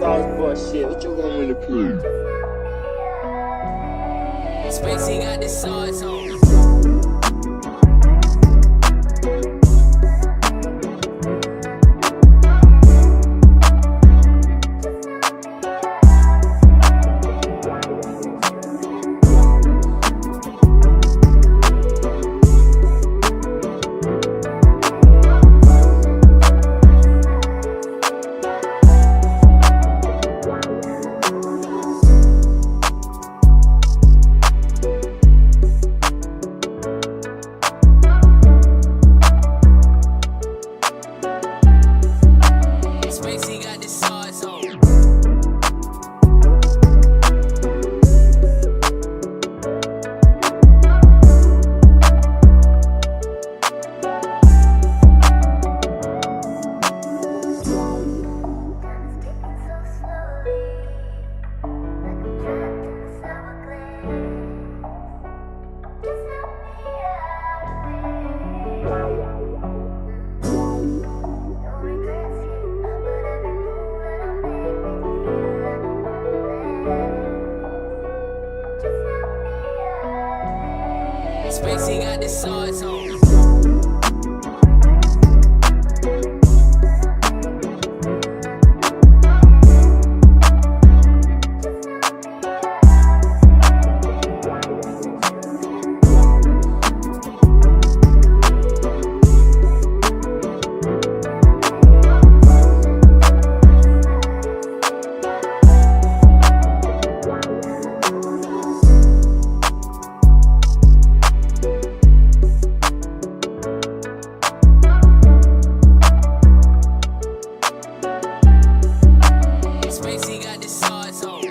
sauce, boy, shit. What you want me to prove? Spacey got the sauce on. Spacey got the sauce on. Spacey got the sauce on. Spacey got the sauce on.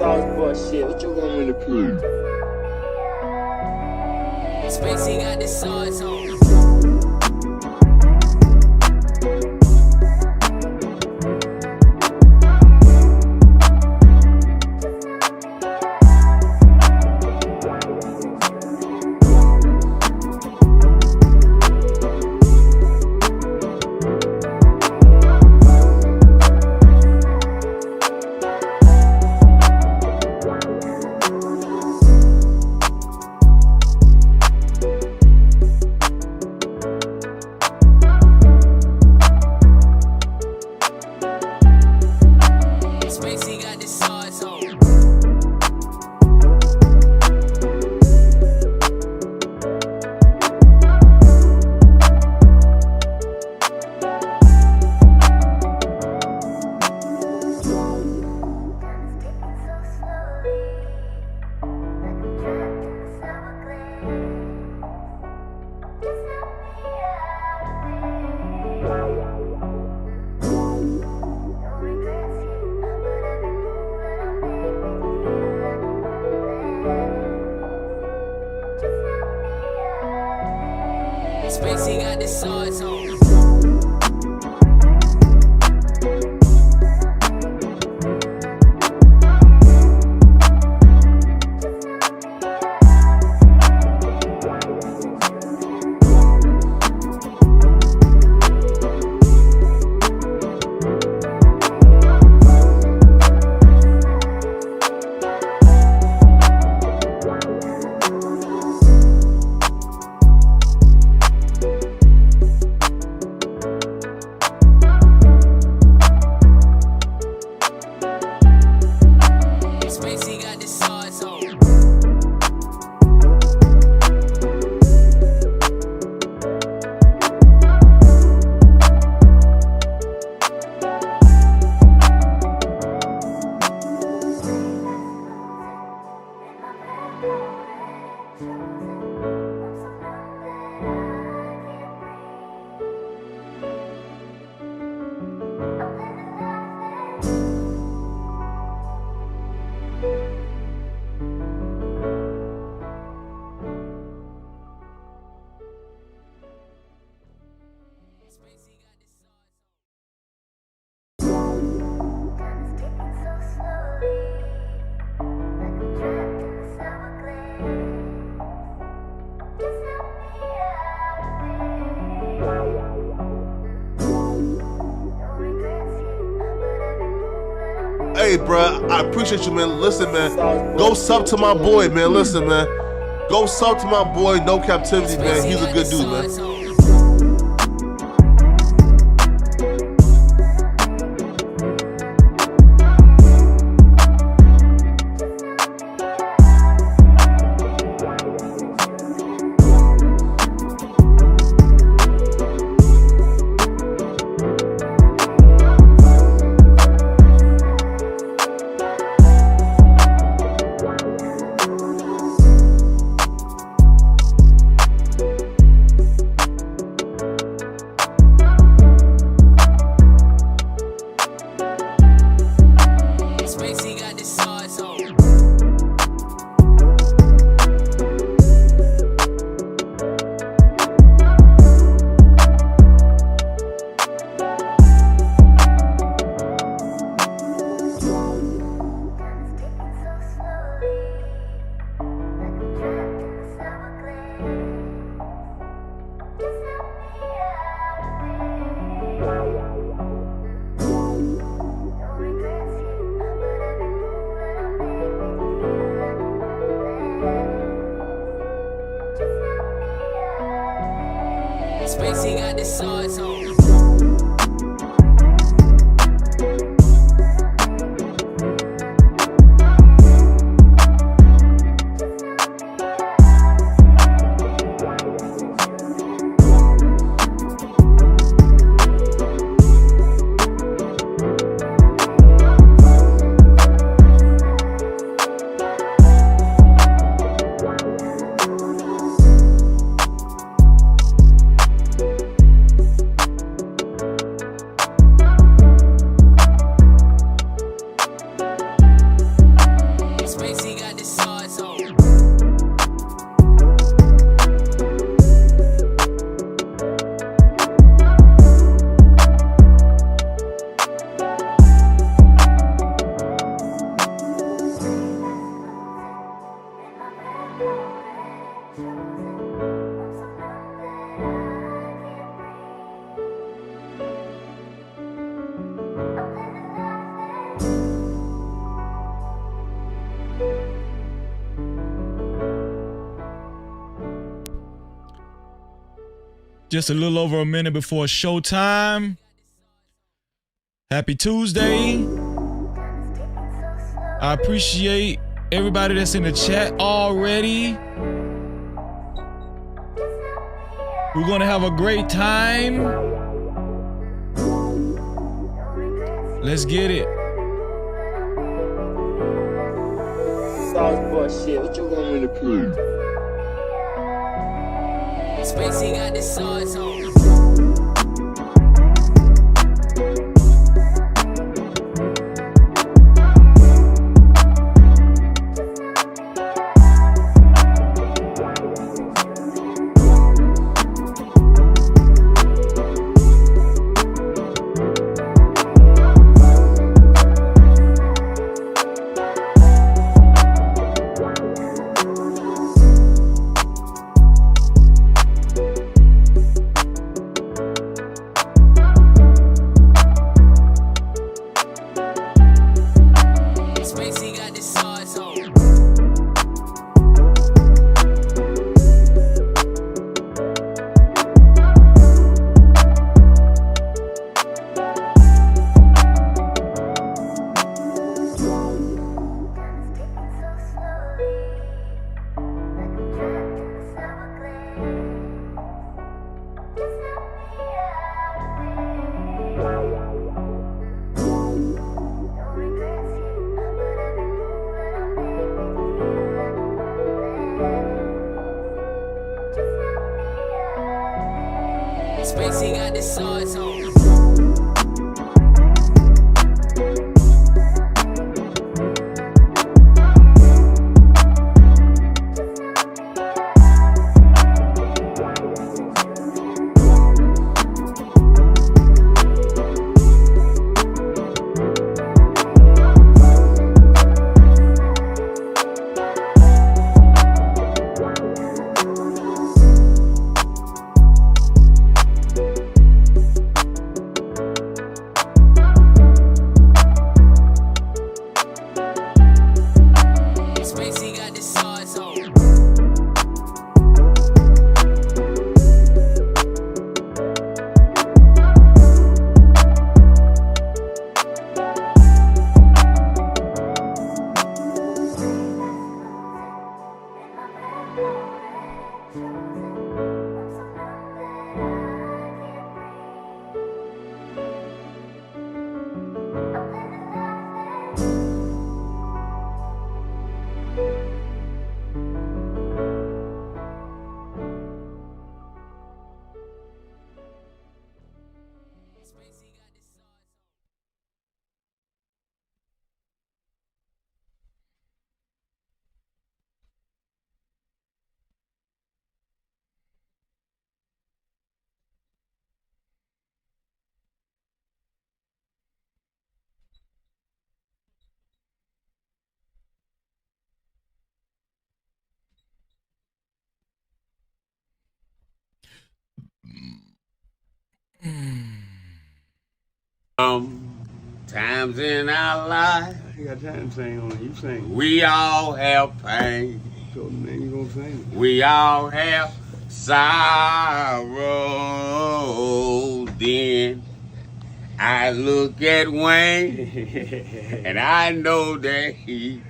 Sauce, boy, shit. What you want me to prove? Spacey got the sauce on. Hey, bro, I appreciate you, man. Listen, man, go sub to my boy, man. Listen, man, go sub to my boy, No Cap-tivity, man. He's a good dude, man. Spacey got the sauce on. Spacey got the sauce on. Spacey got the sauce on. Just a little over a minute before showtime. Happy Tuesday. I appreciate everybody that's in the chat already. We're gonna have a great time. Let's get it. Sauce boy shit, what you want me to prove? Spacey got the sauce on. Spacey got the sauce on. Spacey got the sauce on. Times in our life, You got time to sing on it. You sing. we all have pain. So, man, you gonna sing. We all have sorrow. Then I look at Wayne and I know that he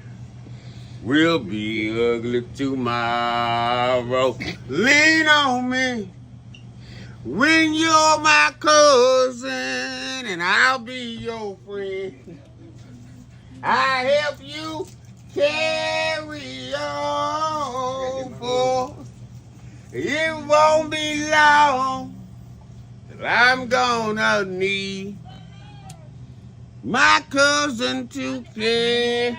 will be ugly tomorrow. Lean on me when you're my cousin and I'll be your friend. I help you carry on, for it won't be long till I'm gonna need my cousin to care.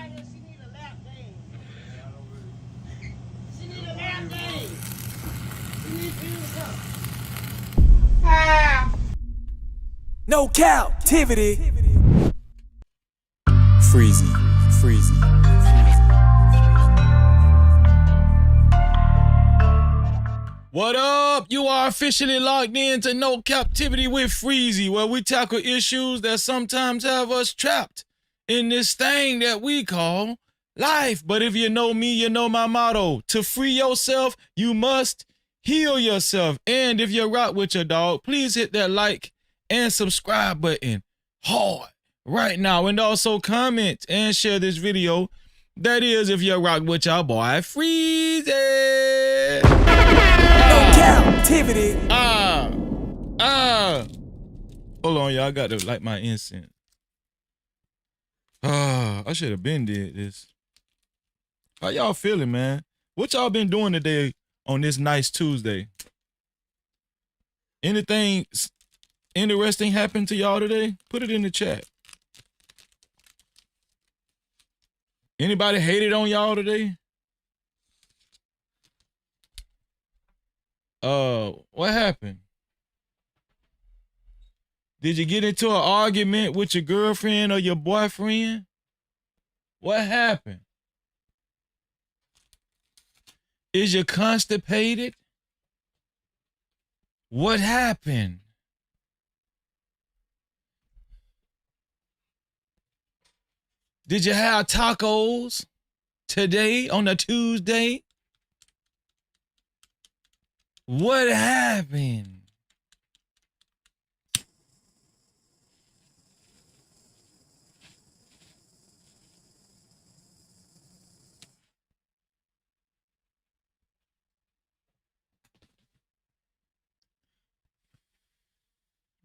No captivity. Freezy, freezy. What up? You are officially logged in to No Captivity with Freezy, where we tackle issues that sometimes have us trapped in this thing that we call life. But if you know me, you know my motto. To free yourself, you must heal yourself. And if you rock with your dog, please hit that like and subscribe button hard right now. And also comment and share this video. That is, if you rock with your boy Freezy. No captivity. Hold on, y'all. I got to light my incense. I should have been did this. How y'all feeling, man? What y'all been doing today on this nice Tuesday? Anything interesting happened to y'all today? Put it in the chat. Anybody hated on y'all today? What happened? Did you get into an argument with your girlfriend or your boyfriend? What happened? Is you constipated? What happened? Did you have tacos today on a Tuesday? What happened?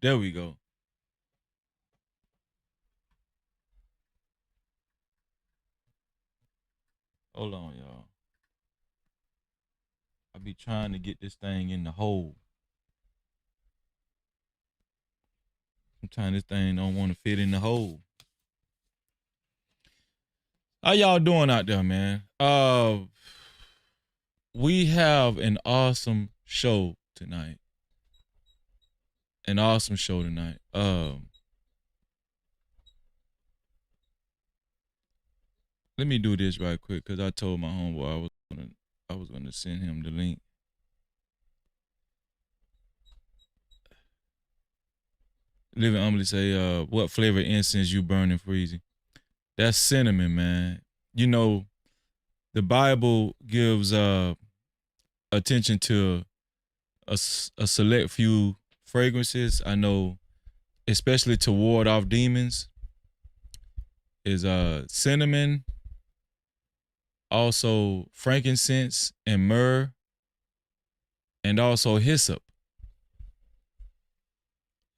There we go. Hold on, y'all. I be trying to get this thing in the hole. Sometimes this thing don't want to fit in the hole. How y'all doing out there, man? We have an awesome show tonight. An awesome show tonight. Let me do this right quick because I told my homeboy I was gonna send him the link. Living Humbly say, what flavor incense you burning, Freezy? That's cinnamon, man. You know, the Bible gives attention to a select few fragrances. I know, especially to ward off demons, is cinnamon, also frankincense and myrrh, and also hyssop.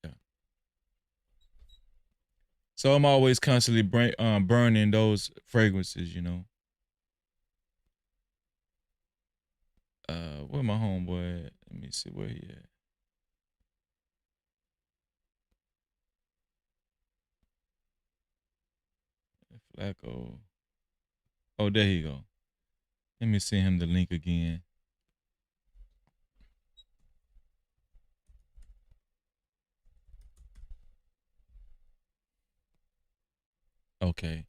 Yeah. So I'm always constantly burning those fragrances, you know. Where my homeboy at? Let me see where he at. Flacco. Oh, there he go. Let me send him the link again. Okay.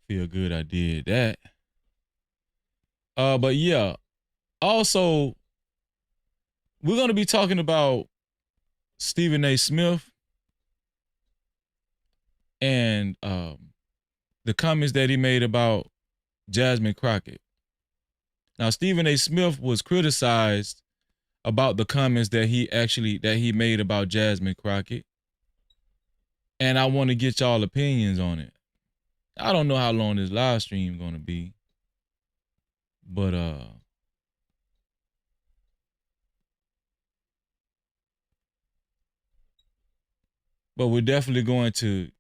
Feel good I did that. But yeah. Also, we're going to be talking about Stephen A. Smith and the comments that he made about Jasmine Crockett. Now, Stephen A. Smith was criticized about the comments that he made about Jasmine Crockett. And I want to get y'all opinions on it. I don't know how long this live stream is gonna be. But we're definitely going to,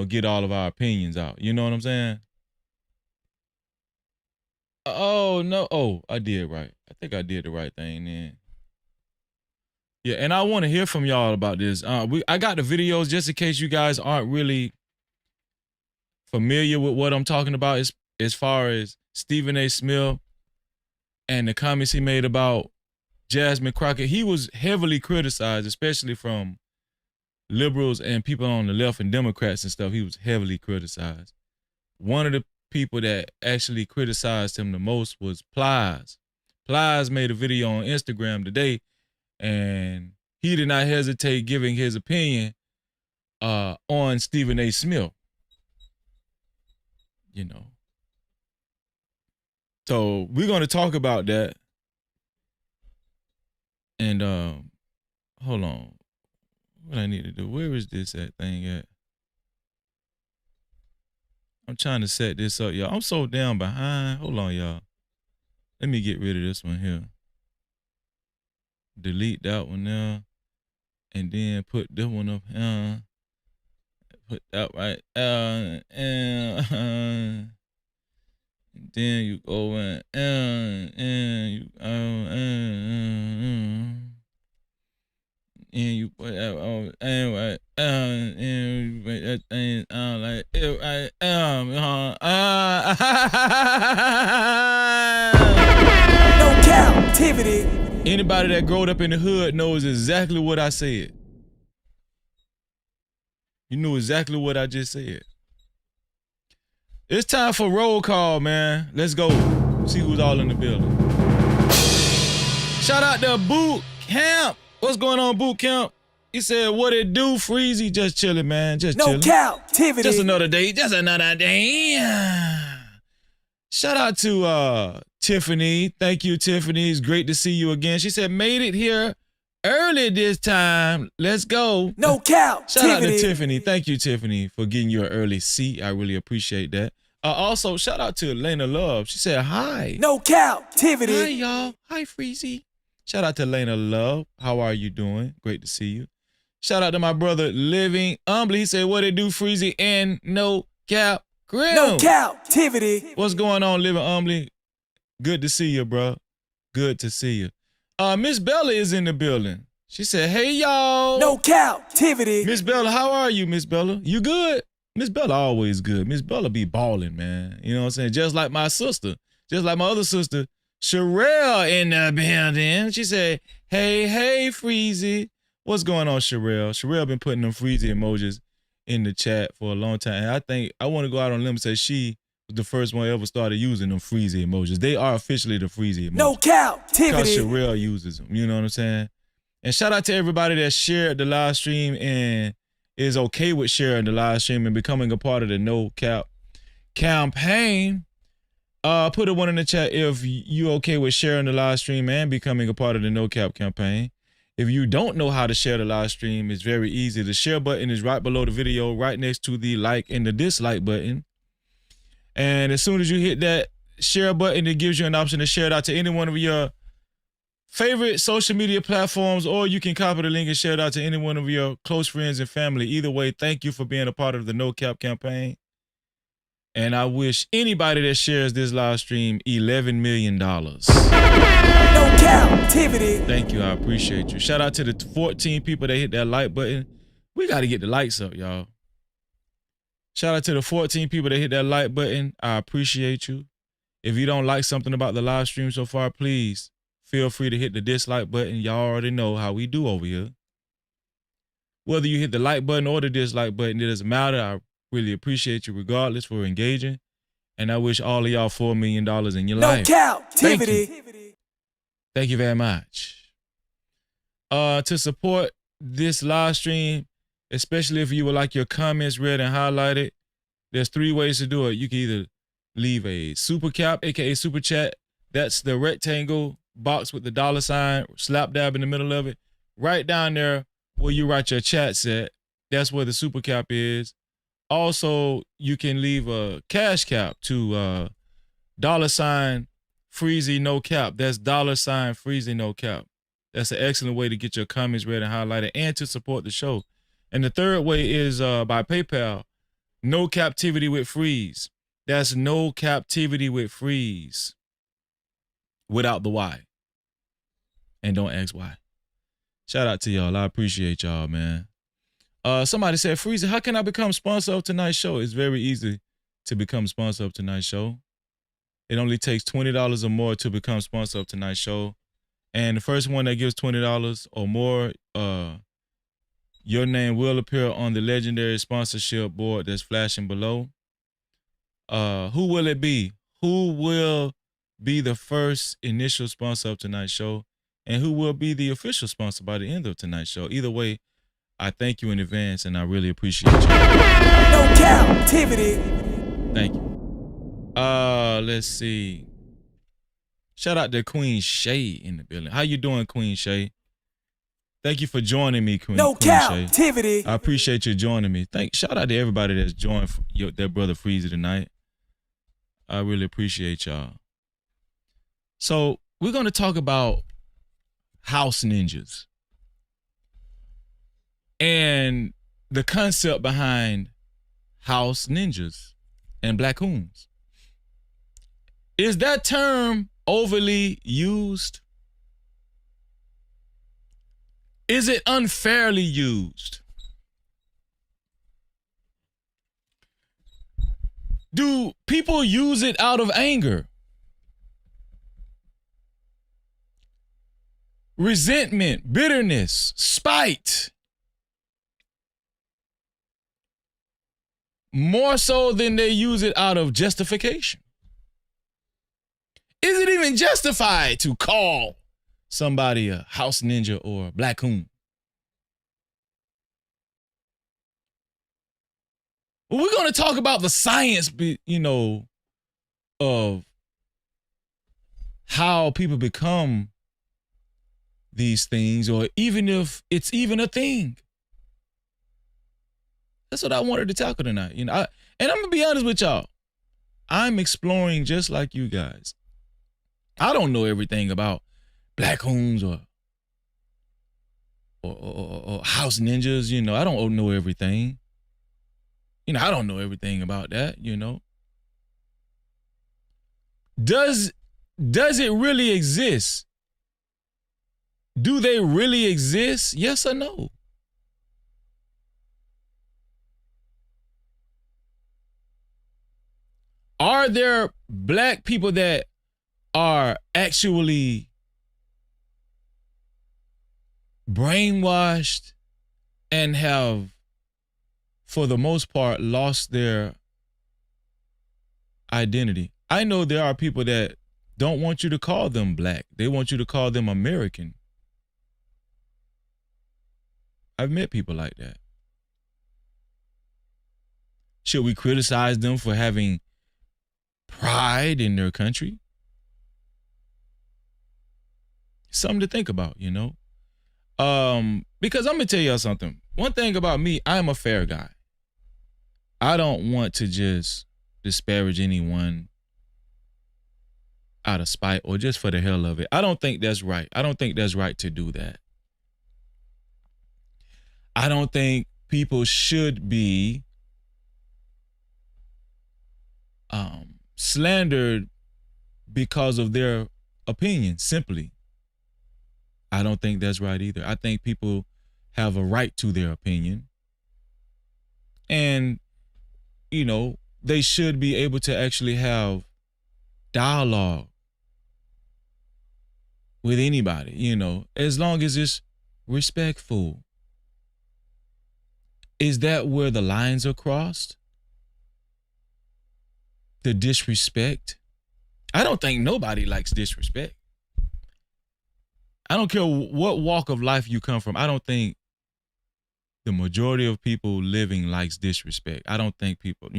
get all of our opinions out. You know what I'm saying? Oh, no. Oh, I did right. I think I did the right thing then. Yeah, and I want to hear from y'all about this. I got the videos just in case you guys aren't really familiar with what I'm talking about as far as Stephen A. Smith and the comments he made about Jasmine Crockett. He was heavily criticized, especially from liberals and people on the left and Democrats and stuff. He was heavily criticized. One of the people that actually criticized him the most was Plies. Plies made a video on Instagram today, and he did not hesitate giving his opinion on Stephen A. Smith. So we're going to talk about that. And hold on. What I need to do? Where is this thing at? I'm trying to set this up, y'all. I'm so down behind. Hold on, y'all. Let me get rid of this one here. Delete that one there. And then put this one up here. Put that right there. And then you go in and you and you put that on and right and you put that thing on like it right No Cap-tivity. Anybody that growed up in the hood knows exactly what I said. You knew exactly what I just said. It's time for roll call, man. Let's go. See who's all in the building. Shout out to Boot Camp. What's going on, Boot Camp? He said, what it do, Freezy? Just chilling, man. Just No chilling. Cap-tivity. Just another day. Just another day. Shout out to Tiffany. Thank you, Tiffany. It's great to see you again. She said, made it here early this time. Let's go. No Cap-tivity. Shout out to Tiffany. Thank you, Tiffany, for getting you an early seat. I really appreciate that. Also, shout out to Elena Love. She said, hi. No Cap-tivity. Hi, y'all. Hi, Freezy. Shout out to Elena Love. How are you doing? Great to see you. Shout out to my brother, Living Humbly. He said, what it do, Freezy, and No Cap Grill. No Cap-tivity. What's going on, Living Humbly? Good to see you, bro. Good to see you. Miss Bella is in the building. She said, hey, y'all. No Cap-tivity. Miss Bella, how are you, Miss Bella? You good? Miss Bella always good. Miss Bella be balling, man. You know what I'm saying? Just like my sister. Just like my other sister, Sherelle in the building. She said, hey, Freezy. What's going on, Sherelle? Sherelle been putting them Freezy emojis in the chat for a long time. And I think I want to go out on a limb and say she was the first one ever started using them Freezy emojis. They are officially the Freezy emojis. No Cap-tivity. Because Sherelle uses them. You know what I'm saying? And shout out to everybody that shared the live stream and is okay with sharing the live stream and becoming a part of the No Cap campaign. Put a one in the chat if you okay with sharing the live stream and becoming a part of the No Cap campaign. If you don't know how to share the live stream, it's very easy. The share button is right below the video, right next to the like and the dislike button. And as soon as you hit that share button, it gives you an option to share it out to any one of your favorite social media platforms, or you can copy the link and share it out to any one of your close friends and family. Either way, thank you for being a part of the No Cap campaign. And I wish anybody that shares this live stream $11 million. No Cap-tivity. Thank you. I appreciate you. Shout out to the 14 people that hit that like button. We got to get the likes up, y'all. Shout out to the 14 people that hit that like button. I appreciate you. If you don't like something about the live stream so far, please feel free to hit the dislike button. Y'all already know how we do over here. Whether you hit the like button or the dislike button, it doesn't matter. I really appreciate you regardless for engaging. And I wish all of y'all $4 million in your life. No Cap-tivity. Thank you very much. To support this live stream, especially if you would like your comments read and highlighted. There's 3 ways to do it. You can either leave a super cap, aka super chat. That's the rectangle box with the $ slap dab in the middle of it. Right down there where you write your chat set, that's where the super cap is. Also, you can leave a cash cap to $Freezy no cap. That's $Freezy no cap. That's an excellent way to get your comments read and highlighted and to support the show. And the third way is by PayPal. No Cap-tivity with Freeze. That's No Cap-tivity with Freeze. Without the Y. And don't ask why. Shout out to y'all. I appreciate y'all, man. Somebody said, Freezy, how can I become sponsor of tonight's show? It's very easy to become sponsor of tonight's show. It only takes $20 or more to become sponsor of tonight's show. And the first one that gives $20 or more, your name will appear on the legendary sponsorship board that's flashing below. Who will it be? Who will be the first initial sponsor of tonight's show? And who will be the official sponsor by the end of tonight's show? Either way, I thank you in advance, and I really appreciate you. No Cap-tivity. Thank you. Let's see. Shout out to Queen Shay in the building. How you doing, Queen Shay? Thank you for joining me, Queen No Shay. Cap-tivity. I appreciate you joining me. Shout out to everybody that's joined their brother Freezy tonight. I really appreciate y'all. So we're going to talk about house ninjas and the concept behind house ninjas and black hoons. Is that term overly used? Is it unfairly used? Do people use it out of anger, resentment, bitterness, spite? More so than they use it out of justification? Is it even justified to call somebody a house ninja or a black hoon? Well, we're going to talk about the science, of how people become these things, or even if it's even a thing. That's what I wanted to tackle tonight. And I'm going to be honest with y'all. I'm exploring just like you guys. I don't know everything about black hoons or house ninjas, I don't know everything. I don't know everything about that, Does it really exist? Do they really exist? Yes or no? Are there black people that are actually brainwashed and have, for the most part, lost their identity? I know there are people that don't want you to call them black. They want you to call them American. I've met people like that. Should we criticize them for having pride in their country? Something to think about, Because I'm going to tell y'all something. One thing about me, I'm a fair guy. I don't want to just disparage anyone out of spite or just for the hell of it. I don't think that's right. I don't think that's right to do that. I don't think people should be slandered because of their opinion, simply. I don't think that's right either. I think people have a right to their opinion. And, they should be able to actually have dialogue with anybody, as long as it's respectful. Is that where the lines are crossed? The disrespect? I don't think nobody likes disrespect. I don't care what walk of life you come from. I don't think the majority of people living likes disrespect. I don't think people,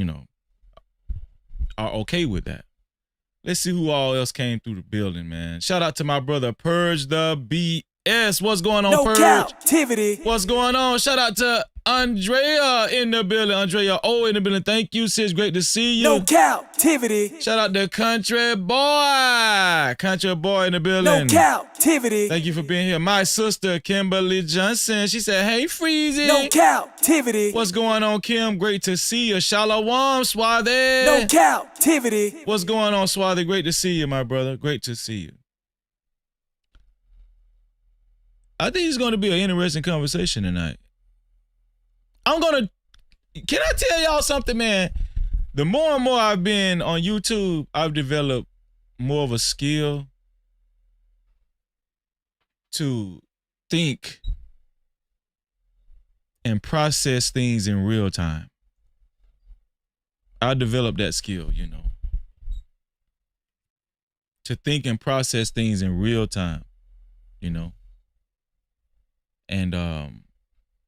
are okay with that. Let's see who all else came through the building, man. Shout out to my brother Purge the BS. What's going on, No Purge? Cap-tivity. What's going on? Shout out to Andrea in the building. Andrea O in the building. Thank you, sis. Great to see you. No Cap-tivity. Shout out to Country Boy. Country Boy in the building. No Cap-tivity. Thank you for being here. My sister, Kimberly Johnson. She said, hey, Freezy. No Cap-tivity. What's going on, Kim? Great to see you. Shalom, Swathi. No Cap-tivity. What's going on, Swathi? Great to see you, my brother. Great to see you. I think it's going to be an interesting conversation tonight. Can I tell y'all something, man? The more and more I've been on YouTube, I've developed more of a skill to think and process things in real time. I developed that skill, to think and process things in real time, and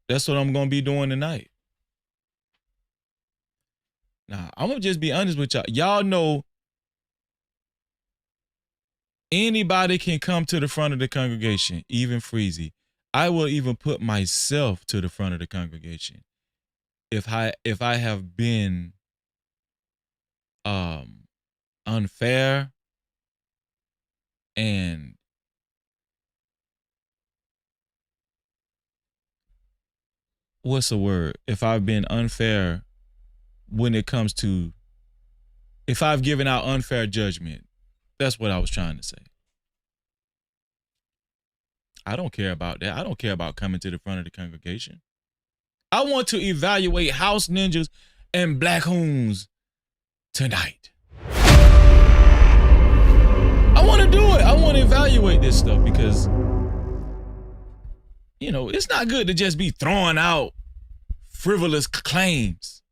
that's what I'm gonna be doing tonight. Now, I'm gonna just be honest with y'all. Y'all know anybody can come to the front of the congregation, even Freezy. I will even put myself to the front of the congregation if I have been unfair and what's the word? If I've been unfair when it comes to, if I've given out unfair judgment, that's what I was trying to say. I don't care about that. I don't care about coming to the front of the congregation. I want to evaluate house ninjas and black hoons tonight. I want to do it. I want to evaluate this stuff because, it's not good to just be throwing out frivolous claims.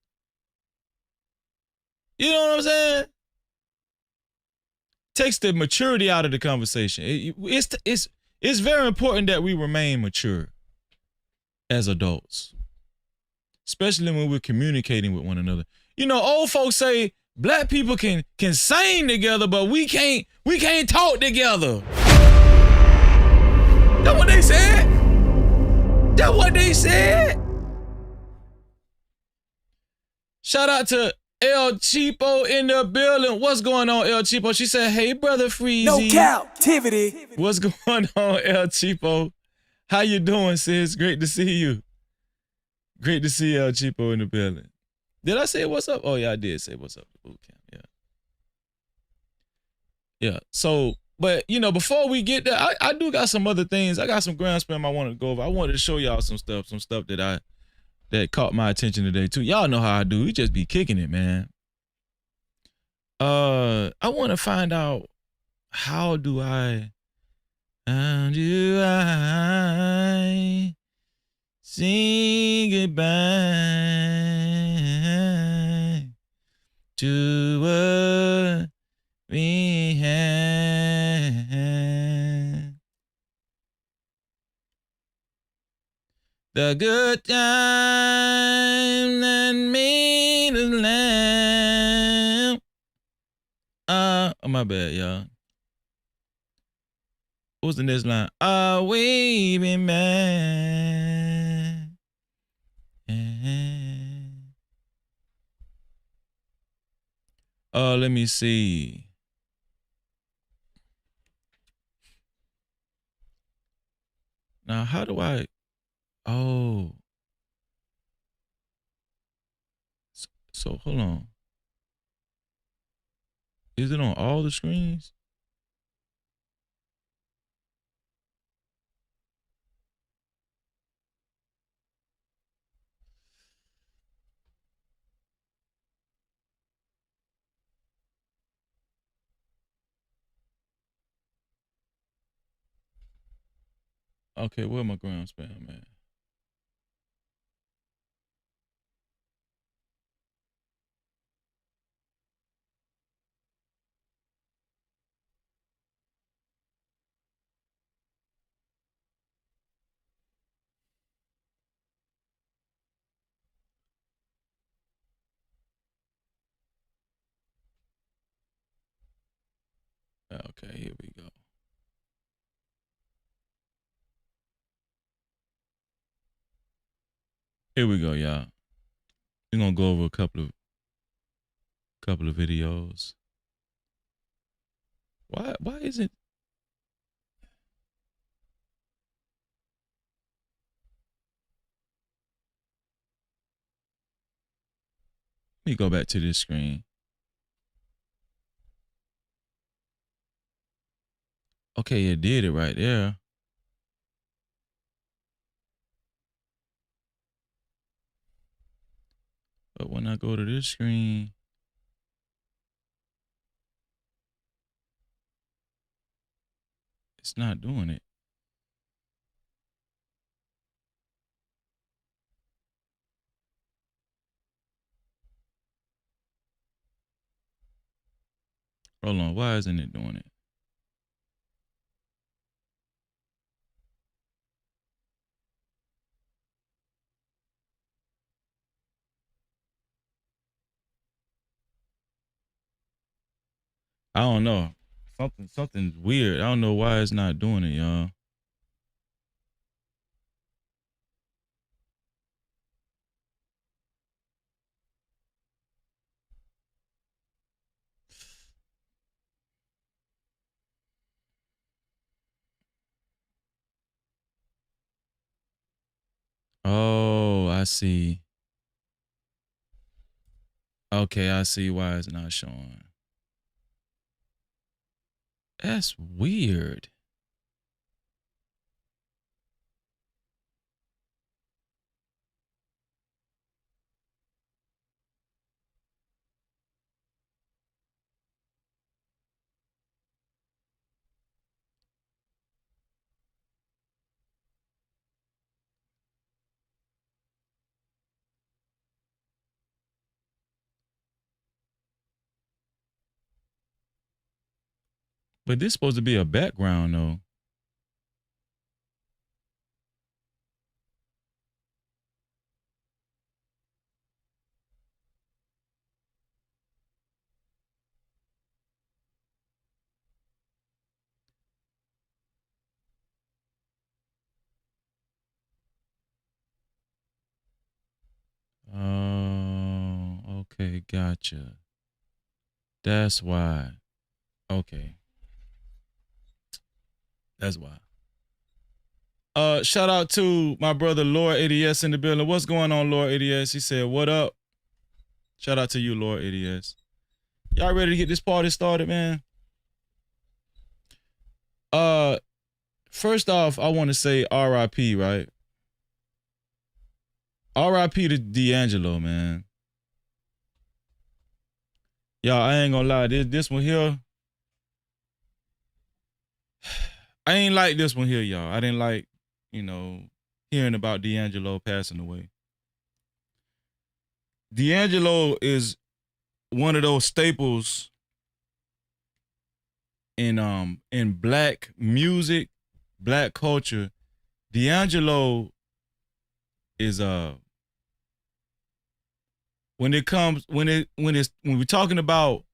You know what I'm saying? Takes the maturity out of the conversation. It's very important that we remain mature as adults, especially when we're communicating with one another. Old folks say black people can sing together, but we can't talk together. That's what they said. That's what they said. Shout out to El Cheapo in the building. What's going on, El Cheapo? She said, hey, brother Freezy. No Cap-tivity. What's going on, El Cheapo? How you doing, sis? Great to see you. Great to see El Cheapo in the building. Did I say what's up? Oh, yeah, I did say what's up to boot camp. Yeah. So, but, before we get there, I do got some other things. I got some ground spam I wanted to go over. I wanted to show y'all some stuff that caught my attention today too. Y'all know how I do. We just be kicking it, man. I want to find out how do I say goodbye to what we had. The good time that made us laugh. Oh, my bad, y'all. What's the next line? We been back. Let me see. Now, how do I? Oh. So hold on. Is it on all the screens? Okay, where my ground spam at? Okay, here we go. Here we go, y'all. We're gonna go over a couple of videos. Why isn't let me go back to this screen. Okay, it did it right there. But when I go to this screen, it's not doing it. Hold on, why isn't it doing it? I don't know. Something's weird. I don't know why it's not doing it, y'all. Oh, I see. Okay, I see why it's not showing. That's weird. But this supposed to be a background though. Oh, okay, gotcha. That's why. Okay. That's why. Shout out to my brother Lord ADS in the building. What's going on, Lord ADS? He said, "What up?" Shout out to you, Lord ADS. Y'all ready to get this party started, man? First off, I want to say R.I.P., right? R.I.P. to D'Angelo, man. Y'all, I ain't gonna lie. This one here, I ain't like this one here, y'all. I didn't like, hearing about D'Angelo passing away. D'Angelo is one of those staples in black music, black culture. D'Angelo is when we're talking about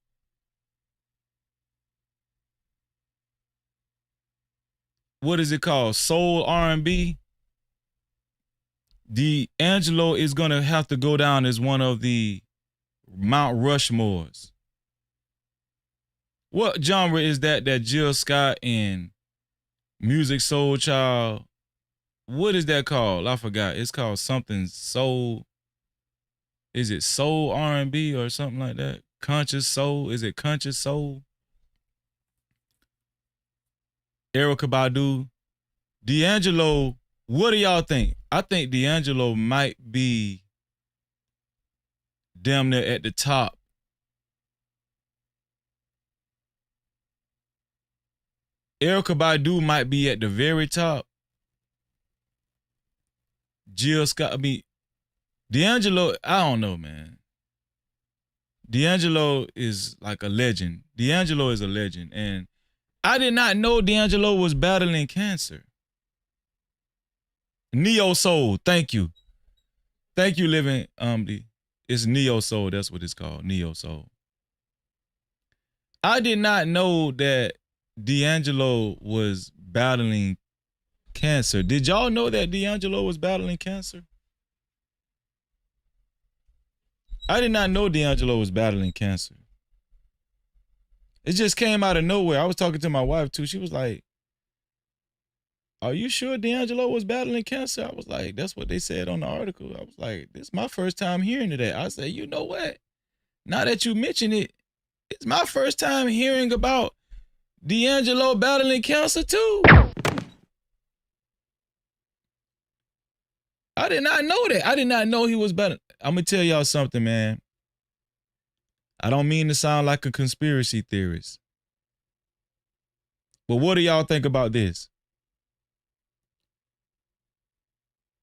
what is it called? Soul R&B. D'Angelo is gonna have to go down as one of the Mount Rushmores. What genre is that Jill Scott and Music Soul Child? What is that called? I forgot. It's called something soul. Is it soul R&B or something like that? Conscious soul? Is it conscious soul? Erykah Badu. D'Angelo, what do y'all think? I think D'Angelo might be damn near at the top. Erykah Badu might be at the very top. Jill Scott, D'Angelo, I don't know, man. D'Angelo is like a legend. D'Angelo is a legend. And I did not know D'Angelo was battling cancer. Neo Soul, thank you. Thank you, Living It's Neo Soul, that's what it's called, Neo Soul. I did not know that D'Angelo was battling cancer. Did y'all know that D'Angelo was battling cancer? I did not know D'Angelo was battling cancer. It just came out of nowhere. I was talking to my wife too. She was like, "Are you sure D'Angelo was battling cancer?" I was like, "That's what they said on the article." I was like, "This is my first time hearing of that." I said, "You know what? Now that you mention it, it's my first time hearing about D'Angelo battling cancer too." I did not know that. I did not know he was battling. I'm gonna tell y'all something, man. I don't mean to sound like a conspiracy theorist, but what do y'all think about this?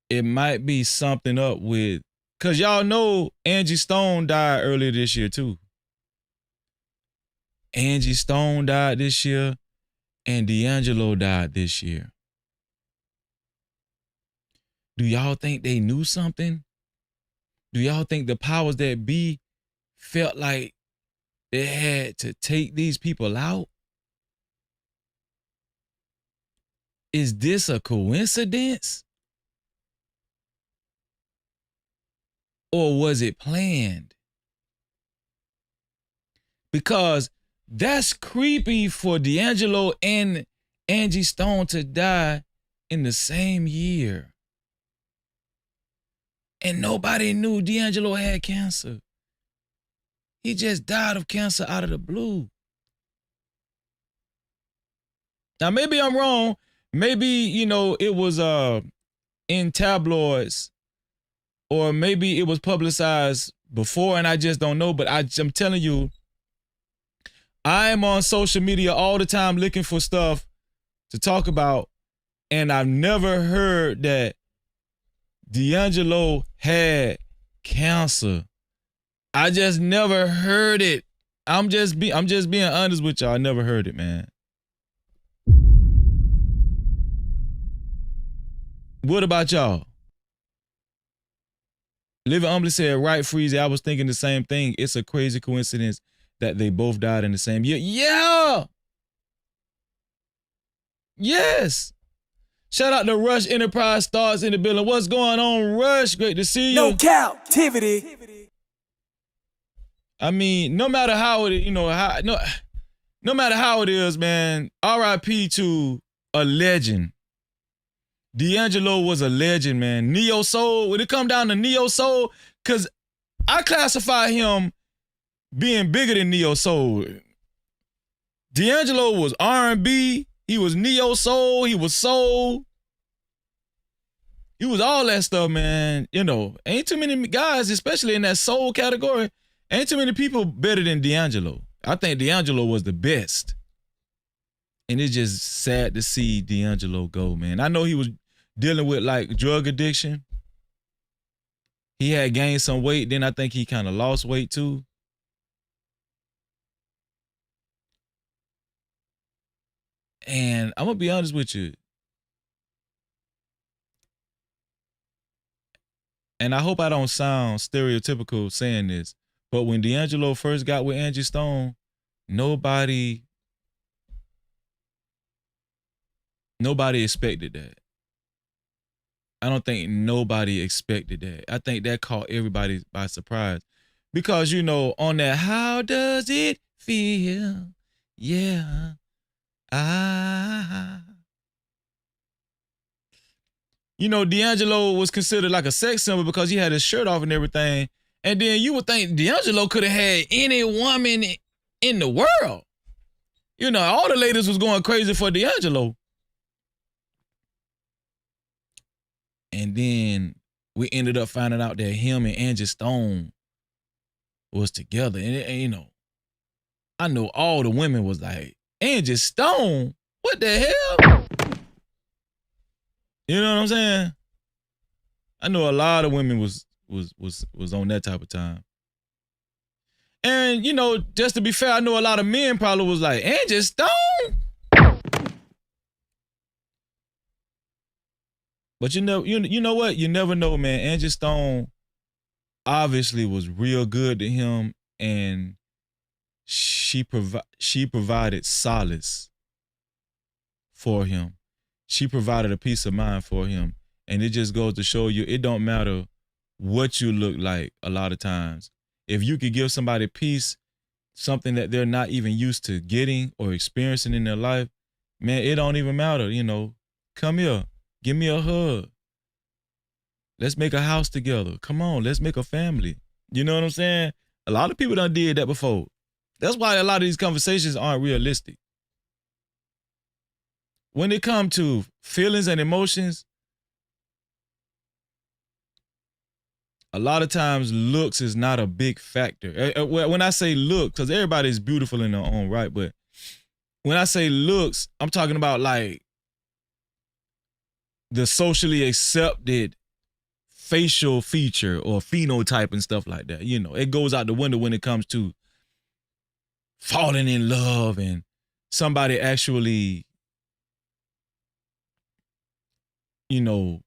It might be something up with, because y'all know Angie Stone died earlier this year too. Angie Stone died this year and D'Angelo died this year. Do y'all think they knew something? Do y'all think the powers that be felt like they had to take these people out? Is this a coincidence? Or was it planned? Because that's creepy for D'Angelo and Angie Stone to die in the same year. And nobody knew D'Angelo had cancer. He just died of cancer out of the blue. Now, maybe I'm wrong. Maybe, you know, it was in tabloids, or maybe it was publicized before and I just don't know. But I'm telling you, I'm on social media all the time looking for stuff to talk about, and I've never heard that D'Angelo had cancer. I just never heard it. I'm just being honest with y'all. I never heard it, man. What about y'all? Living Humbly said, right, Freezy, I was thinking the same thing. It's a crazy coincidence that they both died in the same year. Yeah! Yes! Shout out to Rush Enterprise Stars in the building. What's going on, Rush? Great to see you. No Cap-tivity. I mean, no matter how it, you know, no matter how it is, man, RIP to a legend. D'Angelo was a legend, man. Neo Soul, when it come down to Neo Soul, because I classify him being bigger than Neo Soul. D'Angelo was R&B, he was Neo Soul, he was soul. He was all that stuff, man. You know, ain't too many guys, especially in that soul category, ain't too many people better than D'Angelo. I think D'Angelo was the best. And it's just sad to see D'Angelo go, man. I know he was dealing with like drug addiction. He had gained some weight. Then I think he kind of lost weight too. And I'm going to be honest with you. And I hope I don't sound stereotypical saying this, but when D'Angelo first got with Angie Stone, nobody expected that. I don't think nobody expected that. I think that caught everybody by surprise. Because, you know, on that, how does it feel? Yeah. You know, D'Angelo was considered like a sex symbol because he had his shirt off and everything. And then you would think D'Angelo could have had any woman in the world. You know, all the ladies was going crazy for D'Angelo. And then we ended up finding out that him and Angie Stone was together. And you know, I know all the women was like, Angie Stone? What the hell? You know what I'm saying? I know a lot of women was on that type of time. And, you know, just to be fair, I know a lot of men probably was like, Angie Stone? But you know what? You never know, man. Angie Stone obviously was real good to him, and she provided solace for him. She provided a peace of mind for him. And it just goes to show you, it don't matter what you look like a lot of times. If you could give somebody peace, something that they're not even used to getting or experiencing in their life, man, it don't even matter, you know. Come here, give me a hug. Let's make a house together. Come on, let's make a family. You know what I'm saying? A lot of people done did that before. That's why a lot of these conversations aren't realistic. When it comes to feelings and emotions, a lot of times looks is not a big factor. When I say look, because everybody's beautiful in their own right, but when I say looks, I'm talking about like the socially accepted facial feature or phenotype and stuff like that. You know, it goes out the window when it comes to falling in love and somebody actually, you know,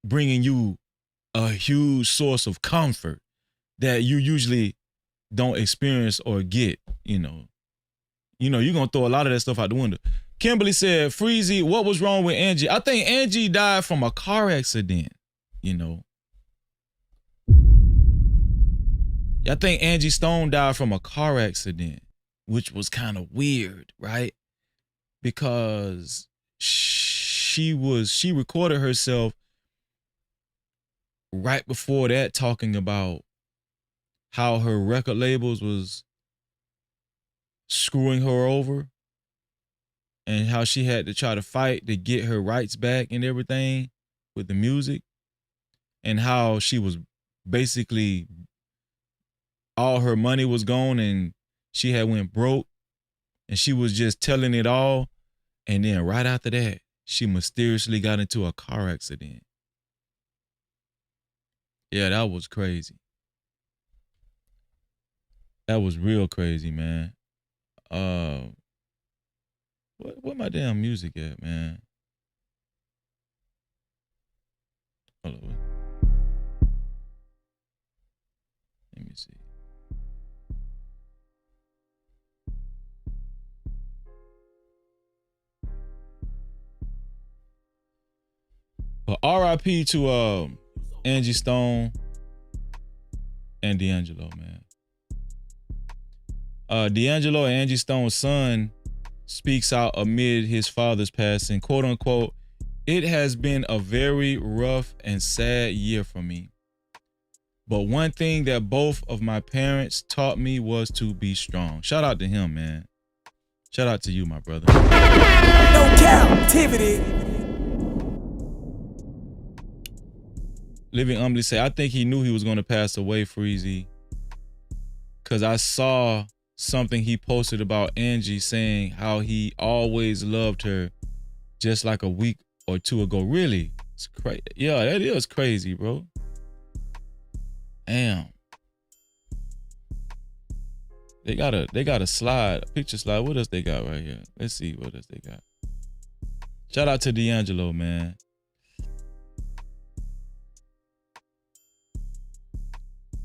bringing you a huge source of comfort that you usually don't experience or get, you know. You're going to throw a lot of that stuff out the window. Kimberly said, Freezy, what was wrong with Angie? I think Angie died from a car accident, you know. I think Angie Stone died from a car accident, which was kind of weird, right? Because she recorded herself right before that talking about how her record labels was screwing her over and how she had to try to fight to get her rights back and everything with the music, and how she was basically, all her money was gone and she had went broke, and she was just telling it all. And then right after that, she mysteriously got into a car accident. Yeah, that was crazy. That was real crazy, man. What my damn music at, man? Hold on. Let me see. But RIP to Angie Stone and D'Angelo, man. D'Angelo and Angie Stone's son speaks out amid his father's passing, quote unquote, "It has been a very rough and sad year for me. But one thing that both of my parents taught me was to be strong." Shout out to him, man. Shout out to you, my brother. No Cap-tivity. Living Humbly say, I think he knew he was going to pass away, Freezy, because I saw something he posted about Angie saying how he always loved her just like a week or two ago. Really? It's crazy. Yeah, that is crazy, bro. Damn. They got a slide, a picture slide. What else they got right here? Let's see what else they got. Shout out to D'Angelo, man.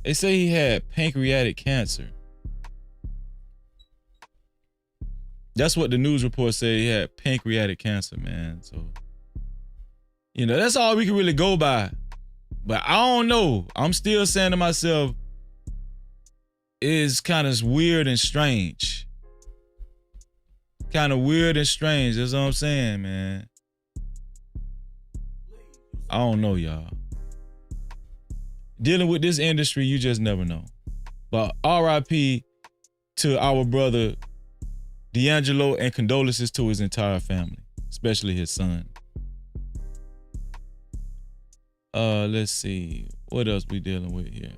They say he had pancreatic cancer. That's what the news report said. He had pancreatic cancer, man. So, you know, that's all we can really go by. But I don't know. I'm still saying to myself, it's kind of weird and strange. Kind of weird and strange. That's what I'm saying, man. I don't know, y'all. Dealing with this industry, you just never know. But RIP to our brother D'Angelo, and condolences to his entire family, especially his son. Let's see. What else we dealing with here?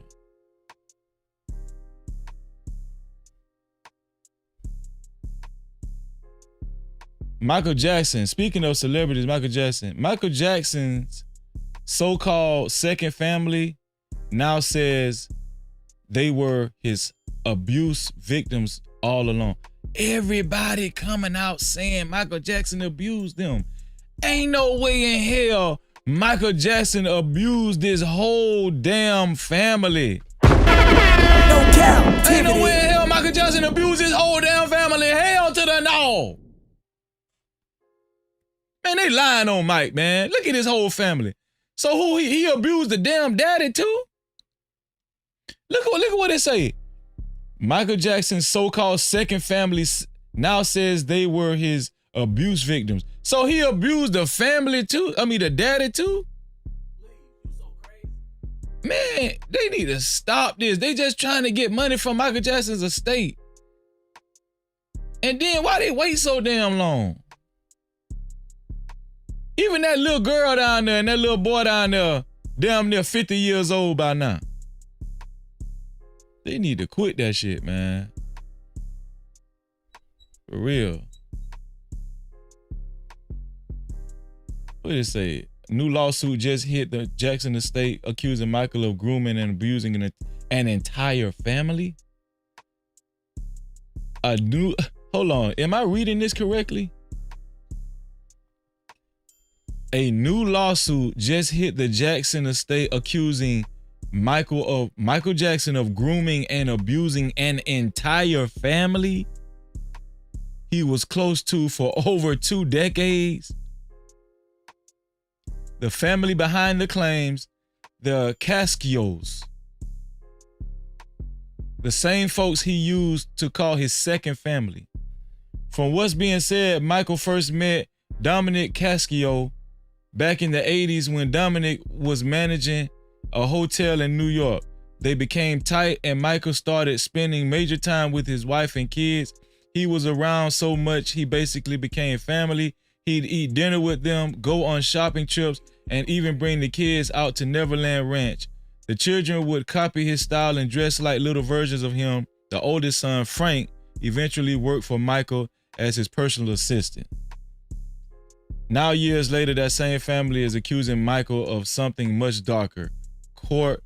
Michael Jackson. Speaking of celebrities, Michael Jackson's so-called second family now says they were his abuse victims all along. Everybody coming out saying Michael Jackson abused them. Ain't no way in hell Michael Jackson abused this whole damn family. No Cap-tivity. Ain't no way in hell Michael Jackson abused his whole damn family. Hell to the no. Man, they lying on Mike, man. Look at his whole family. So who he abused the damn daddy too? Look at what they say. Michael Jackson's so-called second family now says they were his abuse victims. So he abused the family too? I mean, the daddy too? Man, they need to stop this. They just trying to get money from Michael Jackson's estate. And then why they wait so damn long? Even that little girl down there and that little boy down there, damn near 50 years old by now. They need to quit that shit, man. For real. What did it say? New lawsuit just hit the Jackson estate accusing Michael of grooming and abusing an entire family. Hold on, am I reading this correctly? A new lawsuit just hit the Jackson estate accusing Michael Jackson of grooming and abusing an entire family he was close to for over 2 decades. The family behind the claims, the Cascios, the same folks he used to call his second family. From what's being said, Michael first met Dominic Cascio back in the 80s when Dominic was managing a hotel in New York. They became tight and Michael started spending major time with his wife and kids. He was around so much he basically became family. He'd eat dinner with them, go on shopping trips, and even bring the kids out to Neverland Ranch. The children would copy his style and dress like little versions of him. The oldest son, Frank, eventually worked for Michael as his personal assistant. Now, years later, that same family is accusing Michael of something much darker. Court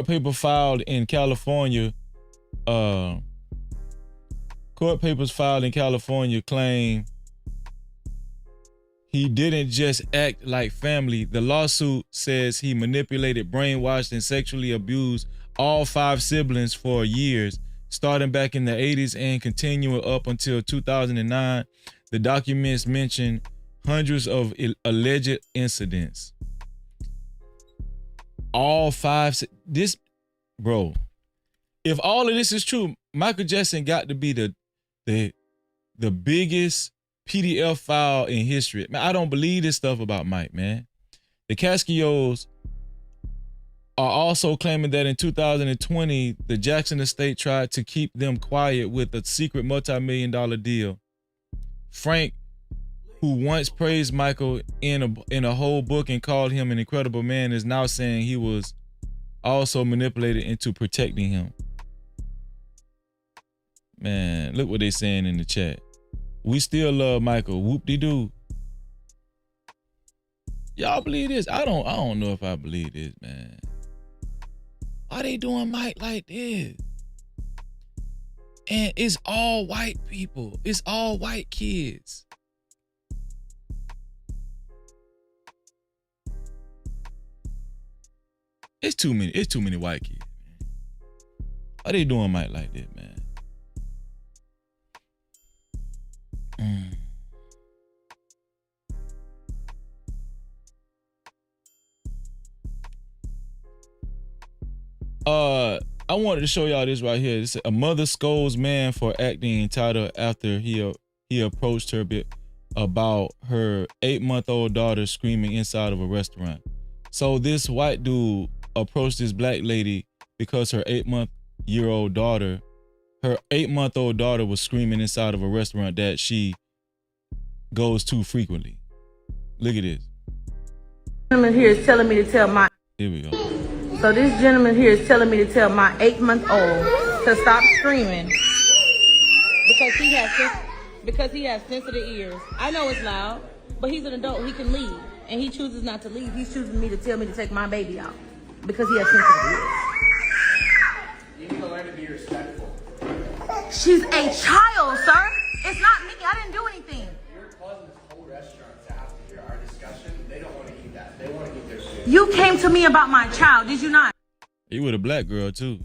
paper filed in California. Court papers filed in California claim he didn't just act like family. The lawsuit says he manipulated, brainwashed, and sexually abused all 5 siblings for years, starting back in the 80s and continuing up until 2009. The documents mention hundreds of alleged incidents. All 5, bro, if all of this is true, Michael Jackson got to be the biggest PDF file in history. Man, I don't believe this stuff about Mike, man. The Cascios are also claiming that in 2020, the Jackson estate tried to keep them quiet with a secret multi-million-dollar deal. Frank, who once praised Michael in a whole book and called him an incredible man, is now saying he was also manipulated into protecting him. Man, look what they saying in the chat. We still love Michael. Whoop-de-doo. Y'all believe this? I don't know if I believe this, man. Why they doing Mike like this? And it's all white people. It's all white kids. It's too many white kids, man. Why they doing Mike like this, man? I wanted to show y'all this right here. This, a mother scolds man for acting entitled after he approached her bit about her 8-month-old daughter screaming inside of a restaurant. So this white dude approached this black lady because her 8-month-old daughter was screaming inside of a restaurant that she goes to frequently. Look at this. Gentleman here is telling me to tell my. Here we go. So this gentleman here is telling me to tell my 8-month-old to stop screaming because he has sensitive ears. I know it's loud, but he's an adult. He can leave, and he chooses not to leave. He's choosing me to tell me to take my baby out because he has sensitive ears. You need to learn to be respectful. She's a child, sir. It's not me. I didn't do anything. You're causing this whole restaurant to have to hear our discussion. They don't want to eat that. They want to eat their food. You came to me about my child, did you not? He with a black girl too.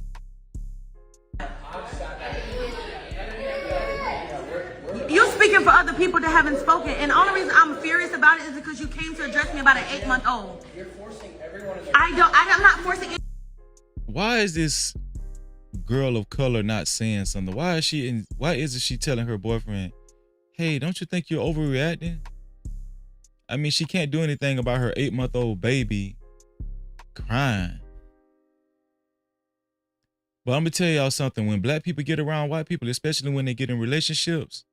for other people that haven't spoken. And the only reason I'm furious about it is because you came to address me about an 8-month-old. You're forcing everyone in their I'm not forcing it. Why is this girl of color not saying something? Why isn't she telling her boyfriend, hey, don't you think you're overreacting? I mean, she can't do anything about her 8-month-old baby crying. But I'm gonna tell y'all something. When black people get around white people, especially when they get in relationships,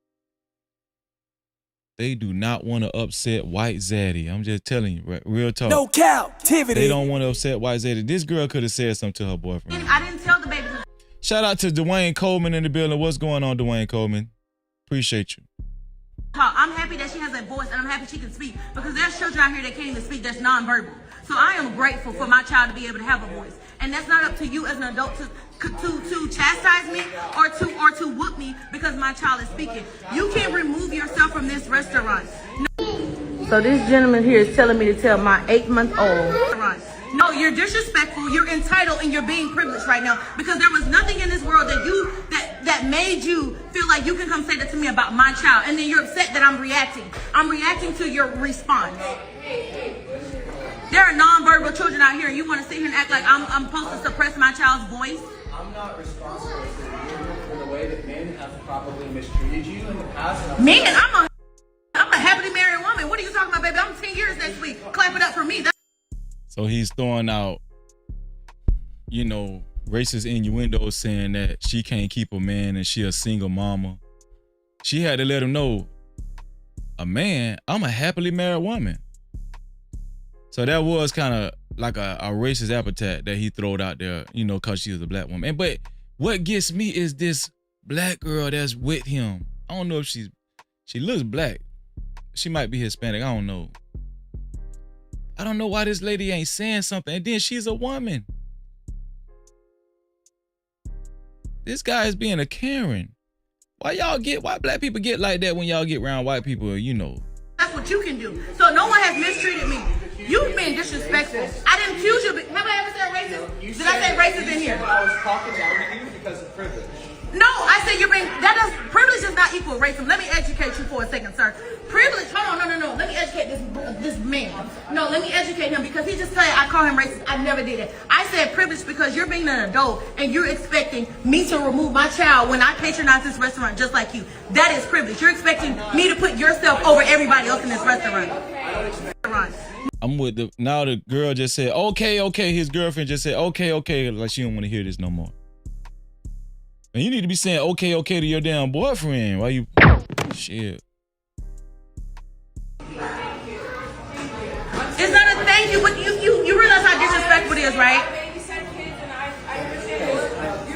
they do not want to upset white zaddy. I'm just telling you, real talk. No captivity. They don't want to upset white zaddy. This girl could have said something to her boyfriend. I didn't tell the baby. Shout out to Dwayne Coleman in the building. What's going on, Dwayne Coleman? Appreciate you. I'm happy that she has a voice, and I'm happy she can speak, because there's children out here that can't even speak, that's nonverbal. So I am grateful for my child to be able to have a voice, and that's not up to you as an adult to chastise me or to whoop me because my child is speaking. You can't remove yourself from this restaurant. No. So this gentleman here is telling me to tell my 8-month-old. No, you're disrespectful, you're entitled, and you're being privileged right now, because there was nothing in this world that made you feel like you can come say that to me about my child, and then you're upset that I'm reacting. I'm reacting to your response. There are nonverbal children out here, and you want to sit here and act like I'm supposed to suppress my child's voice? I'm not responsible for the way that men have probably mistreated you in the past. Men? I'm a happily married woman. What are you talking about, baby? I'm 10 years next week. Clap it up for me. So he's throwing out, you know, racist innuendos saying that she can't keep a man and she a single mama. She had to let him know, a man, I'm a happily married woman. So that was kind of like a racist epithet that he throwed out there, you know, because she was a black woman. But what gets me is this black girl that's with him. I don't know if she looks black. She might be Hispanic. I don't know. I don't know why this lady ain't saying something. And then she's a woman. This guy is being a Karen. Why black people get like that when y'all get around white people, you know? That's what you can do. So no one has mistreated me. You've been disrespectful. I didn't accuse you. Have I ever said racist? Did I say racist in here? I was talking down to you because of privilege. No, I said privilege does not equal racism. Let me educate you for a second, sir. Privilege, hold on, no. Let me educate this man. No, let me educate him, because he just said I call him racist. I never did it. I said privilege because you're being an adult and you're expecting me to remove my child when I patronize this restaurant just like you. That is privilege. You're expecting me to put yourself over everybody else in this restaurant. I'm with now the girl just said, okay. His girlfriend just said, okay, like she don't want to hear this no more. And you need to be saying okay to your damn boyfriend. Why you shit? It's not a thank you, but you realize how disrespectful it is, right?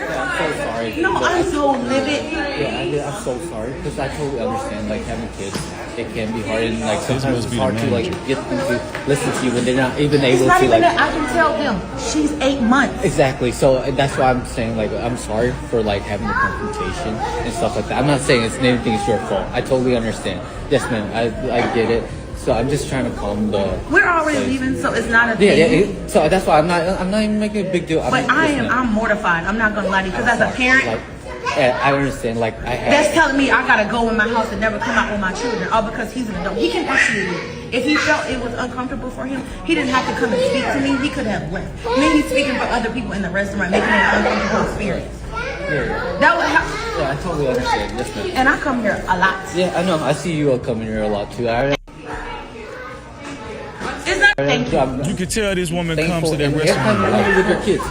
I'm so sorry. No, I'm so livid. Yeah, I'm so sorry, because I totally understand, like, having kids, it can be hard, and like sometimes it's hard to like get them to listen to you when they're not even able It's not to even like. that. I can tell them she's 8 months. Exactly. So that's why I'm saying, like, I'm sorry for like having the confrontation and stuff like that. I'm not saying anything is your fault. I totally understand. Yes, ma'am. I get it. So I'm just trying to calm the. We're already leaving, so it's not a thing. Yeah. So that's why I'm not even making a big deal. But I'm mortified. I'm not gonna lie to you, because as a parent, like, yeah, I understand. Like that's telling me I gotta go in my house and never come out with my children, all because he's an adult. He can actually leave. If he felt it was uncomfortable for him, he didn't have to come and speak to me. He could have left. Then he's speaking for other people in the restaurant, making it an uncomfortable experience. Yeah. That would happen. Yeah, I totally understand. Yes, ma'am. And I come here a lot. Yeah, I know. I see you coming here a lot too. It's not thank you. You could tell this woman comes to that restaurant with your kids.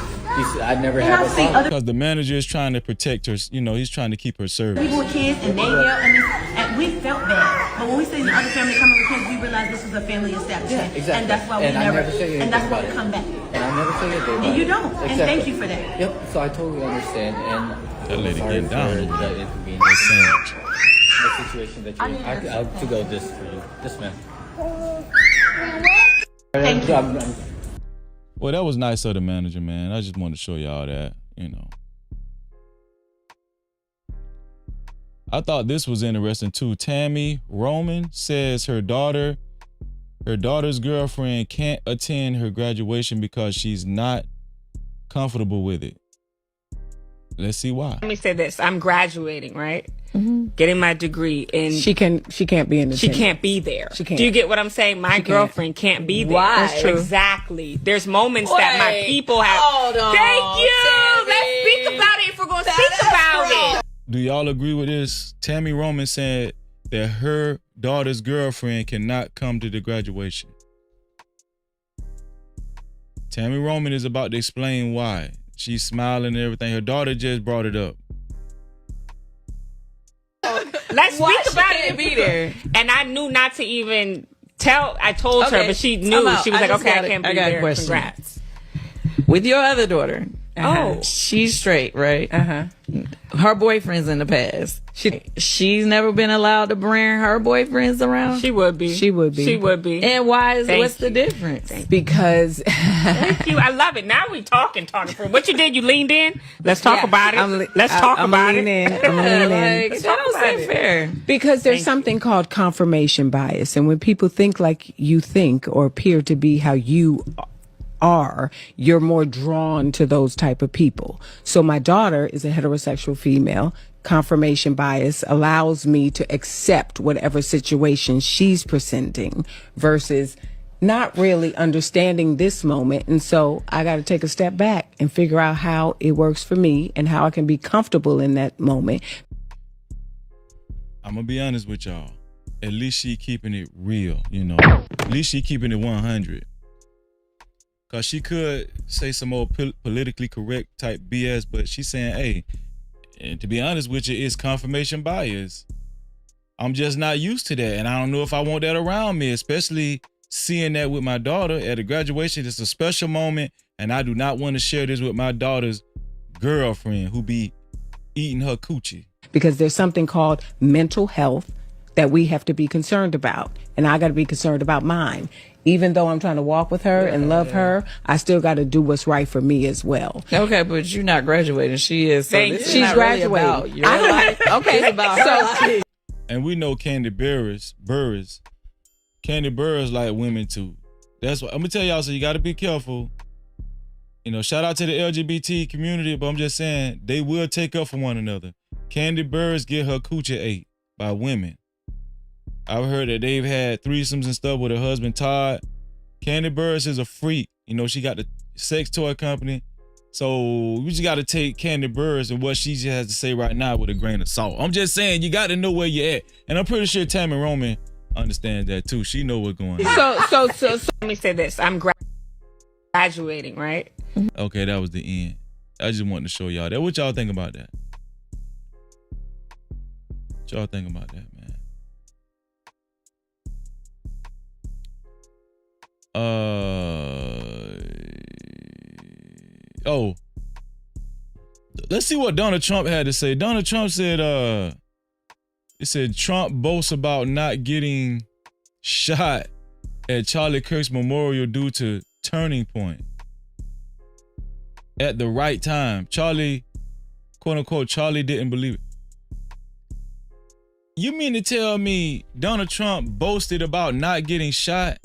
I never have a problem. because the manager is trying to protect her. You know, he's trying to keep her service. People with kids and they yell and we felt bad. But when we see the other family coming with kids, we realized this was a family establishment. Yeah, exactly. And that's why we that's why we come back. And I never say anything. And you don't. Exactly. And thank you for that. Yep. So I totally understand. And That lady sorry getting down. for the inconvenience. The situation that you're in. I'll to go this for you. This man. Thank you. Well, that was nice of the manager, man. I just wanted to show y'all that, you know. I thought this was interesting too. Tammy Roman says her daughter's girlfriend can't attend her graduation because she's not comfortable with it. Let's see why. Let me say this. I'm graduating, right? Getting my degree, and She can't be in the she can't be there. She can't. Do you get what I'm saying? My girlfriend can't be there. Why? That's true. Exactly. There's moments that my people have. Hold on, Thank you. Tammy. Let's speak about it if we're going to speak about it. Do y'all agree with this? Tammy Roman said that her daughter's girlfriend cannot come to the graduation. Tammy Roman is about to explain why. She's smiling and everything. Her daughter just brought it up. Let's Why speak she about can't it. be there? And I knew not to even tell. I told her, Okay, but she time knew. out. She was I like, just okay, got I can't a- be I got a there. question. Congrats. With your other daughter. Oh. She's straight, right? Her boyfriend's in the past. She's never been allowed to bring her boyfriends around. She would be. She would be. She would be. And why is Thank what's the you. difference? Because Thank you. I love it. Now we talking for what you did. You leaned in. Let's talk about it. Let's talk about it. I'm leaning in. Let's That talk don't about seem it. fair. Because there's something called confirmation bias. And when people think like you think or appear to be how you are, you're more drawn to those type of people. So my daughter is a heterosexual female. Confirmation bias allows me to accept whatever situation she's presenting versus not really understanding this moment. And so I got to take a step back and figure out how it works for me and how I can be comfortable in that moment. I'm gonna be honest with y'all. At least she keeping it real, you know. At least she keeping it 100. Cause she could say some old politically correct type BS, but she's saying, hey, and to be honest with you, it's confirmation bias. I'm just not used to that. And I don't know if I want that around me, especially seeing that with my daughter at a graduation. It's a special moment. And I do not want to share this with my daughter's girlfriend who be eating her coochie. Because there's something called mental health that we have to be concerned about. And I got to be concerned about mine. Even though I'm trying to walk with her and love her, I still got to do what's right for me as well. Okay, but you're not graduating. She is. So this is She's not really graduating. about your life. Okay, it's about her life. And we know Candy Burris. Candy Burris like women too. That's what I'm gonna tell y'all. So you got to be careful. You know, shout out to the LGBT community, but I'm just saying they will take up for one another. Candy Burris get her coochie ate by women. I've heard that they've had threesomes and stuff with her husband Todd. Candy Burris is a freak. You know, she got the sex toy company. So we just got to take Candy Burris and what she just has to say right now with a grain of salt. I'm just saying you got to know where you're at, and I'm pretty sure Tammy Roman understands that too. She know what's going on. So let me say this. I'm graduating, right? Okay, that was the end. I just wanted to show y'all that. What y'all think about that? What y'all think about that, man? Let's see what Donald Trump had to say. Donald Trump said, it said Trump boasts about not getting shot at Charlie Kirk's memorial due to turning point. At the right time. Charlie, quote unquote, Charlie didn't believe it. You mean to tell me Donald Trump boasted about not getting shot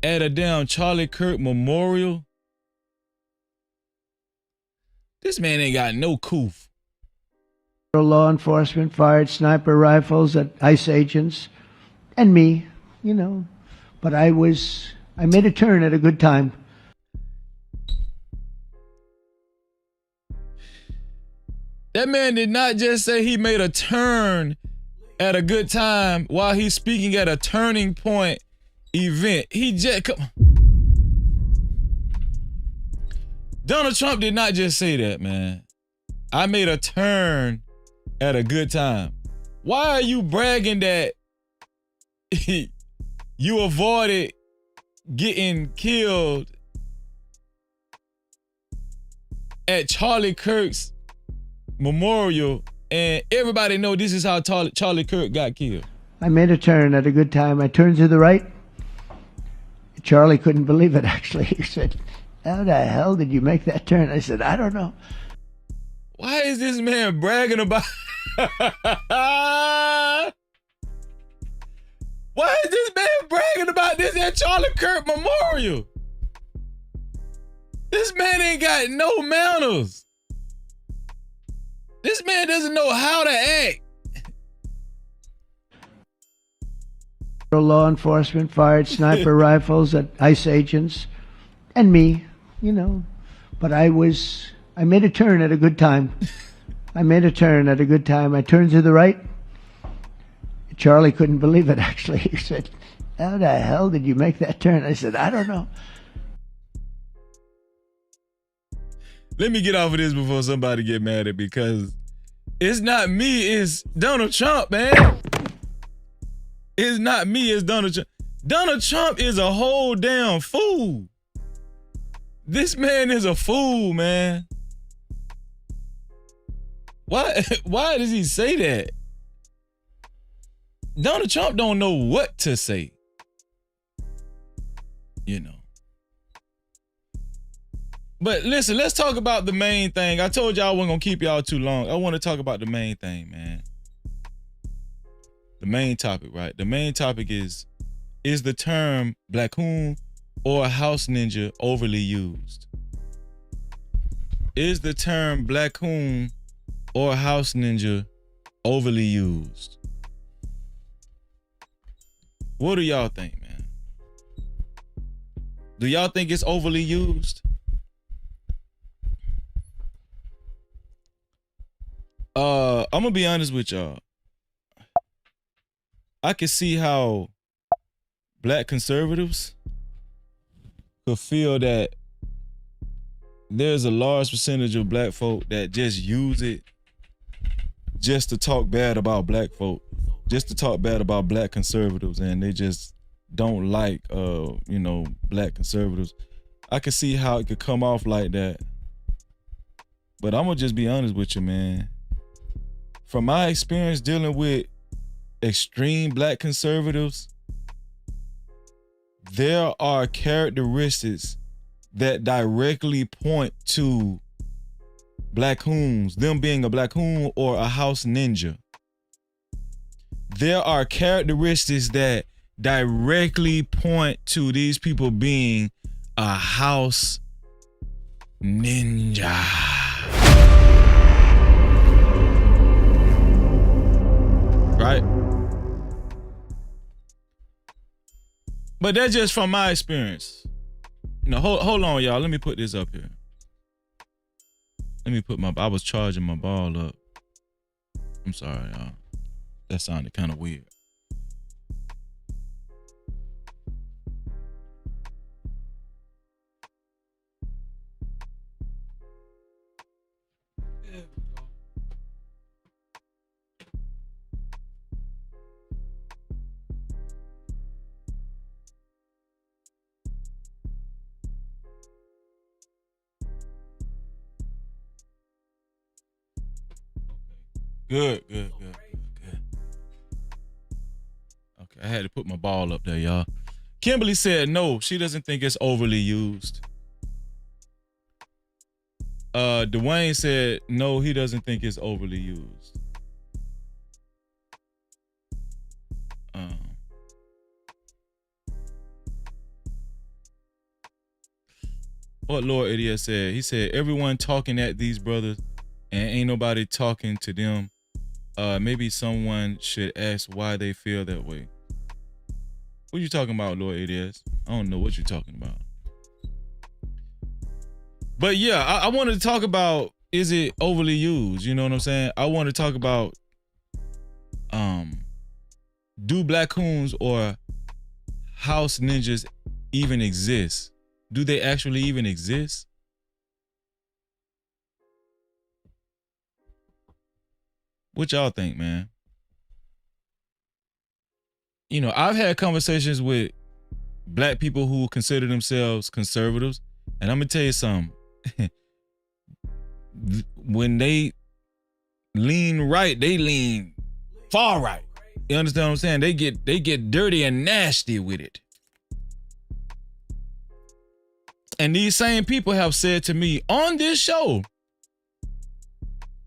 at a damn Charlie Kirk memorial? This man ain't got no coof. Law enforcement fired sniper rifles at ICE agents and me, you know. But I made a turn at a good time. That man did not just say he made a turn at a good time while he's speaking at a turning point event. Donald Trump did not just say that, man. I made a turn at a good time. Why are you bragging that you avoided getting killed at Charlie Kirk's memorial, and everybody know this is how Charlie Kirk got killed? I made a turn at a good time. I turned to the right. Charlie couldn't believe it, actually. He said, how the hell did you make that turn? I said, I don't know. Why is this man bragging about... Why is this man bragging about this at Charlie Kirk Memorial? This man ain't got no manners. This man doesn't know how to act. Law enforcement fired sniper rifles at ICE agents and me, you know. But I made a turn at a good time. I turned to the right. Charlie couldn't believe it, actually. He said, how the hell did you make that turn? I said, I don't know. Let me get off of this before somebody get mad at me, because it's not me, it's Donald Trump, man. It's not me, it's Donald Trump. Donald Trump is a whole damn fool. This man is a fool, man. Why does he say that? Donald Trump don't know what to say. You know. But listen, let's talk about the main thing. I told y'all I wasn't gonna keep y'all too long. I want to talk about the main thing, man. The main topic, right? The main topic is the term black coon or house ninja overly used? Is the term black coon or house ninja overly used? What do y'all think, man? Do y'all think it's overly used? I'm gonna be honest with y'all. I can see how black conservatives could feel that there's a large percentage of black folk that just use it just to talk bad about black folk, just to talk bad about black conservatives, and they just don't like black conservatives. I can see how it could come off like that. But I'm gonna just be honest with you, man. From my experience dealing with extreme black conservatives, there are characteristics that directly point to black coons, them being a black coon or a house ninja. There are characteristics that directly point to these people being a house ninja. Right? But that's just from my experience. Hold on, y'all. Let me put this up here. I was charging my ball up. I'm sorry, y'all. That sounded kind of weird. Good. Okay, I had to put my ball up there, y'all. Kimberly said no, she doesn't think it's overly used. Dwayne said no, he doesn't think it's overly used. What Lord Idiot said, he said everyone talking at these brothers and ain't nobody talking to them. Maybe someone should ask why they feel that way. What you talking about, Lord Idiot? I don't know what you're talking about. But yeah, I wanted to talk about, is it overly used? You know what I'm saying? I want to talk about do black coons or house ninjas even exist? Do they actually even exist? What y'all think, man? I've had conversations with black people who consider themselves conservatives, and I'm gonna tell you something. When they lean right, they lean far right. You understand what I'm saying? They get dirty and nasty with it. And these same people have said to me on this show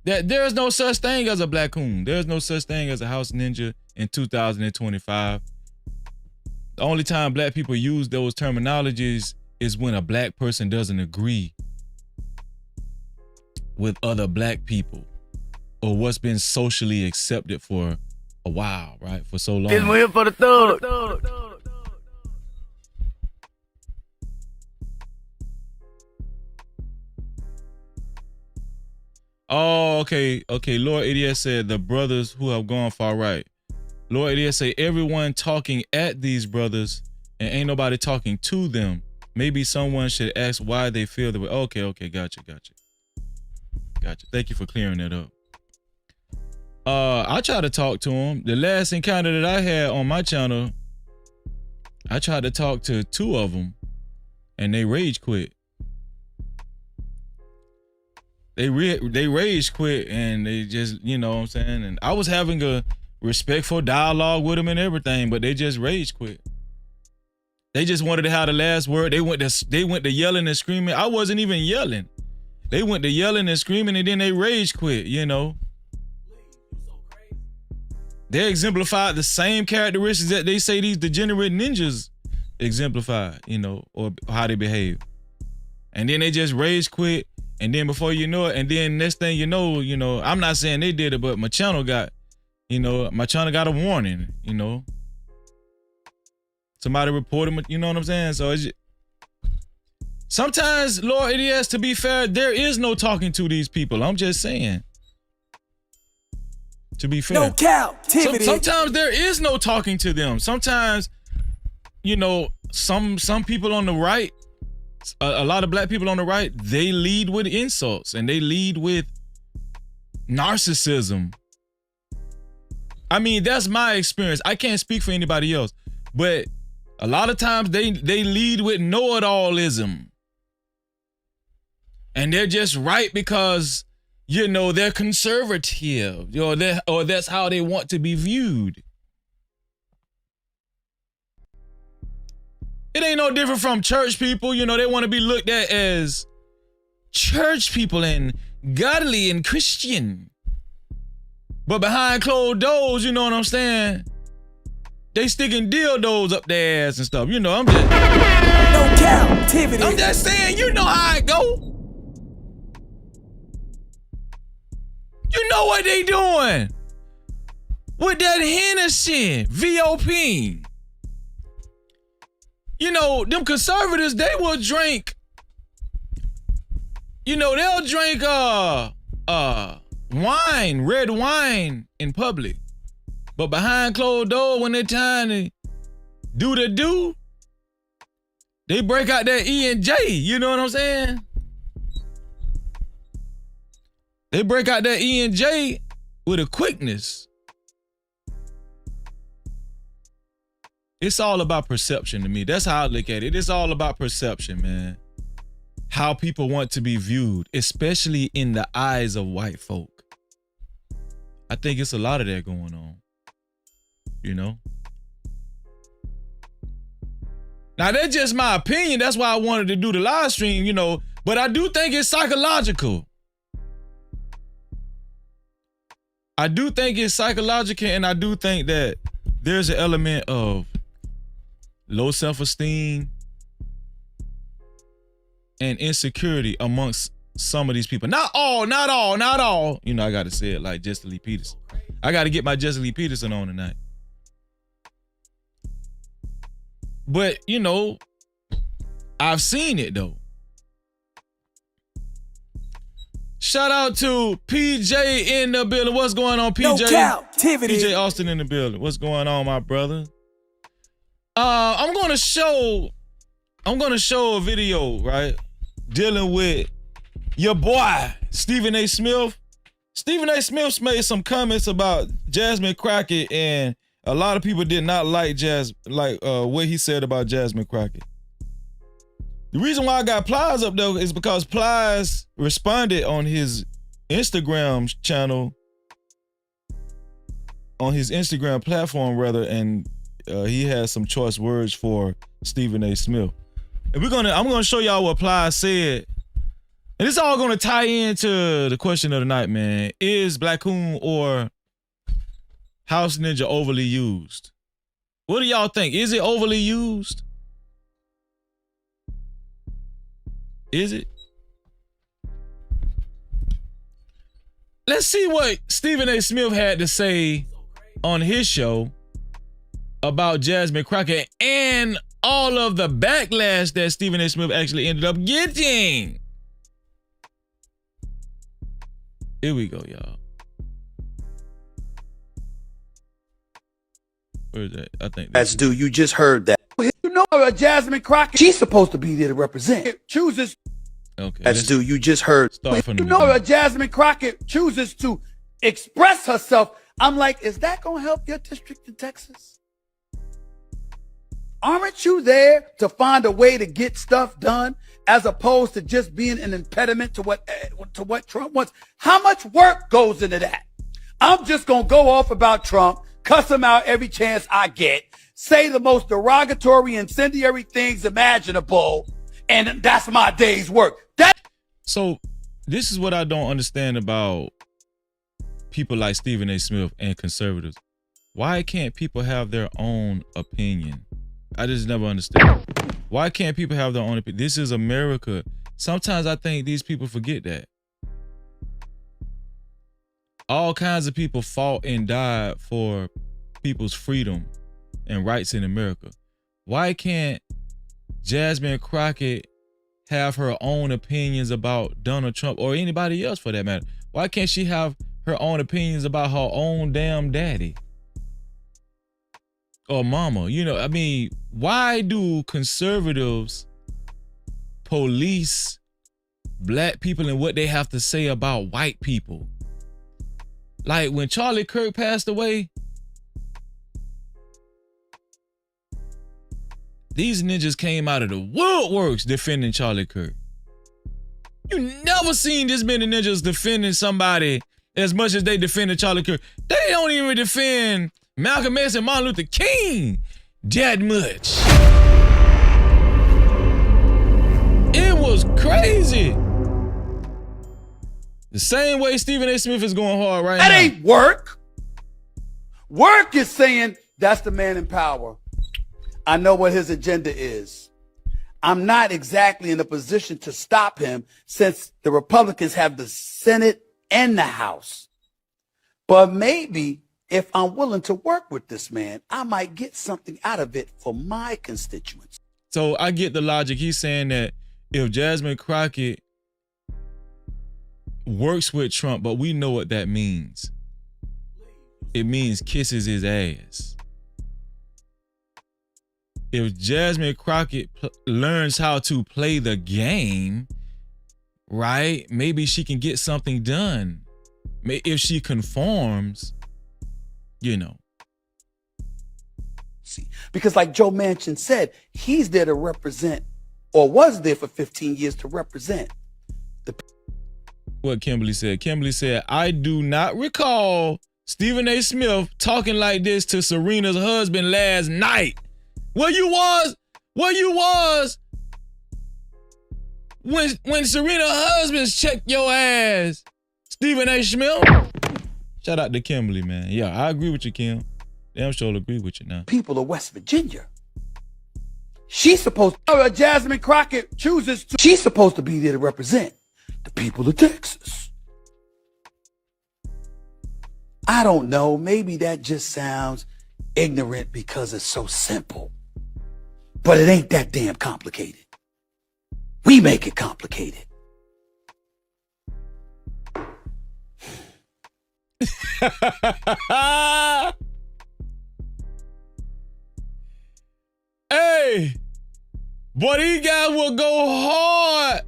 that there's no such thing as a black coon. There's no such thing as a house ninja in 2025. The only time black people use those terminologies is when a black person doesn't agree with other black people. or what's been socially accepted for a while, right? For so long. This one here for the thug. Oh, okay. Lord Idiot said the brothers who have gone far right. Lord Idiot say everyone talking at these brothers and ain't nobody talking to them. Maybe someone should ask why they feel the way. Okay, gotcha. Thank you for clearing that up. I tried to talk to him. The last encounter that I had on my channel, I tried to talk to 2 of them, and they rage quit. They rage quit, and they just, you know what I'm saying? And I was having a respectful dialogue with them and everything, but they just rage quit. They just wanted to have the last word. They went to yelling and screaming. I wasn't even yelling. They went to yelling and screaming, and then they rage quit, you know. They exemplified the same characteristics that they say these degenerate ninjas exemplify, you know, or how they behave. And then they just rage quit, and then before you know it, and then next thing you know, I'm not saying they did it, but my channel got a warning, you know. Somebody reported me, you know what I'm saying? So it's just, sometimes, Lord Idiot, to be fair, there is no talking to these people. I'm just saying. To be fair. No Cap-tivity. Sometimes there is no talking to them. Sometimes, you know, some people on the right, a lot of black people on the right, they lead with insults and they lead with narcissism. I mean, that's my experience. I can't speak for anybody else, but a lot of times they lead with know-it-allism. And they're just right because, you know, they're conservative, or that's how they want to be viewed. It ain't no different from church people. You know, they want to be looked at as church people and godly and Christian. But behind closed doors, you know what I'm saying? They sticking dildos up their ass and stuff. You know, I'm just... No Cap-tivity. I'm just saying, you know how it go. You know what they doing with that Hennessy, VOP. You know, them conservatives, they will drink, you know, they'll drink wine, red wine in public. But behind closed doors, when they're trying to do the do, they break out that E and J, you know what I'm saying? They break out that E and J with a quickness. It's all about perception to me. That's how I look at it. It's all about perception, man. How people want to be viewed, especially in the eyes of white folk. I think it's a lot of that going on. You know? Now, that's just my opinion. That's why I wanted to do the live stream, you know. But I do think it's psychological. I do think it's psychological, and I do think that there's an element of low self-esteem and insecurity amongst some of these people. Not all. You know, I got to say it like Jesse Lee Peterson. I got to get my Jesse Lee Peterson on tonight. But, you know, I've seen it, though. Shout out to PJ in the building. What's going on, PJ? No Cap-tivity. PJ Austin in the building. What's going on, my brother? I'm gonna show a video, right? Dealing with your boy, Stephen A. Smith. Stephen A. Smith made some comments about Jasmine Crockett, and a lot of people did not like what he said about Jasmine Crockett. The reason why I got Plies up there is because Plies responded on his Instagram channel, on his Instagram platform rather, and he has some choice words for Stephen A. Smith. And I'm gonna show y'all what Plies said. And it's all gonna tie into the question of the night, man. Is Black Coon or House Ninja overly used? What do y'all think? Is it overly used? Is it? let's see what Stephen A. Smith had to say on his show about Jasmine Crockett and all of the backlash that Stephen A. Smith actually ended up getting. Here we go, y'all. Where's that? I think That's due. You just heard that. You know, Jasmine Crockett, she's supposed to be there to represent. Chooses. Okay. That's due. You just heard. Start from the You know, beginning. Jasmine Crockett chooses to express herself. I'm like, is that going to help your district in Texas? Aren't you there to find a way to get stuff done as opposed to just being an impediment to what Trump wants? How much work goes into that? I'm just going to go off about Trump, cuss him out every chance I get, say the most derogatory, incendiary things imaginable, and that's my day's work. So this is what I don't understand about people like Stephen A. Smith and conservatives. Why can't people have their own opinion? I just never understand. Why can't people have their own opinion? This is America. Sometimes I think these people forget that. All kinds of people fought and died for people's freedom and rights in America. Why can't Jasmine Crockett have her own opinions about Donald Trump or anybody else for that matter? Why can't she have her own opinions about her own damn daddy or mama? You know, I mean, why do conservatives police black people and what they have to say about white people? Like when Charlie Kirk passed away, these ninjas came out of the woodworks defending Charlie Kirk. You never seen this many ninjas defending somebody as much as they defended Charlie Kirk. They don't even defend Malcolm X and Martin Luther King that much. It was crazy. The same way Stephen A. Smith is going hard right now. That ain't work. Work is saying that's the man in power. I know what his agenda is. I'm not exactly in a position to stop him since the Republicans have the Senate and the House. But maybe if I'm willing to work with this man, I might get something out of it for my constituents. So I get the logic. He's saying that if Jasmine Crockett works with Trump, but we know what that means. It means kisses his ass. If Jasmine Crockett learns how to play the game, right, maybe she can get something done. If she conforms, you know. See, because like Joe Manchin said, he's there to represent, or was there for 15 years to represent the. What Kimberly said. Kimberly said, I do not recall Stephen A. Smith talking like this to Serena's husband last night. Where you was when Serena's husbands checked your ass, Stephen A. Smith. Shout out to Kimberly, man. Yeah, I agree with you, Kim. Damn sure agree with you now. People of West Virginia. She's supposed to, Jasmine Crockett chooses to, she's supposed to be there to represent the people of Texas. I don't know. Maybe that just sounds ignorant because it's so simple. But it ain't that damn complicated. We make it complicated. Hey, boy, these guys will go hard.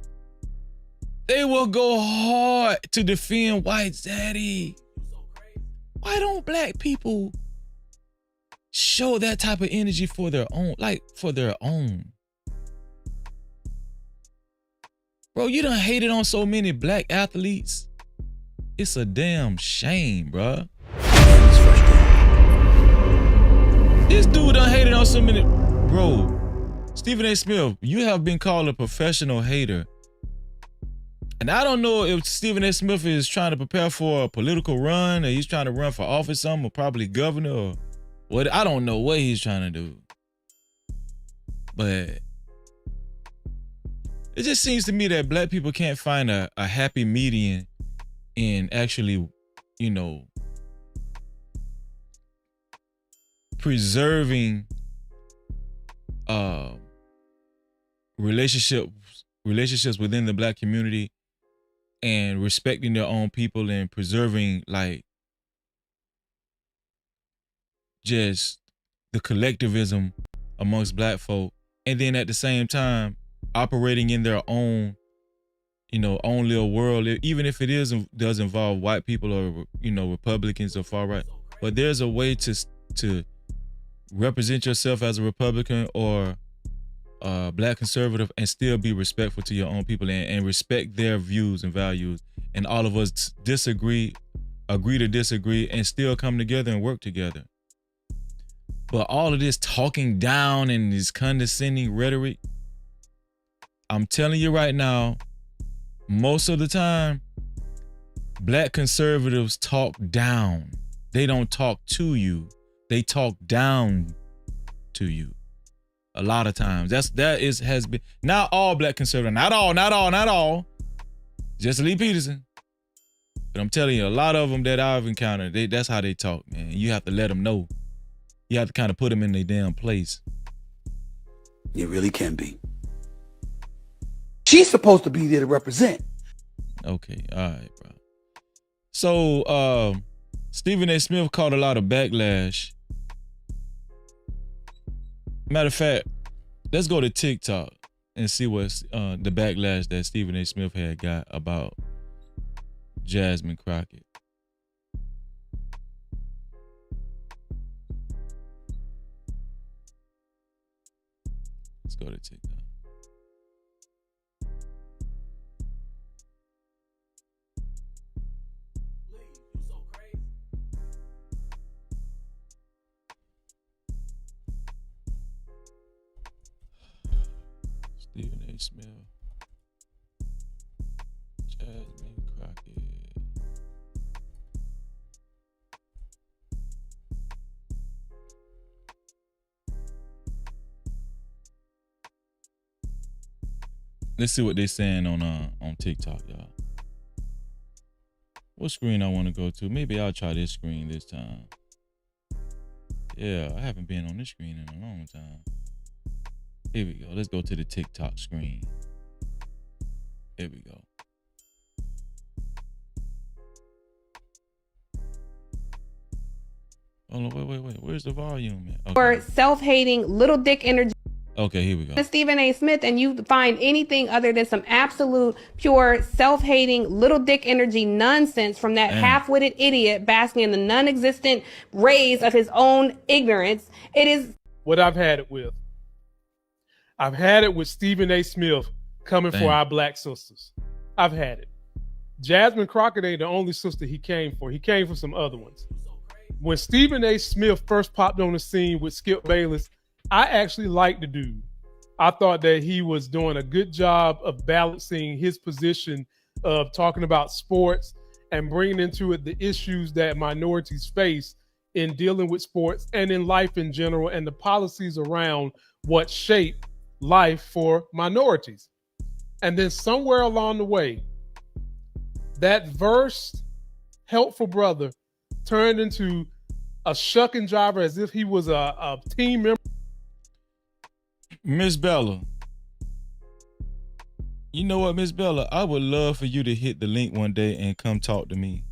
They will go hard to defend White Zaddy. Why don't black people show that type of energy for their own, like for their own? Bro, you done hated on so many black athletes. It's a damn shame, bro. This dude done hated on so many. Bro, Stephen A. Smith, you have been called a professional hater. And I don't know if Stephen A. Smith is trying to prepare for a political run, or he's trying to run for office, something, or probably governor, or what. I don't know what he's trying to do. But it just seems to me that black people can't find a happy median in actually, you know, preserving relationships within the Black community and respecting their own people and preserving like just the collectivism amongst Black folk, and then at the same time operating in their own, you know, own little world, even if it does involve white people or, you know, Republicans or far right. But there's a way to represent yourself as a Republican or Black conservative and still be respectful to your own people and respect their views and values. And all of us agree to disagree, and still come together and work together. But all of this talking down and this condescending rhetoric, I'm telling you right now, most of the time, Black conservatives talk down. They don't talk to you. They talk down to you. A lot of times. Has been not all Black conservatives, not all. Just Lee Peterson. But I'm telling you, a lot of them that I've encountered, that's how they talk, man. You have to let them know. You have to kind of put them in their damn place. It really can be. She's supposed to be there to represent. Okay, all right, bro. So, Stephen A. Smith caught a lot of backlash. Matter of fact, let's go to TikTok and see what's the backlash that Stephen A. Smith had got about Jasmine Crockett. Let's go to TikTok. Stephen A. Smith, Jasmine Crockett. Let's see what they're saying on TikTok, y'all. What screen I want to go to? Maybe I'll try this screen this time. Yeah, I haven't been on this screen in a long time. Here we go. Let's go to the TikTok screen. Here we go. Oh, wait. Where's the volume at? Okay. Or self-hating, little dick energy. Okay, here we go. Stephen A. Smith, and you find anything other than some absolute pure self-hating, little dick energy nonsense from that half-witted idiot basking in the non-existent rays of his own ignorance. It is what I've had it with. I've had it with Stephen A. Smith coming for our Black sisters. I've had it. Jasmine Crockett ain't the only sister he came for. He came for some other ones. When Stephen A. Smith first popped on the scene with Skip Bayless, I actually liked the dude. I thought that he was doing a good job of balancing his position of talking about sports and bringing into it the issues that minorities face in dealing with sports and in life in general, and the policies around what shape life for minorities. And then somewhere along the way, that versed, helpful brother turned into a shucking driver as if he was a team member. Miss Bella, you know what, Miss Bella? I would love for you to hit the link one day and come talk to me.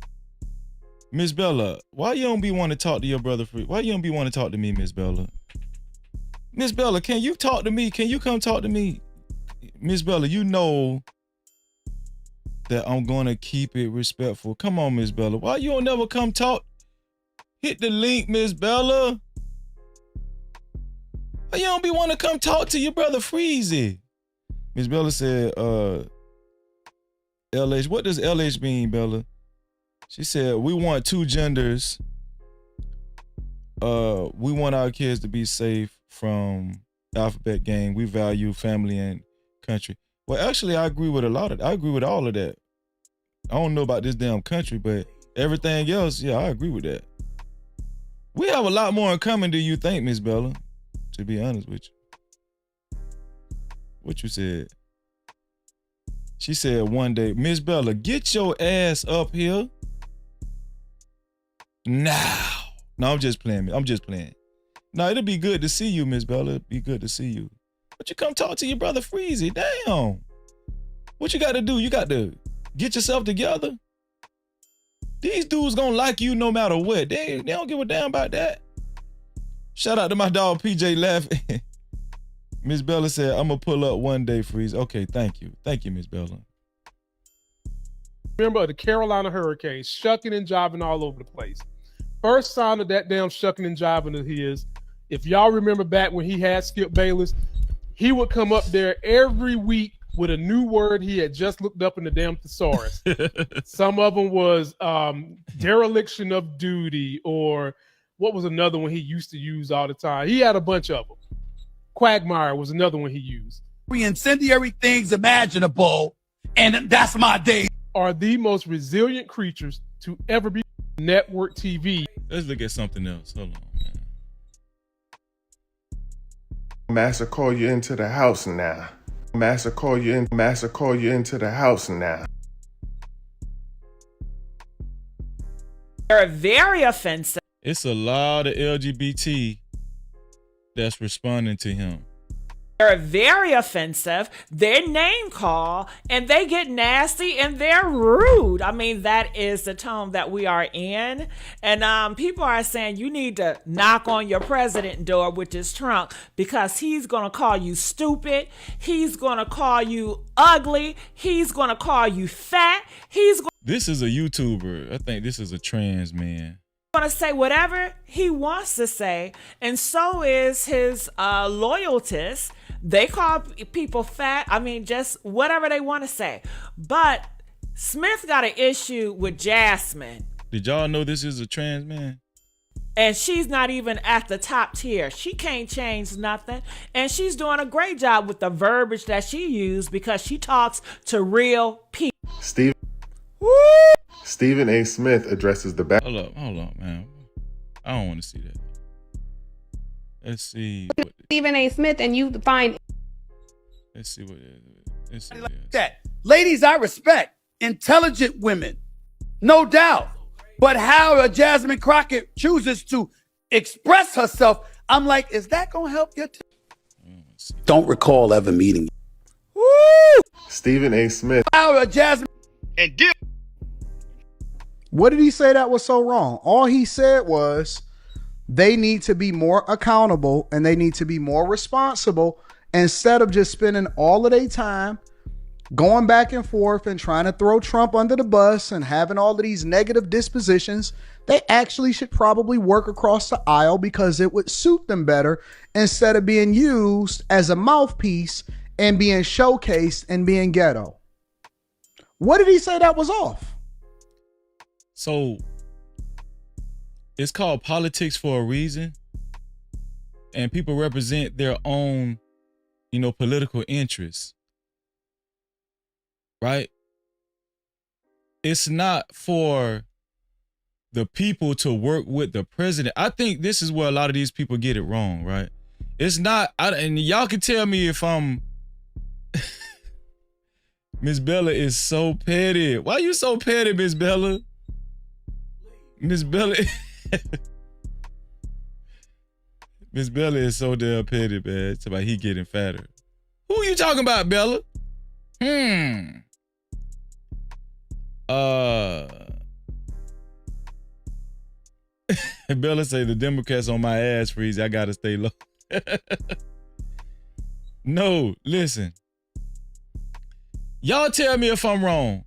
Miss Bella, why you don't be want to talk to your brother? Why you don't be want to talk to me, Miss Bella? Miss Bella, can you talk to me? Can you come talk to me? Miss Bella, you know that I'm going to keep it respectful. Come on, Miss Bella. Why you don't never come talk? Hit the link, Miss Bella. Why you don't be want to come talk to your brother Freezy? Miss Bella said, LH, what does LH mean, Bella? She said, we want two genders. We want our kids to be safe from alphabet gang. We value family and country. Well, actually, I agree with I agree with all of that. I don't know about this damn country, but everything else, yeah, I agree with that. We have a lot more in common than you think, Miss Bella, to be honest with you. What you said? She said one day, Miss Bella, get your ass up here now. No, I'm just playing. I'm just playing. No, it'll be good to see you, Miss Bella. It'll be good to see you. But you come talk to your brother Freezy. Damn. What you got to do? You got to get yourself together. These dudes gonna like you no matter what. They don't give a damn about that. Shout out to my dog PJ laughing. Miss Bella said, I'm gonna pull up one day, Freeze. Okay, thank you. Thank you, Miss Bella. Remember the Carolina hurricanes shucking and jiving all over the place. First sign of that damn shucking and jiving of his, if y'all remember back when he had Skip Bayless, he would come up there every week with a new word he had just looked up in the damn thesaurus. Some of them was dereliction of duty, or what was another one he used to use all the time? He had a bunch of them. Quagmire was another one he used. Incendiary things imaginable, and that's my day. Are the most resilient creatures to ever be network TV. Let's look at something else. Hold on, man. Master call you into the house now. Master call you into the house now. They're very offensive. It's a lot of LGBT that's responding to him. They're very offensive. They name call and they get nasty and they're rude. I mean, that is the tone that we are in. And people are saying you need to knock on your president door, which is Trump, because he's going to call you stupid. He's going to call you ugly. He's going to call you fat. This is a YouTuber. I think this is a trans man. Going to say whatever he wants to say, and so is his loyalists. They call people fat. I mean, just whatever they want to say. But Smith got an issue with Jasmine. Did y'all know this is a trans man? And she's not even at the top tier. She can't change nothing. And she's doing a great job with the verbiage that she used because she talks to real people. Stephen A. Smith addresses the back. Hold up, man. I don't want to see that. Let's see. Stephen A. Smith, and you find. Let's see what it is. Let's see like that. Ladies, I respect intelligent women, no doubt. But how Jasmine Crockett chooses to express herself, I'm like, is that gonna help you? Don't recall ever meeting. Woo! Stephen A. Smith. How Jasmine and dip. What did he say that was so wrong? All he said was they need to be more accountable and they need to be more responsible instead of just spending all of their time going back and forth and trying to throw Trump under the bus and having all of these negative dispositions. They actually should probably work across the aisle because it would suit them better instead of being used as a mouthpiece and being showcased and being ghetto. What did he say that was off? So it's called politics for a reason, and people represent their own, political interests, right? It's not for the people to work with the president. I think this is where a lot of these people get it wrong, right? It's not, and y'all can tell me if I'm, Miss Bella is so petty. Why you so petty, Miss Bella? Miss Bella, Miss Bella is so damn petty, man. It's about he getting fatter. Who you talking about, Bella? Bella say the Democrats on my ass, Freeze. I gotta stay low. No, listen. Y'all tell me if I'm wrong.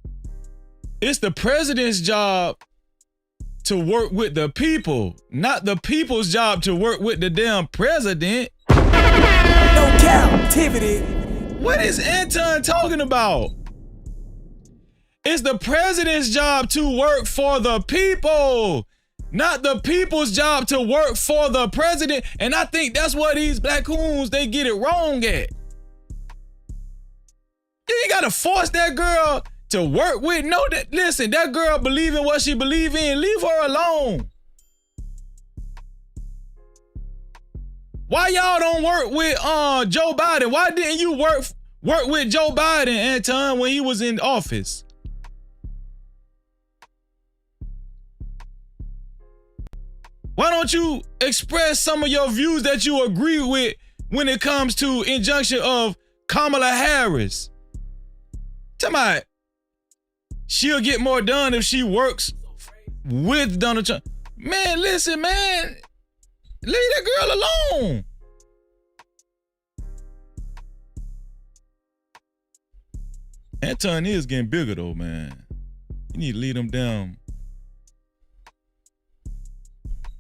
It's the president's job to work with the people, not the people's job to work with the damn president. No Cap-tivity. What is Anton talking about? It's the president's job to work for the people, not the people's job to work for the president. And I think that's what these black coons, they get it wrong at. You ain't gotta force that girl to work with. No, listen, that girl believe in what she believe in. Leave her alone. Why y'all don't work with Joe Biden? Why didn't you work worked with Joe Biden, Anton, when he was in office. Why don't you express some of your views that you agree with when it comes to injunction of Kamala Harris? Tell me, she'll get more done if she works with Donald Trump. Man, listen, man. Leave that girl alone. Anton is getting bigger though, man. You need to leave them down.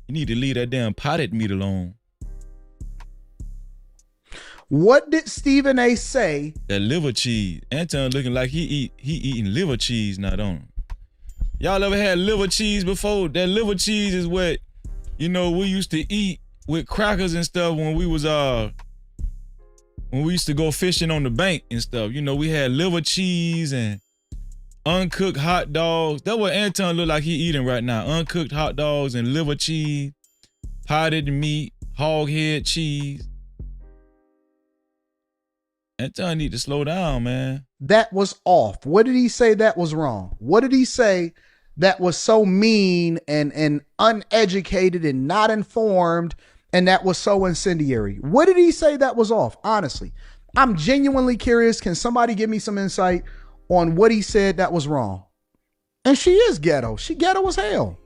You need to leave that damn potted meat alone. What did Stephen A say? That liver cheese. Anton looking like he eating liver cheese, not on. Y'all ever had liver cheese before? That liver cheese is what, you know, we used to eat with crackers and stuff when we was when we used to go fishing on the bank and stuff. You know, we had liver cheese and uncooked hot dogs. That's what Anton look like he eating right now. Uncooked hot dogs and liver cheese, potted meat, hog head cheese. Anton need to slow down, man. That was off. What did he say that was wrong? What did he say that was so mean and uneducated and not informed and that was so incendiary? What did he say that was off? Honestly, I'm genuinely curious. Can somebody give me some insight on what he said that was wrong? And she is ghetto. She ghetto as hell.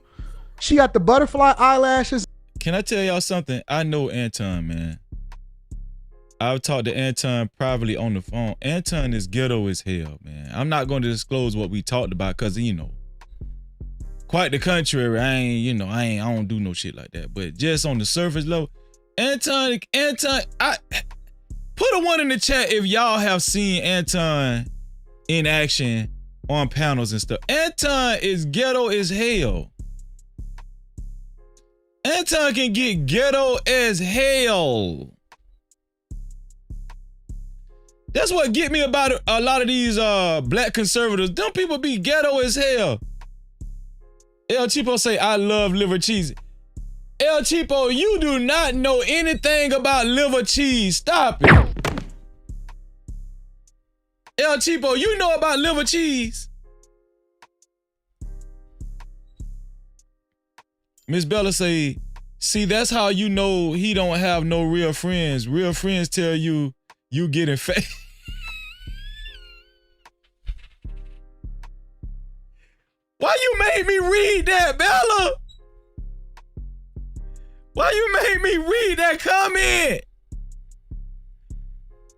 She got the butterfly eyelashes. Can I tell y'all something? I know Anton, man. I've talked to Anton privately on the phone. Anton is ghetto as hell, man. I'm not going to disclose what we talked about because, you know, quite the contrary. I don't do no shit like that. But just on the surface level, Anton, I put a one in the chat if y'all have seen Anton in action on panels and stuff. Anton is ghetto as hell. Anton can get ghetto as hell. That's what get me about a lot of these black conservatives. Them people be ghetto as hell. El Cheapo say, I love liver cheese. El Cheapo, you do not know anything about liver cheese. Stop it. El Cheapo, you know about liver cheese. Miss Bella say, see, that's how you know he don't have no real friends. Real friends tell you getting fat. Why you made me read that, Bella? Why you made me read that comment?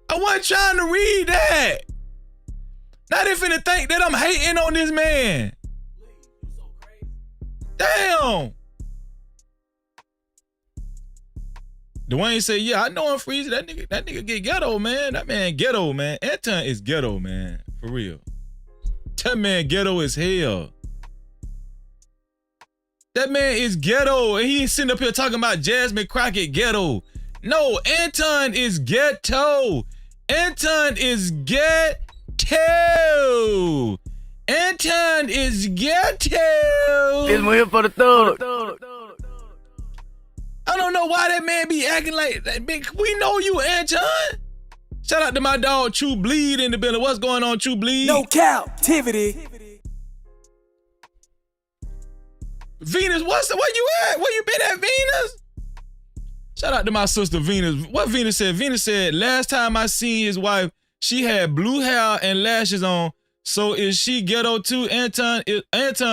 I wasn't trying to read that. Not if finna think that I'm hating on this man. Damn. Dwayne say, yeah, I know I'm freezing. That nigga get ghetto, man. That man ghetto, man. Anton is ghetto, man. For real. That man ghetto as hell. That man is ghetto. And he ain't sitting up here talking about Jasmine Crockett ghetto. No, Anton is ghetto. Anton is ghetto. Anton is ghetto. This one here for the thug. I don't know why that man be acting like that. We know you, Anton. Shout out to my dog, True Bleed, in the building. What's going on, True Bleed? No Cap-tivity. Venus, where you at? Where you been at, Venus? Shout out to my sister, Venus. What Venus said? Venus said, last time I seen his wife, she had blue hair and lashes on. So is she ghetto too? Anton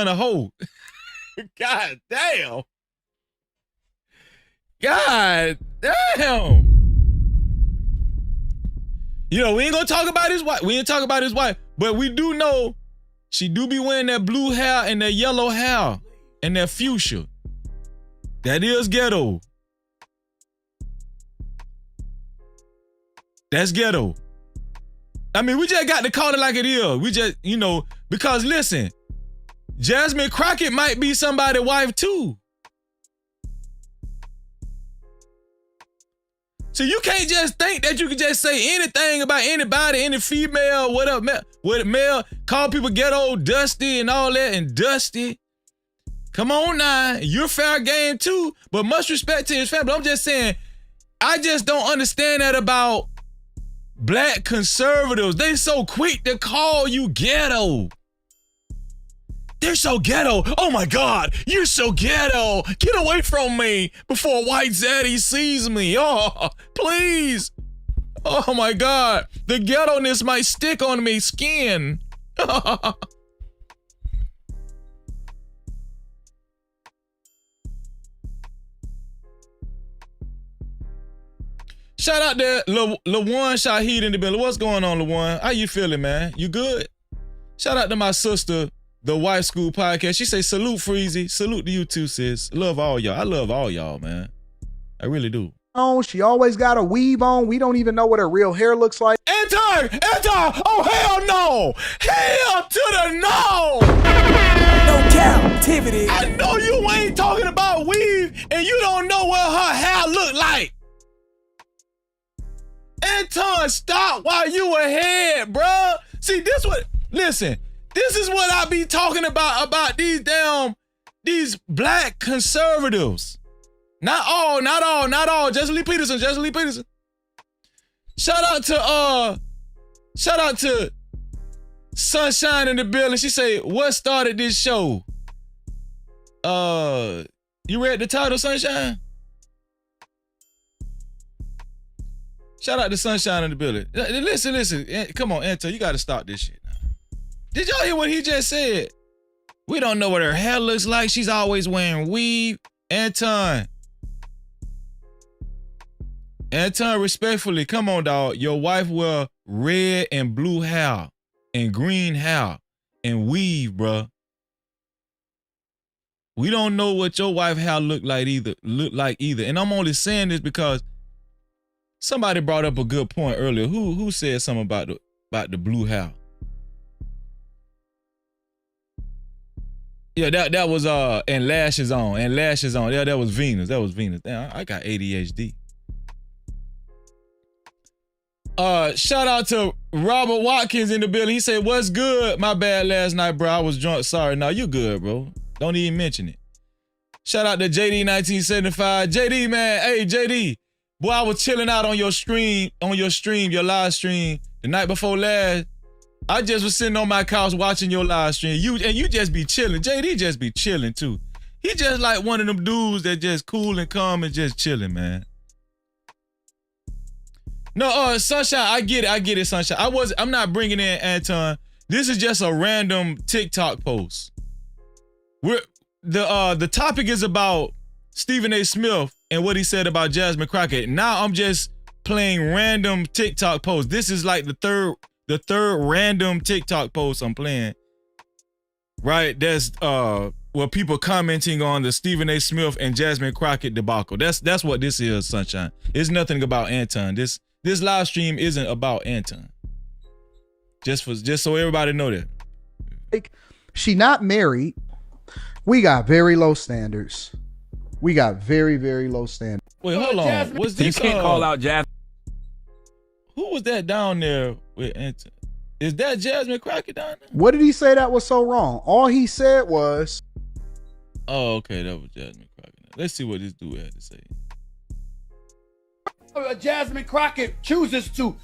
a hoe. God damn. God damn. You know, we ain't gonna talk about his wife. We ain't talk about his wife, but we do know she do be wearing that blue hair and that yellow hair and that fuchsia. That is ghetto. That's ghetto. I mean, we just got to call it like it is. We just, you know, because listen, Jasmine Crockett might be somebody's wife too. So you can't just think that you can just say anything about anybody, any female, what up, male, call people ghetto, dusty and all that, and dusty. Come on now, you're fair game too, but much respect to his family. I'm just saying, I just don't understand that about black conservatives, they so quick to call you ghetto. They're so ghetto. Oh my God, you're so ghetto. Get away from me before white zaddy sees me. Oh, please. Oh my God, the ghetto-ness might stick on me skin. Shout out to LaJuan Shaheed in the building. What's going on, LaJuan? How you feeling, man? You good? Shout out to my sister, the White School Podcast. She say, salute, Freezy. Salute to you too, sis. Love all y'all. I love all y'all, man. I really do. She always got a weave on. We don't even know what her real hair looks like. Anti! Oh, hell no! Hell to the no! No Cap-tivity. I know you ain't talking about weave and you don't know what her hair look like. Anton, stop while you ahead, bruh. See, this is what I be talking about these black conservatives. Not all. Jesse Lee Peterson. Shout out to Sunshine in the building. She say, what started this show? You read the title, Sunshine? Shout out to Sunshine in the building. Listen. Come on, Anton, you gotta stop this shit now. Did y'all hear what he just said? We don't know what her hair looks like. She's always wearing weave. Anton, respectfully, come on, dog. Your wife wear red and blue hair and green hair and weave, bruh. We don't know what your wife hair look like either. And I'm only saying this because somebody brought up a good point earlier. Who said something about the blue hair? Yeah, that was and lashes on. Yeah, that was Venus. Damn, I got ADHD. Shout out to Robert Watkins in the building. He said, what's good? My bad last night, bro. I was drunk. Sorry. No, you good, bro. Don't even mention it. Shout out to JD1975. JD, man. Hey, JD. Boy, I was chilling out on your live stream, the night before last. I just was sitting on my couch watching your live stream. You just be chilling. JD just be chilling too. He just like one of them dudes that just cool and calm and just chilling, man. No, Sunshine, I get it, Sunshine. I'm not bringing in Anton. This is just a random TikTok post. The topic is about Stephen A. Smith and what he said about Jasmine Crockett. Now I'm just playing random TikTok posts. This is like the third random TikTok post I'm playing. Right? That's where people commenting on the Stephen A. Smith and Jasmine Crockett debacle. That's what this is, Sunshine. It's nothing about Anton. This live stream isn't about Anton. Just so everybody know that. She not married. We got very low standards. We got very, very low standards. Wait, hold on. Was this, you can't call out Jasmine. Who was that down there with Anton? Is that Jasmine Crockett down there? What did he say that was so wrong? All he said was... Oh, okay, that was Jasmine Crockett. Let's see what this dude had to say. Jasmine Crockett chooses to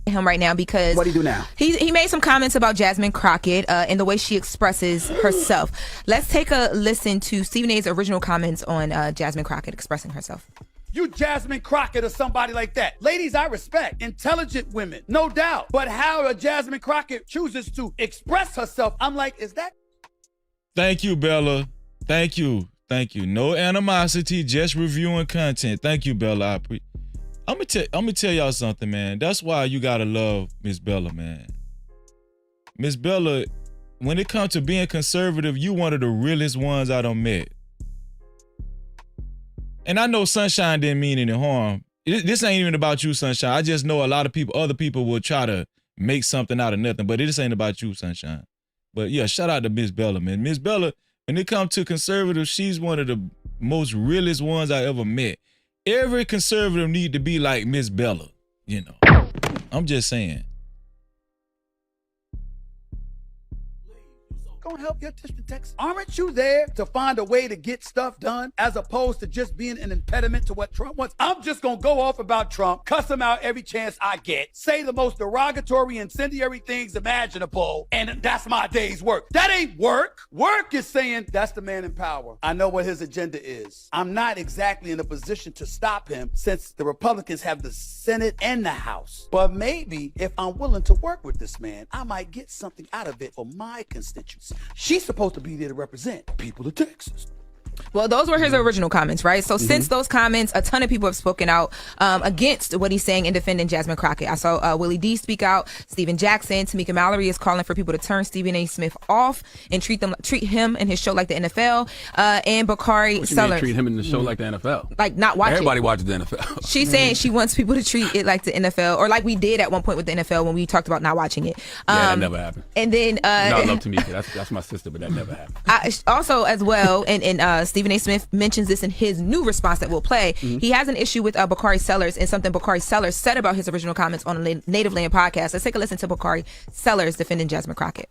him right now because what do you do now? He made some comments about Jasmine Crockett and the way she expresses herself. Let's take a listen to Stephen A's original comments on Jasmine Crockett expressing herself. You Jasmine Crockett or somebody like that. Ladies, I respect. Intelligent women, no doubt. But how a Jasmine Crockett chooses to express herself, I'm like, is that? Thank you, Bella. Thank you. No animosity, just reviewing content. Thank you, Bella. I'm gonna tell y'all something, man. That's why you gotta love Miss Bella, man. Miss Bella, when it comes to being conservative, you one of the realest ones I done met. And I know Sunshine didn't mean any harm. This ain't even about you, Sunshine. I just know a lot of people, other people will try to make something out of nothing, but this ain't about you, Sunshine. But yeah, shout out to Miss Bella, man. Miss Bella, when it comes to conservative, she's one of the most realest ones I ever met. Every conservative need to be like Miss Bella, you know. I'm just saying. gonna help your district, Texas? Aren't you there to find a way to get stuff done as opposed to just being an impediment to what Trump wants? I'm just gonna go off about Trump, cuss him out every chance I get, say the most derogatory, incendiary things imaginable, and that's my day's work. That ain't work. Work is saying that's the man in power. I know what his agenda is. I'm not exactly in a position to stop him since the Republicans have the Senate and the House. But maybe if I'm willing to work with this man, I might get something out of it for my constituents. She's supposed to be there to represent the people of Texas. Well, those were his original comments, right? So since those comments, a ton of people have spoken out against what he's saying and defending Jasmine Crockett. I saw Willie D speak out, Stephen Jackson, Tamika Mallory is calling for people to turn Stephen A. Smith off and treat him and his show like the NFL. And Bakari Sellers. Treat him in the show like the NFL? Like not watch Everybody it. watches the NFL. She's saying she wants people to treat it like the NFL, or like we did at one point with the NFL when we talked about not watching it. That never happened. And then no, love Tamika. That's my sister, but that never happened. Also, as well, and Stephen A. Smith mentions this in his new response that we'll play. He has an issue with Bakari Sellers and something Bakari Sellers said about his original comments on a Native Land podcast. Let's take a listen to Bakari Sellers defending Jasmine Crockett.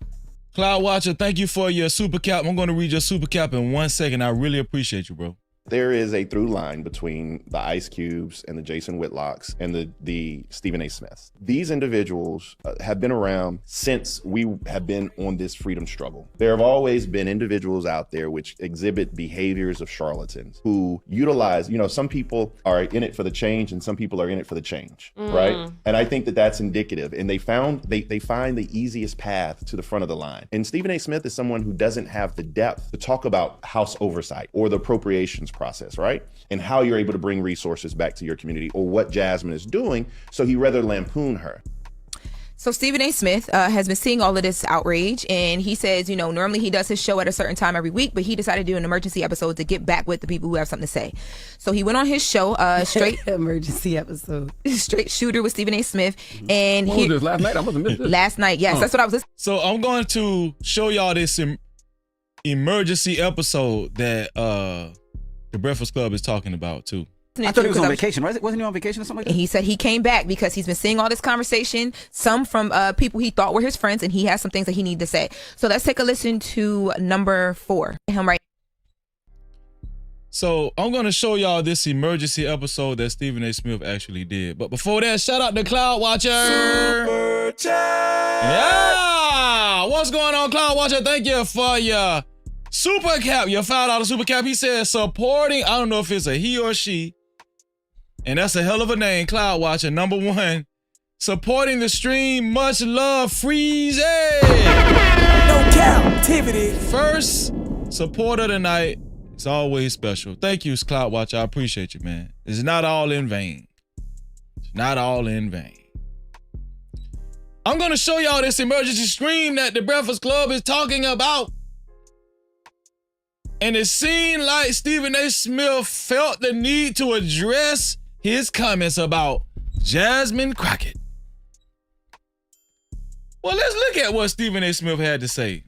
Cloud Watcher, thank you for your super cap. I'm going to read your super cap in 1 second. I really appreciate you, bro. There is a through line between the Ice Cubes and the Jason Whitlocks and the Stephen A. Smiths. These individuals have been around since we have been on this freedom struggle. There have always been individuals out there which exhibit behaviors of charlatans who utilize, some people are in it for the change and some people are in it for the change, right? And I think that that's indicative. And they find the easiest path to the front of the line. And Stephen A. Smith is someone who doesn't have the depth to talk about House oversight or the appropriations process, right? And how you're able to bring resources back to your community or what Jasmine is doing. So he rather lampoon her. So Stephen A. Smith has been seeing all of this outrage, and he says, normally he does his show at a certain time every week, but he decided to do an emergency episode to get back with the people who have something to say. So he went on his show, straight emergency episode, straight shooter with Stephen A. Smith, and what was this, last night? I must have missed this. Last night, yes, that's what I was listening. So I'm going to show y'all this emergency episode that the Breakfast Club is talking about too. I thought he was on vacation, right? Wasn't he on vacation or something like that? And he said he came back because he's been seeing all this conversation, some from people he thought were his friends, and he has some things that he needed to say. So let's take a listen to number 4. Him right. So I'm going to show y'all this emergency episode that Stephen A. Smith actually did. But before that, shout out to Cloud Watcher. Super chat. Yeah. What's going on, Cloud Watcher? Thank you for your super cap, your $5 super cap. He said supporting, I don't know if it's a he or she, and that's a hell of a name, Cloud Watcher. Number 1, supporting the stream. Much love, Freezy. No Cap-tivity. First supporter tonight. It's always special. Thank you, Cloud Watcher. I appreciate you, man. It's not all in vain. It's not all in vain. I'm going to show y'all this emergency stream that the Breakfast Club is talking about. And it seemed like Stephen A. Smith felt the need to address his comments about Jasmine Crockett. Well, let's look at what Stephen A. Smith had to say.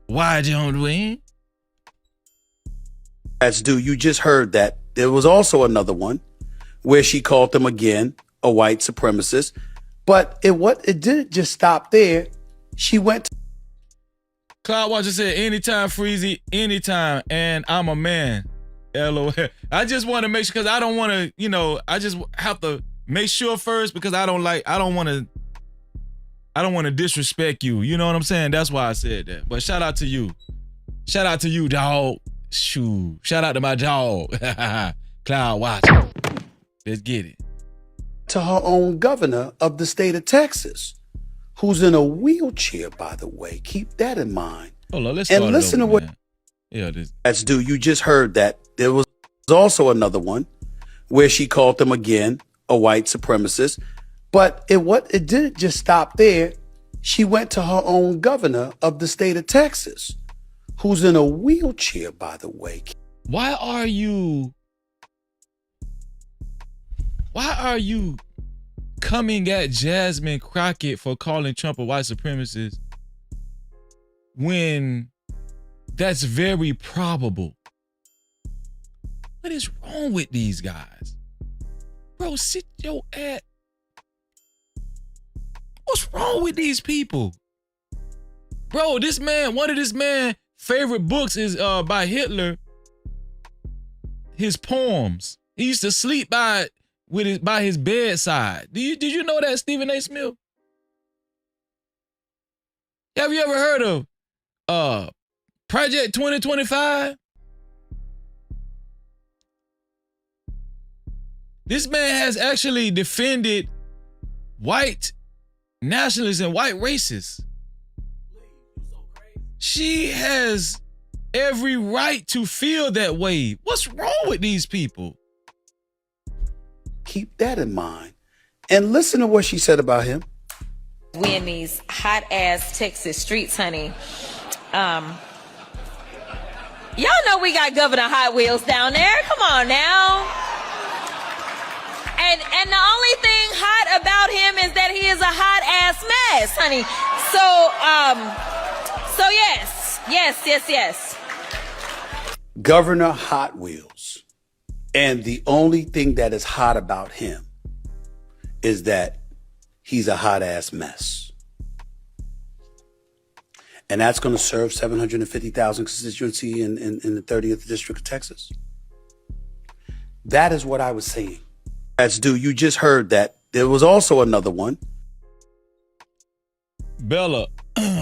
Why, John Dwayne? That's due. You just heard that. There was also another one where she called them again a white supremacist. But it didn't just stop there. She went to Cloud Watcher said, anytime, Freezy, anytime, and I'm a man. LOL. I just want to make sure, because I don't want to, I just have to make sure first, because I don't want to disrespect you. You know what I'm saying? That's why I said that. But shout out to you. Shout out to you, dog. Shoo. Shout out to my dog. Cloud Watcher. Let's get it. To her own governor of the state of Texas, who's in a wheelchair, by the way. Keep that in mind. Hold on, let's and listen to what. Yeah, that's due. You just heard that. There was also another one where she called them again a white supremacist. But it didn't just stop there. She went to her own governor of the state of Texas, who's in a wheelchair, by the way. Why are you coming at Jasmine Crockett for calling Trump a white supremacist when that's very probable? What is wrong with these guys? Bro, sit your ass. What's wrong with these people? Bro, this man, one of this man's favorite books is by Hitler. His poems. He used to sleep by his bedside. Did you know that, Stephen A. Smith? Have you ever heard of Project 2025? This man has actually defended white nationalists and white racists. She has every right to feel that way. What's wrong with these people? Keep that in mind. And listen to what she said about him. We in these hot ass Texas streets, honey. Y'all know we got Governor Hot Wheels down there. Come on now. And the only thing hot about him is that he is a hot ass mess, honey. So yes. Governor Hot Wheels. And the only thing that is hot about him is that he's a hot ass mess. And that's going to serve 750,000 constituency in the 30th District of Texas. That is what I was saying. That's due. You just heard that. There was also another one. Bella,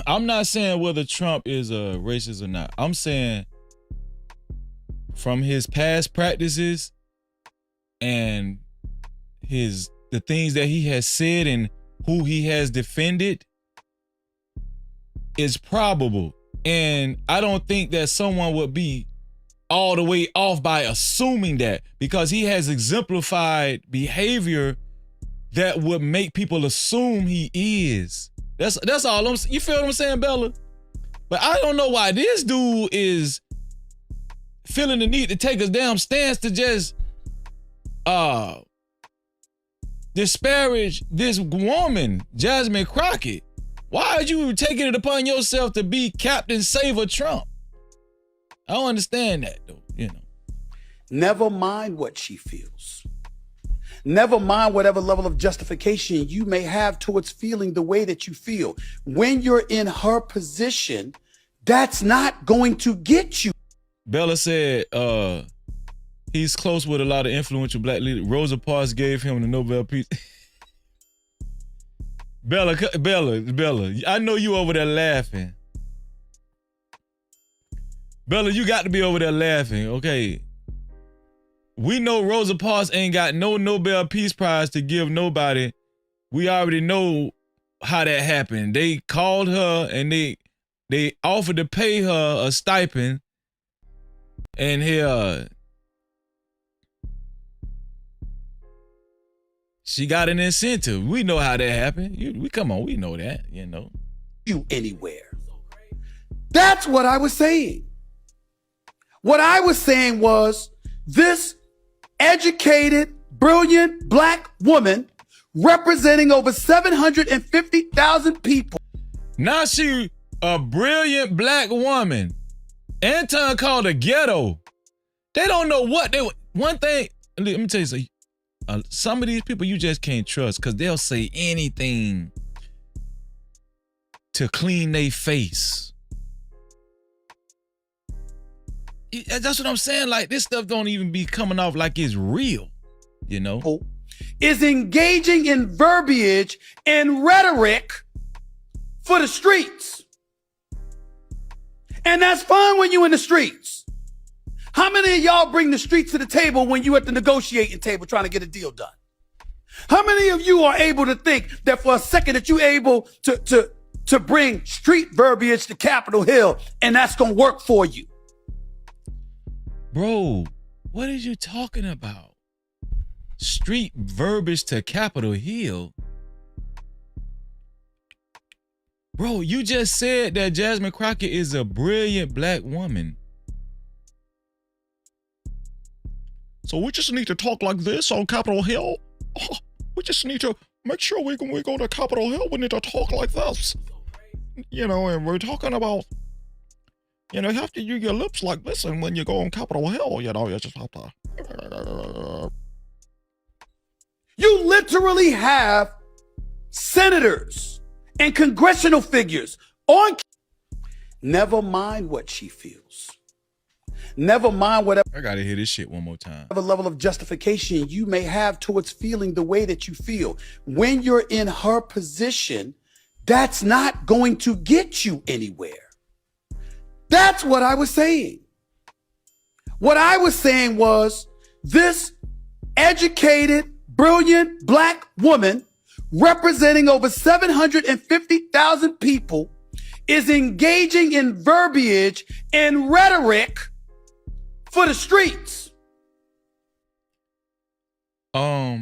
I'm not saying whether Trump is a racist or not. I'm saying from his past practices and the things that he has said and who he has defended is probable. And I don't think that someone would be all the way off by assuming that, because he has exemplified behavior that would make people assume he is. That's all I'm saying. You feel what I'm saying, Bella? But I don't know why this dude is feeling the need to take a damn stance to just disparage this woman, Jasmine Crockett. Why are you taking it upon yourself to be Captain Saver Trump? I don't understand that, though, you know. Never mind what she feels. Never mind whatever level of justification you may have towards feeling the way that you feel. When you're in her position, that's not going to get you. Bella said he's close with a lot of influential black leaders. Rosa Parks gave him the Nobel Peace. Bella, I know you over there laughing. Bella, you got to be over there laughing, okay? We know Rosa Parks ain't got no Nobel Peace Prize to give nobody. We already know how that happened. They called her and they offered to pay her a stipend, and she got an incentive. We know how that happened. We know that, you know. You anywhere. That's what I was saying. What I was saying was this educated, brilliant black woman representing over 750,000 people. Now she a brilliant black woman. Anton called her ghetto. They don't know what they. One thing, let me tell you something. Some of these people you just can't trust because they'll say anything to clean their face. That's what I'm saying. Like, this stuff don't even be coming off like it's real, you know? Is engaging in verbiage and rhetoric for the streets. And that's fine when you in the streets. How many of y'all bring the streets to the table when you at the negotiating table trying to get a deal done? How many of you are able to think that for a second that you're able to bring street verbiage to Capitol Hill and that's going to work for you? Bro, what are you talking about? Street verbiage to Capitol Hill? Bro, you just said that Jasmine Crockett is a brilliant black woman. So we just need to talk like this on Capitol Hill? Oh, we just need to make sure when we go to Capitol Hill, we need to talk like this. You know, and we're talking about, you know, you have to use your lips like this, and when you go on Capitol Hill, you know, you just have to. You literally have senators and congressional figures on Never mind what she feels. Never mind whatever I gotta hear this shit one more time. level of justification you may have towards feeling the way that you feel. When you're in her position, that's not going to get you anywhere. That's what I was saying. What I was saying was this educated, brilliant black woman representing over 750,000 people is engaging in verbiage and rhetoric for the streets. How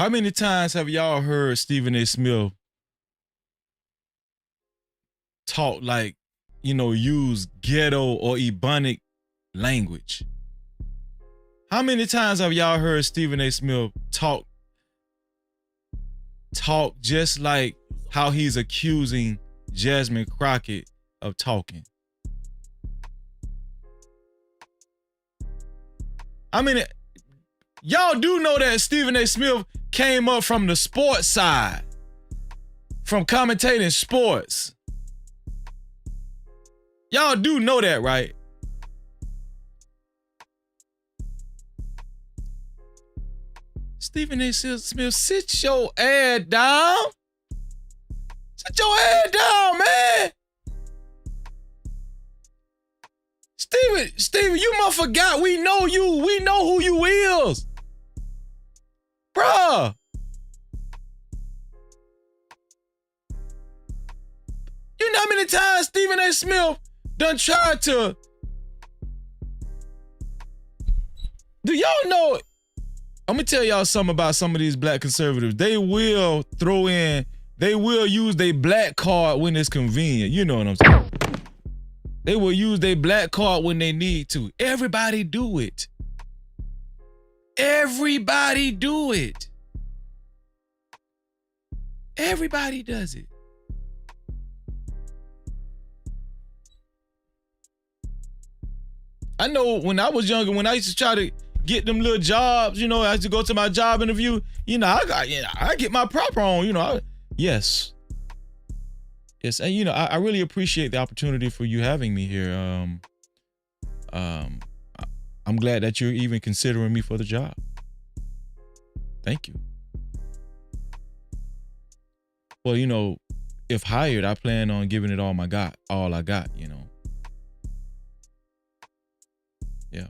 many times have y'all heard Stephen A. Smith talk like, use ghetto or Ebonic language? How many times have y'all heard Stephen A. Smith talk just like how he's accusing Jasmine Crockett of talking? I mean, y'all do know that Stephen A. Smith came up from the sports side, from commentating sports. Y'all do know that, right? Stephen A. Smith, sit your ass down. Sit your ass down, man. Steven, you must forgot we know you. We know who you is. Bruh. You know how many times Stephen A. Smith done tried to... Do y'all know... I'm going to tell y'all something about some of these black conservatives. They will use their black card when it's convenient. You know what I'm saying? They will use their black card when they need to. Everybody do it. Everybody do it. Everybody does it. I know when I was younger, when I used to try to get them little jobs, I used to go to my job interview, I get my proper on, yes. Yes, and I really appreciate the opportunity for you having me here. I'm glad that you're even considering me for the job. Thank you. Well, if hired, I plan on giving it all I got. Yeah.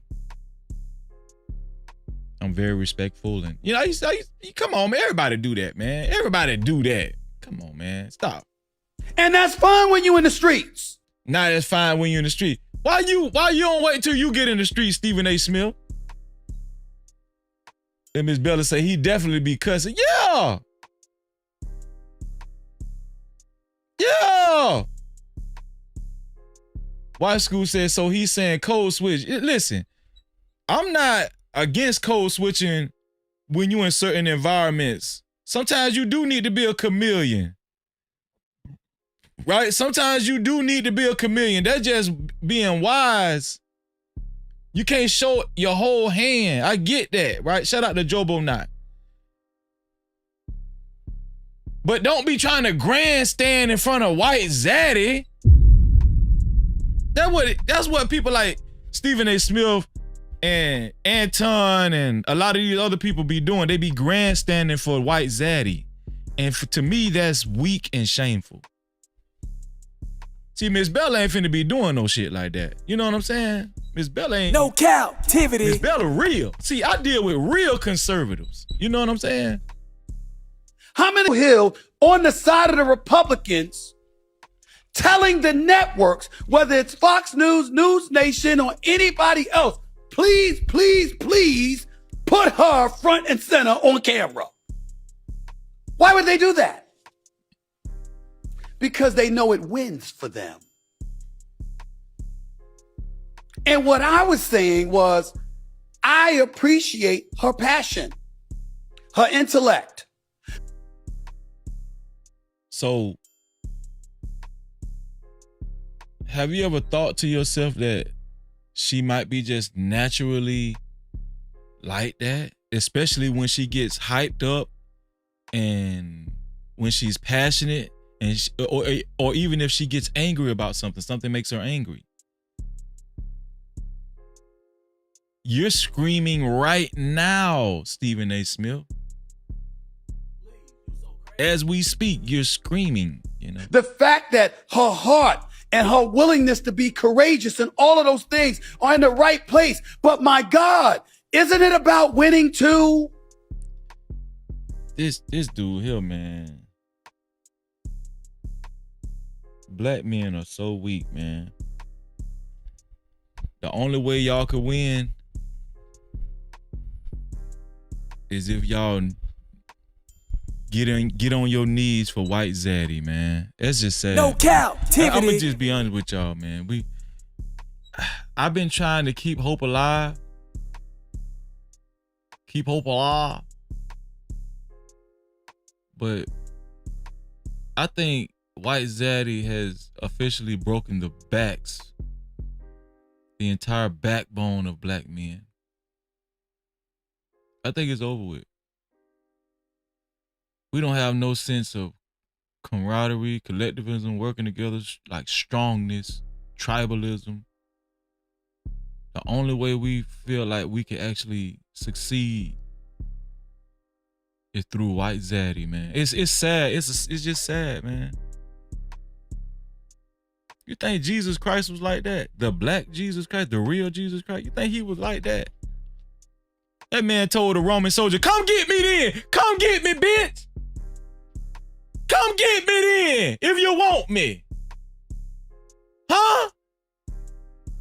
I'm very respectful, and I used come on, man. Everybody do that, man. Everybody do that. Come on, man. Stop. And that's fine when you in the streets. Nah, that's fine when you're in the street. Why you don't wait till you get in the street, Stephen A. Smith? And Miss Bella say he definitely be cussing. Yeah. Yeah. White School says, so he's saying code switch. Listen, I'm not against code switching when you're in certain environments. Sometimes you do need to be a chameleon. Right? Sometimes you do need to be a chameleon. That's just being wise. You can't show your whole hand. I get that, right? Shout out to Jobo Knott. But don't be trying to grandstand in front of White Zaddy. That's what people like Stephen A. Smith and Anton and a lot of these other people be doing. They be grandstanding for White Zaddy. And to me, that's weak and shameful. See, Miss Bella ain't finna be doing no shit like that. You know what I'm saying? Miss Bella ain't... No Cap-tivity. Miss Bella real. See, I deal with real conservatives. You know what I'm saying? How many Hill on the side of the Republicans telling the networks, whether it's Fox News, News Nation, or anybody else, please, please, please put her front and center on camera? Why would they do that? Because they know it wins for them. And what I was saying was, I appreciate her passion, her intellect. So, have you ever thought to yourself that she might be just naturally like that? Especially when she gets hyped up and when she's passionate and or even if she gets angry about something makes her angry. You're screaming right now, Stephen A. Smith. As we speak, you're screaming, you know. The fact that her heart and her willingness to be courageous and all of those things are in the right place. But my God, isn't it about winning too? This dude here, man. Black men are so weak, man. The only way y'all could win is if y'all get on your knees for white zaddy, man. That's just sad. No Cap-tivity. I'm gonna just be honest with y'all, man. I've been trying to keep hope alive. Keep hope alive. But I think white zaddy has officially broken the entire backbone of black men. I think it's over with. We don't have no sense of camaraderie, collectivism, working together, like strongness, tribalism. The only way we feel like we can actually succeed is through white zaddy, man. It's sad. It's just sad, man. You think Jesus Christ was like that? The black Jesus Christ, the real Jesus Christ? You think he was like that? That man told the Roman soldier, "Come get me then. Come get me, bitch. Come get me then if you want me." Huh?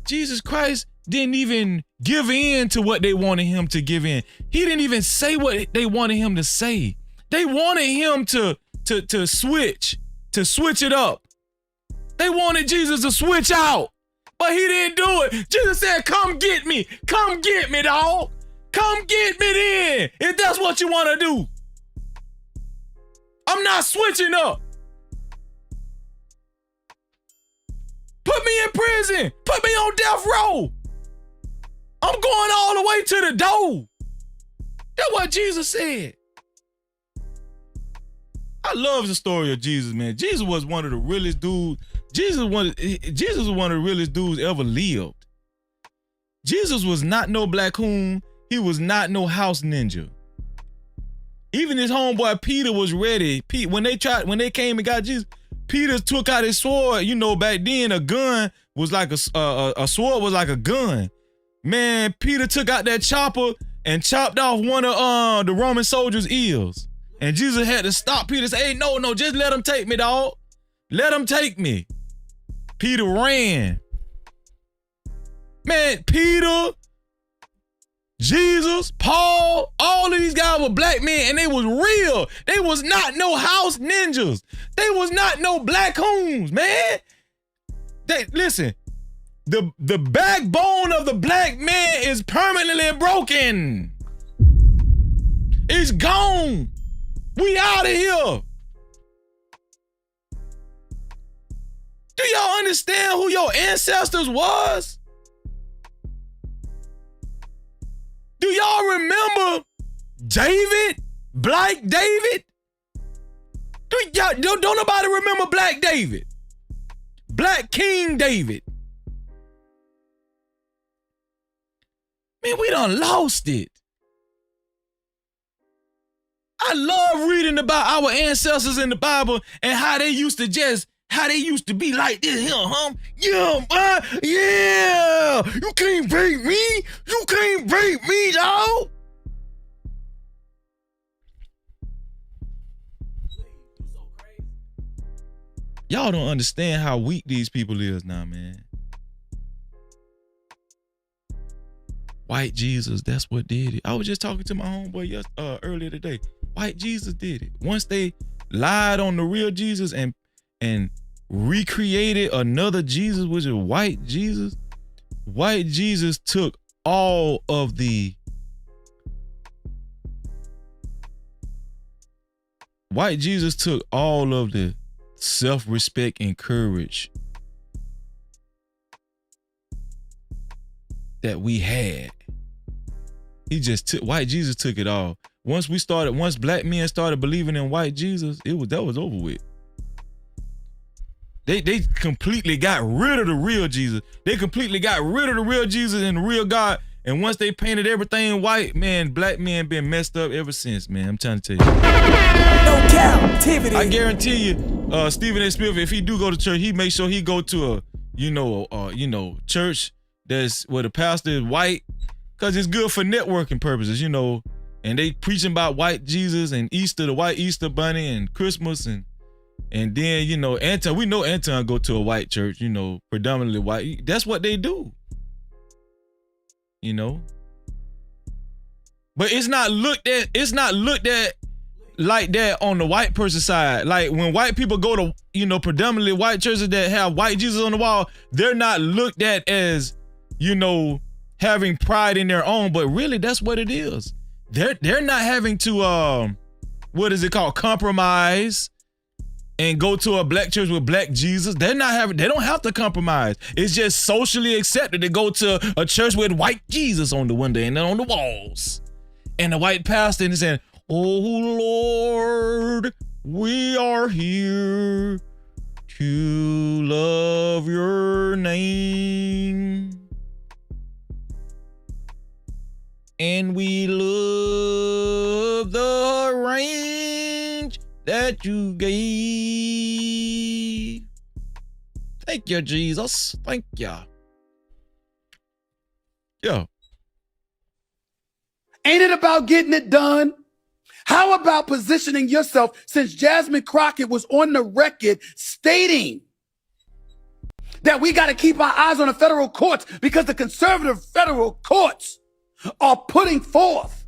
Jesus Christ didn't even give in to what they wanted him to give in. He didn't even say what they wanted him to say. They wanted him to switch it up. They wanted Jesus to switch out, but he didn't do it. Jesus said, "Come get me. Come get me, dawg. Come get me then, if that's what you want to do. I'm not switching up. Put me in prison. Put me on death row. I'm going all the way to the door." That's what Jesus said. I love the story of Jesus, man. Jesus was one of the realest dudes. Jesus was one of the realest dudes ever lived. Jesus was not no black coon. He was not no house ninja. Even his homeboy Peter was ready. When they came and got Jesus, Peter took out his sword. You know, back then a gun was like a sword was like a gun. Man, Peter took out that chopper and chopped off one of the Roman soldiers' ears. And Jesus had to stop Peter and say, "Hey, no, just let him take me, dog. Let him take me." Peter ran. Man, Peter, Jesus, Paul, all of these guys were black men, and they was real. They was not no house ninjas. They was not no black coons, man. Listen, the backbone of the black man is permanently broken. It's gone. We out of here. Do y'all understand who your ancestors was? Do y'all remember David? Black David? Don't nobody remember Black David? Black King David? Man, we done lost it. I love reading about our ancestors in the Bible and how they used to be like this here, huh? Yeah, you can't break me. You can't break me, dog. Y'all don't understand how weak these people is now, man. White Jesus, that's what did it. I was just talking to my homeboy earlier today. White Jesus did it. Once they lied on the real Jesus and recreated another Jesus, which is white Jesus, white Jesus took all of the self-respect and courage that we had. White Jesus took it all. Once black men started believing in white Jesus, that was over with. They completely got rid of the real Jesus. They completely got rid of the real Jesus and the real God. And once they painted everything white, man, black men been messed up ever since, man. I'm trying to tell you. No Cap-tivity. I guarantee you, Stephen A. Smith, if he do go to church, he make sure he go to a church that's where the pastor is white, cause it's good for networking purposes, And they preaching about white Jesus and Easter, the white Easter bunny, and Christmas, and then Anton. We know Anton go to a white church, predominantly white. That's what they do. But it's not looked at like that on the white person side. Like when white people go to, predominantly white churches that have white Jesus on the wall, they're not looked at as, having pride in their own, but really that's what it is. They're not having to what is it called? Compromise and go to a black church with black Jesus. They don't have to compromise. It's just socially accepted to go to a church with white Jesus on the window and on the walls. And the white pastor is saying, "Oh Lord, we are here to love your name. And we love the range that you gave." Thank you, Jesus. Thank you. Yeah. Ain't it about getting it done? How about positioning yourself, since Jasmine Crockett was on the record stating that we got to keep our eyes on the federal courts because the conservative federal courts are putting forth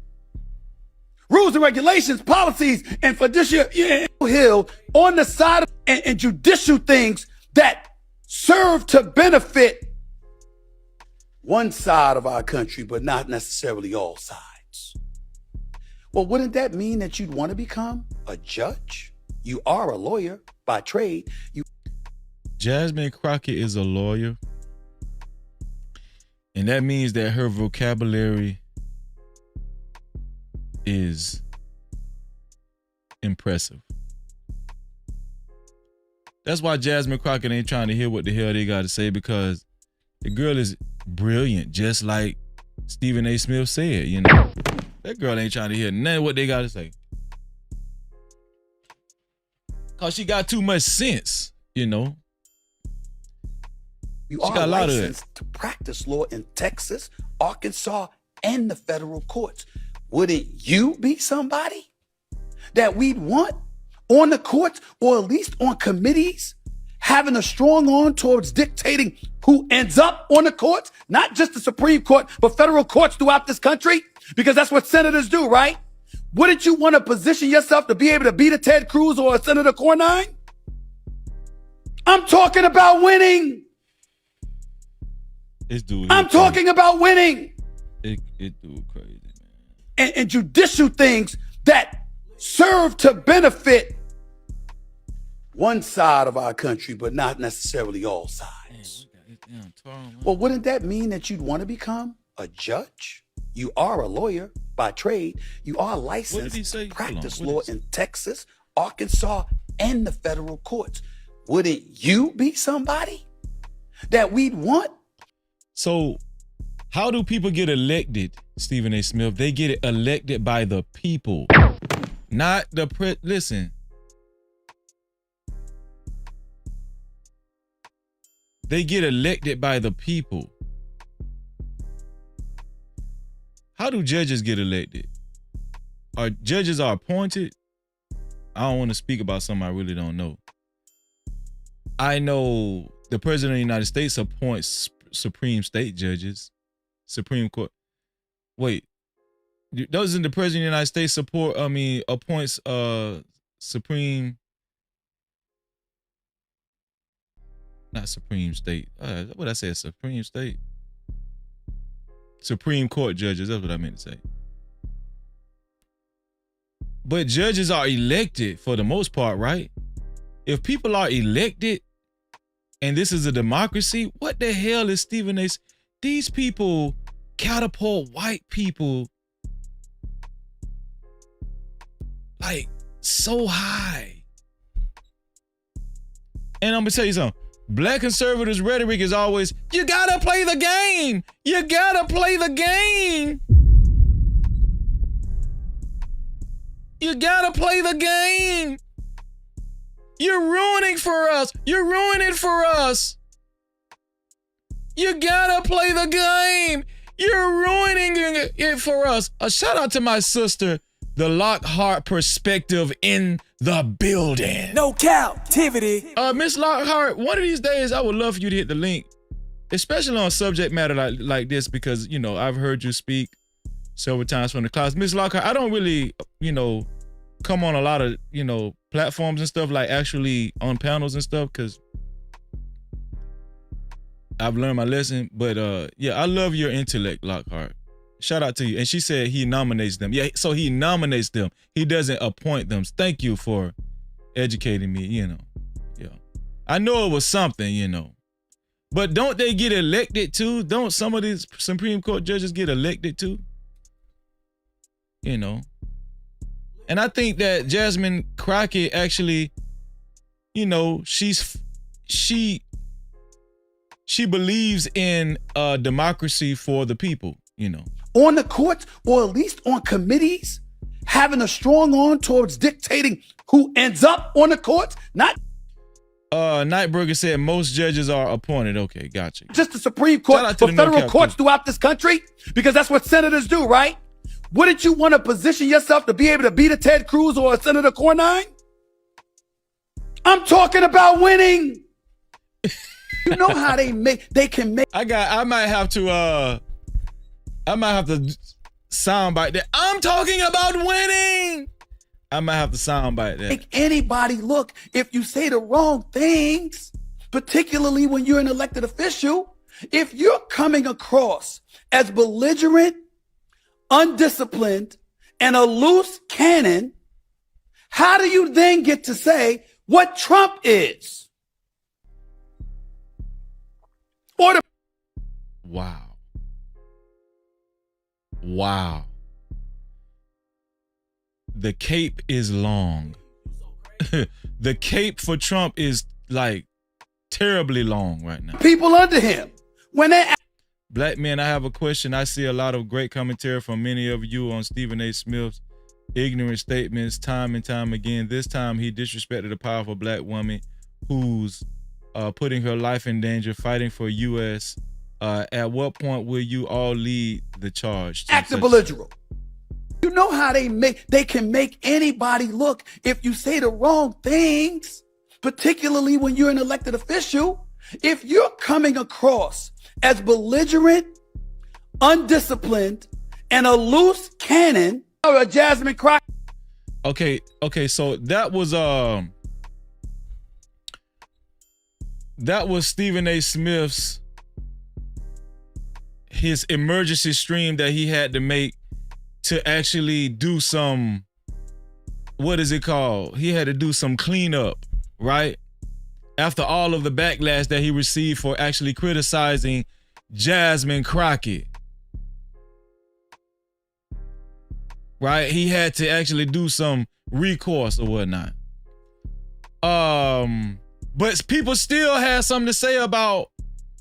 rules and regulations, policies, and fiduciary hill on the side of and judicial things that serve to benefit one side of our country, but not necessarily all sides. Well, wouldn't that mean that you'd want to become a judge? You are a lawyer by trade. Jasmine Crockett is a lawyer, and that means that her vocabulary is impressive. That's why Jasmine Crockett ain't trying to hear what the hell they got to say, because the girl is brilliant, just like Stephen A. Smith said, That girl ain't trying to hear none of what they got to say. Because she got too much sense, You She are got a lot of it. licensed to practice law in Texas, Arkansas, and the federal courts. Wouldn't you be somebody that we'd want on the courts, or at least on committees, having a strong arm towards dictating who ends up on the courts? Not just the Supreme Court, but federal courts throughout this country? Because that's what senators do, right? Wouldn't you want to position yourself to be able to beat a Ted Cruz or a Senator Cornyn? I'm talking about winning. I'm talking about winning. It dude crazy, man. And judicial things that serve to benefit one side of our country, but not necessarily all sides. Well, wouldn't that mean that you'd want to become a judge? You are a lawyer by trade. You are licensed to practice law in Texas, Arkansas, and the federal courts. Wouldn't you be somebody that we'd want? So how do people get elected, Stephen A. Smith? They get elected by the people, not the listen. They get elected by the people. How do judges get elected? Judges are appointed? I don't want to speak about something I really don't know. I know the President of the United States appoints Supreme State judges, Supreme Court. Wait, doesn't the President of the United States appoints Supreme, not Supreme State, what I said, Supreme State? Supreme Court judges, that's what I meant to say. But judges are elected for the most part, right? If people are elected and this is a democracy, what the hell is Stephen A.? These people catapult white people like so high. And I'm gonna tell you something. Black conservatives' rhetoric is always, you gotta play the game. You gotta play the game. You gotta play the game. You're ruining for us. You're ruining for us. You gotta play the game. You're ruining it for us. A shout out to my sister, the Lockhart perspective in the building. No Cap-tivity. Miss Lockhart, one of these days I would love for you to hit the link, especially on subject matter like this, because, you know, I've heard you speak several times from the class. Miss Lockhart, I don't really, you know, come on a lot of, you know, platforms and stuff, like actually on panels and stuff, because I've learned my lesson. But yeah, I love your intellect, Lockhart. Shout out to you. And she said he nominates them. Yeah, so he nominates them. He doesn't appoint them. Thank you for educating me, you know. Yeah. I know it was something, you know. But don't they get elected too? Don't some of these Supreme Court judges get elected too? You know. And I think that Jasmine Crockett actually, you know, she believes in democracy for the people, you know. On the courts, or at least on committees, having a strong arm towards dictating who ends up on the courts, not Nightburger said most judges are appointed. Okay, gotcha. Just the Supreme Court, but federal courts throughout this country, because that's what senators do, right? Wouldn't you want to position yourself to be able to beat a Ted Cruz or a Senator Cornyn? I'm talking about winning. You know how they can make. I might have to soundbite that. I'm talking about winning. I might have to soundbite that. Make anybody look if you say the wrong things, particularly when you're an elected official. If you're coming across as belligerent, undisciplined, and a loose cannon, how do you then get to say what Trump is? Wow. The cape is long. The cape for Trump is like terribly long right now. People under him. Black men, I have a question. I see a lot of great commentary from many of you on Stephen A. Smith's ignorant statements time and time again. This time he disrespected a powerful black woman who's putting her life in danger, fighting for U.S. At what point will you all lead the charge? Active belligerent. You know how they can make anybody look if you say the wrong things, particularly when you're an elected official. If you're coming across as belligerent, undisciplined, and a loose cannon, or a Jasmine Crockett. Okay, so that was Stephen A. Smith's his emergency stream that he had to make to actually do some, what is it called? He had to do some cleanup, right? After all of the backlash that he received for actually criticizing Jasmine Crockett. Right? He had to actually do some recourse or whatnot. But people still had something to say about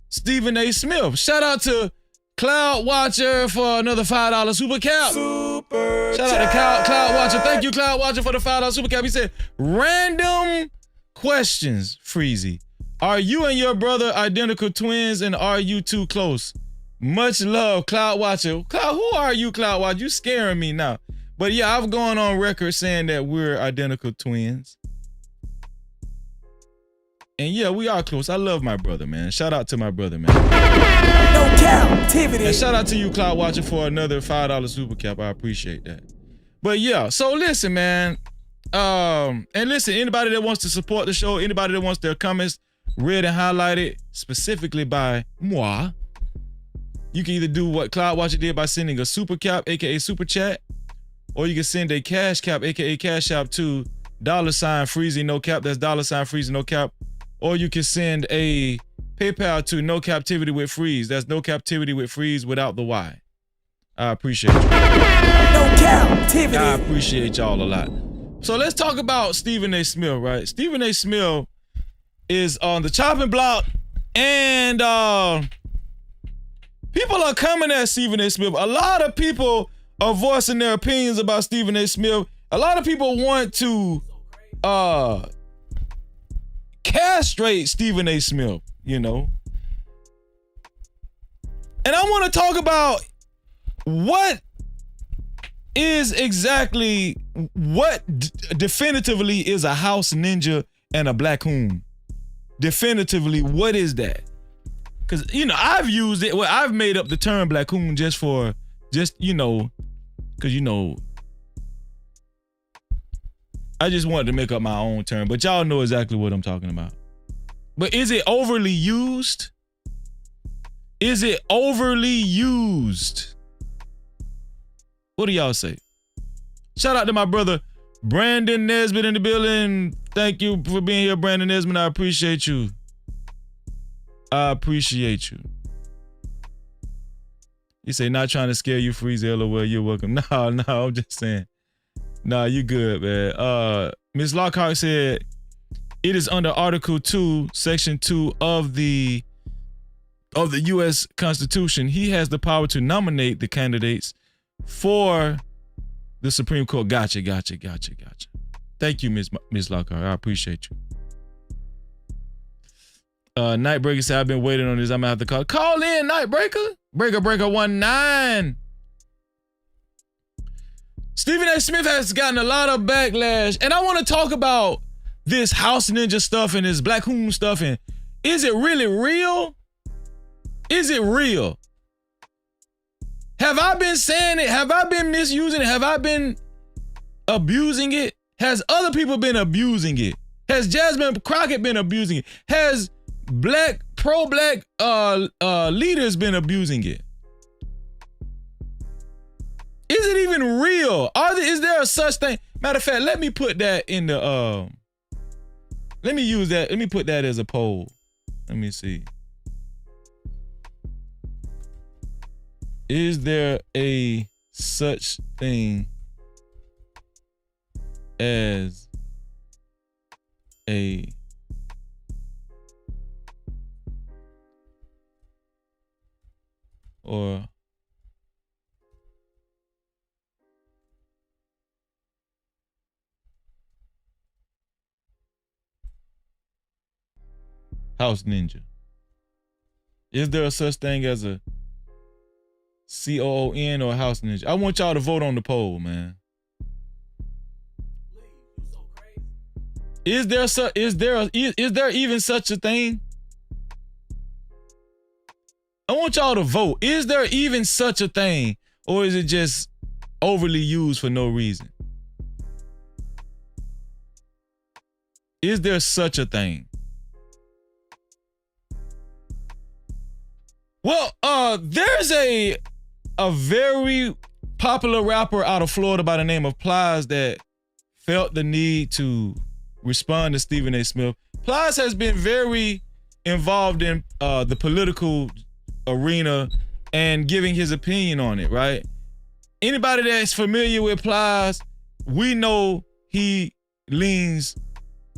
Stephen A. Smith. Shout out to Cloud Watcher for another $5 super cap. Shout out to Cloud Watcher. Thank you, Cloud Watcher, for the $5 super cap. He said, random questions, Freezy. Are you and your brother identical twins, and are you too close? Much love, Cloud Watcher. Cloud, who are you, Cloud Watcher? You scaring me now. But yeah, I've gone on record saying that we're identical twins. And yeah, we are close. I love my brother, man. Shout out to my brother, man. No Cap-tivity. And shout out to you, Cloud Watcher, for another $5 super cap. I appreciate that. But yeah, so listen, man. And listen, anybody that wants to support the show, anybody that wants their comments read and highlighted specifically by moi, you can either do what Cloud Watcher did by sending a super cap, aka super chat, or you can send a cash cap, aka cash app, to $Freezy no cap. That's $Freezy no cap. Or you can send a PayPal to No Cap-tivity with Freeze. That's No Cap-tivity with Freeze without the Y. I appreciate you. No Cap-tivity. I appreciate y'all a lot. So let's talk about Stephen A. Smith, right? Stephen A. Smith is on the chopping block, and people are coming at Stephen A. Smith. A lot of people are voicing their opinions about Stephen A. Smith. A lot of people want to castrate Stephen A. Smith, you know. And I want to talk about what definitively is a house ninja and a black coon. Definitively, what is that? Because, you know, I've used it. Well, I've made up the term black coon you know, because, you know, I just wanted to make up my own term, but y'all know exactly what I'm talking about. But is it overly used? Is it overly used? What do y'all say? Shout out to my brother Brandon Nesbitt in the building. Thank you for being here, Brandon Nesbitt. I appreciate you. I appreciate you. You say, not trying to scare you, Freezy. LOL, you're welcome. No, I'm just saying. Nah, you good, man. Ms. Lockhart said, it is under Article 2, Section 2 of the U.S. Constitution. He has the power to nominate the candidates for the Supreme Court. Gotcha. Thank you, Ms. Lockhart. I appreciate you. Nightbreaker said, I've been waiting on this. I'm gonna have to call. Call in, Nightbreaker. Breaker 19. Stephen A. Smith has gotten a lot of backlash, and I want to talk about this house ninja stuff and this black coon stuff. And is it really real? Is it real? Have I been saying it? Have I been misusing it? Have I been abusing it? Has other people been abusing it? Has Jasmine Crockett been abusing it? Has pro-black leaders been abusing it? Is it even real? Is there a such thing? Matter of fact, let me put that in the let me use that. Let me put that as a poll. Let me see. Is there a such thing as a or house ninja? Is there a such thing as a COON or a house ninja? I want y'all to vote on the poll, man. Is there even such a thing? I want y'all to vote. Is there even such a thing, or is it just overly used for no reason? Is there such a thing? Well, there's a very popular rapper out of Florida by the name of Plies that felt the need to respond to Stephen A. Smith. Plies has been very involved in the political arena and giving his opinion on it, right? Anybody that's familiar with Plies, we know he leans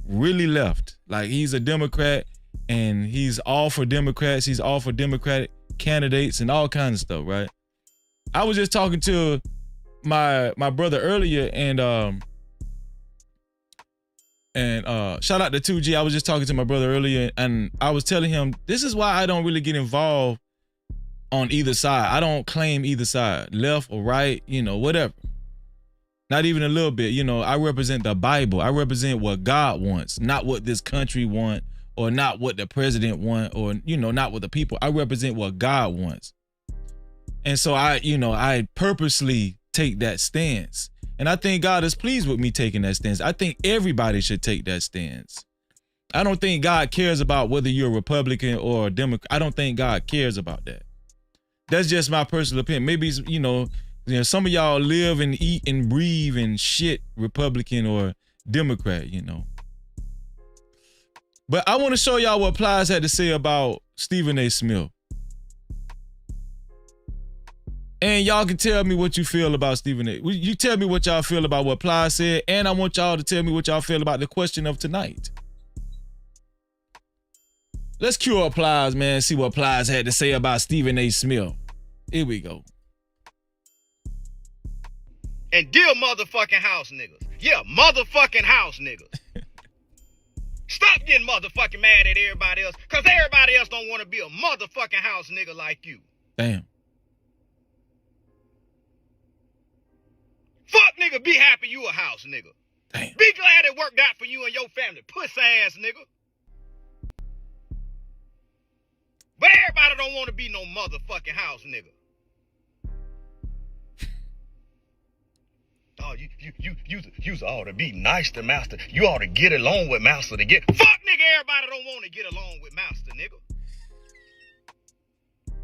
really left. Like, he's a Democrat and he's all for Democrats. He's all for Democratic candidates and all kinds of stuff, right? I was just talking to my brother earlier, and shout out to 2G. I was just talking to my brother earlier, and I was telling him, this is why I don't really get involved on either side. I don't claim either side, left or right, you know, whatever. Not even a little bit. You know, I represent the Bible. I represent what God wants, not what this country want, or not what the president want, or, you know, not what the people. I represent what God wants. And so I purposely take that stance. And I think God is pleased with me taking that stance. I think everybody should take that stance. I don't think God cares about whether you're a Republican or a Democrat. I don't think God cares about that. That's just my personal opinion. Maybe, you know, some of y'all live and eat and breathe and shit Republican or Democrat, you know. But I want to show y'all what Plies had to say about Stephen A. Smith. And y'all can tell me what you feel about Stephen A. You tell me what y'all feel about what Plies said, and I want y'all to tell me what y'all feel about the question of tonight. Let's cue up Plies, man. See what Plies had to say about Stephen A. Smith. Here we go. And dear motherfucking house niggas. Yeah, motherfucking house niggas. Stop getting motherfucking mad at everybody else, because everybody else don't want to be a motherfucking house nigga like you. Damn. Fuck nigga, be happy you a house nigga. Damn. Be glad it worked out for you and your family, puss ass nigga. But everybody don't want to be no motherfucking house nigga. Oh, you ought to be nice to master. You ought to get along with master to get. Fuck nigga, everybody don't want to get along with master, nigga.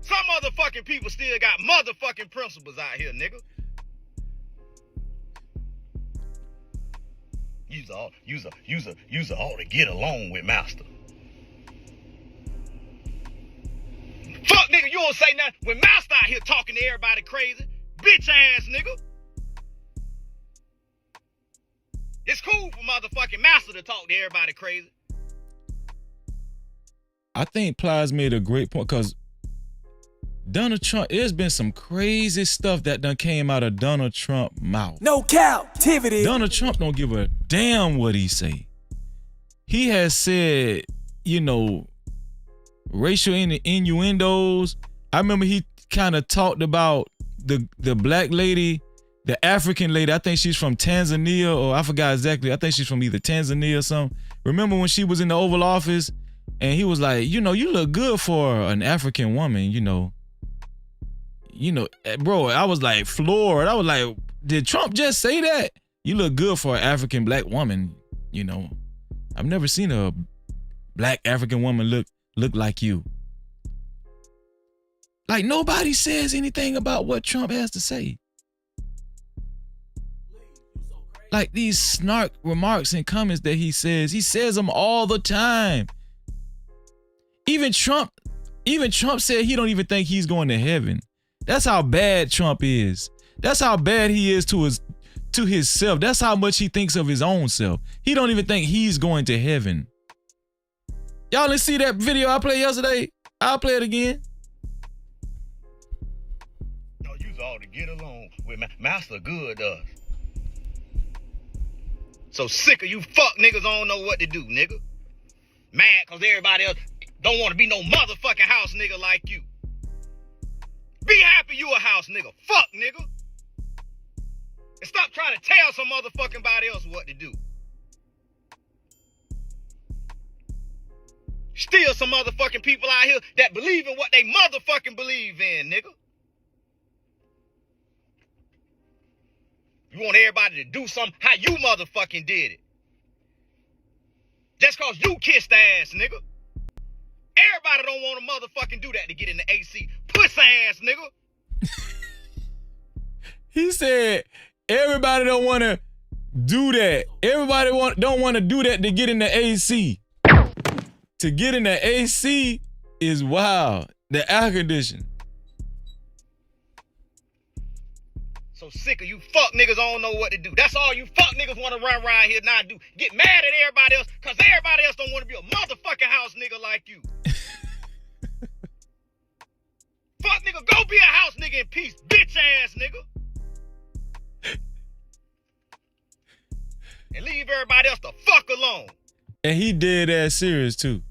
Some motherfucking people still got motherfucking principles out here, nigga. You's ought to get along with master. Fuck nigga, you don't say nothing when master out here talking to everybody crazy. Bitch ass nigga. It's cool for motherfucking master to talk to everybody crazy. I think Plies made a great point because Donald Trump, there's been some crazy stuff that done came out of Donald Trump's mouth. No Cap-tivity. Donald Trump don't give a damn what he say. He has said, you know, racial innuendos. I remember he kind of talked about the black lady, the African lady. I think she's from Tanzania, or I forgot exactly. I think she's from either Tanzania or something. Remember when she was in the Oval Office and he was like, you know, you look good for an African woman, you know, bro, I was like floored. I was like, did Trump just say that? You look good for an African black woman, you know. I've never seen a black African woman look like you. Like nobody says anything about what Trump has to say. Like these snark remarks and comments that he says them all the time. Even Trump said he don't even think he's going to heaven. That's how bad Trump is. That's how bad he is to himself. That's how much he thinks of his own self. He don't even think he's going to heaven. Y'all didn't see that video I played yesterday? I'll play it again. No, you ought to get along with master good us. So sick of you fuck niggas don't know what to do, nigga. Mad cause everybody else don't want to be no motherfucking house nigga like you. Be happy you a house nigga. Fuck nigga. And stop trying to tell some motherfucking body else what to do. Still some motherfucking people out here that believe in what they motherfucking believe in, nigga. You want everybody to do something how you motherfucking did it. Just cause you kissed the ass, nigga. Everybody don't want to motherfucking do that to get in the AC. Pussy ass, nigga. He said everybody don't want to do that. Everybody don't want to do that to get in the AC. To get in the AC is wild. The air conditioning. So sick of you fuck niggas don't know what to do. That's all you fuck niggas want to run around here now do. Get mad at everybody else because everybody else don't want to be a motherfucking house nigga like you. Fuck nigga, go be a house nigga in peace, bitch ass nigga. And leave everybody else the fuck alone. And he dead ass serious too.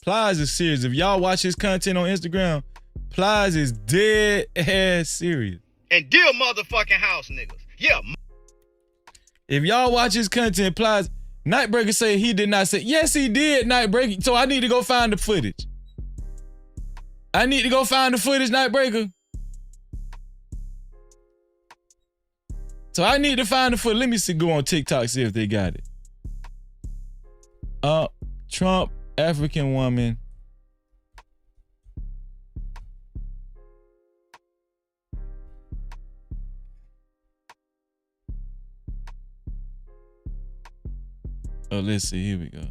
Plies is serious. If y'all watch his content on Instagram, Plies is dead ass serious. And dear motherfucking house niggas. Yeah. If y'all watch his content, Plies, Nightbreaker say he did not say. Yes, he did, Nightbreaker. So I need to go find the footage. Nightbreaker. So I need to find the footage. Let me see, go on TikTok, see if they got it. Trump, African woman. Oh, let's see. Here we go.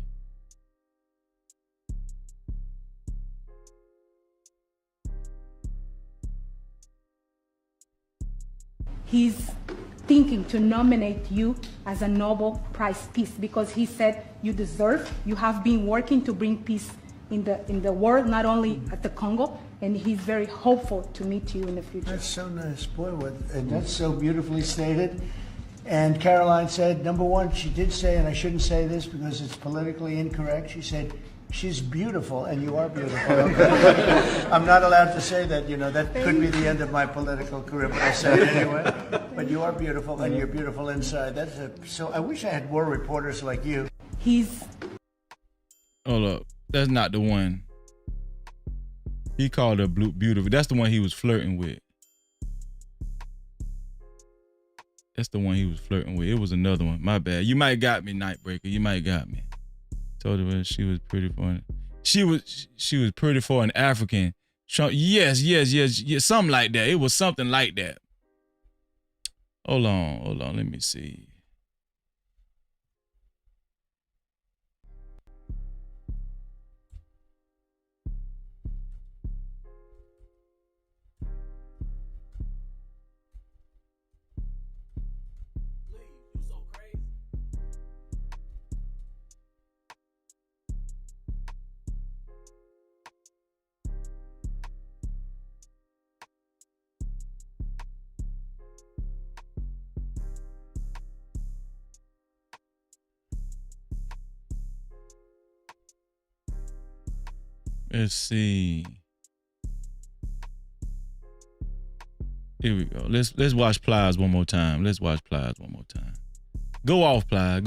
He's thinking to nominate you as a Nobel Prize Peace because he said you deserve, you have been working to bring peace in the world, not only at the Congo, and he's very hopeful to meet you in the future. That's so nice, boy, and that's so beautifully stated. And Caroline said, number one, she did say, and I shouldn't say this because it's politically incorrect, she said, she's beautiful, and you are beautiful. I'm not allowed to say that, that could be the end of my political career, but I say it anyway. But you are beautiful, and you're beautiful inside. So I wish I had more reporters like you. Hold up. That's not the one. He called her beautiful. That's the one he was flirting with. That's the one he was flirting with. It was another one. My bad. You might got me, Nightbreaker. You might got me. Told her she was pretty for an, she was pretty for an African. Yes. Something like that. It was something like that. Hold on. Let me see. Let's see. Here we go. Let's watch Plies one more time. Go off, Plies.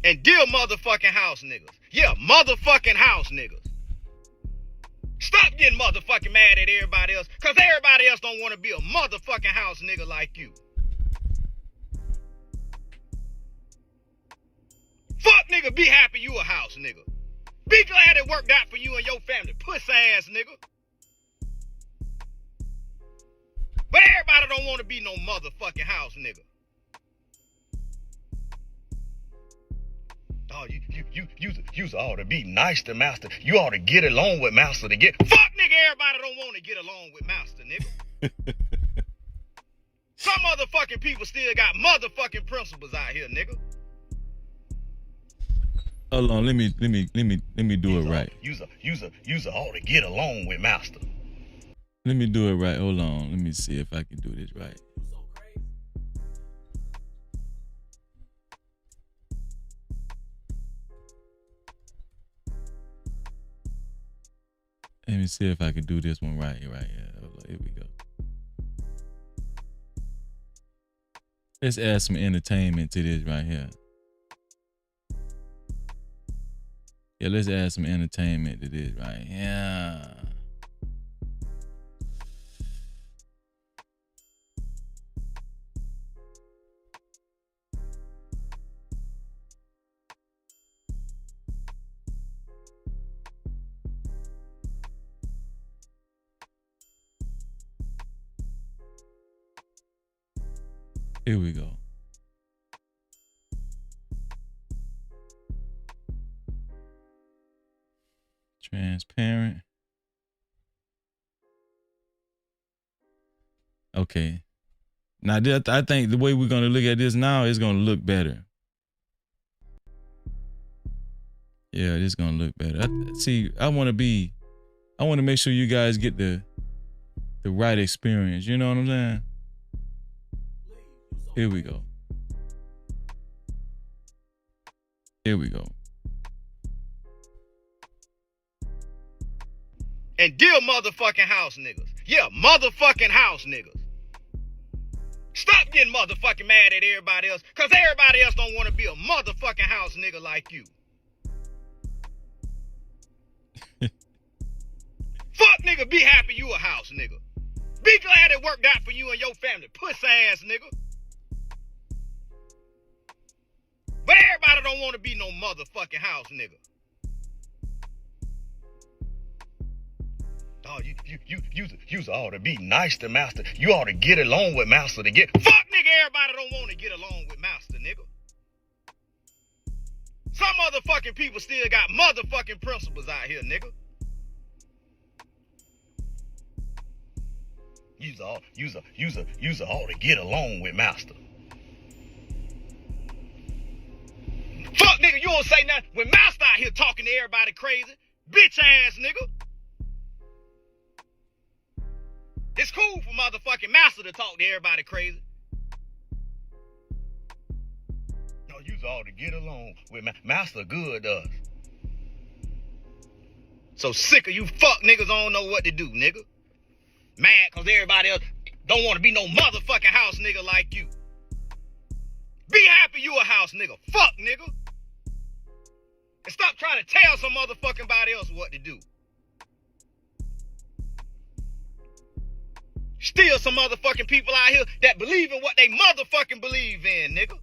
And dear motherfucking house niggas. Yeah, motherfucking house niggas. Stop getting motherfucking mad at everybody else, cause everybody else don't want to be a motherfucking house nigga like you. Fuck nigga, be happy you a house nigga. Be glad it worked out for you and your family, pussy ass nigga. But everybody don't want to be no motherfucking house nigga. Oh, you ought to be nice to master. You ought to get along with master to get. Fuck nigga, everybody don't want to get along with master nigga. Some motherfucking people still got motherfucking principles out here, nigga. Hold on, let me do it right. You's ought to get along with master. Let me do it right. Hold on. Let me see if I can do this right. Let me see if I can do this one right here. Hold on, here we go. Let's add some entertainment to this right here. Yeah, let's add some entertainment to this right here. Here we go. Transparent. Okay. Now, I think the way we're going to look at this now is going to look better. Yeah, it's going to look better. I want to make sure you guys get the right experience. You know what I'm saying? Here we go. Here we go. And dear motherfucking house niggas. Yeah, motherfucking house niggas. Stop getting motherfucking mad at everybody else, cause everybody else don't want to be a motherfucking house nigga like you. Fuck nigga, be happy you a house nigga. Be glad it worked out for you and your family, pussy ass nigga. But everybody don't want to be no motherfucking house nigga. Oh, you ought to be nice to master. You ought to get along with master to get. Fuck nigga, everybody don't want to get along with master nigga. Some motherfucking people still got motherfucking principles out here, nigga. You's ought to get along with master. Fuck Fuck nigga, you don't say nothing when Master out here talking to everybody crazy. Bitch ass nigga. It's cool for motherfucking Master to talk to everybody crazy. No, you's all to get along with Master good does. So sick of you fuck niggas don't know what to do, nigga. Mad cause everybody else don't want to be no motherfucking house nigga like you. Be happy you a house nigga. Fuck nigga. And stop trying to tell some motherfucking body else what to do. Still some motherfucking people out here that believe in what they motherfucking believe in, nigga.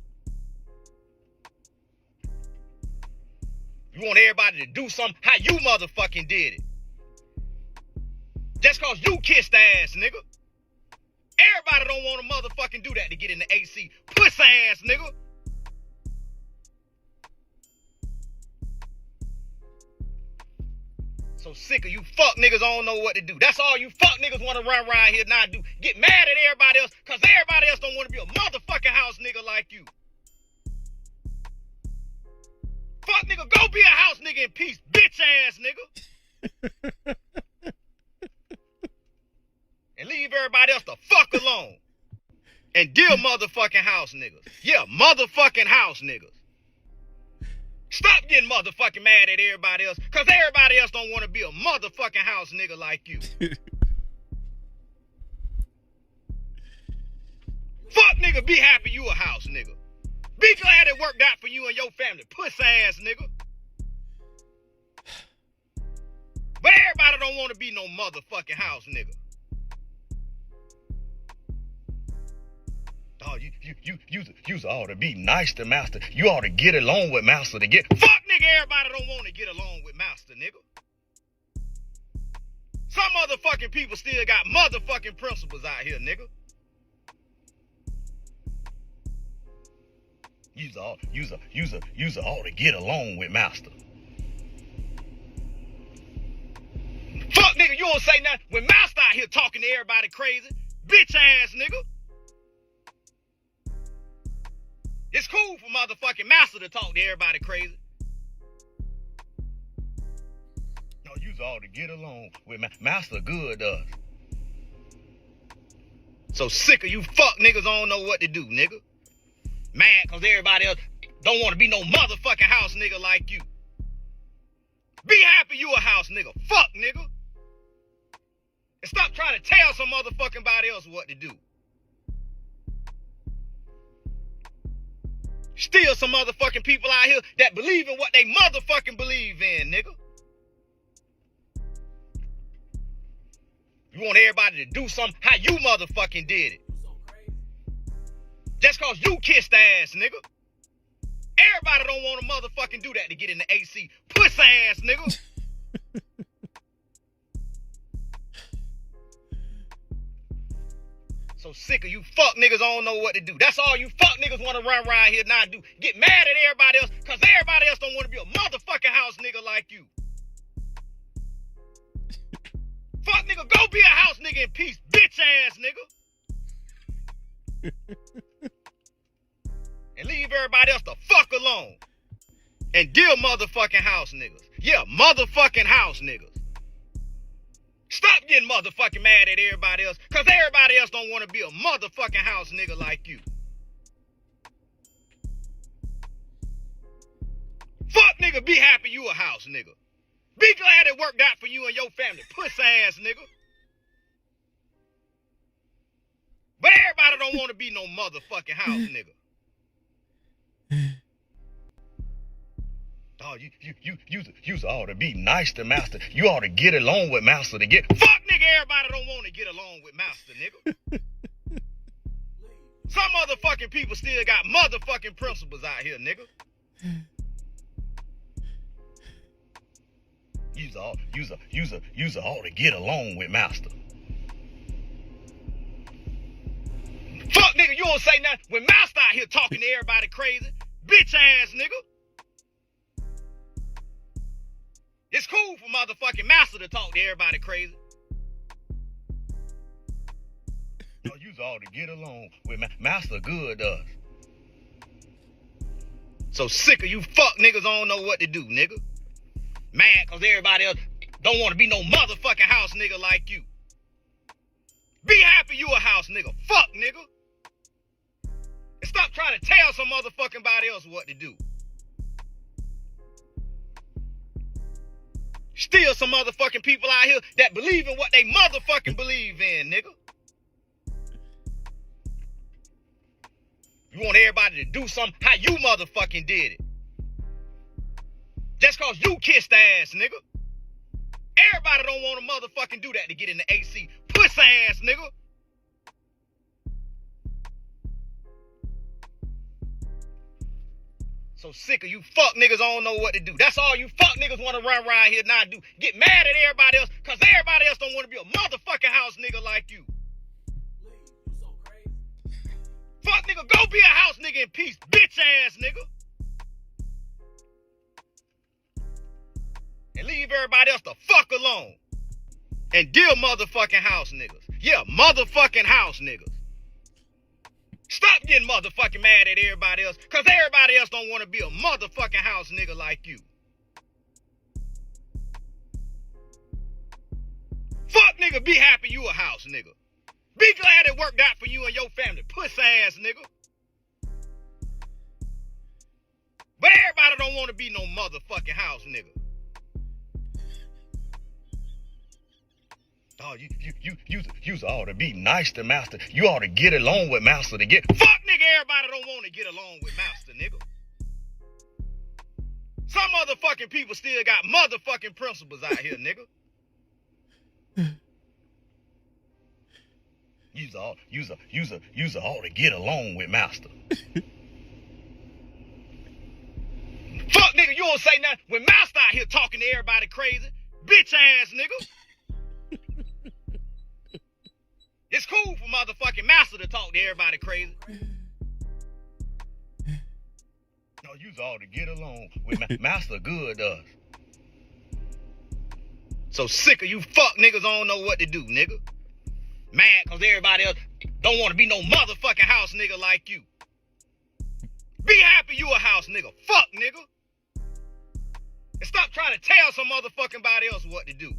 You want everybody to do something how you motherfucking did it. Just cause you kissed the ass, nigga. Everybody don't want to motherfucking do that to get in the AC. Pussy ass, nigga. So sick of you fuck niggas don't know what to do. That's all you fuck niggas want to run around here now do. Get mad at everybody else cause everybody else don't want to be a motherfucking house nigga like you. Fuck nigga, go be a house nigga in peace, bitch ass nigga. And leave everybody else the fuck alone. And deal motherfucking house niggas. Yeah, motherfucking house niggas. Stop getting motherfucking mad at everybody else, cause everybody else don't want to be a motherfucking house nigga like you. Fuck nigga, be happy you a house nigga. Be glad it worked out for you and your family, pussy ass nigga. But everybody don't want to be no motherfucking house nigga. Oh, you ought to be nice to Master. You ought to get along with Master to get. Fuck nigga, everybody don't want to get along with Master, nigga. Some motherfucking people still got motherfucking principles out here, nigga. You's ought to get along with Master. Fuck nigga, you don't say nothing when Master out here talking to everybody crazy. Bitch ass nigga. It's cool for motherfucking Master to talk to everybody crazy. No, you's ought to get along with Master good does. So sick of you fuck niggas don't know what to do, nigga. Mad cause everybody else don't want to be no motherfucking house nigga like you. Be happy you a house nigga. Fuck nigga. And stop trying to tell some motherfucking body else what to do. Still some motherfucking people out here that believe in what they motherfucking believe in, nigga. You want everybody to do something how you motherfucking did it. Just cause you kissed the ass, nigga. Everybody don't want to motherfucking do that to get in the AC. Pussy ass, nigga. So sick of you fuck niggas don't know what to do. That's all you fuck niggas want to run around here now do. Get mad at everybody else cause everybody else don't want to be a motherfucking house nigga like you. Fuck nigga, go be a house nigga in peace, bitch ass nigga. And leave everybody else the fuck alone. And deal motherfucking house niggas. Yeah, motherfucking house niggas. Stop getting motherfucking mad at everybody else, cause everybody else don't want to be a motherfucking house nigga like you. Fuck nigga, be happy you a house nigga. Be glad it worked out for you and your family, pussy ass nigga. But everybody don't want to be no motherfucking house nigga. Oh, you ought to be nice to Master. You ought to get along with Master to get. Fuck nigga, everybody don't want to get along with Master, nigga. Some motherfucking people still got motherfucking principles out here, nigga. You's ought to get along with Master. Fuck nigga, you don't say nothing when Master out here talking to everybody crazy. Bitch ass nigga. It's cool for motherfucking Master to talk to everybody crazy. No, you's ought to get along with Master good does. So sick of you fuck niggas don't know what to do, nigga. Mad cause everybody else don't want to be no motherfucking house nigga like you. Be happy you a house nigga. Fuck nigga. And stop trying to tell some motherfucking body else what to do. Still some motherfucking people out here that believe in what they motherfucking believe in, nigga. You want everybody to do something how you motherfucking did it. Just cause you kissed the ass, nigga. Everybody don't want to motherfucking do that to get in the AC. Pussy ass, nigga. So sick of you fuck niggas don't know what to do. That's all you fuck niggas want to run around here now do. Get mad at everybody else cause everybody else don't want to be a motherfucking house nigga like you. Fuck nigga, go be a house nigga in peace, bitch ass nigga. And leave everybody else the fuck alone. And deal motherfucking house niggas. Yeah, motherfucking house niggas. Stop getting motherfucking mad at everybody else, cause everybody else don't want to be a motherfucking house nigga like you. Fuck nigga, be happy you a house nigga. Be glad it worked out for you and your family, pussy ass nigga. But everybody don't want to be no motherfucking house nigga. Oh, you ought to be nice to master. You ought to get along with master to get. Fuck nigga, everybody don't want to get along with master, nigga. Some motherfucking people still got motherfucking principles out here, nigga. You's ought to get along with master. Fuck nigga, you don't say nothing when master out here talking to everybody crazy. Bitch ass nigga. It's cool for motherfucking master to talk to everybody crazy. No, you's ought to get along with master good to us. So sick of you fuck niggas don't know what to do, nigga. Mad cause everybody else don't want to be no motherfucking house nigga like you. Be happy you a house nigga. Fuck nigga. And stop trying to tell some motherfucking body else what to do.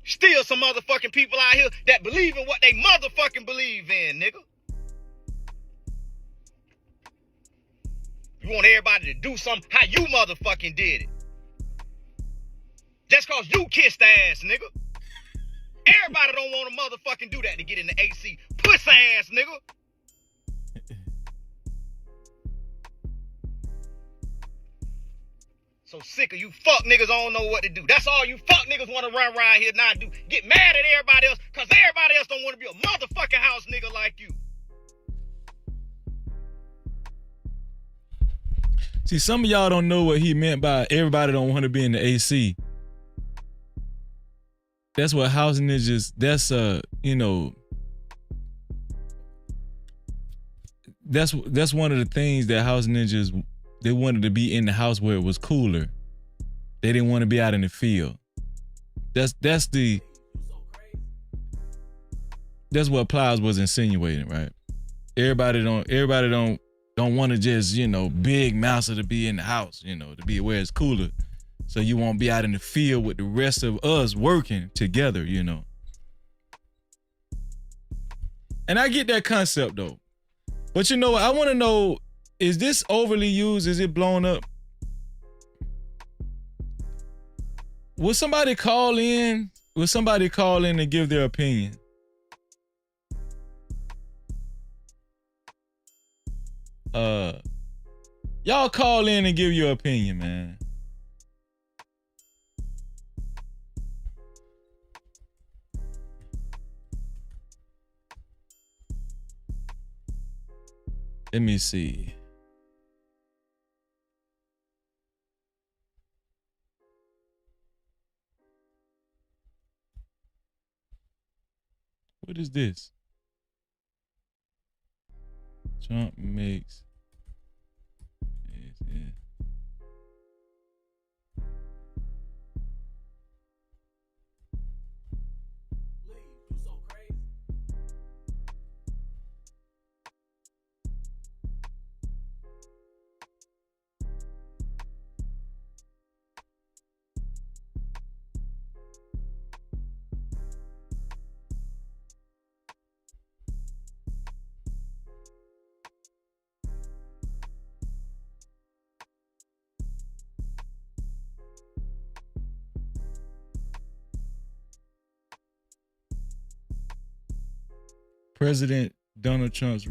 Still some motherfucking people out here that believe in what they motherfucking believe in, nigga. You want everybody to do something how you motherfucking did it. Just cause you kissed the ass, nigga. Everybody don't want to motherfucking do that to get in the AC. Pussy ass, nigga. So sick of you fuck niggas don't know what to do. That's all you fuck niggas want to run around here now do. Get mad at everybody else cause everybody else don't want to be a motherfucking house nigga like you. See, some of y'all don't know what he meant by everybody don't want to be in the AC. That's what house ninjas, that's that's one of the things that house ninjas, they wanted to be in the house where it was cooler. They didn't want to be out in the field. That's what Plies was insinuating, right? Everybody don't want to just, big master to be in the house, to be where it's cooler. So you won't be out in the field with the rest of us working together, And I get that concept though. But I want to know, is this overly used? Is it blown up? Will somebody call in? Will somebody call in and give their opinion? Y'all call in and give your opinion, man. Let me see. What is this? Trump makes. Yeah. President Donald Trump's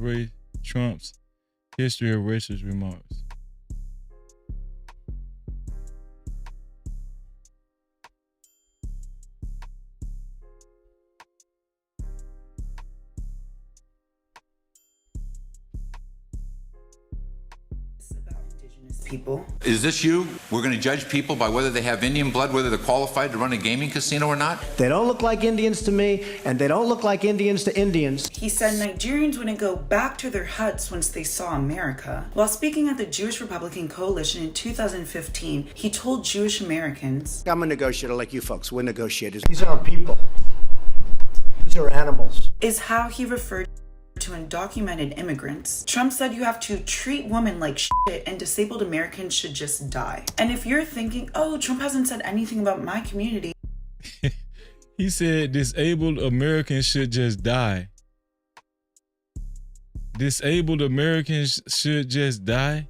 history of racist remarks. People. Is this you? We're going to judge people by whether they have Indian blood, whether they're qualified to run a gaming casino or not? They don't look like Indians to me, and they don't look like Indians to Indians. He said Nigerians wouldn't go back to their huts once they saw America. While speaking at the Jewish Republican Coalition in 2015, he told Jewish Americans, I'm a negotiator like you folks. We're negotiators. These aren't people. These are animals. Is how he referred to undocumented immigrants. Trump said you have to treat women like shit and disabled Americans should just die. And if you're thinking, oh, Trump hasn't said anything about my community. He said disabled Americans should just die. Disabled Americans should just die?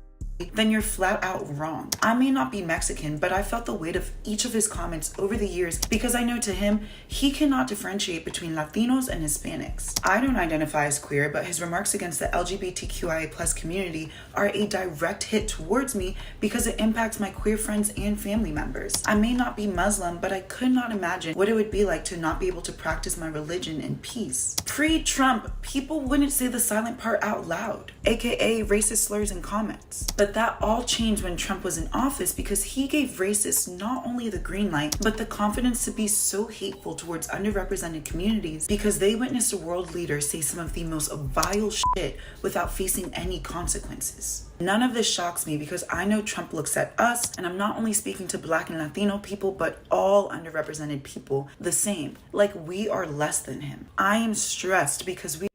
Then you're flat out wrong. I may not be Mexican, but I felt the weight of each of his comments over the years because I know to him, he cannot differentiate between Latinos and Hispanics. I don't identify as queer, but his remarks against the LGBTQIA+ community are a direct hit towards me because it impacts my queer friends and family members. I may not be Muslim, but I could not imagine what it would be like to not be able to practice my religion in peace. Pre-Trump, people wouldn't say the silent part out loud, aka racist slurs and comments. But that all changed when Trump was in office because he gave racists not only the green light, but the confidence to be so hateful towards underrepresented communities because they witnessed a world leader say some of the most vile shit without facing any consequences. None of this shocks me because I know Trump looks at us, and I'm not only speaking to Black and Latino people, but all underrepresented people the same. Like we are less than him. I am stressed because we...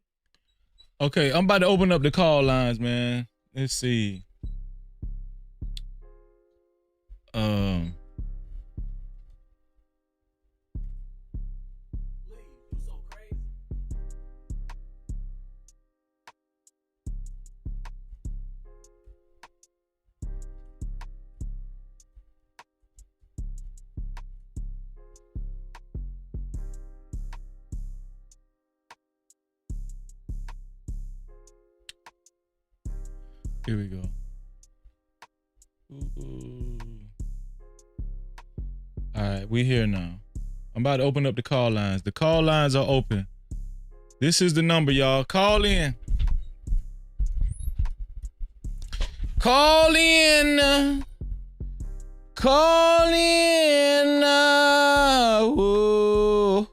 Okay, I'm about to open up the call lines, man. Let's see. Here we go. Ooh. All right, we here now. I'm about to open up the call lines. The call lines are open. This is the number, y'all. Call in. Call in. Call in. Ooh.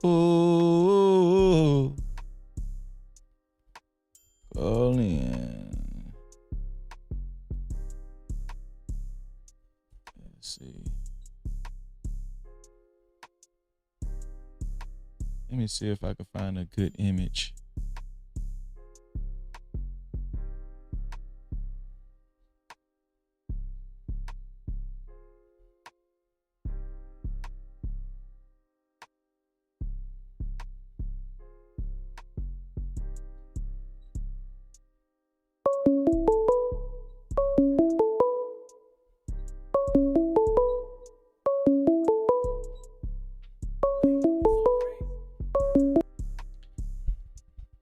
Call in. Let's see. Let me see if I can find a good image.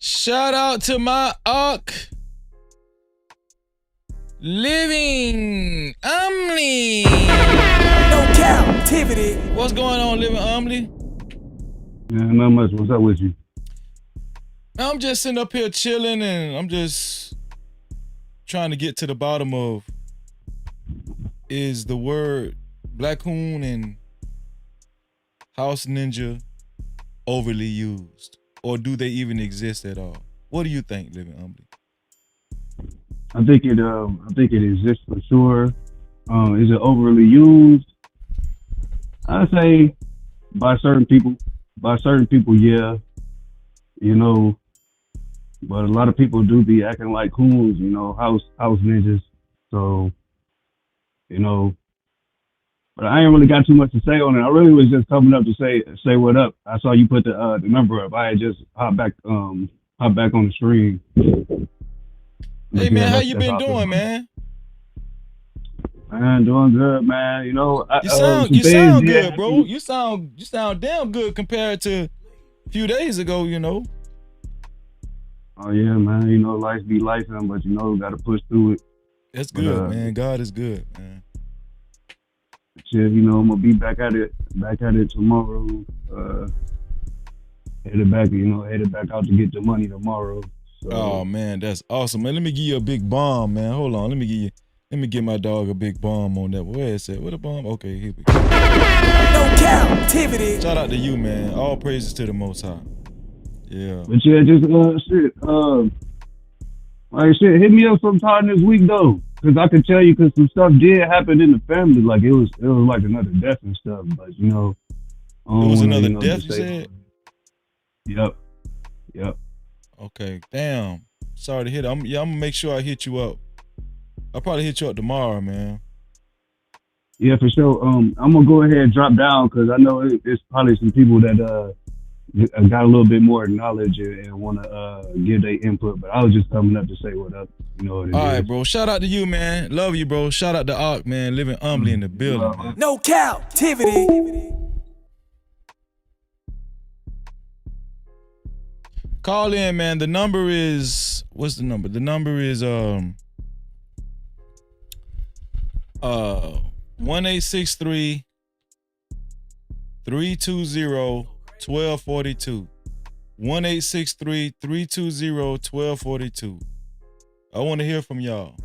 Shout out to my Uck Living Umley. No Cap-tivity. What's going on, Living Umley? Yeah, not much. What's up with you? I'm just sitting up here chilling and I'm just trying to get to the bottom of, is the word Black Hoon and House Ninja overly used? Or do they even exist at all? What do you think, Living Umley? I think it exists for sure. Is it overly used? I say by certain people. By certain people, yeah. You know, but a lot of people do be acting like coons, you know, house ninjas. So, you know, but I ain't really got too much to say on it. I really was just coming up to say what up. I saw you put the number up. I had just hopped back on the stream. Hey man, how you been doing, man? Man, doing good, man. You know, you sound good, bro. You sound damn good compared to a few days ago. You know. Oh yeah, man. You know, life be life, but you know, gotta push through it. That's good, man. God is good, man. Shit, you know, I'm gonna be back at it tomorrow. Headed back out to get the money tomorrow. So. Oh man, that's awesome, man. Let me give you a big bomb, man. Hold on, let me give my dog a big bomb on that. Where is it? What a bomb? Okay, here we go. No Cap-tivity. Shout out to you, man. All praises to the Most High. Yeah. But yeah, just hit me up sometime this week though, cause I can tell you, cause some stuff did happen in the family. Like it was like another death and stuff. But you know, It was another death, you said? Yep. Okay, damn. Sorry to hit. I'm gonna make sure I hit you up. I'll probably hit you up tomorrow, man. Yeah, for sure. I'm gonna go ahead and drop down because I know it's probably some people that got a little bit more knowledge and want to give their input. But I was just coming up to say what up. You know what it is. All right, bro. Shout out to you, man. Love you, bro. Shout out to Ark, man. Living humbly in the building, man. No Cap-tivity. Call in, man. The number is, what's the number? The number is 1-863 320-1242. 1-863 320-1242. I want to hear from y'all.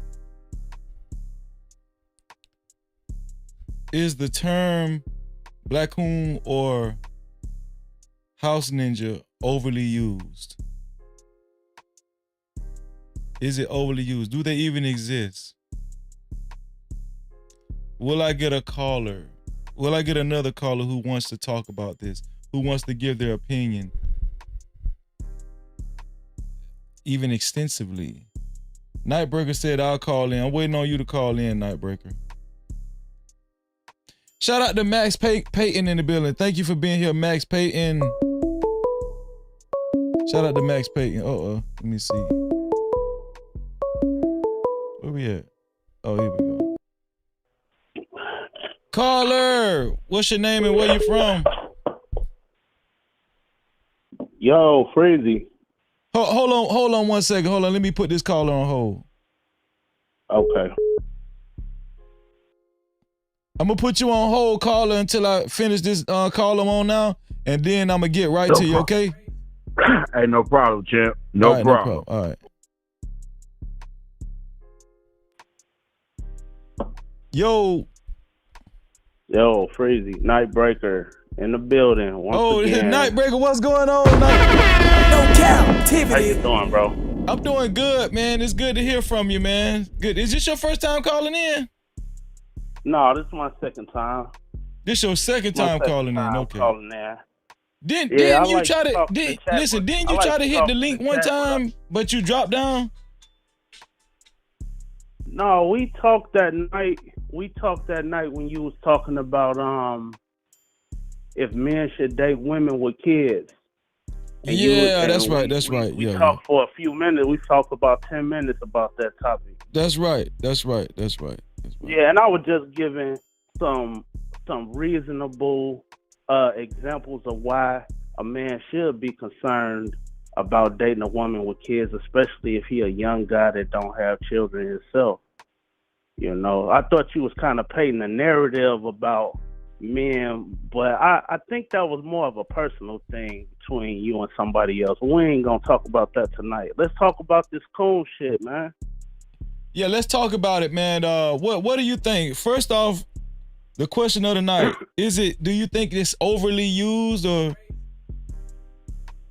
Is the term Black Coon or House Ninja overly used? Is it overly used? Do they even exist? Will I get a caller? Will I get another caller who wants to talk about this? Who wants to give their opinion? Even extensively. Nightbreaker said I'll call in. I'm waiting on you to call in, Nightbreaker. Shout out to Max Payton in the building. Thank you for being here, Max Payton. Shout out to Max Payton. Let me see. Where we at? Oh, here we go. Caller, what's your name and where you from? Yo, Freezy. Hold on 1 second. Hold on, let me put this caller on hold. Okay. I'm gonna put you on hold, caller, until I finish this call I'm on now, and then I'm gonna get right to you, okay? Hey, no problem, champ. No problem. All right. Yo, Freezy, Nightbreaker in the building. Once again. Nightbreaker, what's going on? No Cap-tivity. How you doing, bro? I'm doing good, man. It's good to hear from you, man. Good. Is this your first time calling in? No, this is my second time. This your second time calling in? Okay. Calling in. Didn't you try to hit the link one time, but you dropped down? No, we talked that night. When you was talking about if men should date women with kids. And that's right. We talked for a few minutes. We talked about 10 minutes about that topic. That's right. Yeah, and I was just giving some reasonable examples of why a man should be concerned about dating a woman with kids, especially if he a young guy that don't have children himself. You know, I thought you was kind of painting a narrative about men, but I think that was more of a personal thing between you and somebody else. We ain't gonna talk about that tonight. Let's talk about this coon shit, man. Yeah, let's talk about it, man. What do you think? First off, the question of the night, do you think it's overly used, or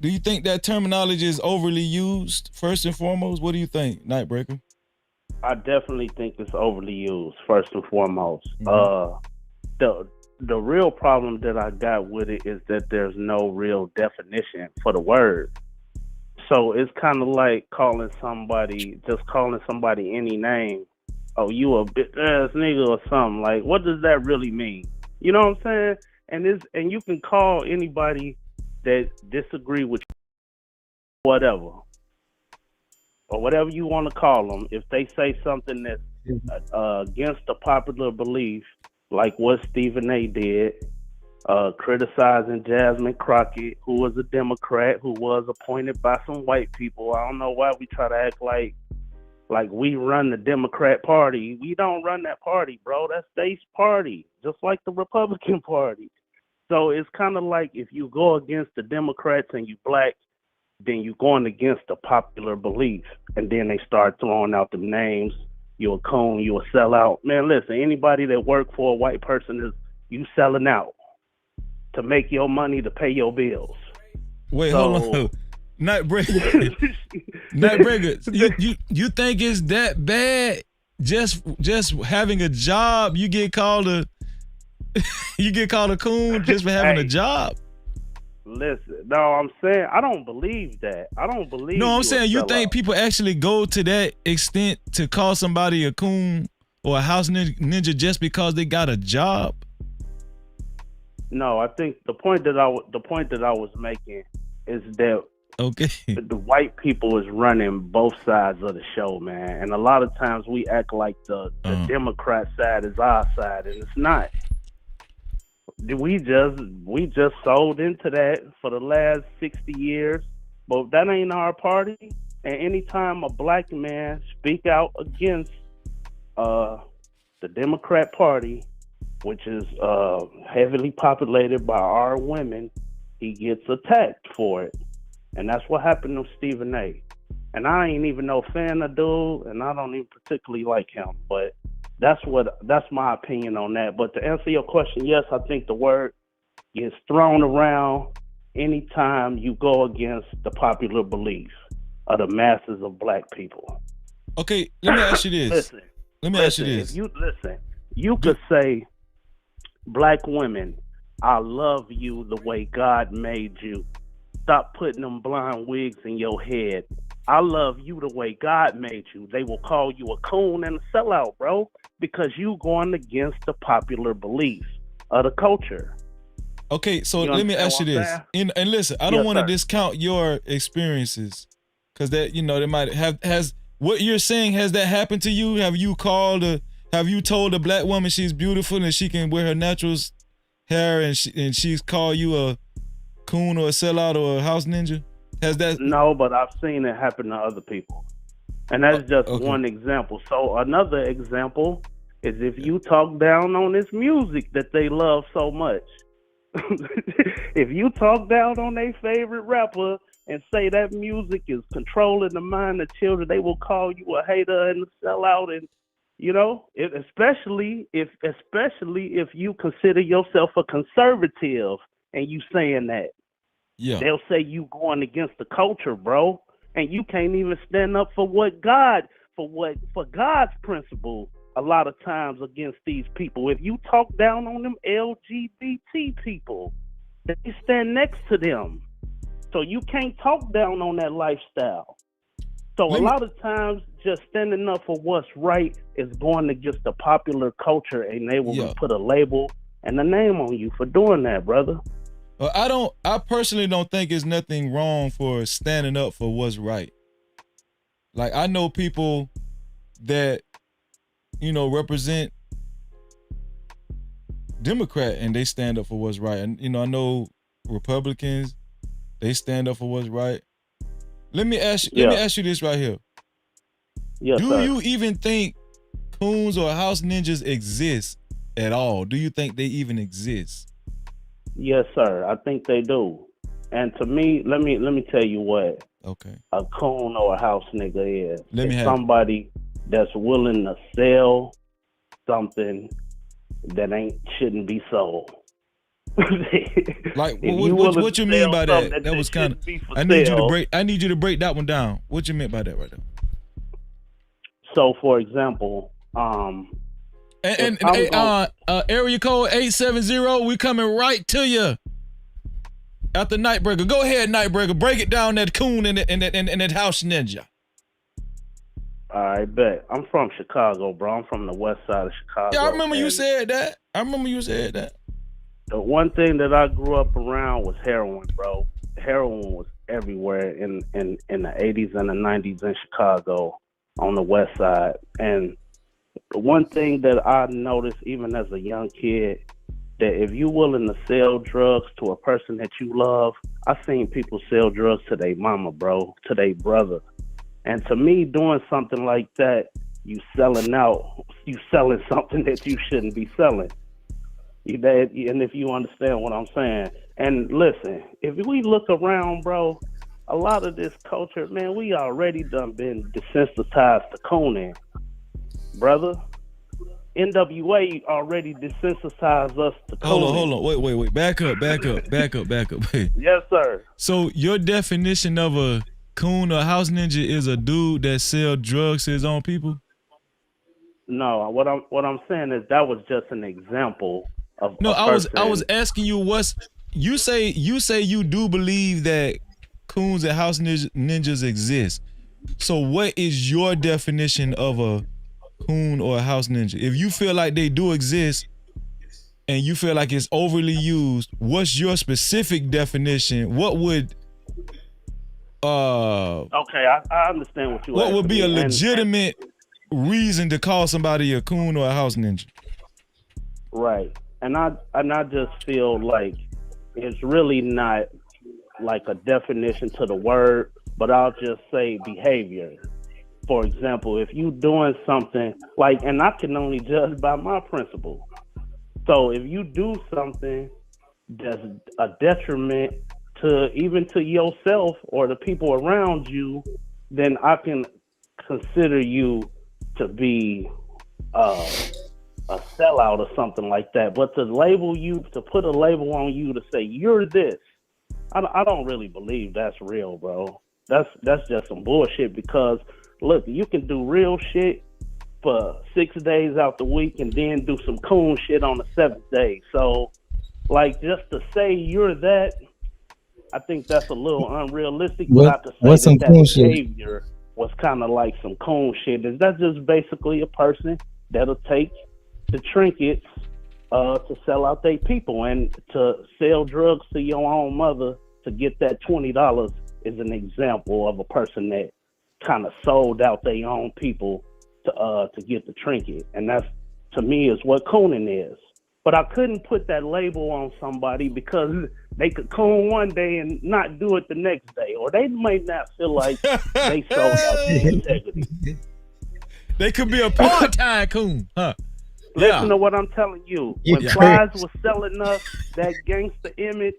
do you think that terminology is overly used? First and foremost, what do you think, Nightbreaker? I definitely think it's overly used, first and foremost. The real problem that I got with it is that there's no real definition for the word. So it's kind of like calling somebody any name. Oh, you a bitch ass nigga or something. Like, what does that really mean? You know what I'm saying? And you can call anybody that disagree with you, whatever. Or whatever you want to call them. If they say something that's against the popular belief, like what Stephen A. did, criticizing Jasmine Crockett, who was a Democrat, who was appointed by some white people. I don't know why we try to act like we run the Democrat Party. We don't run that party, bro. That's their party, just like the Republican Party. So it's kind of like if you go against the Democrats and you black, then you're going against the popular belief. And then they start throwing out the names. You a coon, you a sellout. Man, listen, anybody that work for a white person is you selling out to make your money to pay your bills. Wait, hold on. Nightbreaker. Nightbreaker, you think it's that bad? Just having a job, you get called a coon just for having a job? Listen, no, I'm saying I don't believe that. I don't believe. No, I'm saying you think people actually go to that extent to call somebody a coon or a house ninja just because they got a job? No, I think the point that I was making is that the white people is running both sides of the show, man. And a lot of times we act like the Democrat side is our side, and it's not. We just sold into that for the last 60 years, but that ain't our party. And anytime a black man speak out against the Democrat Party, which is heavily populated by our women, he gets attacked for it. And that's what happened to Stephen A. And I ain't even no fan of dude, and I don't even particularly like him, but that's my opinion on that. But to answer your question, yes, I think the word gets thrown around anytime you go against the popular belief of the masses of black people. Okay, let me ask you this. You could say, black women, I love you the way God made you. Stop putting them blind wigs in your head. I love you the way God made you. They will call you a coon and a sellout, bro, because you going against the popular beliefs of the culture. Okay, so let me ask you this. And listen, I don't want to discount your experiences, because that, they might has what you're saying, has that happened to you? Have you told a black woman she's beautiful and she can wear her natural hair and she's called you a coon or a sellout or a house ninja? Has that? No, but I've seen it happen to other people. And that's just one example. So another example is if you talk down on this music that they love so much. If you talk down on their favorite rapper and say that music is controlling the mind of children, they will call you a hater and a sellout. And especially if you consider yourself a conservative and you saying that. Yeah. They'll say you going against the culture, bro, and you can't even stand up for God's principle a lot of times against these people. If you talk down on them LGBT people, they stand next to them. So you can't talk down on that lifestyle. So a lot of times just standing up for what's right is going against the popular culture, and they will put a label and a name on you for doing that, brother. I personally don't think it's nothing wrong for standing up for what's right. Like, I know people that, represent Democrat and they stand up for what's right. And, I know Republicans, they stand up for what's right. Let me ask you this right here. Yes, Do you even think coons or house ninjas exist at all? Do you think they even exist? Yes, sir. I think they do. And to me, let me tell you what a coon or a house nigga is. It's somebody that's willing to sell something that shouldn't be sold. Like, what you mean by that? That was kind of. I need you to break that one down. What you meant by that right there? So, for example, area code 870, we coming right to you after Nightbreaker. Go ahead, Nightbreaker. Break it down, that coon and that house ninja. All right, bet. I'm from Chicago, bro. I'm from the west side of Chicago. Yeah, I remember you said that. The one thing that I grew up around was heroin, bro. Heroin was everywhere in the 80s and the 90s in Chicago on the west side. And the one thing that I noticed even as a young kid that if you're willing to sell drugs to a person that you love, I've seen people sell drugs to their mama, bro, to their brother. And to me, doing something like that, you selling something that you shouldn't be selling. And if you understand what I'm saying. And listen, if we look around, bro, a lot of this culture, man, we already done been desensitized to cooning, brother. NWA already desensitized us to cooning. Hold on. Wait. Back up. Wait. Yes, sir. So your definition of a coon or house ninja is a dude that sell drugs to his own people? No, what I'm saying is that was just an example of. No, a I was person. asking you you say you do believe that coons and house ninjas exist. So what is your definition of a coon or a house ninja? If you feel like they do exist and you feel like it's overly used, what's your specific definition? What would Okay, I understand what you. What would be a me. legitimate reason to call somebody a coon or a house ninja? Right, and I just feel like it's really not like a definition to the word, but I'll just say behavior. For example, if you doing something like, and I can only judge by my principle. So if you do something that's a detriment to even to yourself or the people around you, then I can consider you to be a sellout or something like that. But to put a label on you to say you're this, I don't really believe that's real, bro. That's just some bullshit, because look, you can do real shit for 6 days out the week and then do some coon shit on the 7th day. So, like, just to say you're that, I think that's a little unrealistic. But to say that behavior was kind of like some coon shit. Is that just basically a person that'll take the trinkets to sell out their people, and to sell drugs to your own mother to get that $20 is an example of a person that kind of sold out their own people to get the trinket. And that's, to me, is what cooning is. But I couldn't put that label on somebody because they could coon one day and not do it the next day, or they might not feel like they sold out their integrity. They could be a part-time coon, huh? Listen to what I'm telling you. When Plies was selling us that gangster image,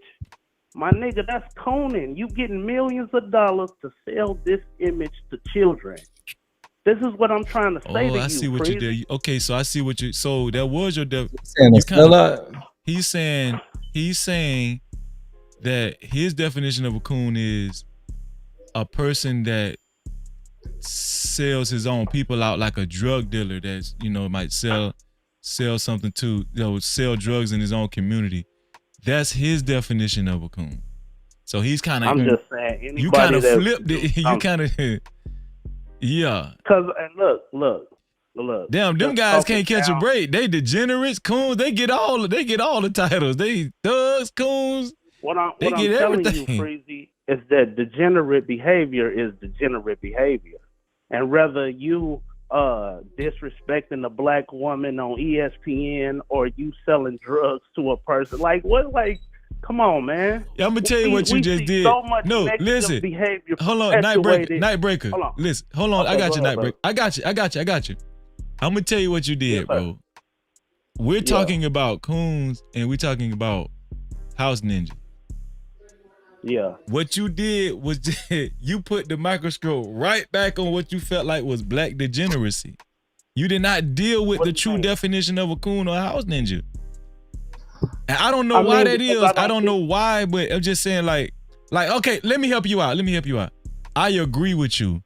my nigga, that's cooning. You getting millions of dollars to sell this image to children. This is what I'm trying to say to you. I see what you did. Okay, so I see what you. So that was your. He's saying that his definition of a coon is a person that sells his own people out, like a drug dealer that's, might sell something to, sell drugs in his own community. That's his definition of a coon. So he's kind of. I'm just saying. You kind of flipped it. You kind of. Yeah. Cause look. Damn, them guys can't catch a break. They degenerates, coons. They get all the titles. They thugs, coons. What I'm get telling everything. you, Freezy, is that degenerate behavior is degenerate behavior, and whether you disrespecting a black woman on ESPN or you selling drugs to a person, like what, like. Come on, man. Yeah, I'm gonna tell you what you just did. So much no, listen. Behavior hold on, night breaker. Hold on. Listen, hold on. Okay, I got you, ahead, night breaker. I got you. I'm gonna tell you what you did, bro. We're talking about coons and we're talking about house ninja. Yeah. What you did was you put the microscope right back on what you felt like was black degeneracy. You did not deal with the true definition of a coon or a house ninja. And I don't know why that is. I don't know why, but I'm just saying, like, okay, let me help you out. I agree with you.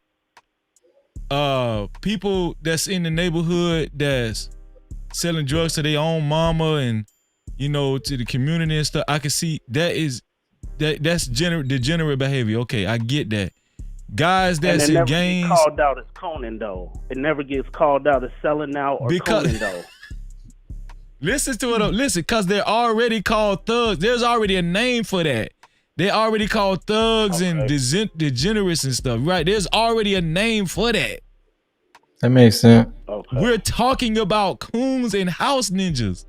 People that's in the neighborhood that's selling drugs to their own mama and, to the community and stuff, I can see that's degenerate behavior. Okay, I get that. Guys that's in gangs. It never gets called out as coning, though. It never gets called out as selling out or coning, though. Listen to it. Listen, because they're already called thugs. There's already a name for that. They're already called thugs and degenerates and stuff, right? There's already a name for that. That makes sense. Okay. We're talking about coons and house ninjas.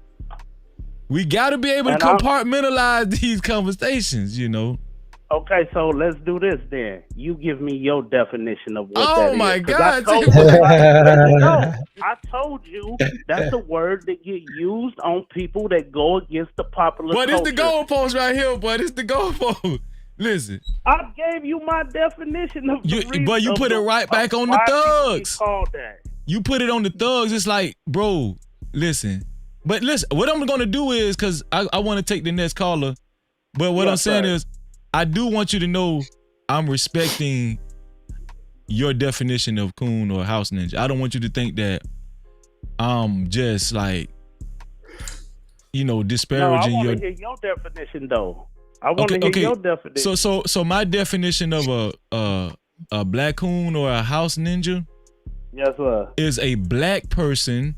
We got to be able to And compartmentalize these conversations, you know. Okay, so let's do this then. You give me your definition of what Oh that is. my 'Cause God. I told you that's a word that get used on people that go against the popular But culture. it's the goalpost right here, but it's the goalpost. Listen. I gave you my definition of the reason. But you put it right back on the why people get thugs. called that. You put it on the thugs. It's like, bro, listen. But listen, what I'm going to do is, because I want to take the next caller, but what I'm saying is, I do want you to know I'm respecting your definition of coon or house ninja. I don't want you to think that I'm just like, you know, disparaging no, I your. want to hear your definition though. I want to hear your definition. So my definition of a black coon or a house ninja, yes, sir, is a black person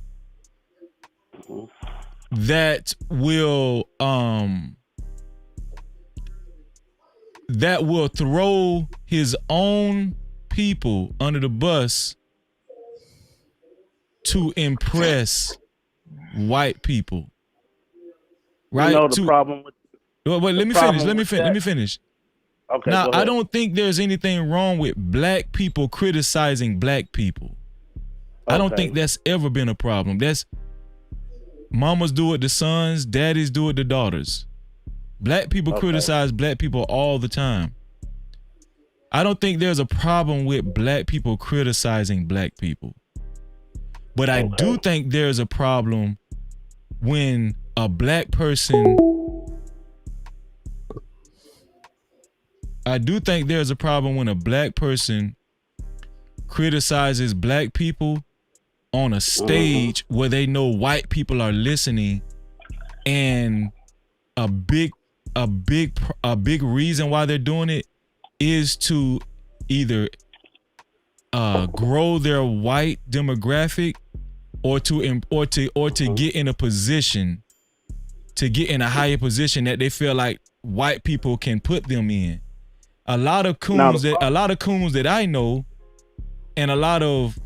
that will throw his own people under the bus to impress white people. Right? You know the problem with. Wait, let me finish. Okay. Now, I don't think there's anything wrong with black people criticizing black people. I don't think that's ever been a problem. That's mamas do it to sons, daddies do it to daughters. Black people criticize black people all the time. I don't think there's a problem with black people criticizing black people. But I do think there's a problem when a black person criticizes black people on a stage where they know white people are listening, and a big reason why they're doing it is to either grow their white demographic or to get in a position, to get in a higher position that they feel like white people can put them in. A lot of coons that I know, and a lot of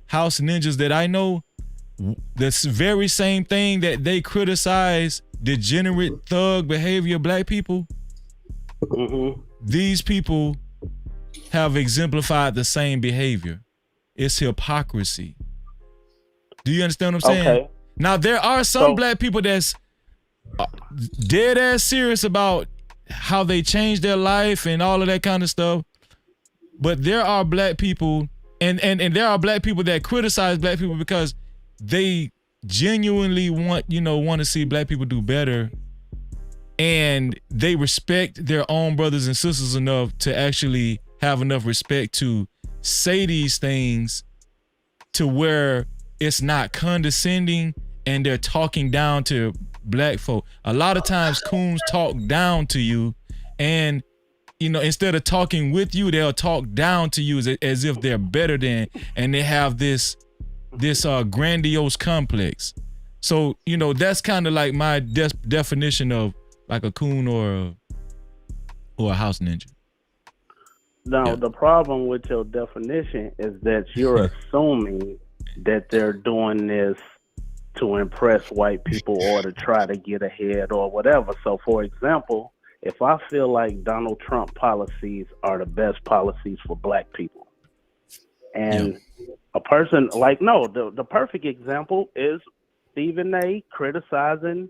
house ninjas that I know, this very same thing that they criticize degenerate thug behavior of black people, these people have exemplified the same behavior. It's hypocrisy. Do you understand what I'm saying? Okay. Now, there are some black people that's dead ass serious about how they changed their life and all of that kind of stuff. But there are black people, and there are black people that criticize black people because they genuinely want to see black people do better, and they respect their own brothers and sisters enough to actually have enough respect to say these things to where it's not condescending and they're talking down to black folk. A lot of times coons talk down to you, and instead of talking with you, they'll talk down to you as if they're better than, and they have this grandiose complex. So that's kind of like my definition of like a coon or a house ninja. Now, the problem with your definition is that you're assuming that they're doing this to impress white people or to try to get ahead or whatever. So, for example, if I feel like Donald Trump policies are the best policies for black people, and a person the perfect example is Stephen A. criticizing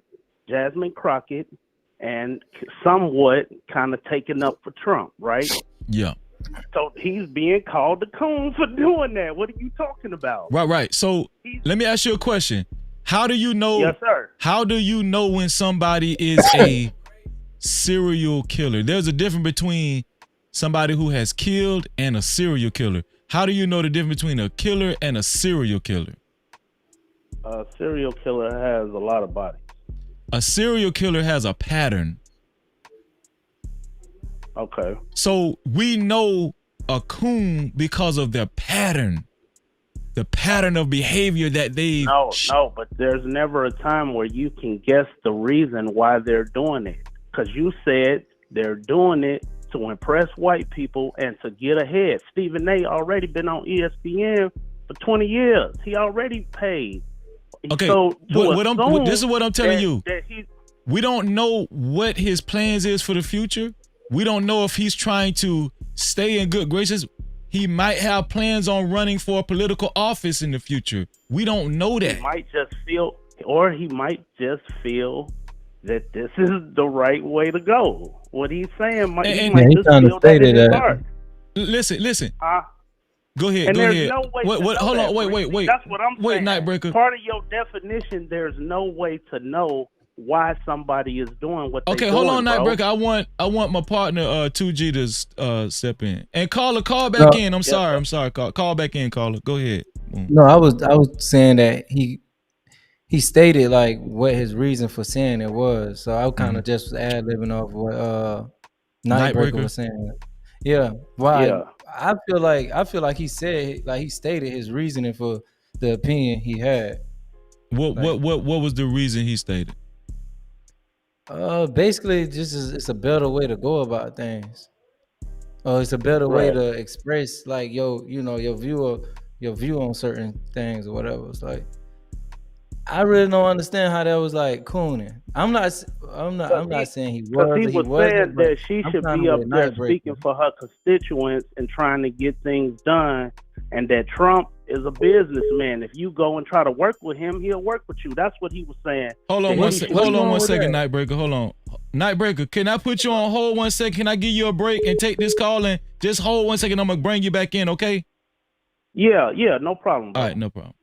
Jasmine Crockett and somewhat kind of taking up for Trump, right? Yeah. So he's being called a coon for doing that. What are you talking about? Right. So let me ask you a question. How do you know? Yes, sir. How do you know when somebody is a serial killer? There's a difference between somebody who has killed and a serial killer. How do you know the difference between a killer and a serial killer? A serial killer has a lot of bodies. A serial killer has a pattern. Okay. So we know a coon because of their pattern. The pattern of behavior that they... No, but there's never a time where you can guess the reason why they're doing it. Because you said they're doing it to impress white people and to get ahead. Stephen A. already been on ESPN for 20 years. He already paid Okay. So this is what I'm telling you. That he, we don't know what his plans is for the future. We don't know if he's trying to stay in good graces. He might have plans on running for a political office in the future. We don't know that. He might just feel that this is the right way to go. What he's saying might, he might just feel that in his heart. Listen. Go ahead. And Go there's ahead. no way Hold on. Wait. That's what I'm saying. Nightbreaker. Part of your definition, there's no way to know why somebody is doing what they're doing. Okay, hold on, bro. Nightbreaker. I want my partner 2G to step in. And call back in. I'm sorry. Call back in, caller. Go ahead. No, I was saying that he stated like what his reason for saying it was. So I kind of just was ad-libbing off what Nightbreaker was saying. Yeah. Why? Yeah. I feel like he said, like he stated his reasoning for the opinion he had. What was the reason he stated? Basically, it's a better way to go about things. It's a better way to express like your view on certain things or whatever. It's like I really don't understand how that was like cooning. I'm not saying he was. He was saying that she should be up there speaking for her constituents and trying to get things done, and that Trump is a businessman. If you go and try to work with him, he'll work with you. That's what he was saying. Hold on one second, Nightbreaker. Hold on. Nightbreaker, can I put you on hold 1 second? Can I give you a break and take this call and just hold 1 second? I'm going to bring you back in, okay? Yeah, no problem. All right, no problem.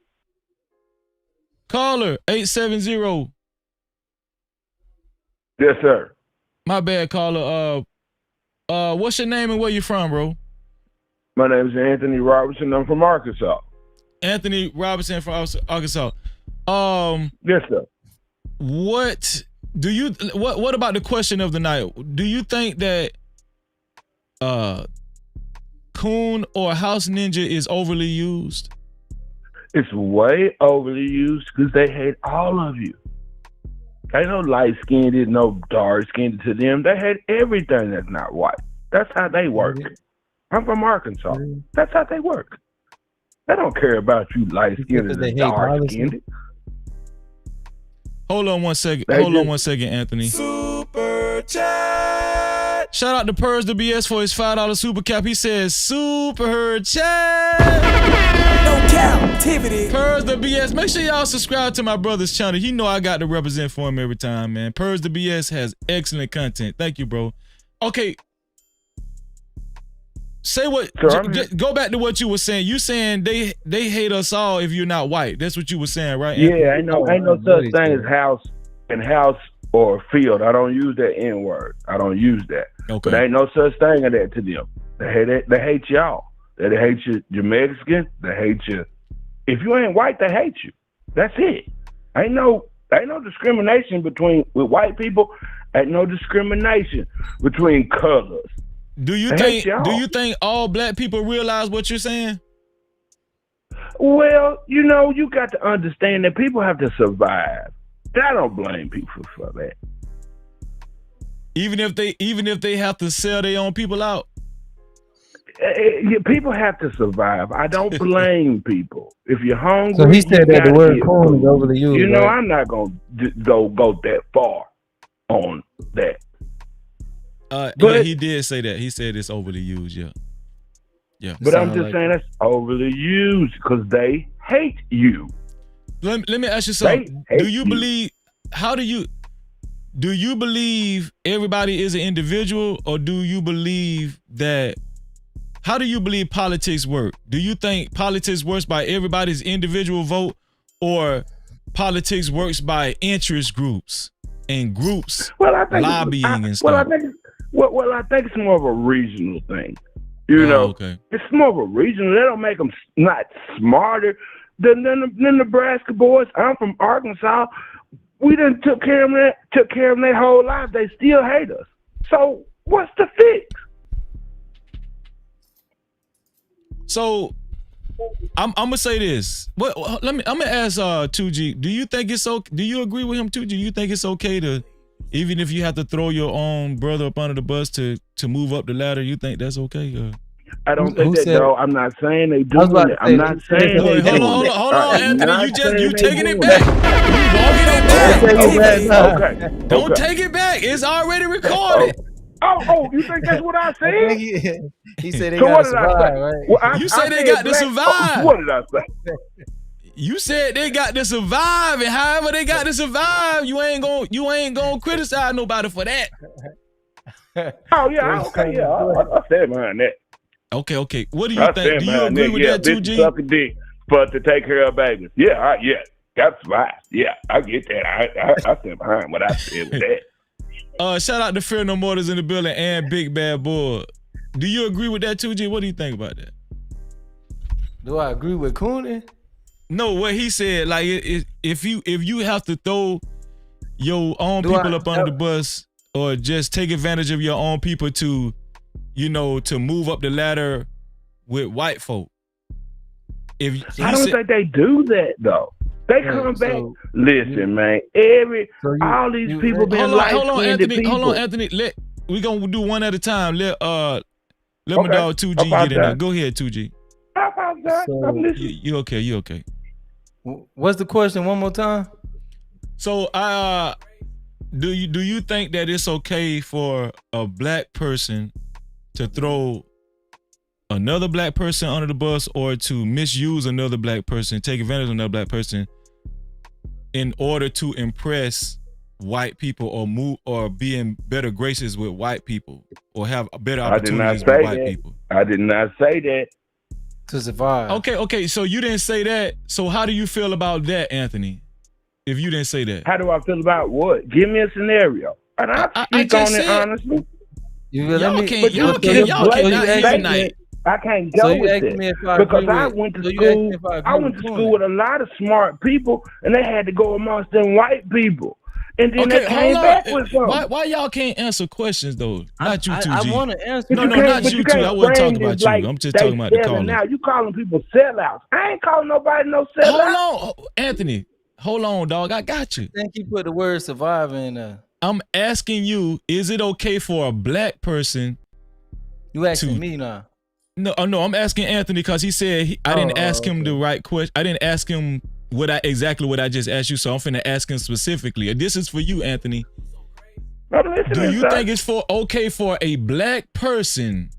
Caller, 870. Yes, sir. My bad, caller. What's your name and where you from, bro? My name is Anthony Robertson. I'm from Arkansas. Anthony Robertson from Arkansas. Yes, sir. What about the question of the night? Do you think that coon or house ninja is overly used? It's way overly used because they hate all of you. Ain't no light-skinned, there's no dark-skinned to them. They hate everything that's not white. That's how they work. I'm from Arkansas. That's how they work. They don't care about you light-skinned and dark-skinned. Hold on 1 second. Hold on 1 second, Anthony. Super chat. Shout out to Purrs the BS for his $5 super cap. He says super chat. No Cap-tivity. Purrs the BS. Make sure y'all subscribe to my brother's channel. You know I got to represent for him every time, man. Purrs the BS has excellent content. Thank you, bro. Okay. Say what? Go back to what you were saying. You saying they hate us all if you're not white. That's what you were saying, right? Yeah, ain't no such thing as house or field. I don't use that N word. I don't use that. Okay. But ain't no such thing as that to them. They hate it. They hate y'all. They hate you Mexican. They hate you. If you ain't white, they hate you. That's it. Ain't no discrimination with white people. Ain't no discrimination between colors. Do you think all black people realize what you're saying? Well, you got to understand that people have to survive. I don't blame people for that. Even if they have to sell their own people out. People have to survive. I don't blame people. If you're hungry, so he said that the word coon is overly used. Right? I'm not gonna go that far on that. But he did say that. He said it's overly used. Yeah. But I'm just saying that's overly used because they hate you. Let me ask you something. Do you believe everybody is an individual, or do you believe that? How do you believe politics work? Do you think politics works by everybody's individual vote, or politics works by interest groups and groups lobbying and stuff? I think it's more of a regional thing. Okay. It's more of a regional. That don't make them not smarter than the Nebraska boys. I'm from Arkansas. We done took care of them their whole life. They still hate us. So what's the fix? So I'm gonna say this. I'm gonna ask 2G. Do you think it's okay? Do you agree with him, 2G? Do you think it's okay to, even if you have to throw your own brother up under the bus to move up the ladder, you think that's okay? I don't Who think that, said though. it? I'm not saying they I was about doing to it. say, I'm not who said saying they that? doing Hold it. on, I'm Anthony. not You saying taking they it doing back. You walking it back. Okay. Don't Okay. take it back. It's already recorded. Oh, you think that's what I I said? think he said they So what gotta did I say? survive, right? Well, You I say they said got to black- survive. what did I say? You said they got to survive, and however they got to survive, you ain't gonna criticize nobody for that. Oh yeah, okay, yeah. I stand behind that. Okay. What do you I think? stand Do you behind agree with yeah, that, bitch 2G? suck a dick for to take care of babies. Yeah, that's right. Yeah, I get that. I stand behind what I said with that. Shout out to Fear No Mortars in the building and Big Bad Bull. Do you agree with that, 2G? What do you think about that? Do I agree with Cooney? No, what he said, like if you have to throw your own people up under the bus or just take advantage of your own people to, to move up the ladder with white folk. I don't think they do that though. They come back. Listen, man. All these people been light-skinned people. Hold on, Anthony. We gonna do one at a time. Let my Okay. dog 2G get in there. Apologize. Go ahead, 2G. I apologize. I'm listening. You okay? You okay? What's the question one more time? So, do you think that it's okay for a black person to throw another black person under the bus or to misuse another black person, take advantage of another black person in order to impress white people or move or be in better graces with white people or have better opportunities with white people? I did not say that. To survive. Okay. So you didn't say that. So how do you feel about that, Anthony? If you didn't say that, How do I feel about what? Give me a scenario, and I'll speak on it honestly. Y'all can't unite. I can't go with that because I went to school. I went to school with a lot of smart people, and they had to go amongst them white people, and then they came back with something. Why y'all can't answer questions though? Not you, 2G. I want to answer. No, not you, 2. I wasn't talking about you. I'm just talking about the caller. Now you calling people sellouts. I ain't calling nobody no sellout. Hold on, Anthony. Hold on, dog. I got you. I think you put the word survivor in there. I'm asking you, is it okay for a black person? You asking me now? No, I'm asking Anthony because he said I didn't ask him the right question. I didn't ask him exactly what I just asked you, so I'm finna ask him specifically. This is for you, Anthony. Do you think it's okay for a black person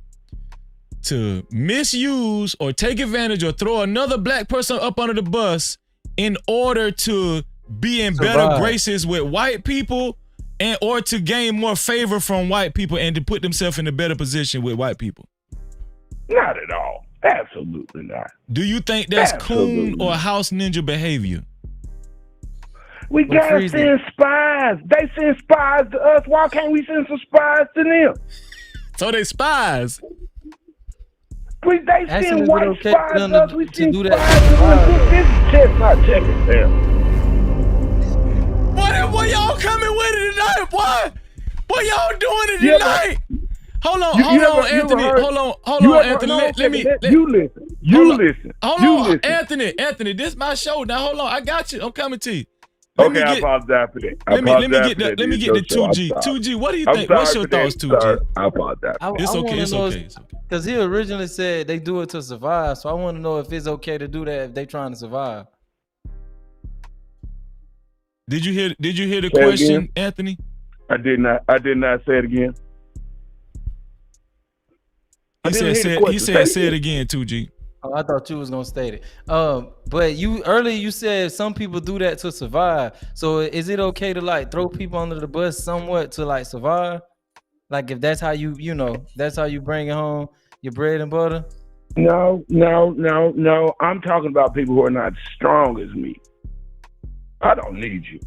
to misuse or take advantage or throw another black person up under the bus in order to be in better graces with white people and or to gain more favor from white people and to put themselves in a better position with white people? Not at all. Absolutely not. Do you think that's coon or house ninja behavior? We gotta send spies. They send spies to us. Why can't we send some spies to them? So they spies. They send white spies to us. We send spies to them. This is chestnut checkers, man. What y'all coming with it tonight? What y'all doing it tonight? Hold on, Anthony. Hold on, Anthony. Let me. You listen. Hold on, Anthony. This is my show. Now hold on. I got you. I'm coming to you. I apologize for that. Let me get the 2G. 2G, what do you think? What's your thoughts, 2G? I apologize. It's okay. Because he originally said they do it to survive, so I want to know if it's okay to do that if they trying to survive. Did you hear the question, Anthony? I did not say it again. He said say it again, 2G. Oh, I thought you was gonna state it. But earlier you said some people do that to survive. So is it okay to like throw people under the bus somewhat to like survive? Like if that's how that's how you bring it home, your bread and butter? No. I'm talking about people who are not strong as me. I don't need you.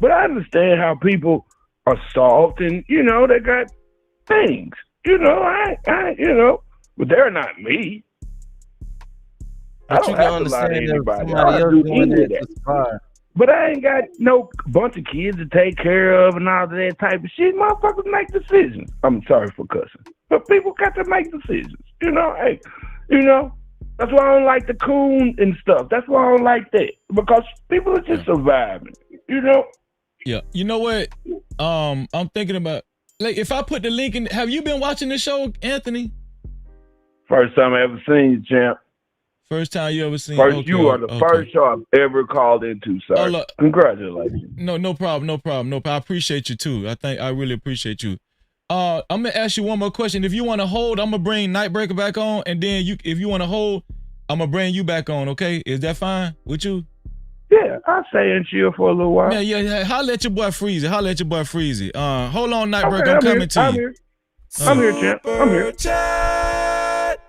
But I understand how people are soft and, they got things. But they're not me. But you can understand if somebody else doing that to survive. But I ain't got no bunch of kids to take care of and all of that type of shit. Motherfuckers make decisions. I'm sorry for cussing. But people got to make decisions. That's why I don't like the coon and stuff. That's why I don't like that. Because people are just surviving, Yeah. You know what? I'm thinking about, like, if I put the link in, have you been watching the show, Anthony? First time I ever seen you, champ. First time you ever seen? First, okay, you are the first show I've ever called into, sir. Oh, look. Congratulations. No problem. I appreciate you too. I really appreciate you. I'm gonna ask you one more question. If you want to hold, I'm gonna bring Nightbreaker back on, and then if you want to hold, I'm gonna bring you back on. Okay? Is that fine with you? Yeah, I'll stay and chill for a little while. Yeah. Holla at your boy Freezy. Hold on, Nightbreaker. Okay, I'm coming to I'm you. here. I'm here, champ. I'm here.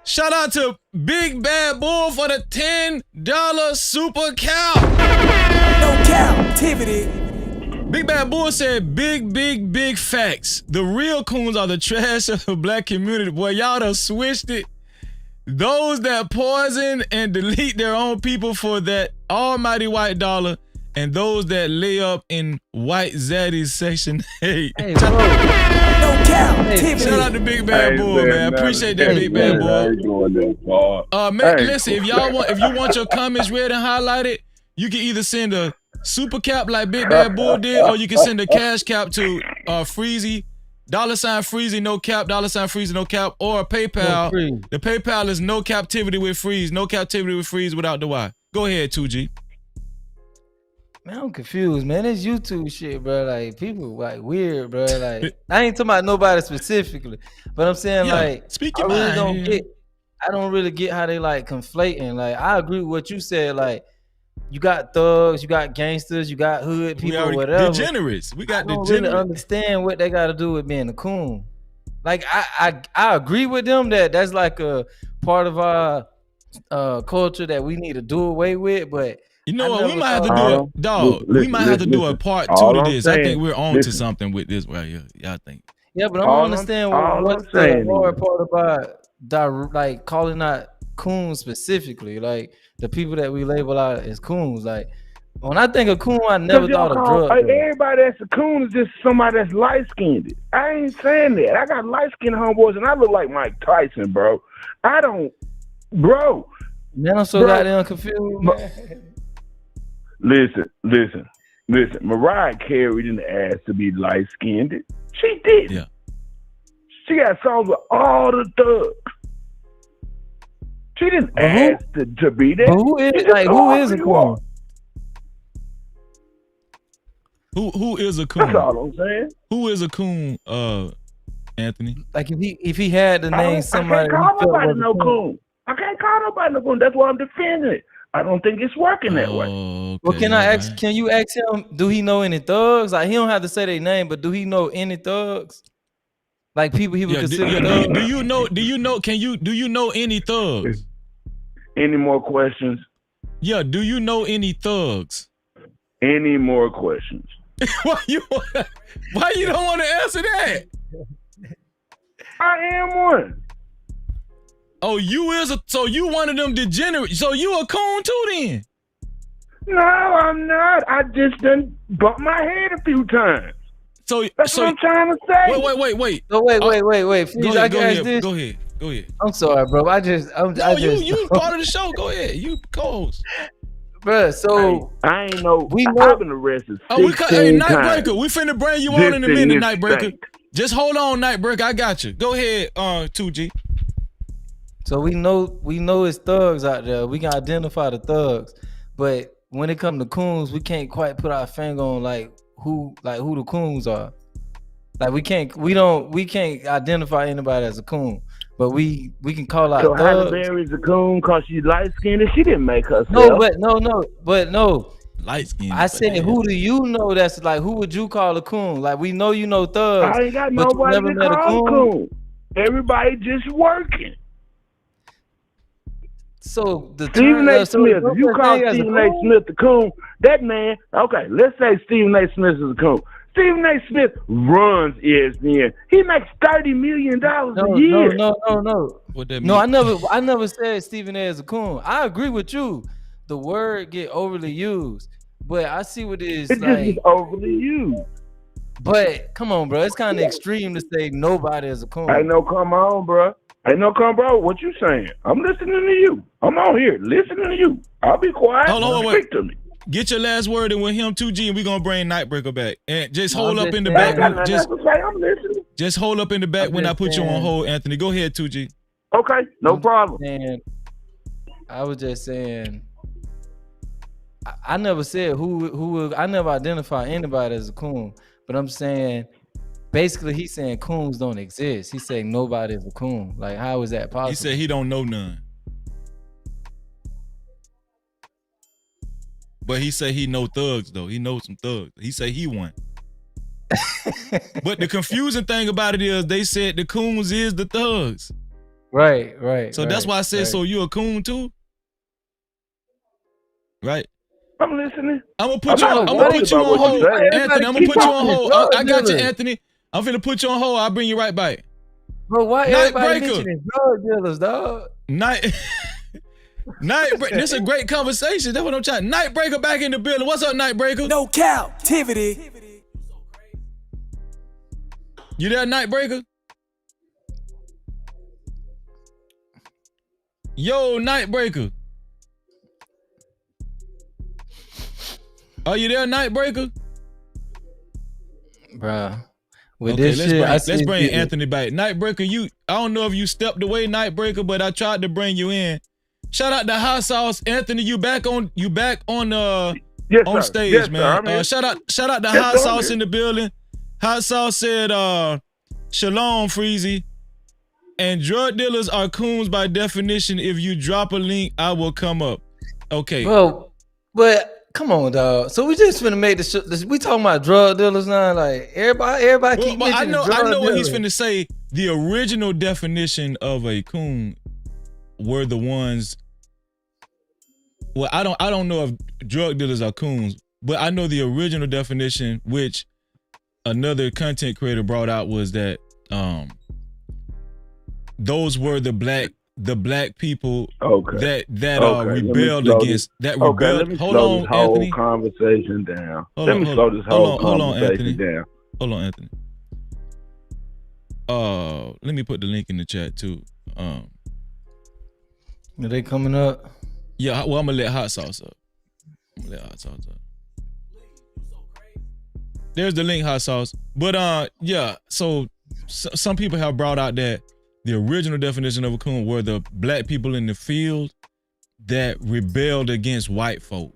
Shout out to Big Bad Bull for the $10 super cap. No captivity. Big Bad Bull said, big facts. The real coons are the trash of the black community. Boy, y'all done switched it. Those that poison and delete their own people for that almighty white dollar, and those that lay up in white zaddy's section 8. Hey, bro. No captivity. Shout out to Big Bad Bull, man. Appreciate that, Big Bad Bull. Man, listen, if you want your comments read and highlighted, you can either send a super cap like Big Bad Bull did, or you can send a cash cap to Freezy, $Freezy no cap, $Freezy no cap, or PayPal. The PayPal is no captivity with Freeze, no captivity with Freeze without the Y. Go ahead, 2G. Man, I'm confused, man. This YouTube shit, bro. Like, people like weird, bro. Like, I ain't talking about nobody specifically, but I'm saying speak I your really mind. I don't really get how they like conflating. Like, I agree with what you said. Like, you got thugs, you got gangsters, you got hood people, whatever. Degenerates. We got I don't degenerates. really understand what they got to do with being a coon. Like, I agree with them that that's like a part of our culture that we need to do away with, but you know what? We might have to do it, dog. We might have to do a part 2 to this. I think we're on to something with this right here. Y'all think? Yeah, but I don't understand what's the hard part about like calling out coons specifically, like the people that we label out as coons. Like, when I think of coon, I never thought of drugs. Everybody that's a coon is just somebody that's light skinned. I ain't saying that. I got light skinned homeboys and I look like Mike Tyson, bro. Man, I'm so goddamn confused, man. Listen. Mariah Carey didn't ask to be light skinned. She did. Yeah. She got songs with all the thugs. She didn't ask to be there. But who is a coon? Who is a coon? That's all I'm saying. Who is a coon, Anthony? Like, if he had to name somebody, I can't call nobody no coon. I can't call nobody no coon. That's why I'm defending it. I don't think it's working that way. Okay, well, can you ask him, do he know any thugs? Like, he don't have to say their name, but do he know any thugs? Like, people he would consider thugs? Do you know any thugs? Any more questions? Yeah, do you know any thugs? Any more questions? Why you don't want to answer that? I am one. Oh, so you one of them degenerates. So you a coon too then? No, I'm not. I just done bumped my head a few times. So that's what I'm trying to say. Wait. No, wait. Please, Go ahead. I'm sorry, bro. You part of the show. Go ahead. You co-host. Bruh, so I ain't know. I've been arrested 16 Hey, Nightbreaker, times. we finna bring you on in a minute, Nightbreaker. Just hold on, Nightbreaker. I got you. Go ahead, 2G. So we know it's thugs out there. We can identify the thugs, but when it comes to coons, we can't quite put our finger on who the coons are. Like, we can't identify anybody as a coon, but we can call out So thugs. Halle Berry's a coon because she's light skinned and she didn't make herself. No. Light skinned. I said, who do you know that's like, who would you call a coon? Like, we know you know thugs. I ain't got but nobody you never to met a call coon. coon. Everybody just working. So Stephen A. Smith, if you call Stephen A. Smith the coon, that man, okay, let's say Stephen A. Smith is a coon. Stephen A. Smith runs ESPN. He makes $30 million a year. No. What that mean? No, I never said Stephen A. is a coon. I agree with you. The word get overly used, but I see what it is. It just is overly used. But come on, bro, it's kind of extreme to say nobody is a coon. Ain't no come on, bro. What you saying? I'm listening to you. I'm on here listening to you. I'll be quiet. Hold on, wait. Speak to me. Get your last word in with him, 2G, and we're gonna bring Nightbreaker back. And just hold up in the back. I'm listening. Just hold up in the back when I put you on hold, Anthony. Go ahead, 2G. Okay, no problem. I was just saying. I never said who. I never identified anybody as a coon, but I'm saying. Basically, he's saying coons don't exist. He's saying nobody is a coon. Like, how is that possible? He said he don't know none. But he said he know thugs, though. He knows some thugs. He said he one. But the confusing thing about it is they said the coons is the thugs. Right. So that's why I said, so you a coon too? Right? I'm listening. I'm gonna put you on hold. Anthony, I'm gonna put you on hold. I got you, Anthony. I'm finna put you on hold. I'll bring you right back. Bro, why everybody mentioning drug dealers, dog? Nightbreaker. This is a great conversation. That's what I'm trying. Nightbreaker back in the building. What's up, Nightbreaker? No Cap-tivity. You there, Nightbreaker? Yo, Nightbreaker. Are you there, Nightbreaker? Bruh. Okay, let's bring Anthony back. Nightbreaker, I don't know if you stepped away, Nightbreaker, but I tried to bring you in. Shout out to Hot Sauce, Anthony. You back on stage, yes, man. Shout out to Hot Sauce in the building. Hot Sauce said, "Shalom, Freezy." And drug dealers are coons by definition. If you drop a link, I will come up. Okay. Bro, but. Come on, dog. So we just finna make this. We talking about drug dealers now. Like everybody keep mentioning drug dealers. I know what he's finna say. The original definition of a coon were the ones. Well, I don't know if drug dealers are coons, but I know the original definition, which another content creator brought out, was that those were the black people that rebelled against that rebelled. Let me slow this whole conversation down. Let me slow this whole conversation down. Hold on, Anthony. Let me put the link in the chat too. Are they coming up? Yeah, well, I'm gonna let Hot Sauce up. There's the link, Hot Sauce. But yeah, so some people have brought out that the original definition of a coon were the black people in the field that rebelled against white folk.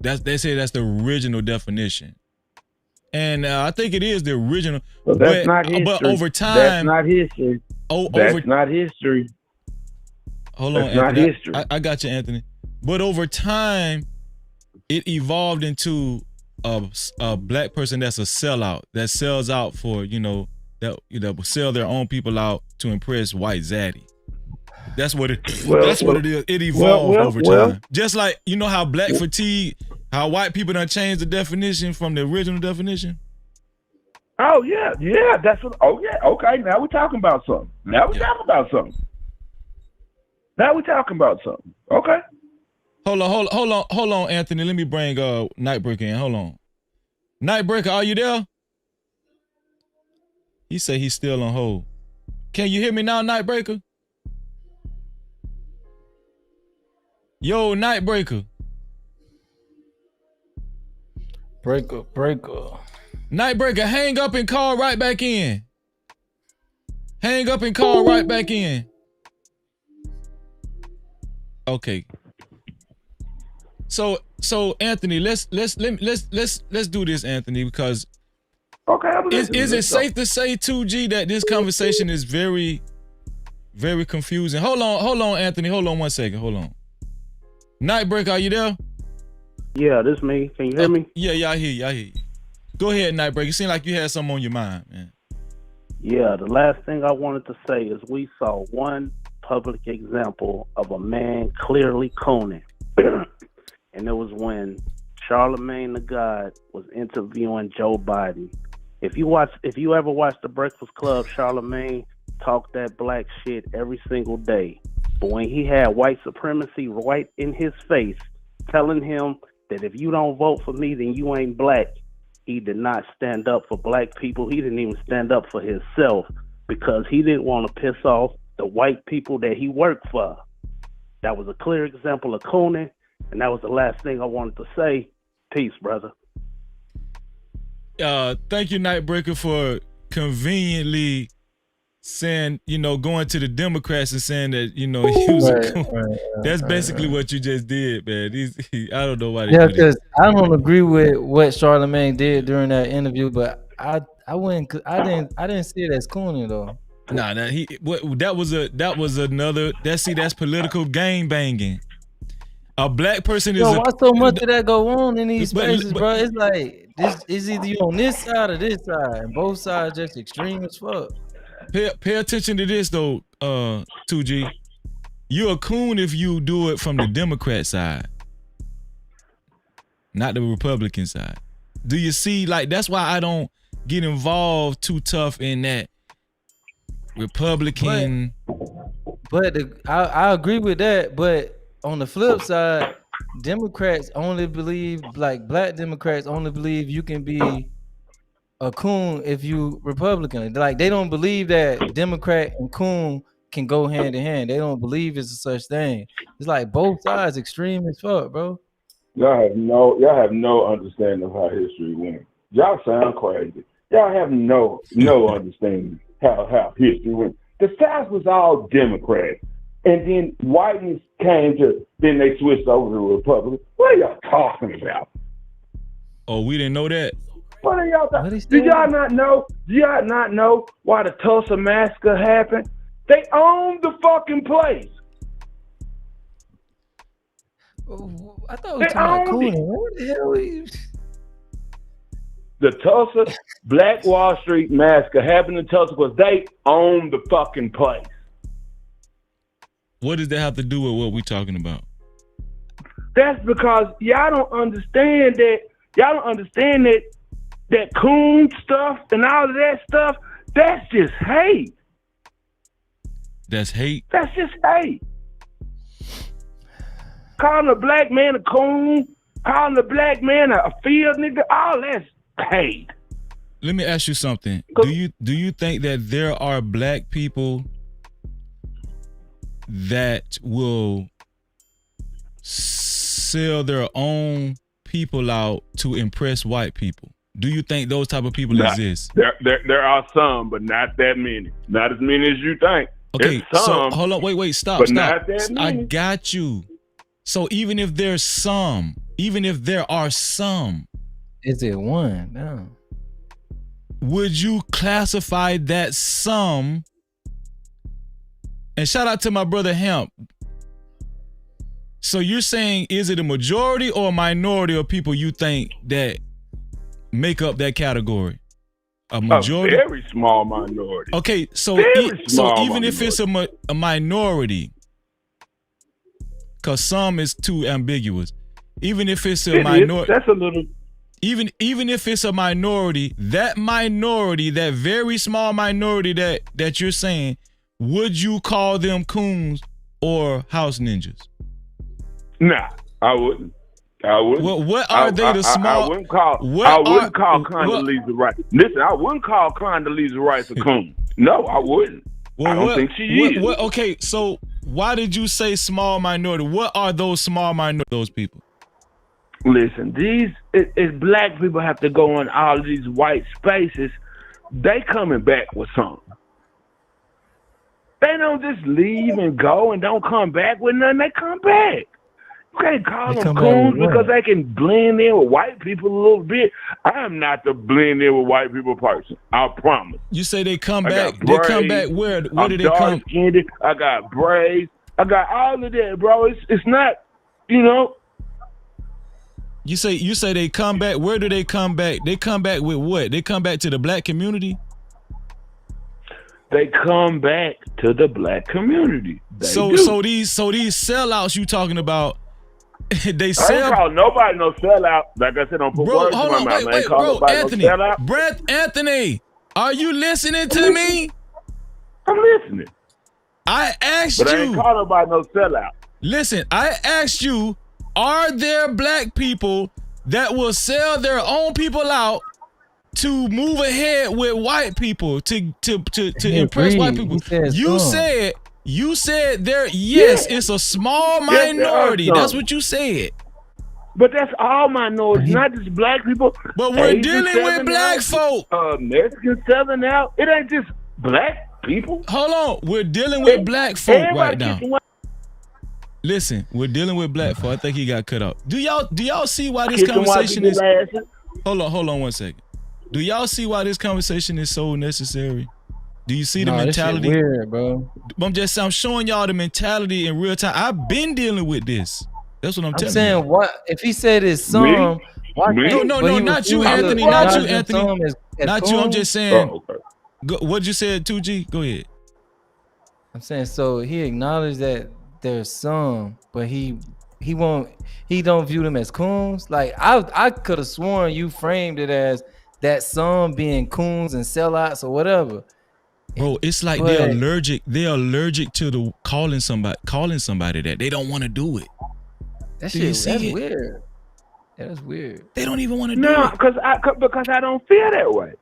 They say that's the original definition. And I think it is the original. But that's not history. But over time. That's not history. That's not history. Hold on, that's not Anthony. history. I got you, Anthony. But over time, it evolved into a black person that's a sellout, that sells out for, that will sell their own people out to impress white zaddy. That's what it is. It evolved over time. Just like how black fatigue, how white people done changed the definition from the original definition. Oh yeah, that's what. Oh yeah, okay. Now we're talking about something. Okay. Hold on, Anthony. Let me bring Nightbreaker in. Hold on. Nightbreaker, are you there? He said he's still on hold. Can you hear me now, Nightbreaker? Yo, Nightbreaker. Breaker. Nightbreaker, hang up and call right back in. Okay. So Anthony, let's do this, Anthony, because is it safe to say, 2G, that this conversation is very, very confusing? Hold on, Anthony. Hold on 1 second. Hold on. Nightbreaker, are you there? Yeah, this me. Can you hear me? Yeah, I hear you. Go ahead, Nightbreaker. It seemed like you had something on your mind, man. Yeah, the last thing I wanted to say is we saw one public example of a man clearly cooning. And it was when Charlemagne the God was interviewing Joe Biden. If you ever watch The Breakfast Club, Charlemagne talked that black shit every single day. But when he had white supremacy right in his face, telling him that if you don't vote for me, then you ain't black, he did not stand up for black people. He didn't even stand up for himself because he didn't want to piss off the white people that he worked for. That was a clear example of cooning, and that was the last thing I wanted to say. Peace, brother. Thank you, Nightbreaker, for conveniently saying, going to the Democrats and saying that, he was a coon. That's basically what you just did, man. I don't know why they Yeah, do that. because I don't agree with what Charlamagne did during that interview, but I didn't see it as cooning though. Nah, that's political game banging. A black person is why so much of that go on in these spaces, bro? It's like this is either you on this side or this side, and both sides just extreme as fuck. Pay attention to this though, 2G. You're a coon if you do it from the Democrat side, not the Republican side. Do you see? Like, that's why I don't get involved too tough in that Republican. But I agree with that. But on the flip side, Democrats only believe, like black Democrats only believe you can be a coon if you Republican. Like, they don't believe that Democrat and coon can go hand in hand. They don't believe it's a such thing. It's like both sides extreme as fuck, bro. Y'all have no understanding of how history went. Y'all sound crazy. Y'all have no understanding how history went. The South was all Democrat, and then whiteness came to. Then they switched over to Republican. What are y'all talking about? Oh, we didn't know that. What are y'all talking? Do y'all not know? Do y'all not know why the Tulsa massacre happened? They owned the fucking place. I thought we were talking about cooning. What the hell? The Tulsa Black Wall Street massacre happened in Tulsa because they owned the fucking place. What does that have to do with what we're talking about? That's because y'all don't understand that. Y'all don't understand that coon stuff and all of that stuff. That's just hate. That's hate? That's just hate. Calling a black man a coon, calling a black man a field nigga, all that's hate. Let me ask you something. Do you think that there are black people that will sell their own people out to impress white people? Do you think those type of people exist? There are some, but not that many. Not as many as you think. Okay, so hold on, wait, stop. Not that many. I got you. So even if there are some, is it one? No. Would you classify that some? And shout out to my brother Hemp. So you're saying, is it a majority or a minority of people you think that make up that category? A majority? A very small minority. Okay, so even if it's a minority, because some is too ambiguous. Even if it's a minority, that's a little. Even if it's a minority, that very small minority that you're saying, would you call them coons or house ninjas? Nah, I wouldn't. Well, what are they? The small. I wouldn't call Condoleezza Rice. Listen, I wouldn't call Condoleezza Rice a coon. No, I wouldn't. I don't think she is. Okay, so why did you say small minority? What are those small minority? Those people. Listen, if black people have to go in all of these white spaces, they coming back with something. They don't just leave and go and don't come back with nothing. They come back. You can't call them coons because they can blend in with white people a little bit. I am not the blend in with white people person. I promise. You say they come back. They come back where? Where do they come? Skinned, I got braids. I got all of that, bro. It's not, You say they come back. Where do they come back? They come back with what? They come back to the black community? They come back to the black community. So these sellouts you talking about, they sell. I ain't call nobody no sellout. Like I said, don't put words in my mouth. I ain't call nobody Anthony, no sellout. Anthony, are you listening to me? I'm listening. I asked you. But I ain't call nobody no sellout. Listen, I asked you, are there black people that will sell their own people out to move ahead with white people to impress white people? You said there. Yes, it's a small minority. That's what you said. But that's all minorities, not just black people. But we're dealing with black folk. Mexicans selling out. It ain't just black people. Hold on, we're dealing with black folk right Everybody now. gets one. Listen, we're dealing with black folk. I think he got cut off. Do y'all see why this Kiss them white conversation is? people's asses. Hold on 1 second. Do y'all see why this conversation is so necessary? Do you see the Nah, this shit mentality? weird, bro. I'm showing y'all the mentality in real time. I've been dealing with this. That's what I'm I'm telling saying, you. what if he said his son? Why can't- No, but he not you, refused to Anthony. Not you, acknowledge his Anthony. son as Not you. I'm coon? just saying. What'd you say, 2G? Go ahead. I'm saying, so he acknowledged that there's some, but he don't view them as coons. Like I could have sworn you framed it as that some being coons and sellouts or whatever. Bro, it's like But- they're allergic. They're allergic to the calling somebody that. They don't want to do it. That Do you shit, see that's it? weird. That's weird. They don't even want to do No, it. because I don't feel that way.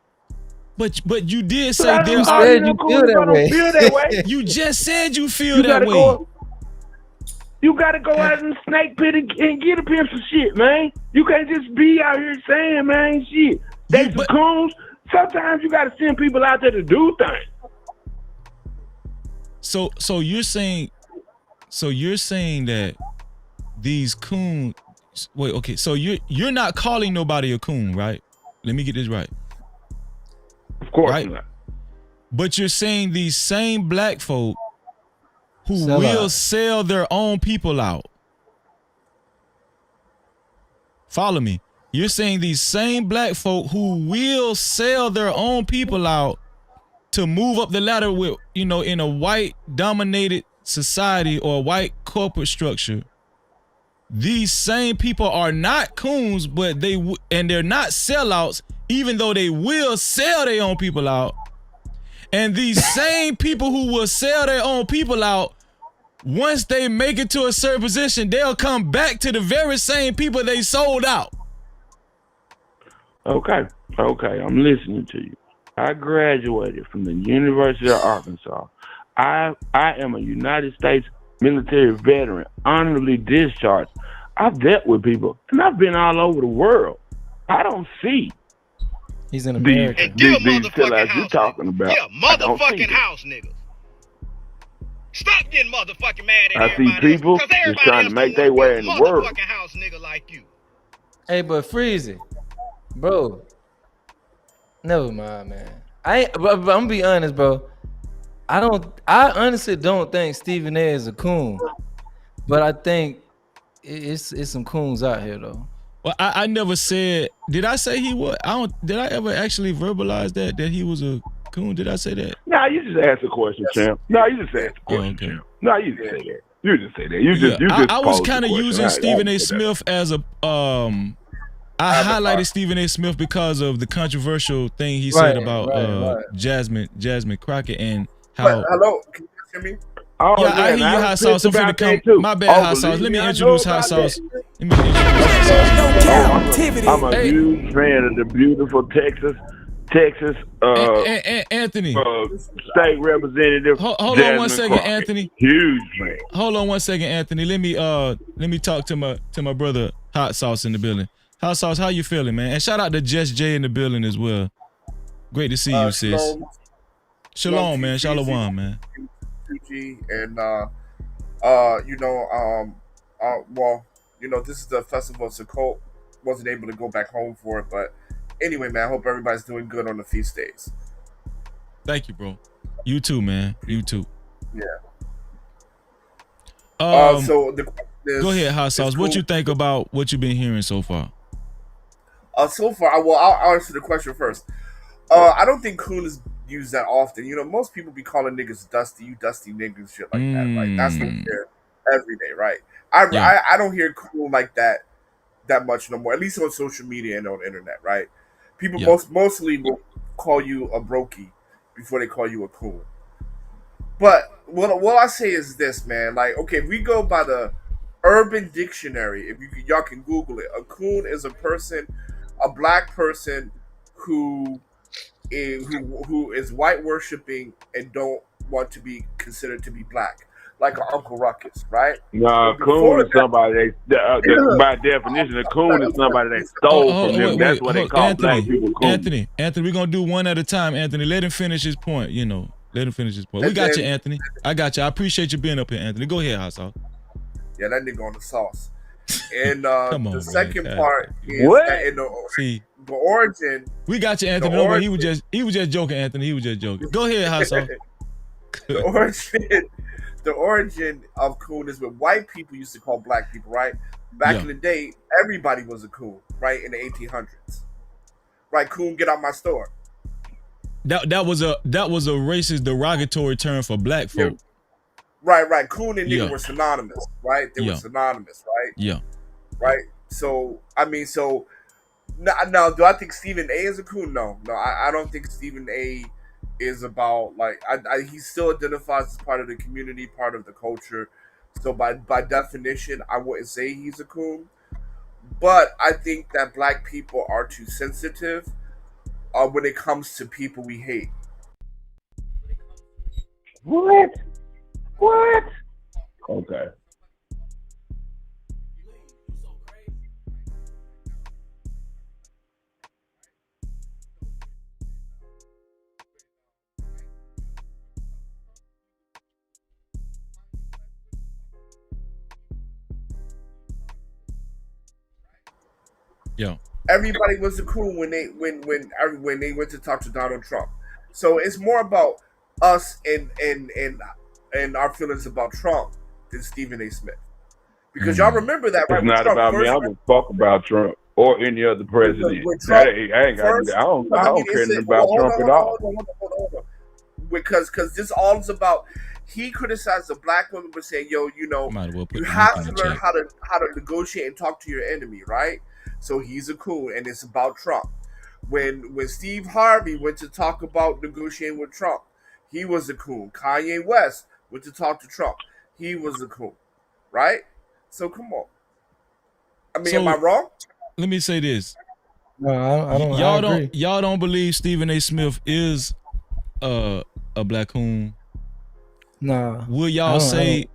But you did But say I there don't are. argue no coons, I don't feel that way. You just said you feel You that gotta way. you gotta go out in the snake pit and get a pimp some shit, man. You can't just be out here saying, man, shit. They some coons. Sometimes you gotta send people out there to do things. So you're saying that these coons. Wait, okay. So you're not calling nobody a coon, right? Let me get this right. Of course right? not. But you're saying these same black folk who Sell will out. sell their own people out. Follow me. You're saying these same black folk who will sell their own people out to move up the ladder with, in a white dominated society or a white corporate structure. These same people are not coons, but they're not sellouts, even though they will sell their own people out. And these same people who will sell their own people out, once they make it to a certain position, they'll come back to the very same people they sold out. Okay, I'm listening to you. I graduated from the University of Arkansas. I am a United States military veteran, honorably discharged. I've dealt with people, and I've been all over the world. I don't see He's in these America. sellouts you're talking about. Yeah, I don't see motherfucking them. house niggas. Stop getting motherfucking mad at I see everybody people else, 'cause just everybody trying to else make don't their wanna way be in a the world. motherfucking house nigga like you. Hey, but Freezy, bro. Never mind, man. But I'm gonna be honest, bro. I honestly don't think Stephen A is a coon, but I think it's some coons out here though. Well, I never said. Did I say he was? Did I ever actually verbalize that he was a coon? Did I say that? No, you just asked a question, champ. No, you just asked a question, okay. champ. No, you just say that. You just say that. You just I was posed the kind of question. using I Stephen A. didn't say that. Smith as a I highlighted Stephen A. Smith because of the controversial thing he said about Jasmine Crockett and how. Hello, can you hear me? Oh, yeah, I hear you, Hot Sauce. I'm finna come. Too. My bad, Hot Sauce. Let me introduce Hot Sauce. Let me introduce Hot Sauce. I'm a huge fan of the beautiful Texas, Anthony, state representative. Hold Jasmine on 1 second, Crockett. Anthony. Huge fan. Hold on 1 second, Anthony. Let me talk to my brother Hot Sauce in the building. Hot Sauce, how you feeling, man? And shout out to Just J in the building as well. Great to see you, sis. Shalom, man. Shalom, man. And this is the festival of Sukkot. Wasn't able to go back home for it, but anyway, man, I hope everybody's doing good on the feast days. Thank you, bro. You too, man. You too. Yeah. So the go ahead, Hot Sauce. What you think about what you've been hearing so far? So far, I'll answer the question first. I don't think coon is used that often. Most people be calling niggas dusty, you dusty niggas, shit like that. Like that's what we hear every day, right? I don't hear coon like that much no more. At least on social media and on the internet, right? People mostly will call you a brokey before they call you a coon. But what I say is this, man. Like, okay, if we go by the Urban Dictionary, y'all can Google it. A coon is a black person who is white worshiping and don't want to be considered to be black, like an Uncle Ruckus, right? No, coon is somebody by definition, a coon is somebody that stole from them. That's what they call black people coon. Anthony, we're gonna do one at a time. Anthony, let him finish his point. Let him finish his point. We got you, Anthony. I got you. I appreciate you being up here, Anthony. Go ahead, Hot Sauce. Yeah, that nigga on the sauce. And Come on, the man. second God. part is What? that in See, the origin. we got you, Anthony. No, he was just joking, Anthony. He was just joking. Go ahead, Hot Sauce. The origin of coon is what white people used to call black people, right? Back in the day, everybody was a coon, right? In the 1800s, right? Coon, get out my store. That was a racist derogatory term for black folk. Right. Coon and nigga were synonymous, right? They were synonymous, right? Yeah. Right. So I mean, now do I think Stephen A is a coon? No, I don't think Stephen A is about like he still identifies as part of the community, part of the culture. So by definition, I wouldn't say he's a coon. But I think that black people are too sensitive when it comes to people we hate. What? Okay. Yeah. Everybody was a coon when they went to talk to Donald Trump. So it's more about us and our feelings about Trump than Stephen A. Smith. Because y'all remember that, right? It's not Trump about me. I don't fuck about Trump or any other president. I don't care nothing about Trump at all. Hold on. Because this all is about. He criticized the black woman by saying, "Yo, you have to learn how to negotiate and talk to your enemy, right?" So he's a coon, and it's about Trump. When Steve Harvey went to talk about negotiating with Trump, he was a coon. Kanye West went to talk to Trump, he was a coon, right? So come on. I mean, am I wrong? Let me say this. No, I don't. Y'all don't believe Stephen A. Smith is a black coon? Nah. Will y'all say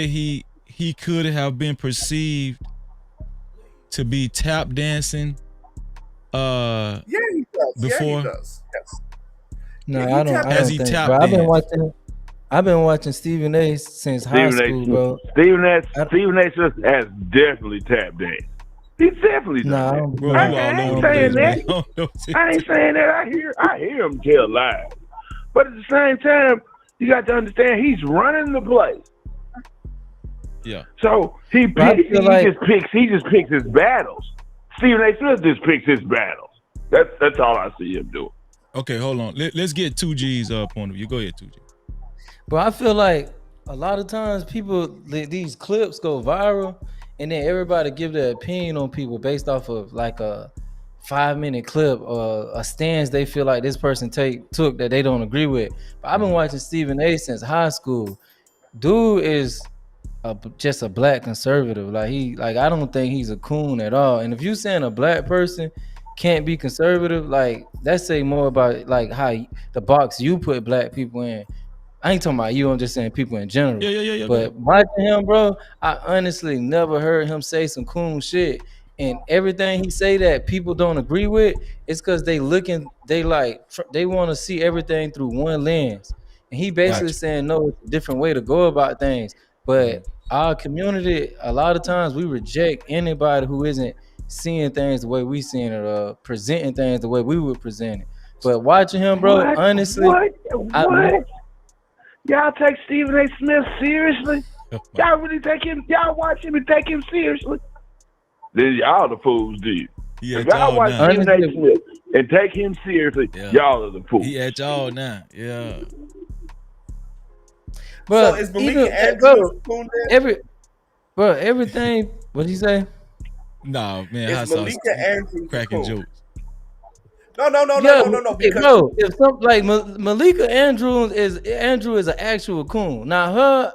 he could have been perceived to be tap dancing? Yeah, he does. Before? Yeah, he does. Yes. No, I don't think. Bro, I've been watching Stephen A. since high school, bro. Stephen A. has definitely tapped danced. He's definitely done that. I ain't saying that. I ain't saying that. I hear him tell lies, but at the same time, you got to understand he's running the place. Yeah. So he just picks his battles. Stephen A. Smith just picks his battles. That's all I see him doing. Okay, hold on. Let's get 2G's point of view. Go ahead, 2G. But I feel like a lot of times these clips go viral, and then everybody give their opinion on people based off of like a 5-minute clip or a stance they feel like this person took that they don't agree with. But I've been watching Stephen A. since high school. Dude is just a black conservative. I don't think he's a coon at all. And if you saying a black person can't be conservative, like that say more about like how the box you put black people in. I ain't talking about you, I'm just saying people in general. Yeah. But watching him, bro, I honestly never heard him say some cool shit. And everything he say that people don't agree with, it's because they want to see everything through one lens. And he basically saying, no, it's a different way to go about things. But our community, a lot of times we reject anybody who isn't seeing things the way we seeing it or presenting things the way we would present it. But watching him, bro, honestly, Y'all take Stephen A. Smith seriously? Y'all really take him? Y'all watch him and take him seriously? Then y'all the fools, dude. If y'all watch Stephen A. Smith and take him seriously, y'all are the fools. He at y'all now, yeah. But so is Malika Andrews everything. What did he say? No, man. Is Malika Andrews cracking jokes? No. Because if something like Malika Andrew is an actual coon. Now her,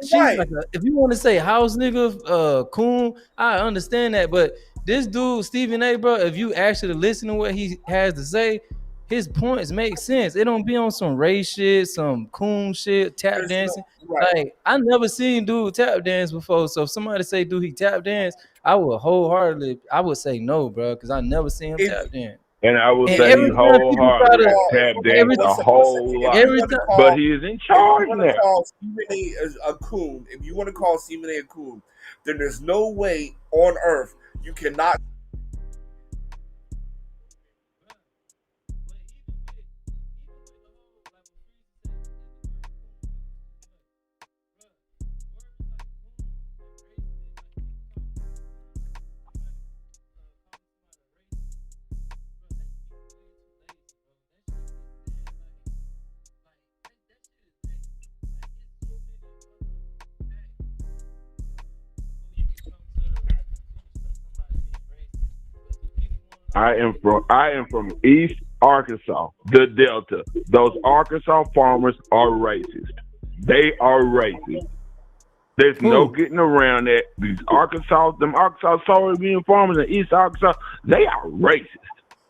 she's like if you want to say house nigga, coon, I understand that. But this dude Stephen A. bro, if you actually listen to what he has to say, his points make sense. It don't be on some race shit, some coon shit, tap dancing. Like I never seen dude tap dance before. So if somebody say dude he tap dance, I would wholeheartedly say no, bro, because I never seen him tap dance. And I will And say every time people try wholeheartedly, to, tap every danced a whole lot. every time, But he is in charge If you want now. to call Stephen A. a coon, if you want to call Stephen A. a coon, then there's no way on earth you cannot. I am from East Arkansas, the Delta. Those Arkansas farmers are racist. They are racist. There's no getting around that. These Arkansas soybean farmers in East Arkansas, they are racist.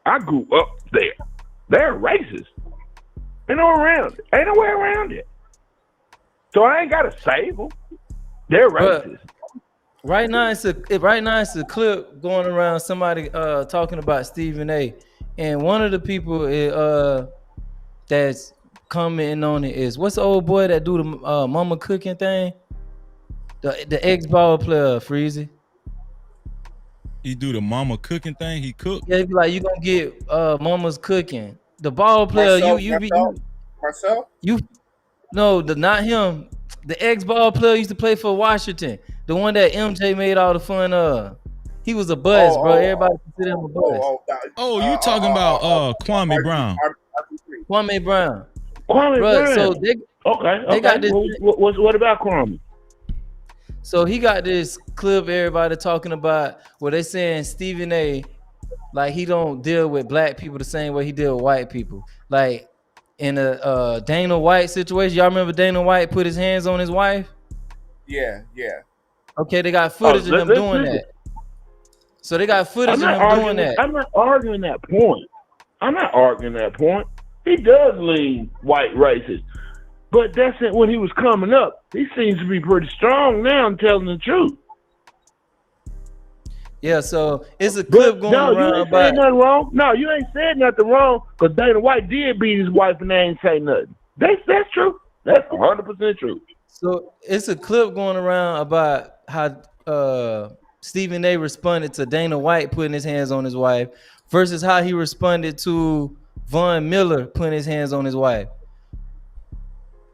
I grew up there. They're racist. Ain't no around it. Ain't no way around it. So I ain't gotta save them. They're racist. Right now, it's a clip going around. Somebody talking about Stephen A. And one of the people that's commenting on it is, what's the old boy that do the mama cooking thing? The ex-ball player, Freezy. He do the mama cooking thing. He cook. Yeah, he be like, you gonna get mama's cooking. The ball player, Marcel? Not him. The ex-ball player used to play for Washington. The one that MJ made all the fun of. He was a buzz, bro. Everybody consider him a buzz. You talking about Kwame Brown? Kwame Brown. Kwame Brown. So they got this. What about Kwame? So he got this clip. Everybody talking about where they saying Stephen A. like he don't deal with black people the same way he deal with white people. Like in a Dana White situation, y'all remember Dana White put his hands on his wife? Yeah. Okay, they got footage of him doing that. So they got footage of him doing that. I'm not arguing that point. He does lean white racist. But that's it when he was coming up. He seems to be pretty strong now and telling the truth. Yeah, so it's a clip going around you ain't said nothing wrong. No, you ain't said nothing wrong because Dana White did beat his wife and they ain't say nothing. That's true. That's 100% true. So it's a clip going around about how Stephen A. responded to Dana White putting his hands on his wife versus how he responded to Von Miller putting his hands on his wife.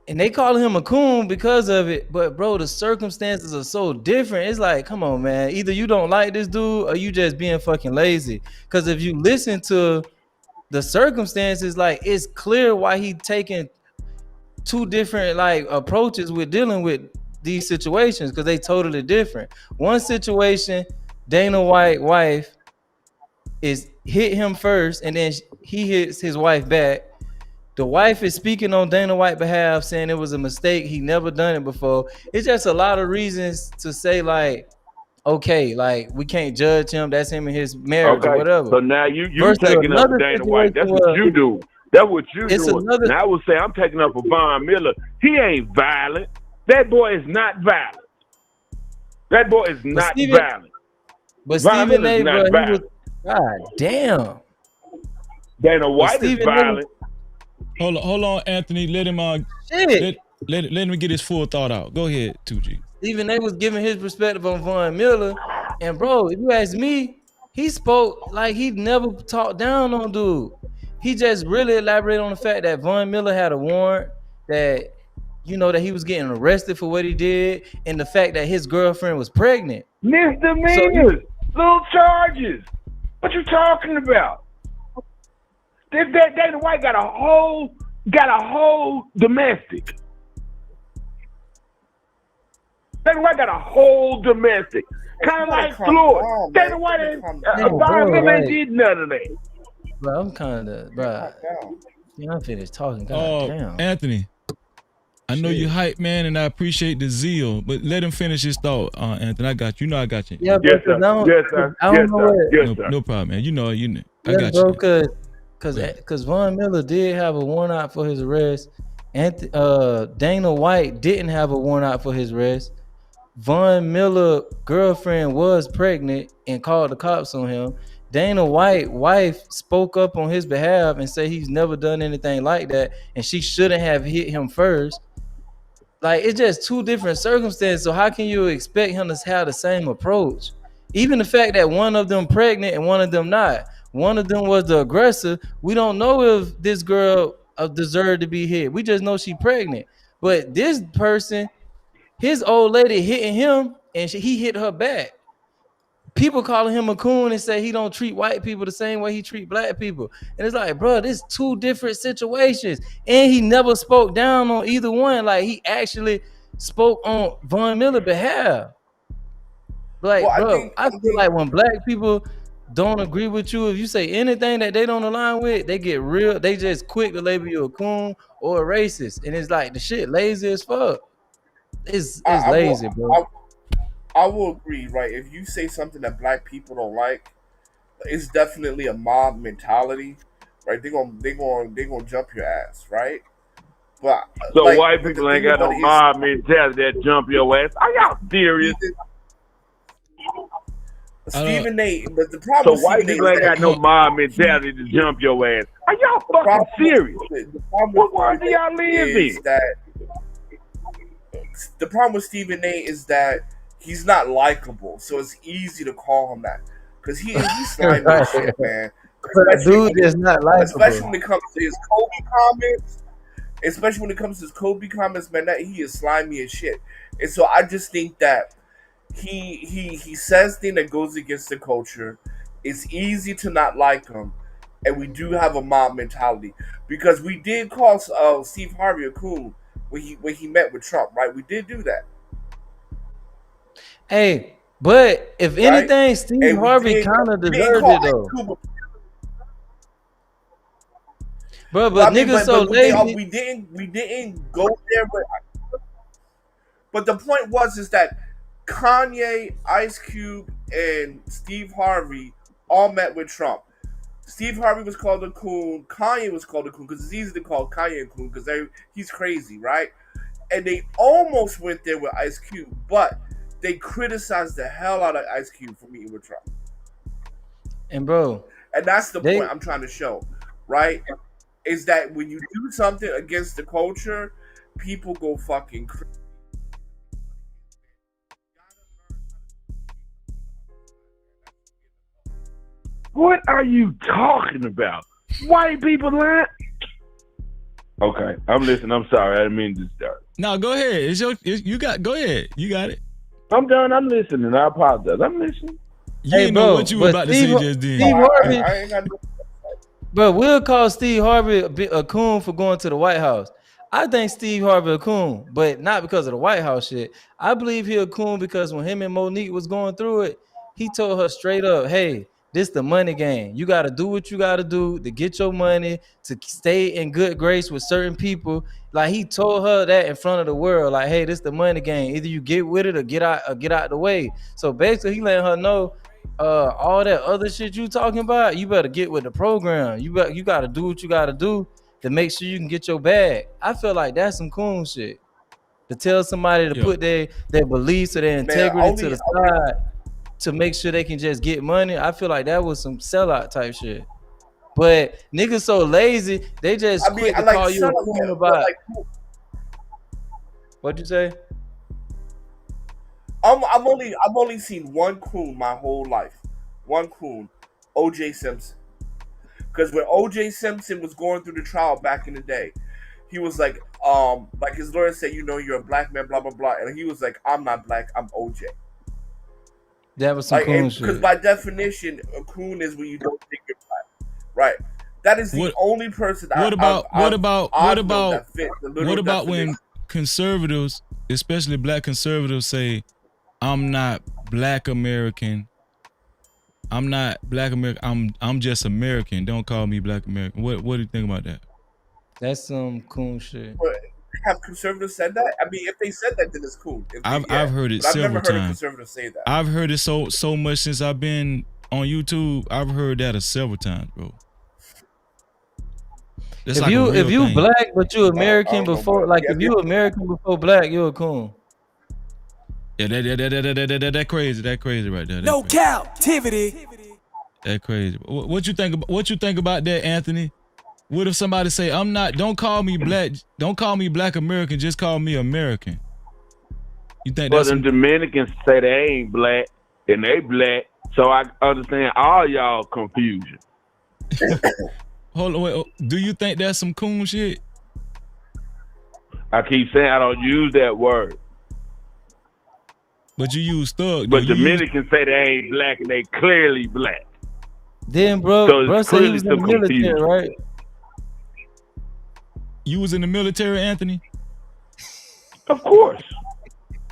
And they call him a coon because of it, but bro, the circumstances are so different. It's like, come on, man. Either you don't like this dude or you just being fucking lazy. Because if you listen to the circumstances, like it's clear why he taking two different like approaches with dealing with these situations because they totally different. One situation, Dana White wife is hit him first, and then he hits his wife back. The wife is speaking on Dana White's behalf, saying it was a mistake. He never done it before. It's just a lot of reasons to say like, okay, like we can't judge him. That's him and his marriage or whatever. So now you taking up for Dana White. That's what you do. That's what you do. Now I would say I'm taking up for Von Miller. He ain't violent. That boy is not violent. That boy is not violent. But Stephen A. God damn. Dana White is violent. Hold on, Anthony. Let him let him get his full thought out. Go ahead, 2G. Stephen A. was giving his perspective on Von Miller, and bro, if you ask me, he spoke like he never talked down on dude. He just really elaborated on the fact that Von Miller had a warrant, that that he was getting arrested for what he did, and the fact that his girlfriend was pregnant. Misdemeanors, little charges. What you talking about? That Dana White got a whole domestic. Dana White got a whole domestic. Kind of like Floyd. Dana White ain't did none of that. Bro, I'm kind of, bro. I'm finished talking. God damn. Anthony, I know you hype, man, and I appreciate the zeal, but let him finish his thought, Anthony. I got you. I got you. Yeah, yes, sir. Yes, sir. I don't know yes, sir. No problem, man. I got bro, you. Because Von Miller did have a warrant out for his arrest, and Dana White didn't have a warrant out for his arrest. Von Miller girlfriend was pregnant and called the cops on him. Dana White wife spoke up on his behalf and said he's never done anything like that, and she shouldn't have hit him first. Like, it's just two different circumstances. So how can you expect him to have the same approach? Even the fact that one of them pregnant and one of them not. One of them was the aggressor. We don't know if this girl deserved to be hit. We just know she pregnant. But this person, his old lady hitting him, and he hit her back. People calling him a coon and say he don't treat white people the same way he treat black people. And it's like, bro, this two different situations. And he never spoke down on either one. Like, he actually spoke on Von Miller's behalf. Like, Well, bro, I feel like when black people don't agree with you, if you say anything that they don't align with, they get real. They just quick to label you a coon or a racist. And it's like, the shit lazy as fuck. It's lazy, bro. I will agree, right? If you say something that black people don't like, it's definitely a mob mentality, right? They're gonna jump your ass, right? But So like, white people ain't got no mob mentality that jump your ass. Are y'all serious? Stephen A. But the problem So white people ain't got no mob mentality to jump your ass. Are y'all fucking serious? What world do y'all live in? The problem with Stephen A. is that he's not likable, so it's easy to call him that because he's slimy as shit, man. Dude is not likable. Especially when it comes to his Kobe comments. Especially when it comes to his Kobe comments, man, that he is slimy as shit. And so I just think that he says things that goes against the culture. It's easy to not like him, and we do have a mob mentality because we did call Steve Harvey a coon when he met with Trump, right? We did do that. Hey, but if anything, Steve Harvey kind of deserved it though. Bro, but niggas so lazy. We didn't go there. But the point is that Kanye, Ice Cube, and Steve Harvey all met with Trump. Steve Harvey was called a coon. Kanye was called a coon because it's easy to call Kanye a coon because he's crazy, right? And they almost went there with Ice Cube, but they criticized the hell out of Ice Cube for meeting with Trump. And bro, and that's the point I'm trying to show, right? Is that when you do something against the culture, people go fucking crazy. What are you talking about? White people lying? Okay, I'm listening. I'm sorry. I didn't mean to start. No, go ahead. Go ahead. You got it. I'm done. I'm listening. I apologize. I'm listening. You didn't know what you were about to say just then. Steve Harvey, I ain't got no. But we'll call Steve Harvey a coon for going to the White House. I think Steve Harvey a coon, but not because of the White House shit. I believe he a coon because when him and Monique was going through it, he told her straight up, hey, this the money game. You got to do what you got to do to get your money, to stay in good grace with certain people. Like, he told her that in front of the world, like, hey, this the money game. Either you get with it or get out the way. So basically, he letting her know, all that other shit you talking about, you better get with the program. You got to do what you got to do to make sure you can get your bag. I feel like that's some cool shit. To tell somebody to put their beliefs or their integrity to the side to make sure they can just get money. I feel like that was some sellout type shit. But niggas so lazy, they just quit to call you a coon about. What'd you say? I've only seen one coon my whole life. One coon, O.J. Simpson. Because when O.J. Simpson was going through the trial back in the day, he was like his lawyer said, you're a black man, blah blah blah, and he was like, I'm not black, I'm O.J. That was some coon shit. Because by definition, a coon is when you don't think you're black, right? That is the only person. What about when conservatives, especially black conservatives, say, I'm not black American. I'm not black American. I'm just American. Don't call me black American. What do you think about that? That's some cool shit. Have conservatives said that? I mean, if they said that, then it's cool. I've heard it several times. I've never heard a conservative say that. I've heard it so much since I've been on YouTube. I've heard that several times, bro. If you black but you American before, like if you American before black, you're a coon. Yeah, that crazy. That crazy right there. No captivity. That crazy. What you think? What you think about that, Anthony? What if somebody say, "I'm not"? Don't call me black. Don't call me Black American. Just call me American. You think Well, that's? them Dominicans say they ain't black and they black, so I understand all y'all confusion. Hold on. Wait, do you think that's some coon shit? I keep saying I don't use that word. But you use thug. But Dominicans say they ain't black and they clearly black. Then, bro, So bro it's said he clearly was in the some military, confusion. right? You was in the military, Anthony? Of course.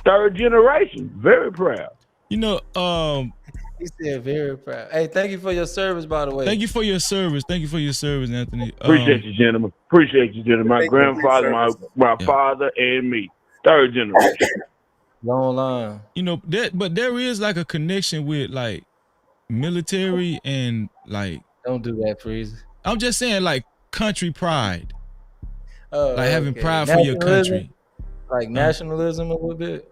Third generation. Very proud. You know, he said very proud. Hey, thank you for your service, by the way. Thank you for your service. Thank you for your service, Anthony. Appreciate you, gentlemen. Appreciate you, gentlemen. My Thank you for your grandfather, my service. father, and me. Third generation. Long line. You know, but there is like a connection with like military and like. Don't do that, Freeze. I'm just saying, like country pride. Oh, like having okay. pride for your country. Like nationalism a little bit.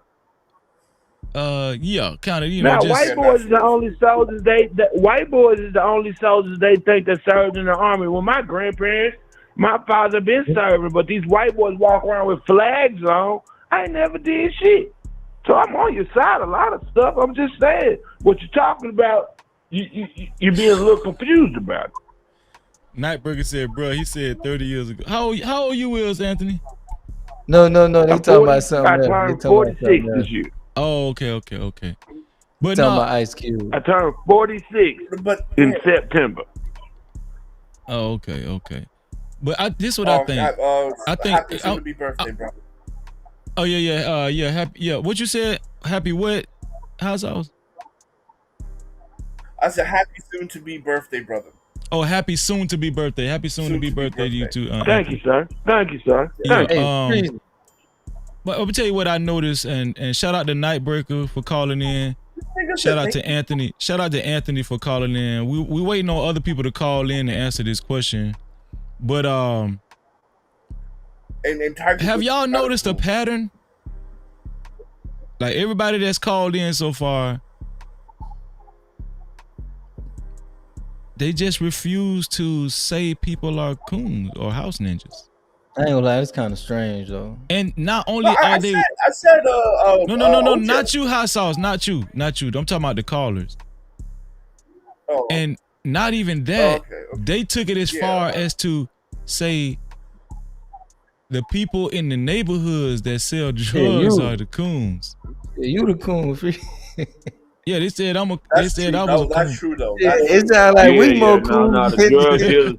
Yeah, kind of. You Now, know, just white boys is the only soldiers white boys is the only soldiers they think that served in the army. Well, my grandparents, my father been serving, but these white boys walk around with flags on. I never did shit. So I'm on your side a lot of stuff. I'm just saying what you're talking about. You're being a little confused about it. Nightburger said, bro, he said 30 years ago. How old you is, Anthony? No. They talking about something I else. turned They talking about 46 something else. this year. Oh, okay. But Talking no, about Ice Cube. I turned 46 in September. Oh, okay. But this is what I think. I think happy soon to be birthday, bro. Oh yeah. Happy. Yeah. What you said? Happy what? How's house? I said happy soon to be birthday, brother. Oh, happy soon to be birthday. Happy soon to be birthday to you too. Thank you, sir. Thank you, sir. Yeah, Thank you. but I'm tell you what I noticed, and shout out to Nightbreaker for calling in. Shout out to Anthony. Shout out to Anthony for calling in. We waiting on other people to call in and answer this question. But and have y'all noticed a pattern? Like everybody that's called in so far, they just refuse to say people are coons or house ninjas. I ain't gonna lie, it's kind of strange though. And not only are they, I said, no, not you, hot sauce, not you. I'm talking about the callers. Oh. And not even that, they took it as far as to say the people in the neighborhoods that sell drugs are the coons. Yeah, you the coon. Yeah, they said I was a coon. That's true though. It sound like we more cool. No, the drug dealers.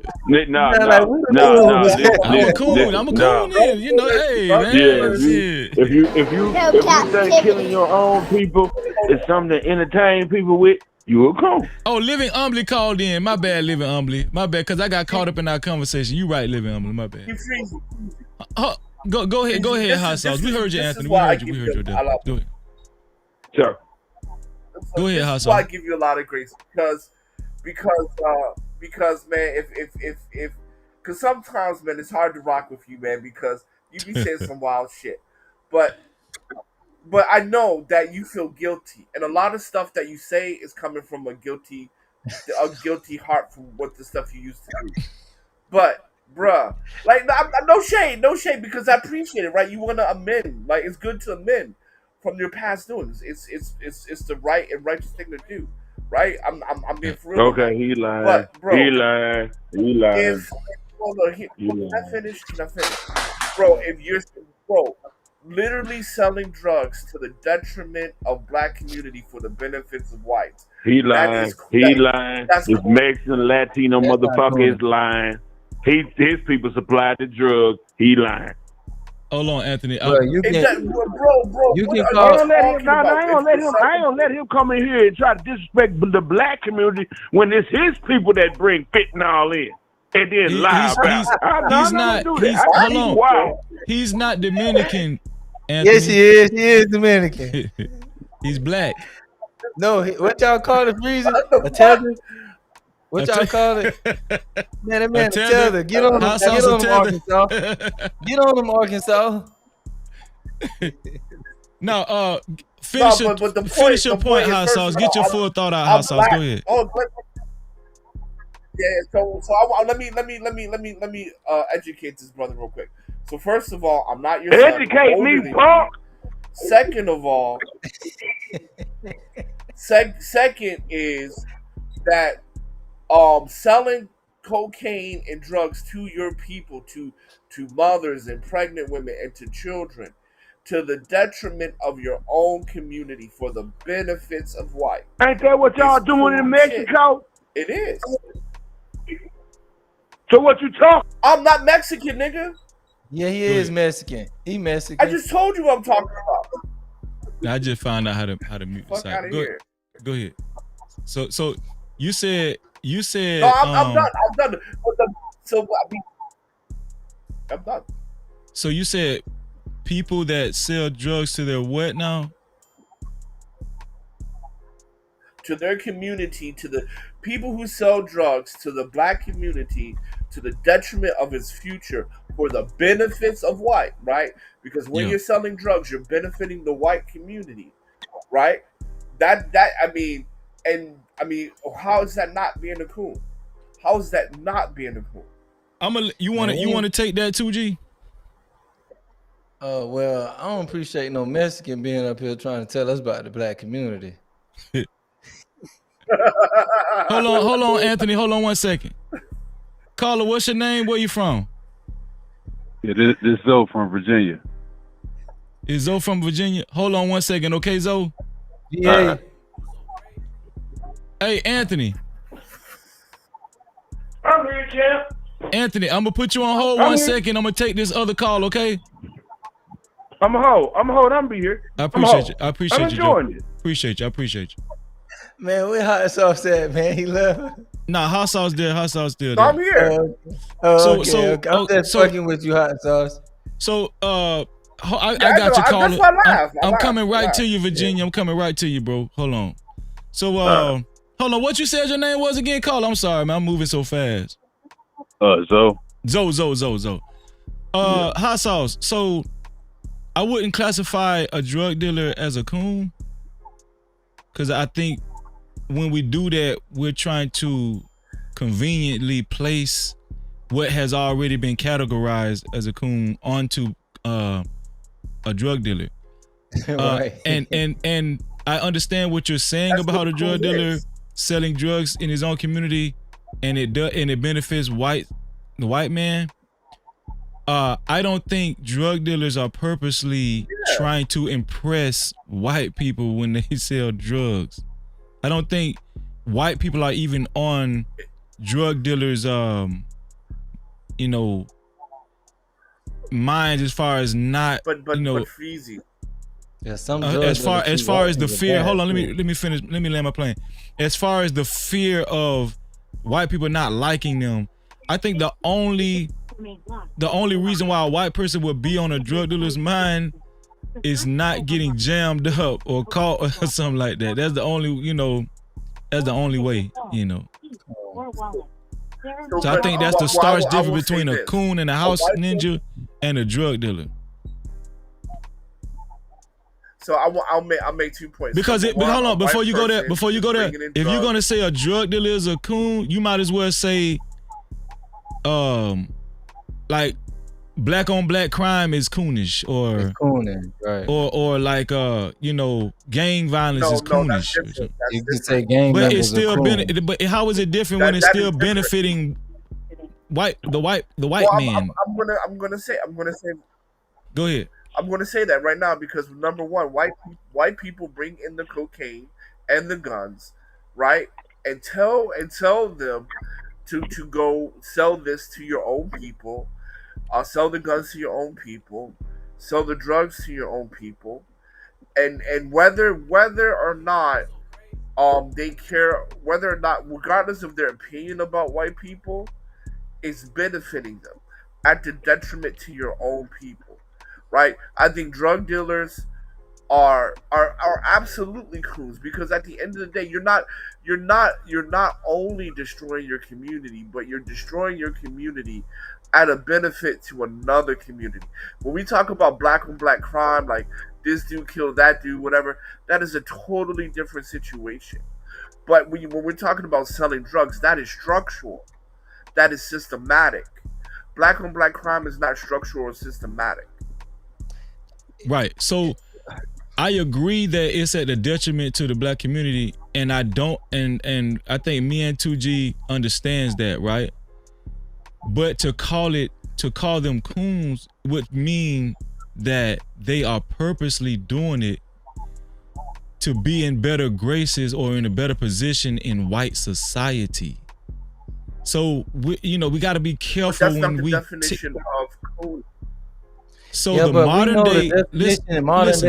I'm a coon. I'm a coon. Then, you know, hey man. Yeah, if you think killing your own people is something to entertain people with, you a coon. Oh, Living Humbly called in. My bad, Living Humbly. My bad, because I got caught up in our conversation. You right, Living Humbly. My bad. Go ahead, hot sauce. We heard you, Anthony. We heard your death. Go ahead. Sure. Go ahead, That's why I give you a lot of grace because man, because sometimes man, it's hard to rock with you, man, because you be saying some wild shit, but I know that you feel guilty, and a lot of stuff that you say is coming from a guilty heart from what the stuff you used to do. But bruh, like no shade, because I appreciate it, right? You want to amend, like it's good to amend from your past doings. It's the right and righteous thing to do, right? I'm being for real. Okay, he lied. But, bro, he lied. Can I finish? Bro, if you're literally selling drugs to the detriment of black community for the benefits of whites. He lying. This Mexican Latino motherfucker is lying. His people supplied the drugs. He lying. Hold on, Anthony. Bro, you can I ain't gonna let him come in here and try to disrespect the black community when it's his people that bring fentanyl in and then lie about it. He's not Dominican, Anthony. Yes, he is. He is Dominican. He's black. No, what y'all call it, Freezer? A tether? What y'all call it? Man, that man a tether. Get on him, Arkansas. Get on him, Arkansas. No, finish no, your, but the finish your the point, is, hot first sauce. of Get your all, full thought out, I'm hot sauce. black. Go ahead. Oh, yeah. So let me educate this brother real quick. So first of all, I'm not your son. Educate me, punk. Second of all, second is that selling cocaine and drugs to your people, to mothers and pregnant women and to children, to the detriment of your own community for the benefits of white. Ain't that what y'all doing in Mexico? It is. So what you talk? I'm not Mexican, nigga. Yeah, he is Mexican. He Mexican. I just told you what I'm talking about. I just found out how to mute the Fuck site. outta here. Go ahead. So you said No, I'm done. I'm done. I'm done. So you said people that sell drugs to their what now? To their community, to the people who sell drugs, to the black community, to the detriment of its future, for the benefits of white, right? Because when you're selling drugs, you're benefiting the white community, right? I mean, how is that not being a coon? How is that not being a coon? You want to take that 2G? Well, I don't appreciate no Mexican being up here trying to tell us about the black community. Hold on, Anthony. Hold on 1 second. Caller, what's your name? Where you from? Yeah, this Zoe from Virginia. Is Zoe from Virginia? Hold on 1 second, okay, Zoe? Yeah. Hey, Anthony. I'm here, champ. Anthony, I'm gonna put you on hold I'm 1 here. second. I'm gonna take this other call, okay? I'm a hoe. I'm be here. I appreciate you. I appreciate I'm you, enjoying Joe. it. Appreciate you. I appreciate you. Man, where hot sauce at, man? He left. Nah, hot sauce there. Hot sauce there. I'm here. Okay. I'm just fucking with you, hot sauce. So, I Yeah, got you, caller. that's why I laugh. I'm coming right to you, Virginia. I'm coming right to you, bro. Hold on. So, hold on. What you said your name was again, caller? I'm sorry, man. I'm moving so fast. Zoe. Zoe. Hot sauce. So, I wouldn't classify a drug dealer as a coon, because I think when we do that, we're trying to conveniently place what has already been categorized as a coon onto a drug dealer. Right. And I understand what you're saying about how the drug dealer selling drugs in his own community, and it benefits the white man. I don't think drug dealers are purposely trying to impress white people when they sell drugs. I don't think white people are even on drug dealers, minds as far as not, but Freezy. Yeah, some as far as the fear. Hold on, let me finish. Let me land my plane. As far as the fear of white people not liking them, I think the only reason why a white person would be on a drug dealer's mind is not getting jammed up or caught or something like that. That's the only, that's the only way, So I think that's the stark difference between a coon and a house ninja and a drug dealer. So I'll make 2 points. Because hold on, before you go there, if you're gonna say a drug dealer is a coon, you might as well say, like black on black crime is coonish, or right? Or like gang violence is coonish. You can say gang but members it's still are but how is it different when it's still benefiting the white man? I'm gonna say. Go ahead. I'm going to say that right now because number one, white people bring in the cocaine and the guns, right? And tell them to go sell this to your own people, sell the guns to your own people, sell the drugs to your own people, and whether or not they care, whether or not, regardless of their opinion about white people, is benefiting them at the detriment to your own people. Right, I think drug dealers are absolutely coons because at the end of the day, you're not only destroying your community, but you're destroying your community at a benefit to another community. When we talk about black on black crime, like this dude killed that dude, whatever. That is a totally different situation. But when we're talking about selling drugs, that is structural. That is systematic. Black on black crime is not structural or systematic. Right. So I agree that it's at the detriment to the black community, and I don't, and I think me and 2G understands that, right? But to call them coons would mean that they are purposely doing it to be in better graces or in a better position in white society. So we got to be careful when we. Definition of coon. So yeah, the modern day,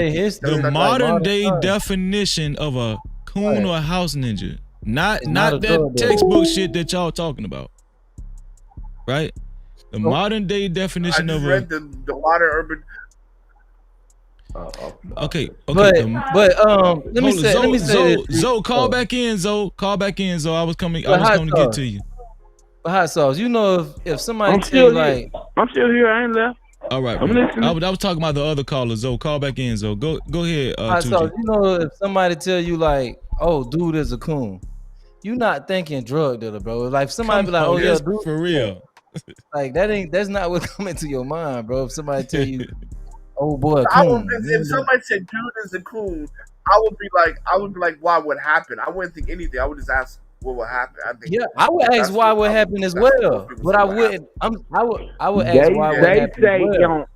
history, the modern day definition of a coon or a house ninja, not that textbook shit that y'all talking about, right? The modern day definition of read the modern urban. Okay. Let me say Zoe, call back in, Zoe. I was coming to get to you. But hot sauce, if somebody I'm tell you here. I'm still here. I ain't left. All right, I'm listening. I was talking about the other caller, Zoe. Call back in, Zoe. Go ahead. Hot sauce, if somebody tell you like, oh, dude is a coon, you not thinking drug dealer, bro. Like somebody be like, oh yeah, dude, for real. Like that's not what coming to your mind, bro. If somebody tell you, oh boy, coon. If somebody said dude is a coon, I would be like, why would happen? I wouldn't think anything. I would just ask what would happen. I would ask why would happen as well, but I wouldn't. I would ask why would happen. They say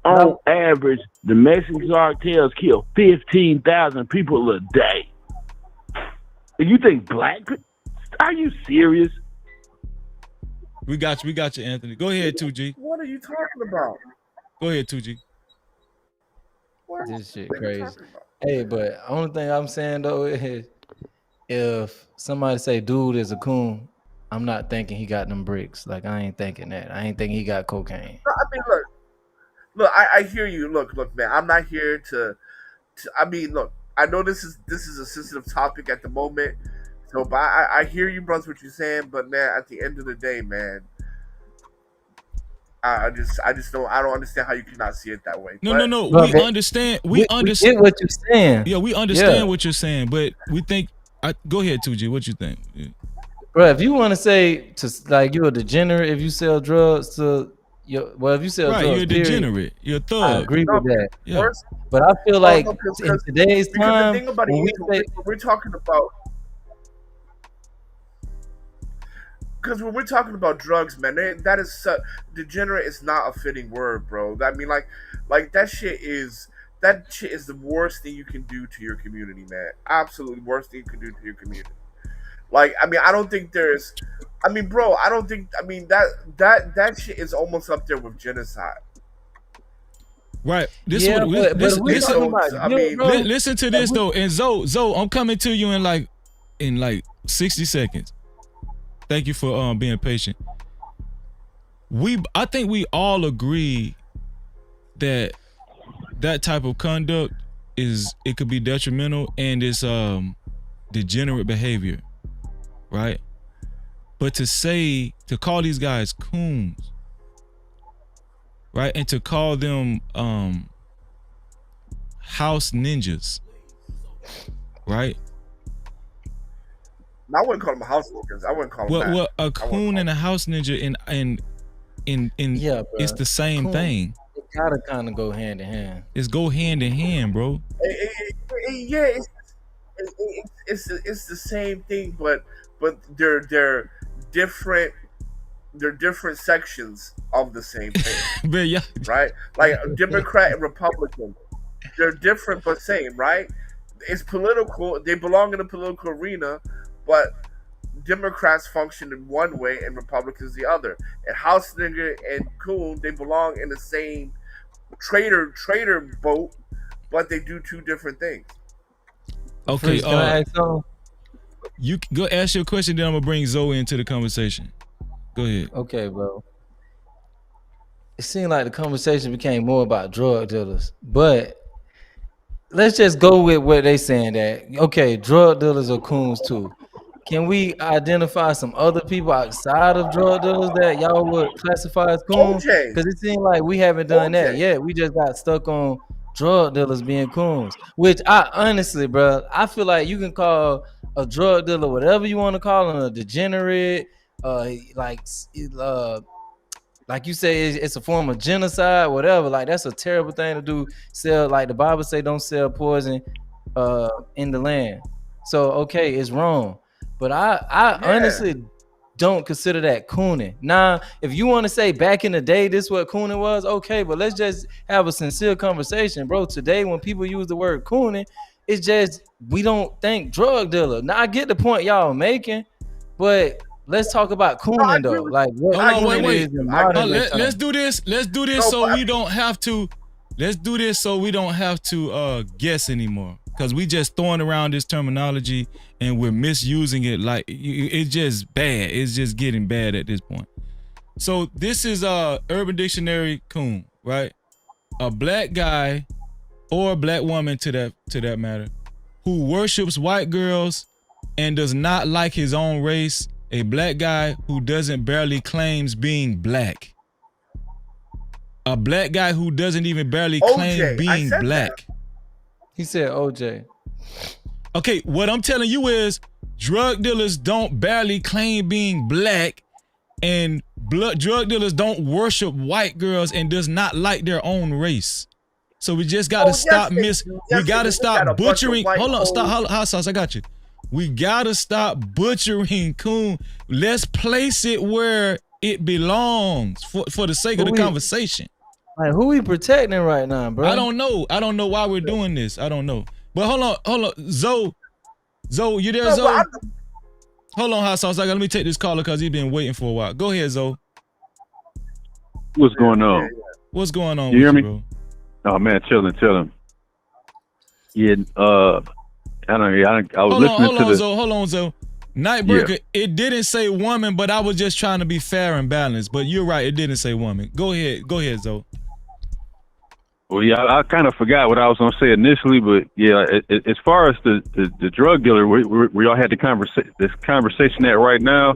on average, the Mexican cartels kill 15,000 people a day. And you think black? Are you serious? We got you, Anthony. Go ahead, 2G. What are you talking about? Go ahead, 2G. This shit crazy. Hey, but only thing I'm saying though is, if somebody say dude is a coon, I'm not thinking he got them bricks. Like I ain't thinking that. I ain't thinking he got cocaine. I mean, look. I hear you. Look, man. I'm not here to. I mean, look. I know this is a sensitive topic at the moment. So, but I hear you, brothers, what you're saying. But man, at the end of the day, man, I just don't understand how you cannot see it that way. No. We understand. We understand what you're saying. Yeah, we understand what you're saying, but we think. Go ahead, 2G. What you think? Yeah. Bro, if you want to say like you're a degenerate if you sell drugs to if you sell drugs, you're a degenerate. You're a thug. I agree with that. Yeah. But I feel like in today's time, the thing about we're talking about. Because when we're talking about drugs, man, that is degenerate is not a fitting word, bro. I mean, like that shit is the worst thing you can do to your community, man. Absolutely worst thing you can do to your community. Like, I mean, I don't think there's, I mean, bro, I don't think, I mean, that shit is almost up there with genocide. Right. Listen to this though, and Zoe, I'm coming to you in like 60 seconds. Thank you for being patient. I think we all agree that type of conduct it could be detrimental and it's degenerate behavior, right? But to call these guys coons, right, and to call them house ninjas, right? I wouldn't call them house ninjas. I wouldn't call them that. Well, a coon and a house ninja and it's the same coon, thing. It gotta kind of go hand in hand. It's go hand in hand, bro. Yeah, it's the same thing, but they're different. They're different sections of the same thing. But yeah, right? Like Democrat and Republican, they're different but same, right? It's political. They belong in the political arena, but Democrats function in one way and Republicans the other. And House nigga and coon, they belong in the same traitor boat, but they do two different things. Okay, can I ask something? You go ask your question, then I'm gonna bring Zoe into the conversation. Go ahead. Okay, bro. It seemed like the conversation became more about drug dealers, but let's just go with what they saying that okay, drug dealers are coons too. Can we identify some other people outside of drug dealers that y'all would classify as coons? Because it seemed like we haven't done that yet. We just got stuck on drug dealers being coons. Which I honestly, bro, I feel like you can call a drug dealer whatever you want to call him, a degenerate, like like you say, it's a form of genocide, whatever. Like that's a terrible thing to do. Sell, like the Bible say, don't sell poison in the land. So okay, it's wrong. But I honestly don't consider that cooning. Now, if you want to say back in the day this what cooning was, okay, but let's just have a sincere conversation, bro. Today when people use the word cooning, it's just we don't think drug dealer. Now I get the point y'all making, but let's talk about cooning though. Like what cooning is in modern day time. Let's do this. Let's do this so we don't have to. Let's do this so we don't have to guess anymore. Because we just throwing around this terminology and we're misusing it. Like it's just bad. It's just getting bad at this point. So this is Urban Dictionary coon, right? A black guy or a black woman to that matter, who worships white girls and does not like his own race. A black guy who doesn't barely claims being black. A black guy who doesn't even barely claim being black. He said OJ. Okay, what I'm telling you is drug dealers don't barely claim being black, and drug dealers don't worship white girls and does not like their own race. So we just gotta stop we gotta stop butchering. Hold on, stop. Hot sauce, I got you. We gotta stop butchering coon. Let's place it where it belongs for the sake of the conversation. Like who we protecting right now, bro? I don't know. I don't know why we're doing this. I don't know. But hold on. Zoe, you there, Zoe? Hold on, hot sauce. Let me take this caller because he's been waiting for a while. Go ahead, Zoe. What's going on? What's going on? You hear me? Bro? Oh man, chilling. Yeah, I was listening to the. Hold on, Zoe. Nightbreaker, it didn't say woman, but I was just trying to be fair and balanced. But you're right, it didn't say woman. Go ahead, Zoe. Well, yeah, I kind of forgot what I was gonna say initially, but yeah, as far as the drug dealer, we all had this conversation at right now.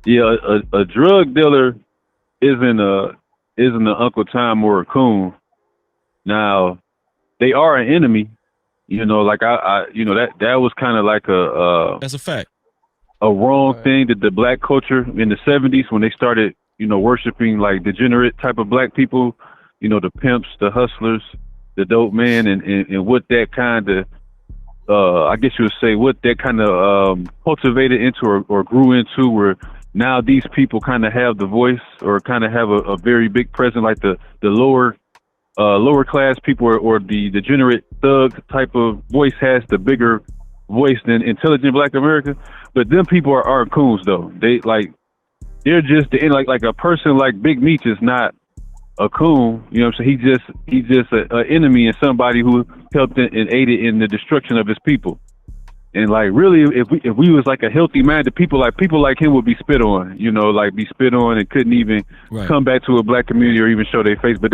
Yeah, a drug dealer isn't an Uncle Tom or a coon. Now, they are an enemy. You know, like that was kind of like that's a fact. A wrong thing that the black culture in the 70s when they started, worshiping like degenerate type of black people, the pimps, the hustlers, the dope man, and what that kind of, I guess you would say, what that kind of cultivated into or grew into, where now these people kind of have the voice or kind of have a very big presence, like the lower class people or the degenerate thug type of voice has the bigger voice than intelligent black America. But them people are coons though. They're just like a person like Big Meech is not a coon. You know what I'm saying? He's just an enemy and somebody who helped and aided in the destruction of his people. And like really, if we was like a healthy minded people like him would be spit on, be spit on and couldn't even come back to a black community or even show their face. But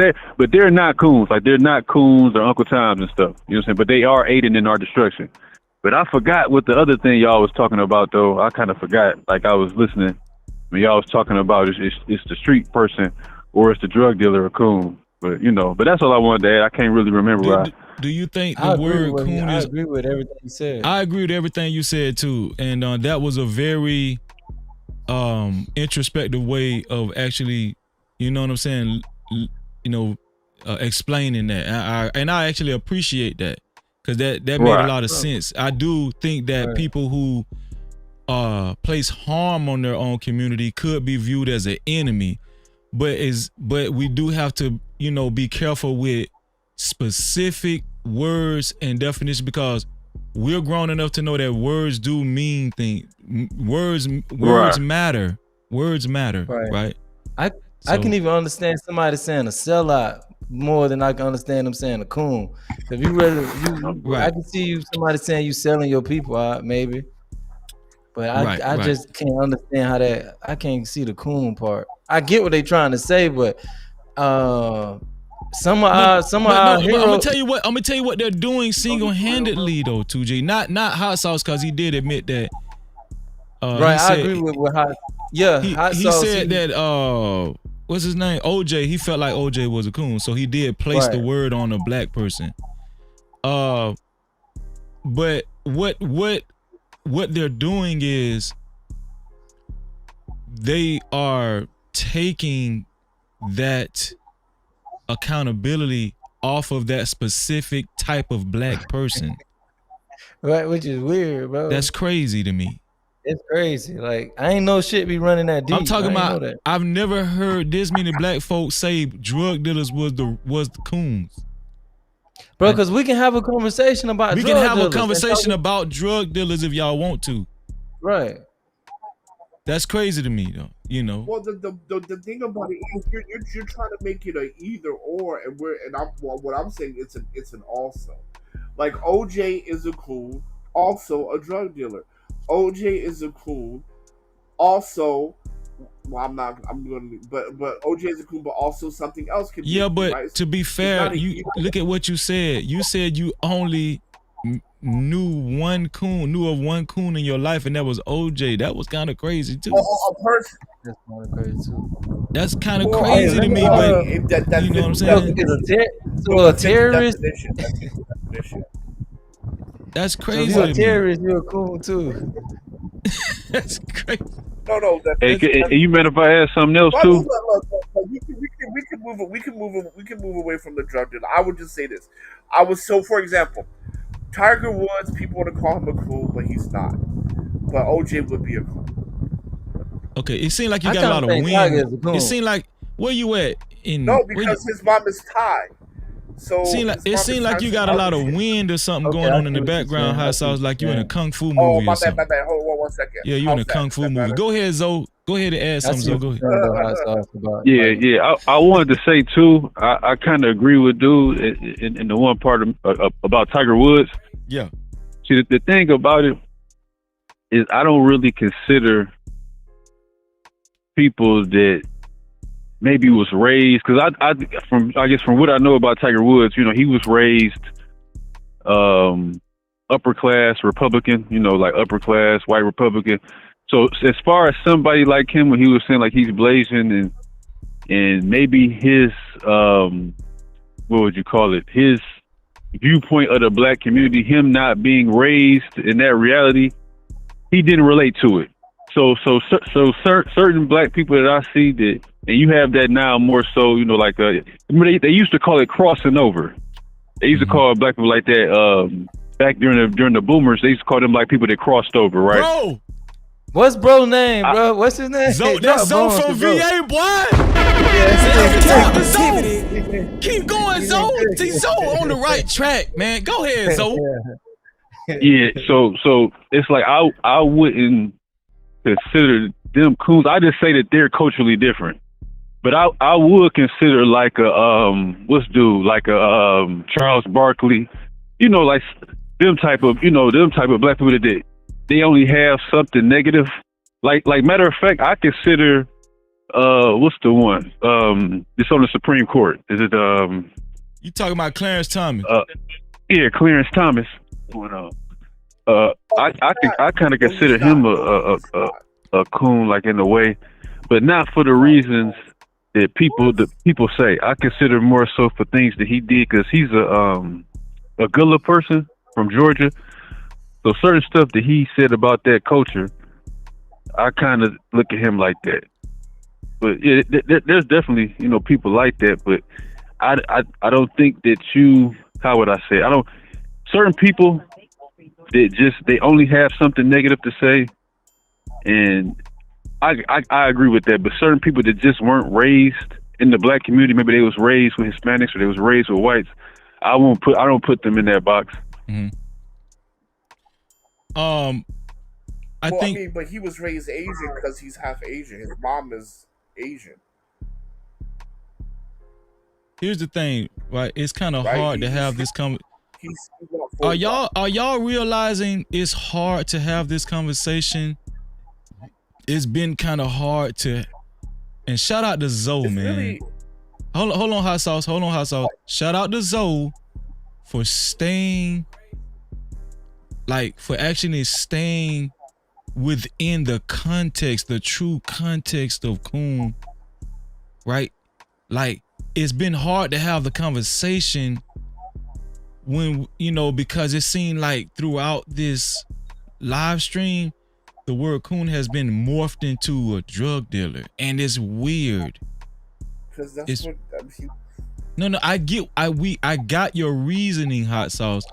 they're not coons. Like they're not coons or Uncle Toms and stuff. You know what I'm saying? But they are aiding in our destruction. But I forgot what the other thing y'all was talking about though. I kind of forgot. Like I was listening when y'all was talking about it's the street person or it's the drug dealer or coon. But but that's all I wanted to add. I can't really remember. Do you think the word coon is? I agree with everything you said. I agree with everything you said too, and that was a very introspective way of actually, you know what I'm saying, explaining that. And I actually appreciate that because that made a lot of sense. I do think that people who place harm on their own community could be viewed as an enemy, but we do have to be careful with specific words and definitions because we're grown enough to know that words do mean things. Words matter. Words matter, right? I can even understand somebody saying a sellout more than I can understand them saying a coon. If you really, I can see somebody saying you selling your people, maybe. But I just can't understand how that. I can't see the coon part. I get what they're trying to say, but some of our heroes. I'm gonna tell you what they're doing single-handedly though, 2G. Not Hot Sauce, because he did admit that. I agree with Hot. Yeah, Hot he Sauce. He said that. what's his name? OJ. He felt like OJ was a coon, so he did place the word on a black person. But what they're doing is they are taking that accountability off of that specific type of black person. Right, which is weird, bro. That's crazy to me. It's crazy. Like, I ain't know shit be running that deep. I'm talking I ain't about. know that. I've never heard this many black folks say drug dealers was the coons. Bro, because we can have a conversation about We drug can have a dealers and conversation talk- about drug dealers if y'all want to. Right. That's crazy to me, though. You know. Well, the thing about it is you're trying to make it a either or, and what I'm saying it's an also. Like OJ is a coon, also a drug dealer. OJ is a coon, also. Well, I'm going to. But OJ is a coon, but also something else could be. Yeah, a coon, but right? to be fair, you look at what you said. You said you only knew of one coon in your life, and that was OJ. That was kind of crazy too. A person. That's kind of crazy too. That's kind of crazy to me, but you know what I'm saying? So a terrorist. That's So crazy. if you're a to me. terrorist, you're a coon too. That's crazy. No. Hey, you mind if I add something else too? Look, we can move away from the drug dealer. I would just say this. For example, Tiger Woods, people want to call him a coon, but he's not. But OJ would be a coon. Okay, it seemed like you got a lot of wind. It seemed like where you at in? No, because his mom is Thai. So it seemed like you got a lot of wind or something going on in the background. How it sounds like you in a kung fu movie or something. My bad. Hold on 1 second. Yeah, you in a kung fu movie. Go ahead, Zoe. Go ahead and add something, Zoe. Go ahead. Yeah. I wanted to say too. I kind of agree with dude in the one part about Tiger Woods. Yeah. See, the thing about it is I don't really consider people that maybe was raised, because I guess from what I know about Tiger Woods, you know, he was raised upper class Republican, you know, like upper class white Republican. So as far as somebody like him, when he was saying like he's blazing and maybe his what would you call it, his viewpoint of the black community, him not being raised in that reality, he didn't relate to it. So certain black people that I see that, and you have that now more so, you know, like they used to call it crossing over. They used to call black people like that back during the boomers. They used to call them like people that crossed over, right? Bro, what's bro's name, bro? What's his name? That's Zoe from VA, boy. Zoe. Keep going, Zoe. See, Zoe on the right track, man. Go ahead, Zoe. Yeah. So it's like I wouldn't consider them coons. I just say that they're culturally different. But I would consider like like a Charles Barkley, you know, like them type of black people that they only have something negative. Like matter of fact, I consider what's the one? It's on the Supreme Court. Is it you talking about Clarence Thomas? Yeah, Clarence Thomas. I kind of consider him a coon, like in a way, but not for the reasons that people say. I consider more so for things that he did, because he's a Gullah person from Georgia. So certain stuff that he said about that culture, I kind of look at him like that. But yeah, there's definitely, you know, people like that. But I don't think that how would I say? Certain people that they only have something negative to say, and I agree with that. But certain people that just weren't raised in the black community, maybe they was raised with Hispanics or they was raised with whites, I don't put them in that box. Mm-hmm. I mean, but he was raised Asian because he's half Asian. His mom is Asian. Here's the thing, right? It's kind of hard to have this Are y'all realizing it's hard to have this conversation? It's been kind of hard to, and shout out to Zoe, man. Really... Hold on, hot sauce. Shout out to Zoe for staying, for actually staying within the context, the true context of coon. right? Like, it's been hard to have the conversation when, because it seemed like throughout this live stream, the word coon has been morphed into a drug dealer, and it's weird. Because that's what I mean. No, I got your reasoning, hot sauce.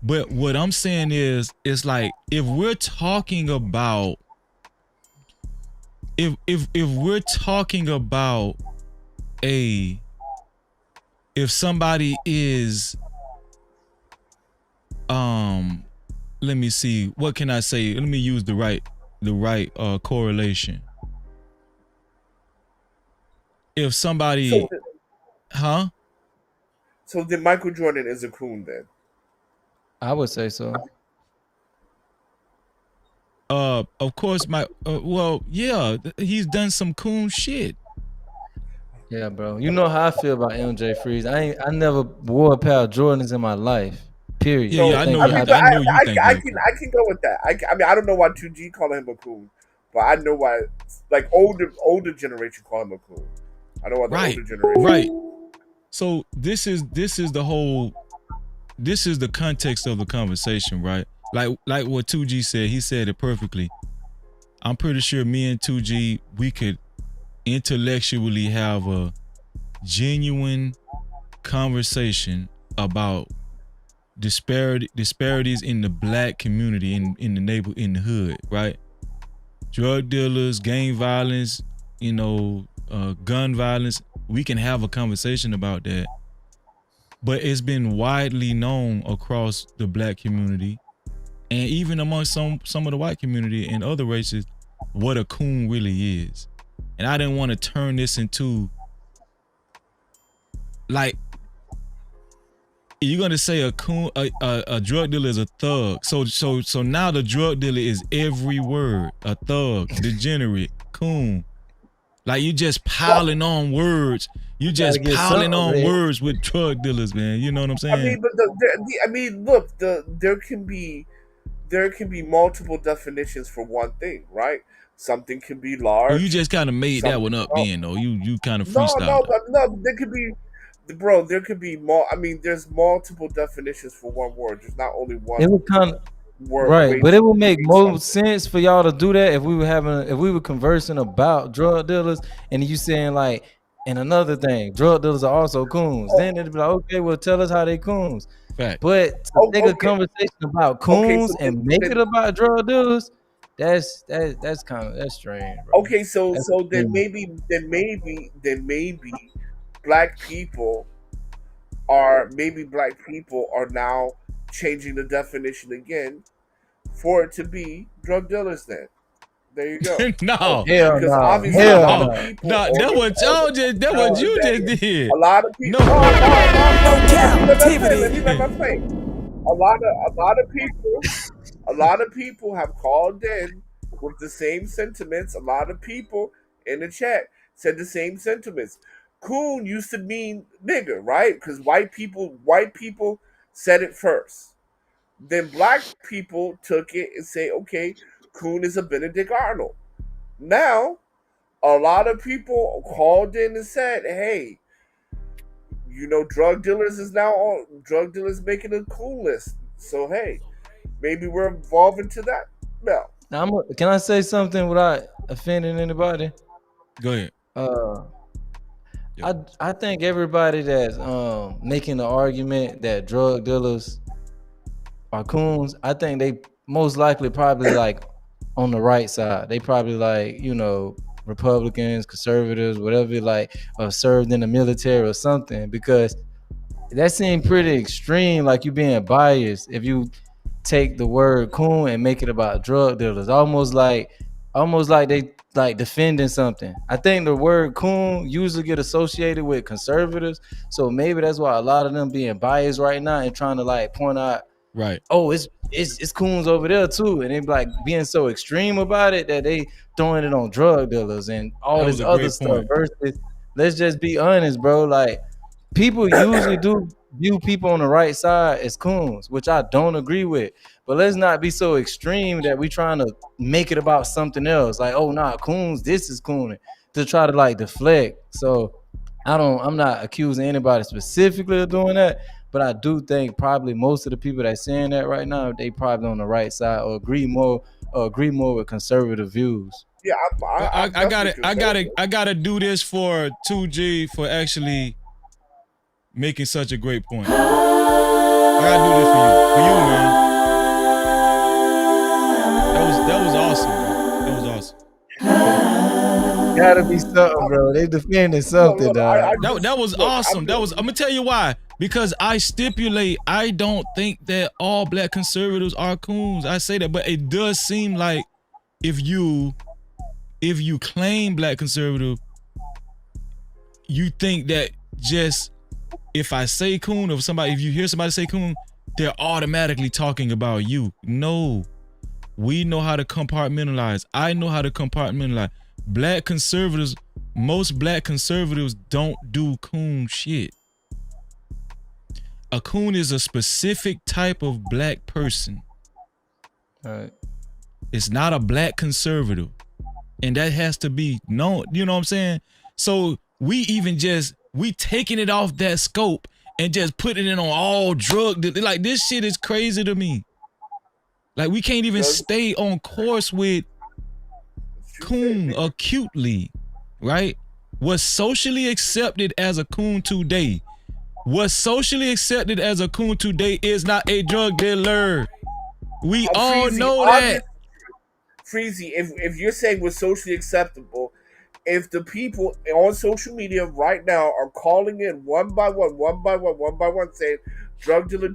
But what I'm saying is, it's like, if we're talking about if we're talking about if somebody is let me see, what can I say? Let me use the right correlation. If somebody So then Michael Jordan is a coon then? I would say so. Of course, well, yeah, he's done some coon shit. Yeah, bro. You know how I feel about MJ Freeze. I never wore a pair of Jordans in my life. Period. Yeah, I know you. I can go with that. I mean, I don't know why 2G call him a coon, but I know why, like, older generation call him a coon. I know why the older generation. Right. So this is the context of the conversation, right? Like what 2G said. He said it perfectly. I'm pretty sure me and 2G, we could intellectually have a genuine conversation about disparities in the black community, in the hood, right? Drug dealers, gang violence, gun violence. We can have a conversation about that. But it's been widely known across the black community, and even among some of the white community and other races, what a coon really is. And I didn't want to turn this into, like, you're gonna say a coon, a drug dealer is a thug. So now the drug dealer is every word. A thug, degenerate, coon. Like, you just piling on words. You just piling on words with drug dealers, man. You know what I'm saying? I mean, but look, there can be multiple definitions for one thing, right? Something can be large. Well, you just kind of made that one up, then, though. You kind of freestyled. No, there could be, bro. There could be more. I mean, there's multiple definitions for one word. There's not only one. It would kind of word, right, but it would make more sense for y'all to do that if we were conversing about drug dealers, and you saying, like, and another thing, drug dealers are also coons. Then it'd be like, okay, well, tell us how they coons. Fact. But to take a conversation about coons and make it about drug dealers, that's strange, bro. Okay, so then maybe black people are now changing the definition again for it to be drug dealers. Then there you go. No, because obviously a lot of people. No, that what you just did. A lot of people. No Captivity. Let me let my play. A lot of people have called in with the same sentiments. A lot of people in the chat said the same sentiments. Coon used to mean nigga, right? Because white people said it first. Then black people took it and say, okay, coon is a Benedict Arnold. Now, a lot of people called in and said, hey, drug dealers making a coon list. So hey, maybe we're evolving to that. No. Now, can I say something without offending anybody? Go ahead. I think everybody that's making the argument that drug dealers are coons, I think they most likely probably like on the right side. They probably like, Republicans, conservatives, whatever, like, or served in the military or something, because that seemed pretty extreme, like you being biased if you take the word coon and make it about drug dealers, almost like they like defending something. I think the word coon usually get associated with conservatives, so maybe that's why a lot of them being biased right now and trying to like point out, right, oh, it's coons over there too, and they like being so extreme about it that they throwing it on drug dealers and all this other stuff. Versus, let's just be honest, bro, like, people usually do view people on the right side as coons, which I don't agree with. But let's not be so extreme that we trying to make it about something else. Like, oh, nah, coons, this is cooning. to try to like deflect. So I'm not accusing anybody specifically of doing that, but I do think probably most of the people that saying that right now, they probably on the right side or agree more with conservative views. Yeah, I gotta do this for 2G for actually making such a great point. I gotta do this for you, man. That was awesome, man. That was awesome. Gotta be something, bro. They defending something, dog. That was awesome. I'm gonna tell you why. Because I stipulate I don't think that all black conservatives are coons. I say that, but it does seem like if you claim black conservative, you think that just if I say coon or if you hear somebody say coon, they're automatically talking about you. No. We know how to compartmentalize. I know how to compartmentalize. Most black conservatives don't do coon shit. A coon is a specific type of black person. All right. It's not a black conservative. And that has to be known. You know what I'm saying? So we taking it off that scope and just putting it on all drug. Like, this shit is crazy to me. Like, we can't even stay on course with coon acutely, right? What's socially accepted as a coon today is not a drug dealer. We all Freezy, know that. Freezy, if you're saying we're socially acceptable, if the people on social media right now are calling in one by one, saying drug dealer,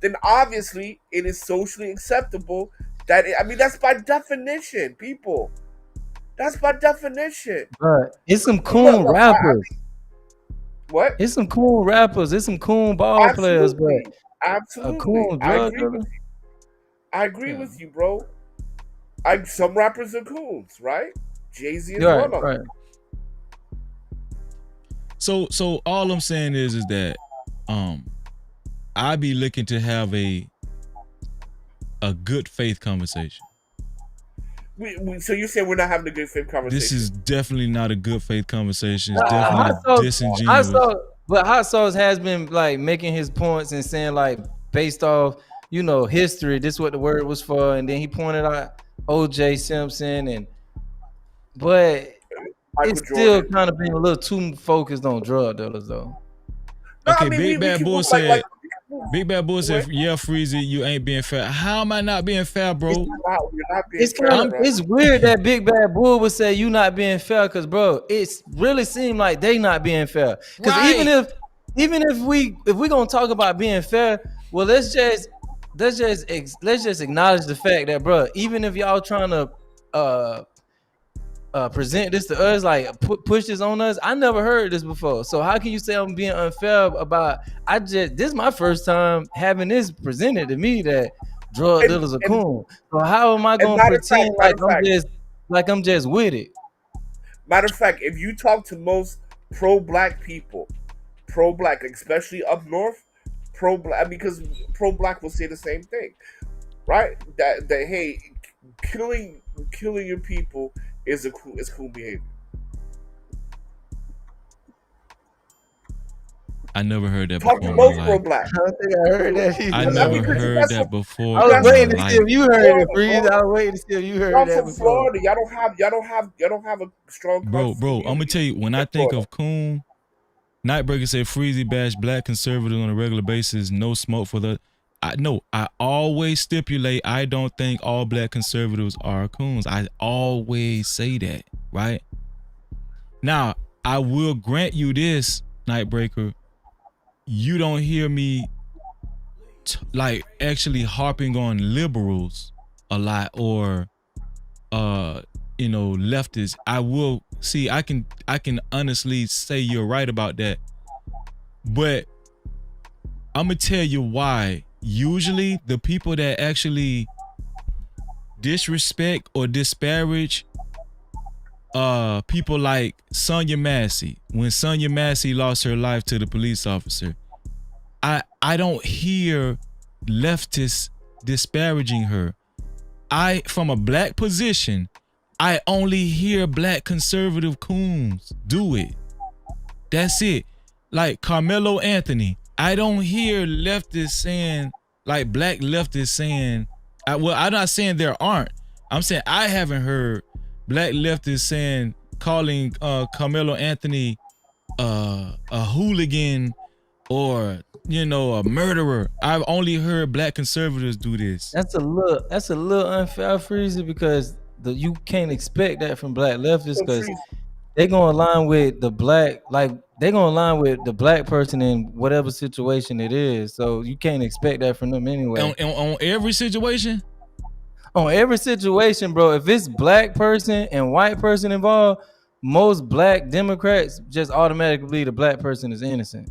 then obviously it is socially acceptable. That's by definition, people. That's by definition. But it's some coon rappers. What? It's some cool rappers. It's some cool ball players, but absolutely, a cool drug dealer. I agree with you, bro. Some rappers are coons, right? Jay-Z is Right, one of them. right. So all I'm saying is that I be looking to have a good faith conversation. So you're saying we're not having a good faith conversation? This is definitely not a good faith conversation. It's definitely disingenuous. But Hot Sauce has been like making his points and saying like based off history, this is what the word was for, and then he pointed out O.J. Simpson but it's still kind of being a little too focused on drug dealers though. Okay, Big Bad Bull said, yeah, Freezy, you ain't being fair. How am I not being fair, bro? It's weird that Big Bad Bull would say you not being fair, because bro, it really seemed like they not being fair. Because even if we gonna talk about being fair, well, let's just acknowledge the fact that, bro, even if y'all trying to present this to us, like push this on us, I never heard this before. So how can you say I'm being unfair about? This is my first time having this presented to me that drug dealers are cool. So how am I gonna pretend like I'm just with it? Matter of fact, if you talk to most pro-black people, pro-black, especially up north, pro-black, because pro-black will say the same thing, right? That hey, killing your people is cool behavior. I never heard that before. Talk to most pro-black. I don't think I heard that either. I never heard that before. I was waiting to see if you heard it, Freeze. I was waiting to see if you heard y'all that from before. Florida. Y'all don't have a strong. Bro, I'm gonna tell you, when I think of coon, Nightbreaker said Freezy bash black conservatives on a regular basis, no smoke for the. I always stipulate I don't think all black conservatives are coons. I always say that, right? Now, I will grant you this, Nightbreaker. You don't hear me like actually harping on liberals a lot or leftists. I will see I can honestly say you're right about that. But I'm gonna tell you why. Usually the people that actually disrespect or disparage people like Sonya Massey, when Sonya Massey lost her life to the police officer, I don't hear leftists disparaging her. From a black position, I only hear black conservative coons do it. That's it. Like Carmelo Anthony, I don't hear leftists saying, like black leftists saying, well, I'm not saying there aren't. I'm saying I haven't heard black leftists saying, calling Carmelo Anthony a hooligan or, you know, a murderer. I've only heard black conservatives do this. That's a little unfair, Freezy, because you can't expect that from black leftists, because they're gonna align with the black, like they're gonna align with the black person in whatever situation it is. So you can't expect that from them anyway. On every situation? On every situation, bro. If it's black person and white person involved, most black Democrats just automatically believe the black person is innocent.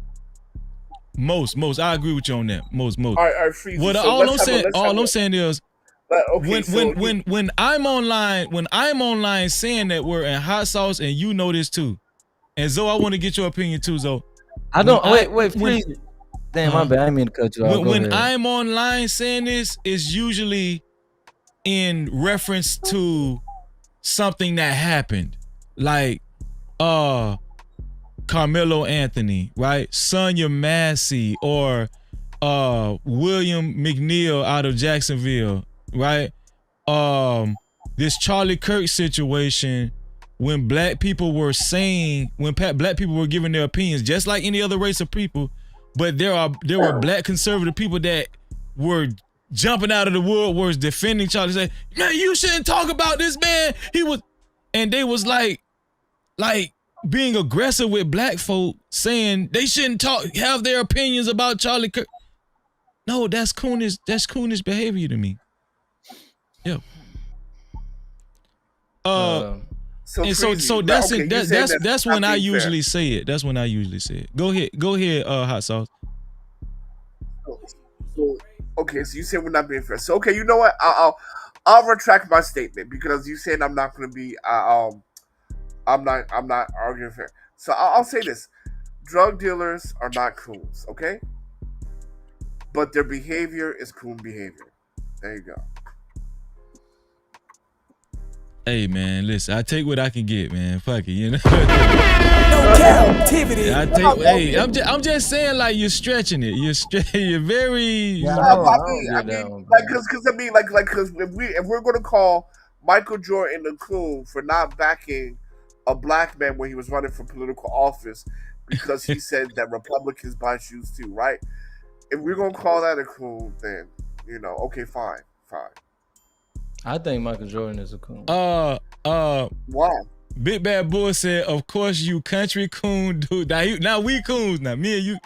Most. I agree with you on that. Most. All right, Freezy. Well, So all I'm saying is, okay, when I'm online saying that word and hot sauce, and you know this too, and Zoe, I want to get your opinion too, Zoe. I don't wait, Freezy. Damn, my bad. I didn't mean to cut you off. When I'm online saying this, it's usually in reference to something that happened, like Carmelo Anthony, right? Sonya Massey or William McNeil out of Jacksonville, right? This Charlie Kirk situation, when black people were saying, when black people were giving their opinions, just like any other race of people, but there were black conservative people that were jumping out of the woodworks defending Charlie, say, man, you shouldn't talk about this man. And they was like being aggressive with black folk, saying they shouldn't have their opinions about Charlie Kirk. No, that's coonish behavior to me. Yeah. That's when I usually say it. That's when I usually say it. Go ahead, hot sauce. Okay, so you said we're not being fair. So okay, you know what? I'll retract my statement, because you said I'm not going to be I'm not arguing fair. So I'll say this: drug dealers are not coons, okay? But their behavior is coon behavior. There you go. Hey man, listen, I take what I can get, man. Fuck it, you know. No Cap-tivity. I'm just saying, like, you're stretching it. You're very. Because if we're gonna call Michael Jordan a coon for not backing a black man when he was running for political office because he said that Republicans buy shoes too, right? If we're gonna call that a coon, then okay, fine. I think Michael Jordan is a coon. Why? Big Bad Bull said, "Of course you country coon dude." Now we coons. Now me and you.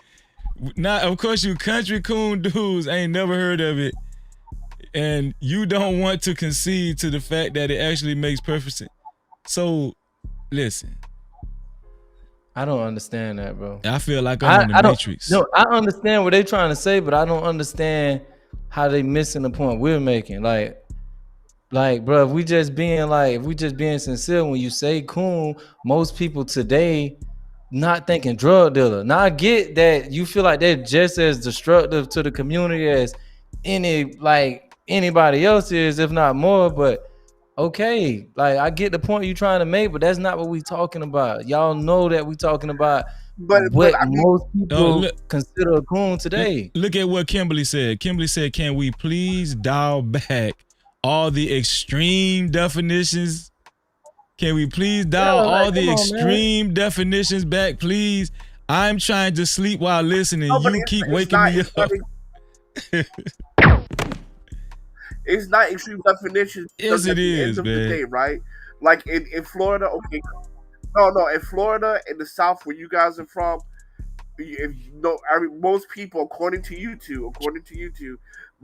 Now of course you country coon dudes ain't never heard of it, and you don't want to concede to the fact that it actually makes perfect sense. So, listen. I don't understand that, bro. I feel like I'm in the Matrix. No, I understand what they're trying to say, but I don't understand how they missing the point we're making. Like, bro, if we just being sincere, when you say coon, most people today not thinking drug dealer. Now I get that you feel like they're just as destructive to the community as anybody else is, if not more, but okay, like I get the point you're trying to make, but that's not what we talking about. Y'all know that we talking about most people consider a coon today. Look at what Kimberly said. Kimberly said, "Can we please dial back all the extreme definitions? Can we please dial all the extreme definitions back, please? I'm trying to sleep while listening. You keep waking me up." It's not extreme definitions. Yes, it is, man. The day, right? Like in Florida, okay. No, in Florida, in the South, where you guys are from, most people, according to YouTube,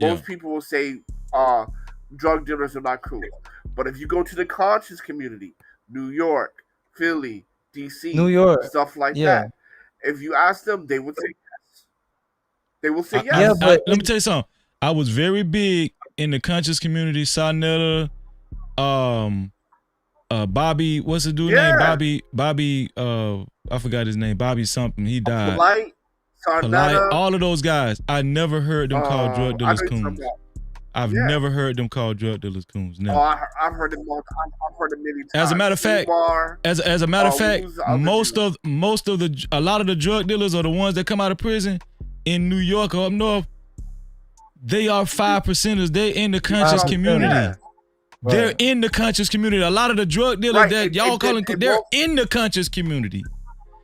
most people will say drug dealers are not cool. But if you go to the conscious community, New York, Philly, DC, New York, stuff like that, if you ask them, they would say yes. They will say yes. Yeah, but let me tell you something. I was very big in the conscious community. Sarnetta, Bobby, what's the dude name? Bobby, I forgot his name. Bobby something. He died. Polite, all of those guys. I never heard them call drug dealers coons. I've never heard them call drug dealers coons. Never. Oh, I've heard it. I've heard it many times. As a matter of fact, as a matter of fact, a lot of the drug dealers are the ones that come out of prison in New York or up north. They are 5%ers. They're in the conscious community. Yeah. They're in the conscious community. A lot of the drug dealers that y'all calling, they're in the conscious community.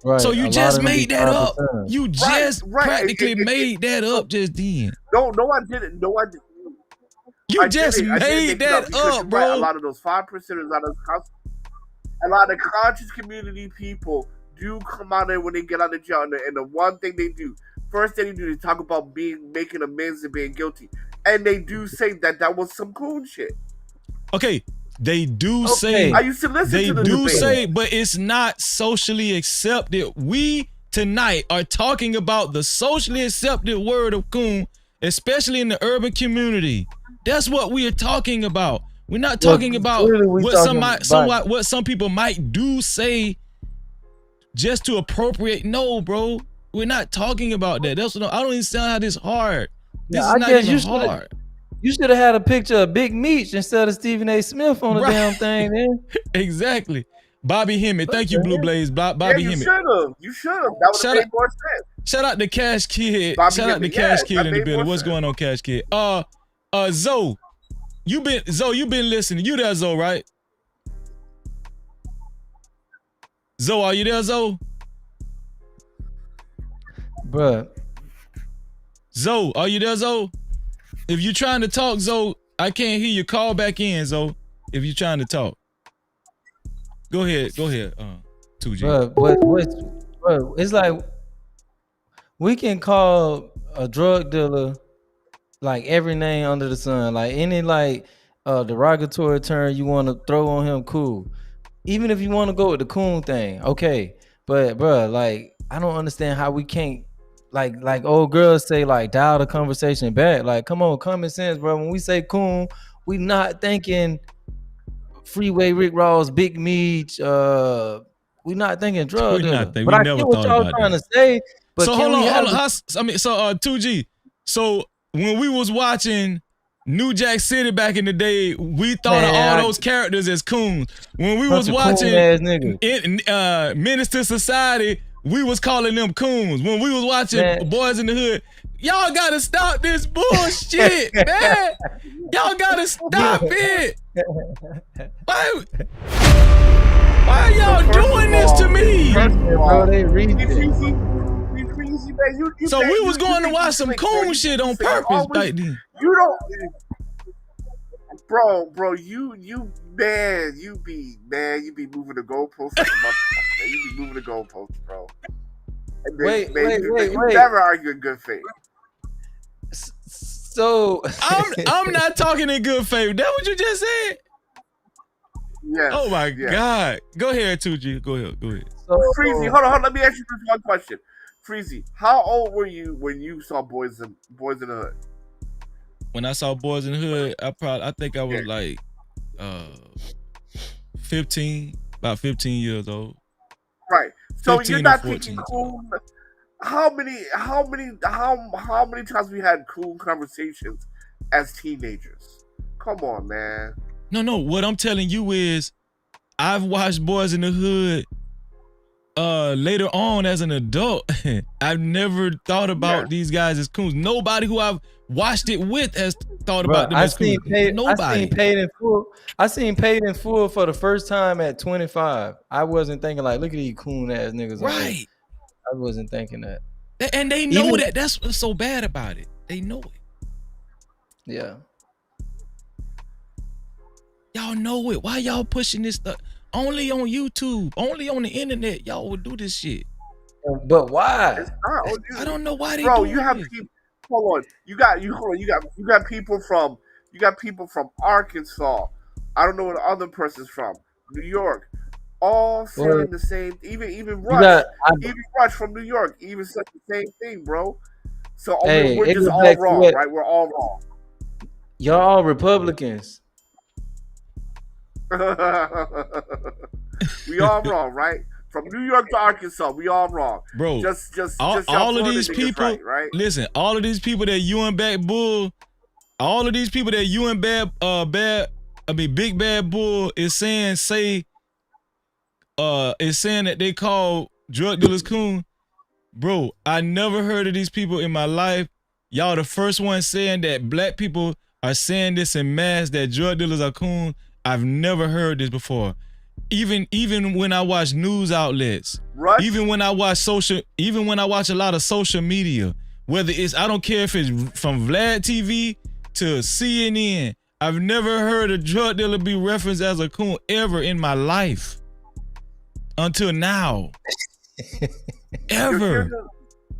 Right. So you just made that up. You just practically made that up just then. No, I didn't. No, I didn't. You just made that up, bro. Right. A lot of those 5%ers, a lot of conscious community people do come out there when they get out of jail, and the one thing they do, first thing they do, they talk about making amends and being guilty, and they do say that was some cool shit. Okay, they do say. I used to listen to the debate. They do say, but it's not socially accepted. We tonight are talking about the socially accepted word of coon, especially in the urban community. That's what we are talking about. We're not talking about what some people might do say just to appropriate. No, bro, we're not talking about that. That's what I don't even sound how this hard. This is not even hard. You should have had a picture of Big Meech instead of Stephen A. Smith on the damn thing, man. Exactly. Bobby Hemmett. Thank you, Blue Blaze. Bobby Hemmett. You should have. That would have made more sense. Shout out to Cash Kid. Shout out to Cash Kid in the building. What's going on, Cash Kid? Zoe, you been listening. You there, Zoe, right? Zoe, are you there, Zoe? Bruh. Zoe, are you there, Zoe? If you're trying to talk, Zoe, I can't hear you. Call back in, Zoe, if you're trying to talk. Go ahead, 2G. Bro, it's like we can call a drug dealer like every name under the sun, like any derogatory term you want to throw on him, cool. Even if you want to go with the coon thing, okay. But bro, like I don't understand how we can't like old girls say like dial the conversation back. Like come on, common sense, bro. When we say coon, we not thinking Freeway Rick Ross, Big Meech. We not thinking drug dealer. But I get what y'all trying to say. But so hold on. 2G. So when we was watching New Jack City back in the day, we thought of all those characters as coons. When we was watching Menace to Society, we was calling them coons. When we was watching Boys in the Hood, y'all gotta stop this bullshit, man. Y'all gotta stop it. Why are y'all doing this to me? So we was going to watch some coon shit on purpose back then. You don't, bro. You be moving the goalposts. You be moving the goalposts, bro. Wait. You never argue in good faith. So I'm not talking in good faith. That what you just said? Yes. Oh my God. Go ahead, 2G. Go ahead. So, Freezy, hold on. Let me ask you this one question. Freezy, how old were you when you saw Boys in the Hood? When I saw Boys in the Hood, I think I was like 15, about 15 years old. Right. So you're not thinking cool. How many times we had cool conversations as teenagers? Come on, man. No. What I'm telling you is, I've watched Boys in the Hood later on as an adult. I've never thought about these guys as coons. Nobody who I've watched it with has thought about them as coons. Nobody. I seen Paid in Full for the first time at 25. I wasn't thinking like, look at these coon ass niggas. Right. I wasn't thinking that. And they know that. That's what's so bad about it. They know it. Yeah. Y'all know it. Why y'all pushing this stuff? Only on YouTube, only on the internet, y'all would do this shit. But why? I don't know why they do. Bro, you have people. Hold on. You got people from Arkansas. I don't know where the other person's from. New York. All saying the same. Even Rush. Even Rush from New York. Even said the same thing, bro. So we're just all wrong, right? We're all wrong. Y'all all Republicans. We all wrong, right? From New York to Arkansas, we all wrong, bro. Just all of these people, right? Listen, all of these people that you and Back Bull all of these people that you and Big Bad Bull is saying that they call drug dealers coon. Bro, I never heard of these people in my life. Y'all the first one saying that black people are saying this in mass, that drug dealers are coon. I've never heard this before. Even when I watch news outlets, even when I watch a lot of social media, whether it's, I don't care if it's from Vlad TV to CNN, I've never heard a drug dealer be referenced as a coon ever in my life. Until now. Ever.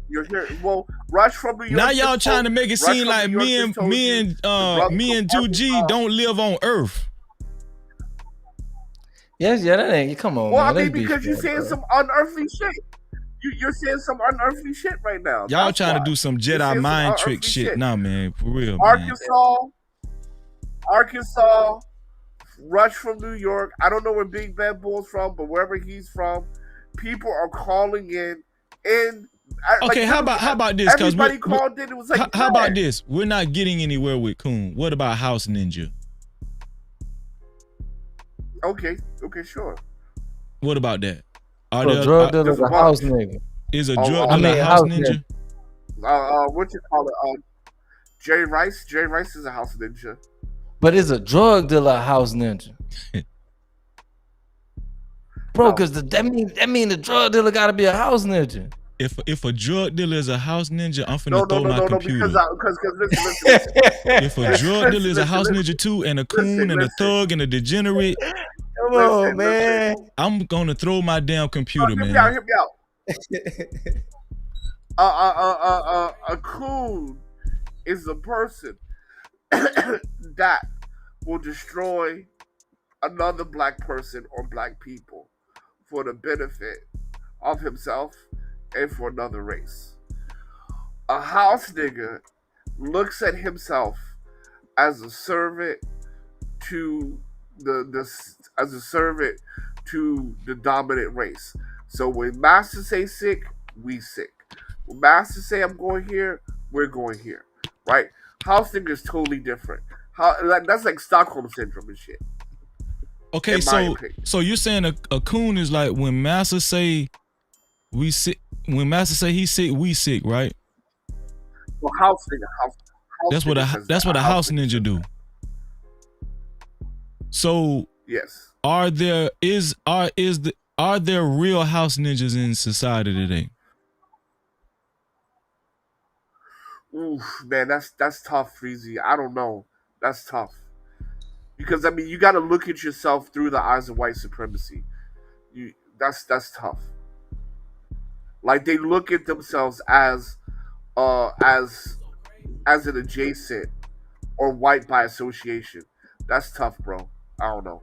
You're here. Well, Rush from New York. Now y'all trying to make it seem like me and 2G don't live on Earth. Yes, yeah, that ain't. Come on, Well, man. I mean, because you're saying some unearthly shit. You're saying some unearthly shit right now. Y'all trying to do some Jedi mind trick shit. Nah, man, for real, Arkansas, Rush from New York. I don't know where Big Bad Bull's from, but wherever he's from, people are calling in. Okay, how about this? Everybody called in. It was like, how about this? We're not getting anywhere with coon. What about House Ninja? Okay, sure. What about that? A drug dealer's a house nigga. Is a drug dealer a house ninja? What you call it? Jay Rice. Jay Rice is a house ninja. But is a drug dealer a house ninja? Bro, because that mean the drug dealer got to be a house ninja. If a drug dealer is a house ninja, I'm finna throw my computer. Because listen. If a drug dealer is a house ninja too, and a coon and a thug and a degenerate, come on, man. I'm gonna throw my damn computer, man. Hear me out. A coon is a person that will destroy another black person or black people for the benefit of himself and for another race. A house nigga looks at himself as a servant to the dominant race. So when Master say sick, we sick. When Master say I'm going here, we're going here. Right? House nigga is totally different. That's like Stockholm syndrome and shit. Okay, so you're saying a coon is like when Master say we sick, when Master say he sick, we sick, right? Well, house nigga, that's what a house ninja do. So yes, are there real house ninjas in society today? Oof, man, that's tough, Freezy. I don't know. That's tough. Because I mean, you got to look at yourself through the eyes of white supremacy. That's tough. Like they look at themselves as an adjacent or white by association. That's tough, bro. I don't know.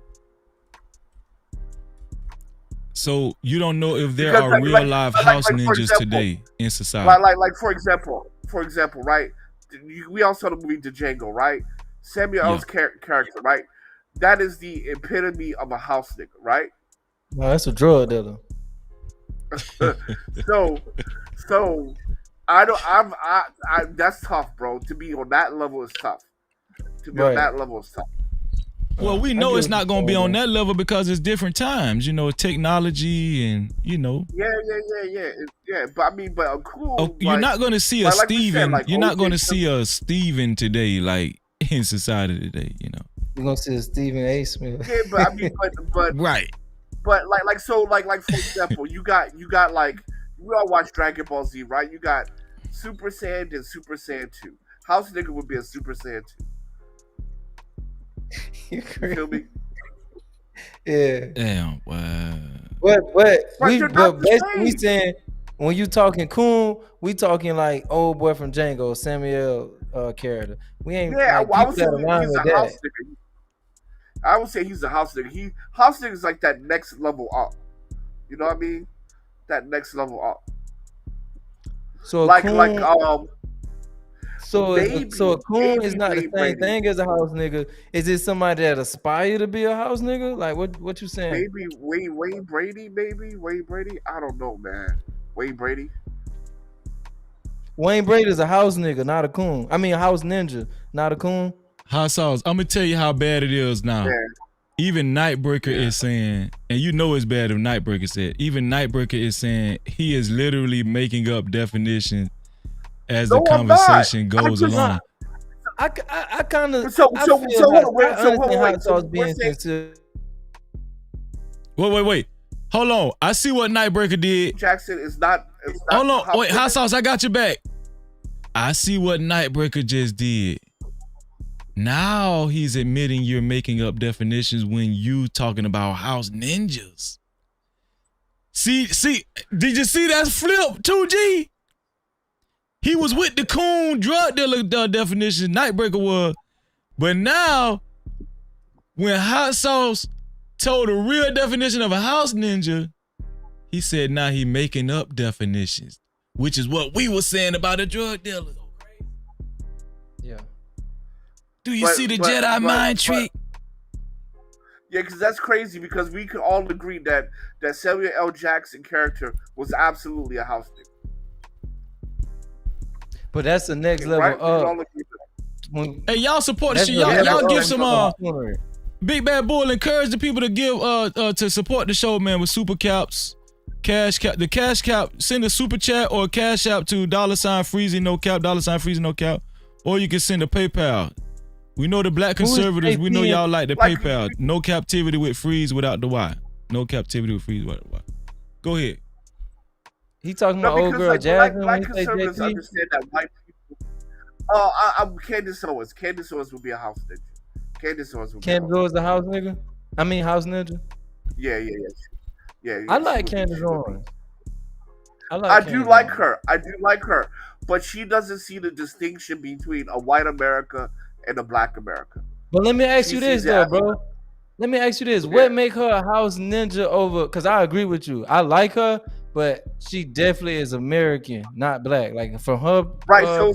So you don't know if there are real live house ninjas today in society. Like for example, right? We all saw the movie Django, right? Samuel L's character, right? That is the epitome of a house nigga, right? No, that's a drug dealer. So I that's tough, bro. To be on that level is tough. On that level is tough. Well, we know it's not going to be on that level because it's different times, technology and, Yeah. But I mean, but a cool. You're not going to see a Steven. You're not going to see a Steven today, like in society today, You're going to see a Stephen A. Smith. Yeah, but I mean, but right. But like for example, you got like, we all watch Dragon Ball Z, right? You got Super Saiyan and Super Saiyan 2. House nigga would be a Super Saiyan 2. You feel me? Yeah. Damn. Wow. But basically we saying when you talking coon, we talking like old boy from Django, Samuel character. We ain't. Yeah, like, I would say he's a a house nigga. I would say he's a house nigga. House nigga is like that next level up. You know what I mean? That next level up. So like coon, like So a coon is not the same thing as a house nigga. Is it somebody that aspire to be a house nigga? Like what you saying? Maybe Wayne Brady, maybe Wayne Brady. I don't know, man. Wayne Brady. Wayne Brady's a house nigga, not a coon. I mean, a house ninja, not a coon. Hot sauce. I'm gonna tell you how bad it is now. Yeah. Even Nightbreaker is saying, and you know it's bad if Nightbreaker said. Even Nightbreaker is saying he is literally making up definitions as the conversation goes along. I kind of so feel like I understand hot so sauce being sincere. Wait. Hold on. I see what Nightbreaker did. Jackson is not. Hold on. Wait, hot sauce. I got your back. I see what Nightbreaker just did. Now he's admitting you're making up definitions when you talking about house ninjas. See, did you see that flip, 2G? He was with the coon drug dealer definition, Nightbreaker was. But now, when Hot Sauce told the real definition of a house ninja, he said now he making up definitions, which is what we were saying about a drug dealer. Yeah. Do you see the Jedi mind trick? Yeah, because that's crazy. Because we could all agree that Samuel L. Jackson character was absolutely a house nigga. But that's the next level up. Hey, y'all support the shit. Y'all give some Big Bad Bull encourage the people to give to support the show, man, with super caps. The cash cap, send a super chat or a cash app to $freezing no cap, $freezing no cap. Or you can send a PayPal. We know the black conservatives, we know y'all like the PayPal. No captivity with freeze without the Y. No captivity with freeze without the Y. Go ahead. He talking about old girl Jasmine. Black conservatives understand that white people. I'm Candace Owens. Candace Owens would be a house ninja. Candace Owens would be Candace Owens the house nigga? I mean house ninja? Yeah. I like Candace Owens. I do like her, but she doesn't see the distinction between a white America and a black America. But let me ask you this though, bro. Let me ask you this. What make her a house ninja over? Because I agree with you. I like her, but she definitely is American, not black. Like from her, right? So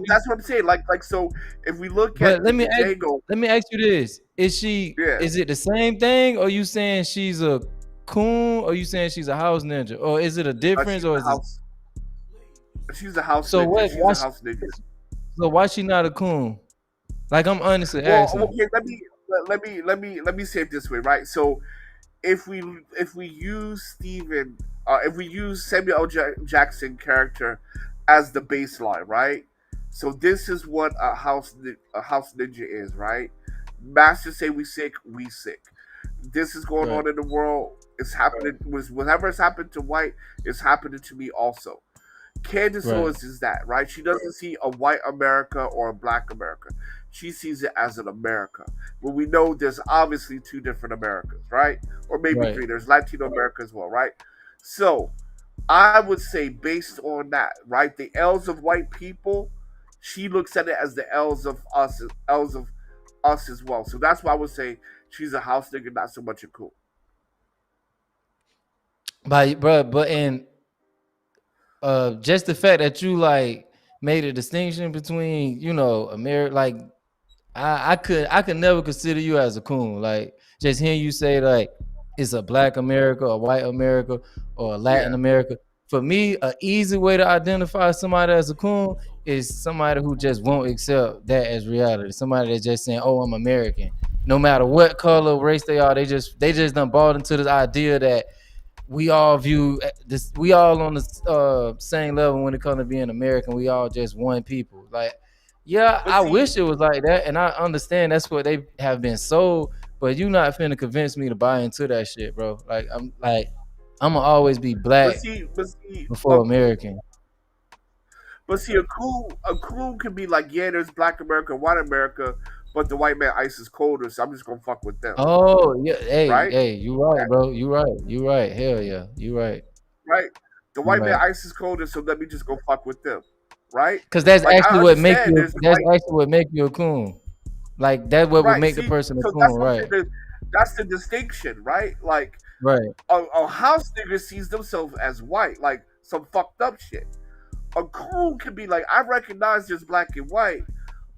that's what I'm saying. Like so, if we look at let me ask you this: Is she? Is it the same thing, or you saying she's a coon, or you saying she's a house ninja, or is it a difference, or is she's a house? So ninja. what? She's a house ninja. So why she not a coon? Like I'm honestly asking. Okay, let me say it this way, right? So if we use if we use Samuel L. Jackson character as the baseline, right? So this is what a house ninja is, right? Masters say we sick. This is going on in the world. It's happening. Whatever has happened to white is happening to me also. Candace Owens is that, right? She doesn't see a white America or a black America. She sees it as an America. Well, we know there's obviously two different Americas, right? Or maybe three. There's Latino America as well, right? So I would say based on that, right? The L's of white people, she looks at it as the L's of us as well. So that's why I would say she's a house nigga, not so much a cool. But in just the fact that you like made a distinction between, you know, America, like I could never consider you as a coon. Like just hearing you say like it's a black America, a white America, or a Latin America. For me, an easy way to identify somebody as a coon is somebody who just won't accept that as reality. Somebody that's just saying, "Oh, I'm American," no matter what color, race they are. They just done bought into this idea that we all view this. We all on the same level when it comes to being American. We all just one people. Like, yeah, I wish it was like that, and I understand that's what they have been sold. But you not finna convince me to buy into that shit, bro. Like I'm gonna always be black before American. But see, a cool can be like, yeah, there's black America, white America, but the white man ice is colder, so I'm just gonna fuck with them. Oh yeah, hey, you right, bro. You right. Hell yeah, you right. Right. The white man ice is colder, so let me just go fuck with them. Right? Because that's like, actually what make you. That's actually what make you a coon. Like that's what would make the person a coon, right? That's the distinction, right? Like, a house nigga sees themselves as white, like some fucked up shit. A coon can be like, I recognize there's black and white,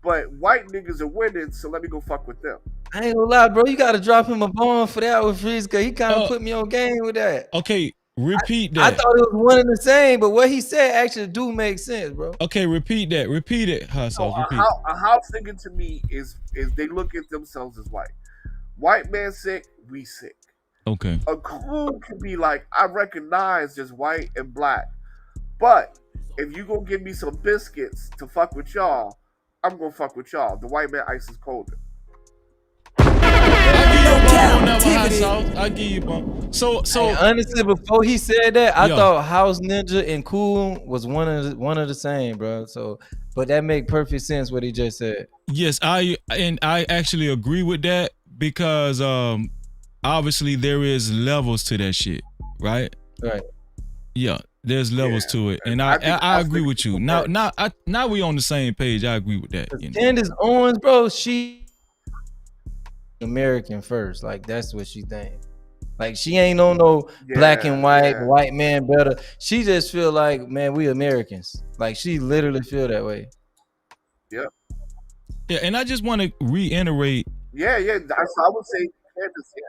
but white niggas are winning, so let me go fuck with them. I ain't gonna lie, bro. You gotta drop him a bomb for that with Freeze, cause he kind of put me on game with that. Okay, Repeat I that. thought it was one and the same, but what he said actually do make sense, bro. Okay, repeat that. Repeat it, Hot So Sauce. Repeat. a house nigga to me is they look at themselves as white. White man sick, we sick. Okay. A coon can be like, I recognize just white and black, but if you gonna give me some biscuits to fuck with y'all, I'm gonna fuck with y'all. The white man ice is colder. I give you bump. So Hey, honestly, before he said that, I Yeah. thought House Ninja and Cool was one of the same, bro. So, but that make perfect sense what he just said. Yes, I actually agree with that because obviously there is levels to that shit, right? Right. Yeah, there's levels to it, and I agree with you. Now we on the same page. I agree with that. You know? Candace Owens, bro, she American first, like that's what she think. Like she ain't on no black and white man better. She just feel like, man, we Americans. Like she literally feel that way. Yep. Yeah, and I just want to reiterate. Yeah. So I would say Candace. Yeah.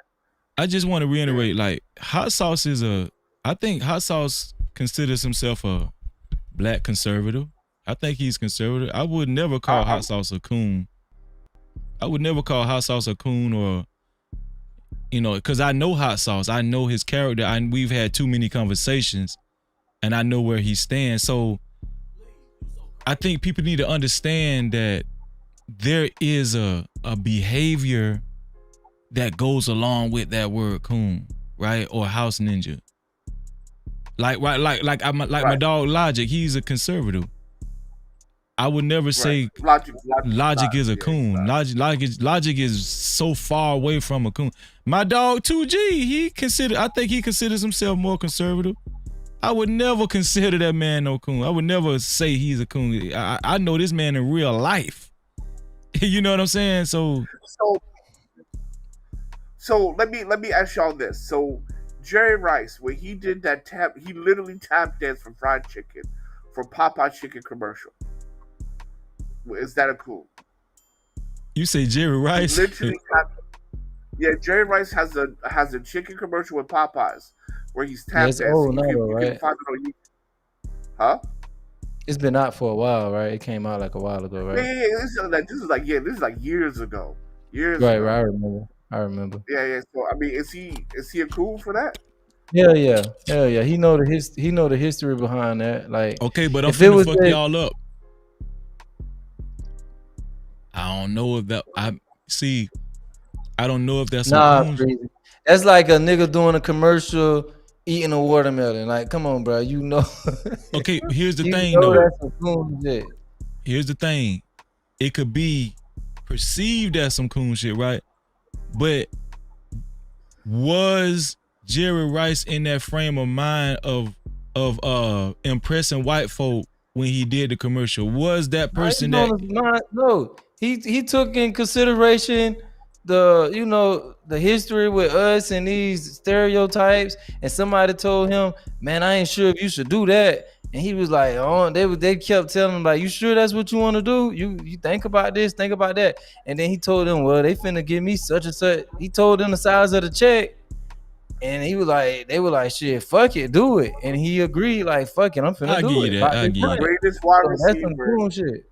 I just want to reiterate, like Hot Sauce I think Hot Sauce considers himself a black conservative. I think he's conservative. I would never call Hot Sauce a coon. I would never call Hot Sauce a coon or, because I know Hot Sauce. I know his character. We've had too many conversations, and I know where he stands. So I think people need to understand that there is a behavior that goes along with that word coon, right? Or house ninja. Like my dog Logic, he's a conservative. I would never say Logic is a coon. Logic is so far away from a coon. My dog 2G, I think he considers himself more conservative. I would never consider that man no coon. I would never say he's a coon. I know this man in real life. You know what I'm saying? So let me ask y'all this. So Jerry Rice, when he did that tap, he literally tap danced for fried chicken for Popeye chicken commercial. Is that a cool? You say Jerry Rice? Jerry Rice has a chicken commercial with Popeyes where he's tap dancing. You can find it on YouTube. Huh? It's been out for a while, right? It came out like a while ago, right? Yeah. This is like years ago. Right. I remember. Yeah. So I mean, is he a cool for that? Yeah. He know the history behind that. Like, okay, but I'm finna fuck y'all up. I don't know if that. I don't know if that's crazy. That's like a nigga doing a commercial eating a watermelon. Like, come on, bro. You know. Okay, here's the thing, though. That's some coon shit. Here's the thing. It could be perceived as some coon shit, right? But was Jerry Rice in that frame of mind of impressing white folk when he did the commercial? Was that person No. He took in consideration the history with us and these stereotypes, and somebody told him, man, I ain't sure if you should do that. And he was like, oh, they kept telling him, like, you sure that's what you want to do? You think about this, think about that. And then he told them, well, they finna give me such and such. He told them the size of the check. And he was like, they were like, shit, fuck it, do it. And he agreed, like, fuck it, I'm finna do it. I give you that. Greatest wide receiver. That's some cool shit.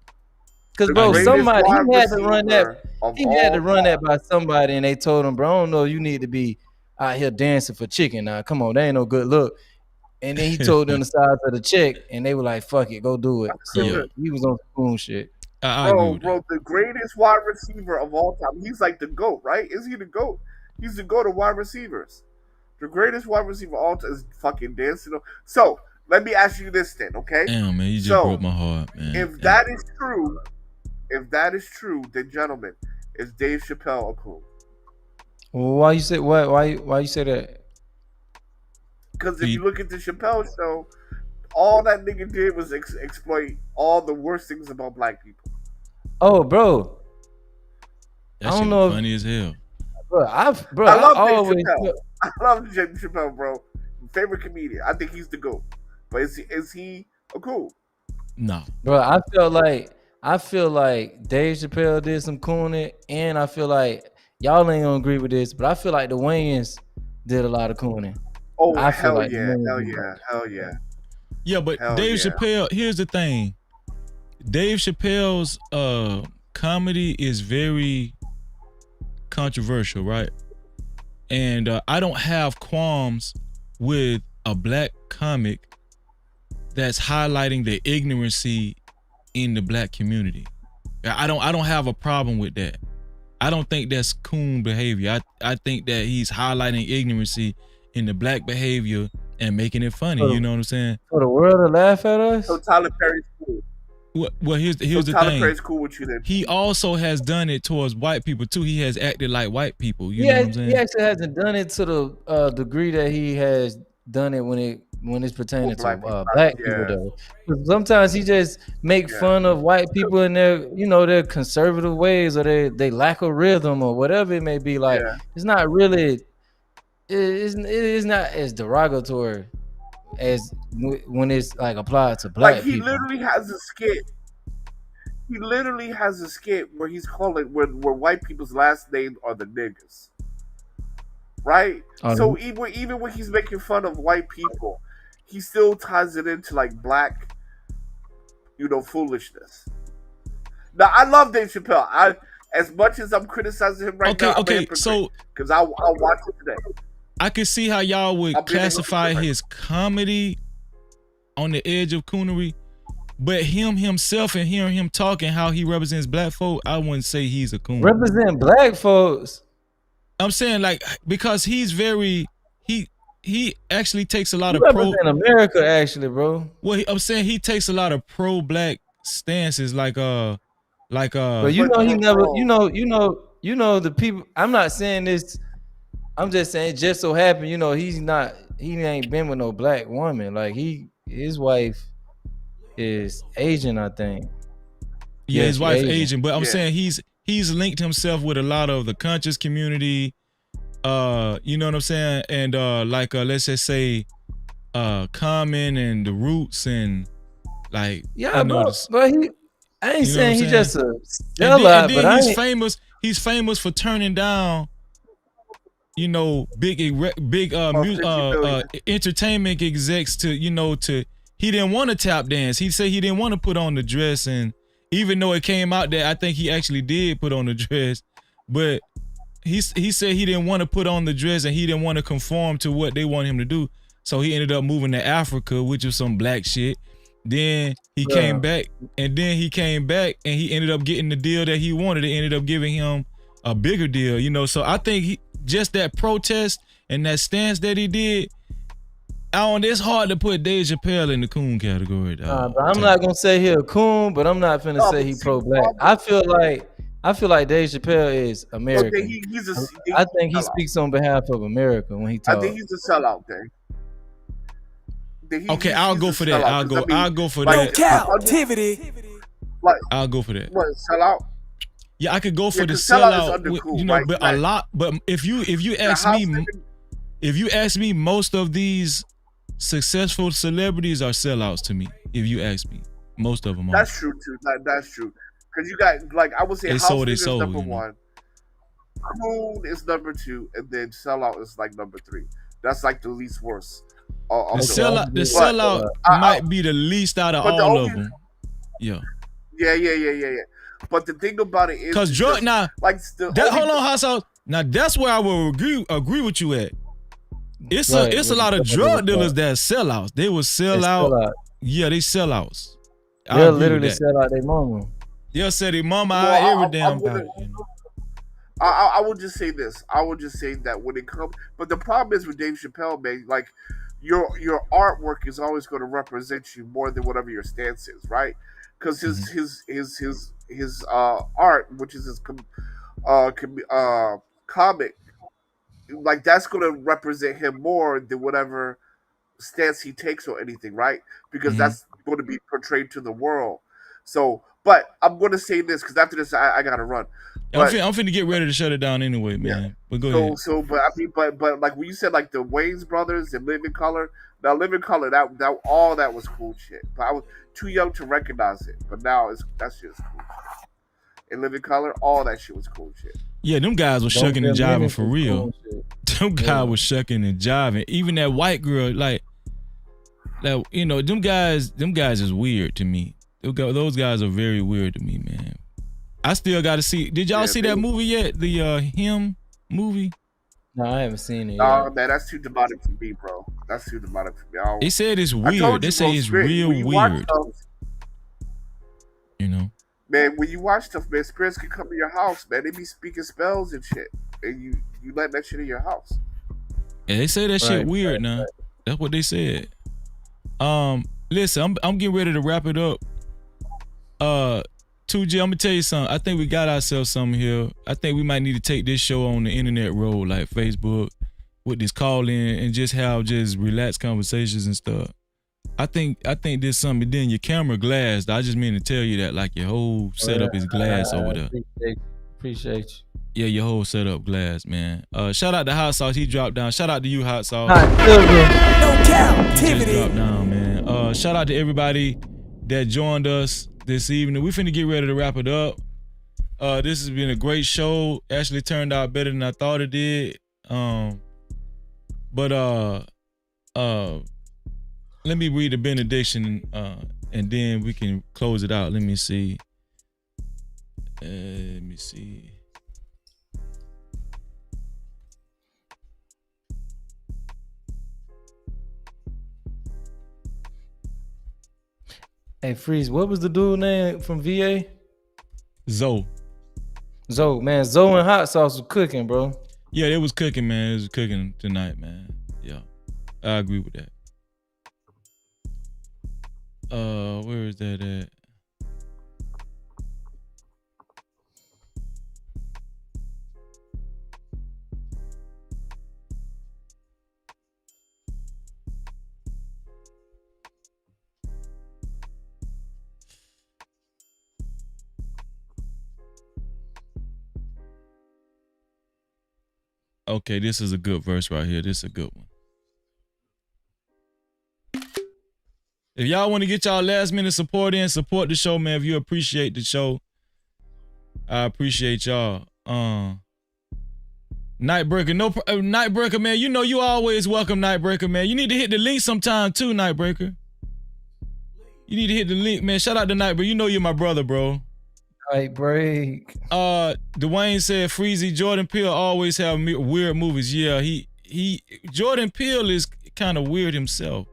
Because, bro, somebody, he had to run that. He had to run that by somebody, and they told him, bro, I don't know, you need to be out here dancing for chicken now. Come on, that ain't no good look. And then he told them the size of the check, and they were like, fuck it, go do it. So he was on spoon shit. Bro, the greatest wide receiver of all time. He's like the GOAT, right? Is he the GOAT? He's the GOAT of wide receivers. The greatest wide receiver of all time is fucking dancing. So, let me ask you this then, okay? Damn, man, you just broke my heart, man. If that is true, then gentlemen, is Dave Chappelle a cool? Well, why you say that? Because if you look at the Chappelle show, all that nigga did was exploit all the worst things about black people. Oh, bro, that shit was funny as hell. Bro, I love Dave Chappelle. I love Dave Chappelle, bro. Favorite comedian. I think he's the GOAT. But is he a cool? No, bro. I feel like Dave Chappelle did some cooning, and I feel like y'all ain't gonna agree with this, but I feel like the Wayans did a lot of cooning. Oh I feel hell like the yeah, men would hell be yeah, hell yeah, Yeah, but hell Dave yeah. Chappelle, here's the thing. Dave Chappelle's comedy is very controversial, right? And I don't have qualms with a black comic that's highlighting the ignorancy in the black community. I don't have a problem with that. I don't think that's coon behavior. I think that he's highlighting ignorancy in the black behavior and making it funny. You know what I'm saying? For the world to laugh at us? So Tyler Perry's cool. Well, here's So the Tyler thing. Perry's cool with you then. He also has done it towards white people too. He has acted like white people. You He, know what I'm saying? he actually hasn't done it to the degree that he has done it when it's pertaining black to people, black yeah. people though. 'Cause sometimes he just make fun of white people in their their conservative ways or they lack of rhythm or whatever it may be. Like it's not really it is not as derogatory as when it's like applied to black Like he people. literally has a skit. He literally has a skit where he's calling where white people's last names are the niggas. Right? So even when he's making fun of white people, he still ties it into like black, foolishness. Now I love Dave Chappelle. As much as I'm criticizing him right now, so because I'll watch it today. I can see how y'all would classify his comedy on the edge of coonery, but himself and hearing him talking how he represents black folk, I wouldn't say he's a coon. Represent black folks. I'm saying like because he's very he actually takes a lot You of pro represent America actually, bro. Well, I'm saying he takes a lot of pro black stances like But you know he never you know the people. I'm not saying this. I'm just saying it just so happened, he ain't been with no black woman. Like his wife is Asian, I think. Yeah, his she wife Asian, but I'm Yeah. saying he's linked himself with a lot of the conscious community. You know what I'm saying? And let's just say Common and the Roots and like but I ain't saying he's just a and sellout, then but he's famous. He's famous for turning down, big entertainment execs to he didn't want to tap dance. He said he didn't want to put on the dress, and even though it came out that I think he actually did put on the dress, but he said he didn't want to put on the dress and he didn't want to conform to what they want him to do. So he ended up moving to Africa, which was some black shit. Then he came back, and he ended up getting the deal that he wanted. It ended up giving him a bigger deal, So I think just that protest and that stance that he did, it's hard to put Dave Chappelle in the coon category. But I'm not gonna say he a coon, but I'm not finna say he pro black. I feel like Dave Chappelle is American. I think he speaks on behalf of America when he talks. I think he's a sellout, Dave. Okay, I'll go for that. I'll go for No that. Cap-tivity. Like, I'll go for that. What, sellout? Yeah, I could go for the 'cause sellout is sellout. undercool, right? But a lot. But if you ask me, most of these successful celebrities are sellouts to me. If you ask me, most of them are. That's true too. That's true. Because you got I would say They House sold, is number 1. one. Coon is number 2, and then sellout is like number 3. That's like the least worst. The sellout might be the least out of all of them. Yeah. Yeah. But the thing about it is, because drug now, hold on, Hassel. Now that's where I will agree with you at. It's a lot of drug dealers that sell outs. They will sell out. Yeah, they sell outs. They'll literally sell out their mama. They'll sell their mama out every damn time. I will just say this. I will just say that when it comes, but the problem is with Dave Chappelle, man, like your artwork is always going to represent you more than whatever your stance is, right? Because his art, which is his comic, like that's going to represent him more than whatever stance he takes or anything, right? Because that's going to be portrayed to the world. So, but I'm going to say this because after this, I got to run. But, I'm finna get ready to shut it down anyway, man. Yeah. But go ahead. So, but I mean, but like when you said like the Wayans brothers and Living Color, now Living Color, that all that was cool shit. But I was too young to recognize it. But now that's just cool. in Living Color, all that shit was cool shit. Yeah, them guys were shucking and jiving for real. Them guys were shucking and jiving. Even that white girl, like you know, them guys is weird to me. Those guys are very weird to me, man. I still got to see. Did y'all see that movie yet? The Him movie? No, I haven't seen it. Oh man, that's too demonic for me, bro. That's too demonic for me. They said it's weird. They say it's real weird. You know, man, when you watch stuff, man, spirits can come to your house, man. They be speaking spells and shit, and you let that shit in your house. Yeah, they say that shit weird now. That's what they said. Listen, I'm getting ready to wrap it up. 2G, I'm gonna tell you something. I think we got ourselves something here. I think we might need to take this show on the internet road, like Facebook, with this call in and just have just relaxed conversations and stuff. I think there's something. Then your camera glass. I just mean to tell you that, like your whole setup is glass over there. Appreciate you. Yeah, your whole setup glass, man. Shout out to Hot Sauce. He dropped down. Shout out to you, Hot Sauce. No Cap-tivity. He just dropped down, man. Shout out to everybody that joined us this evening. We finna get ready to wrap it up. This has been a great show. Actually turned out better than I thought it did. Let me read the benediction and then we can close it out. Let me see. Hey, Freeze, what was the dude name from VA? Zoe, man. Zoe and Hot Sauce was cooking, bro. Yeah, it was cooking, man. It was cooking tonight, man. Yeah, I agree with that. Where is that at? Okay, this is a good verse right here. This is a good one. If y'all want to get y'all last minute support in, support the show, man. If you appreciate the show, I appreciate y'all. Nightbreaker, Nightbreaker, man. You know you always welcome, Nightbreaker, man. You need to hit the link sometime too, Nightbreaker. You need to hit the link, man. Shout out to Nightbreaker. You know you're my brother, bro. Nightbreak. Dwayne said Freezy, Jordan Peele always have weird movies. Yeah, Jordan Peele is kind of weird himself.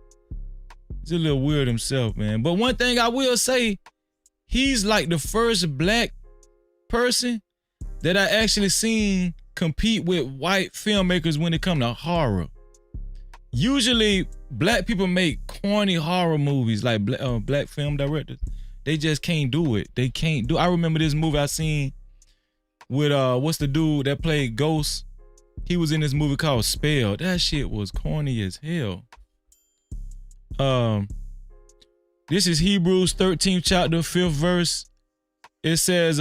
He's a little weird himself, man. But one thing I will say, he's like the first black person that I actually seen compete with white filmmakers when it comes to horror. Usually, black people make corny horror movies, like black film directors. They just can't do it. They can't do. I remember this movie I seen with what's the dude that played Ghost? He was in this movie called Spell. That shit was corny as hell. This is Hebrews 13th chapter, 5th verse. It says,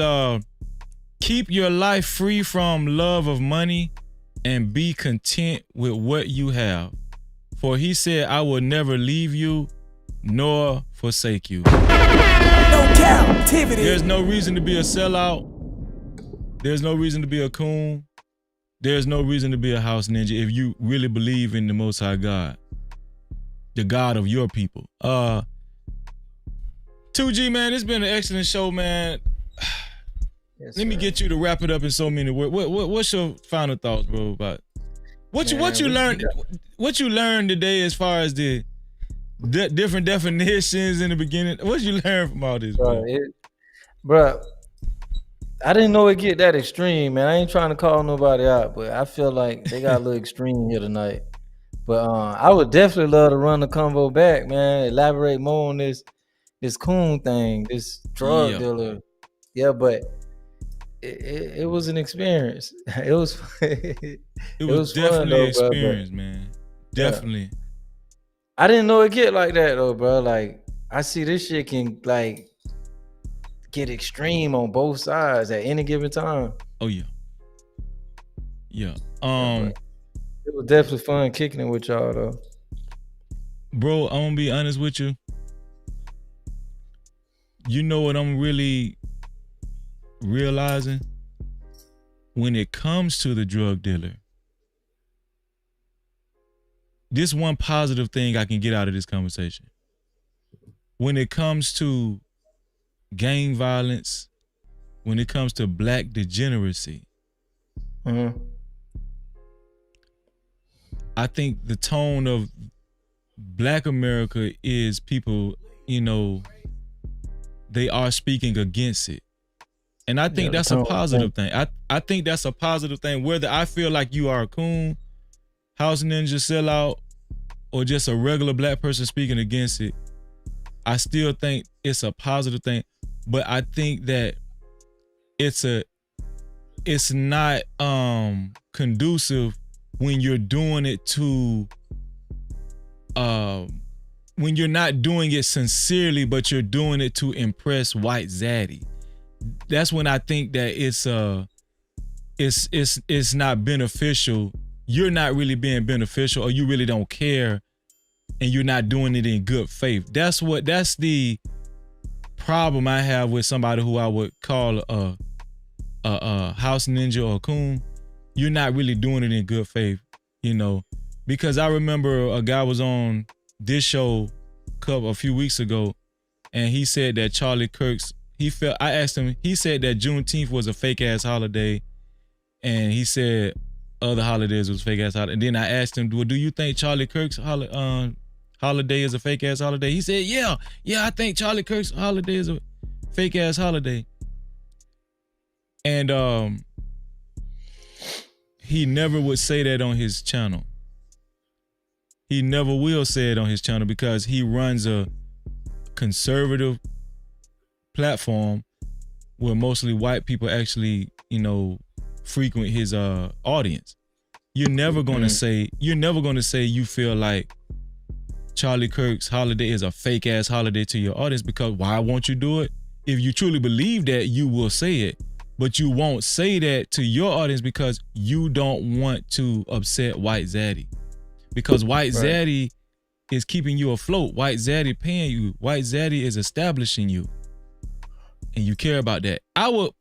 keep your life free from love of money and be content with what you have. For he said, I will never leave you nor forsake you. No Cap-tivity. There's no reason to be a sellout. There's no reason to be a coon. There's no reason to be a house ninja if you really believe in the Most High God, the God of your people. 2G, man, it's been an excellent show, man. Yes, Let me get you to wrap it up in so many words. What's your final thoughts, bro, about what you learned? What you learned today as far as the different definitions in the beginning? What did you learn from all this, bro? Bro, I didn't know it get that extreme, man. I ain't trying to call nobody out, but I feel like they got a little extreme here tonight. But I would definitely love to run the convo back, man. Elaborate more on this coon thing, this drug dealer. Yeah, but it was an experience. It was it was definitely an experience, man. Definitely. Yeah. I didn't know it get like that though, bro. Like I see this shit can like get extreme on both sides at any given time. Oh yeah. Yeah. It was definitely fun kicking it with y'all though. Bro, I'm gonna be honest with you. You know what I'm really realizing when it comes to the drug dealer, this one positive thing I can get out of this conversation. When it comes to gang violence, when it comes to black degeneracy, I think the tone of Black America is people, they are speaking against it. And I think that's a positive thing. I think that's a positive thing. Whether I feel like you are a coon, house ninja, sellout, or just a regular black person speaking against it, I still think it's a positive thing. But I think that it's not conducive when you're doing it to when you're not doing it sincerely, but you're doing it to impress white zaddy. That's when I think that it's not beneficial. You're not really being beneficial, or you really don't care, and you're not doing it in good faith. That's the problem I have with somebody who I would call a house ninja or a coon. You're not really doing it in good faith, because I remember a guy was on this show a few weeks ago, and he said that Charlie Kirk's, I asked him, he said that Juneteenth was a fake ass holiday, and he said other holidays was fake ass holiday. And then I asked him, well, do you think Charlie Kirk's holiday is a fake ass holiday? He said, yeah, I think Charlie Kirk's holiday is a fake ass holiday. And he never would say that on his channel. He never will say it on his channel because he runs a conservative platform where mostly white people actually, frequent his audience. You're never gonna say you feel like Charlie Kirk's holiday is a fake ass holiday to your audience, because why won't you do it? If you truly believe that, you will say it. But you won't say that to your audience because you don't want to upset white zaddy. Because white zaddy is keeping you afloat. White zaddy paying you. White zaddy is establishing you. And you care about that. I would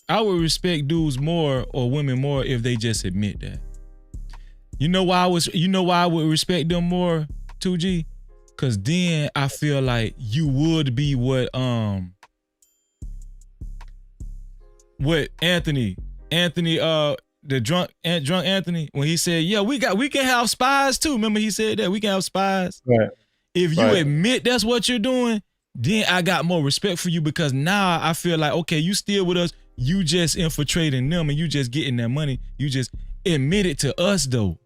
respect dudes more or women more if they just admit that. You know why I would respect them more, 2G? Cause then I feel like you would be what Anthony, the drunk Anthony, when he said, yeah, we can have spies too. Remember he said that we can have spies. Right. If you admit that's what you're doing, then I got more respect for you, because now I feel like, okay, you still with us. You just infiltrating them and you just getting that money. You just admit it to us though.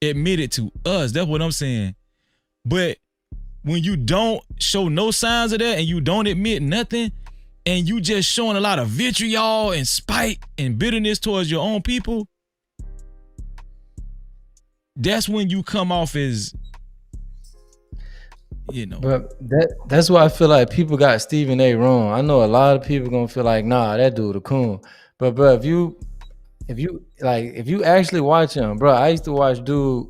Admit it to us. That's what I'm saying. But when you don't show no signs of that and you don't admit nothing, and you just showing a lot of vitriol and spite and bitterness towards your own people, that's when you come off as, But that's why I feel like people got Stephen A wrong. I know a lot of people gonna feel like, nah, that dude a coon. But bro, if you actually watch him, bro, I used to watch dude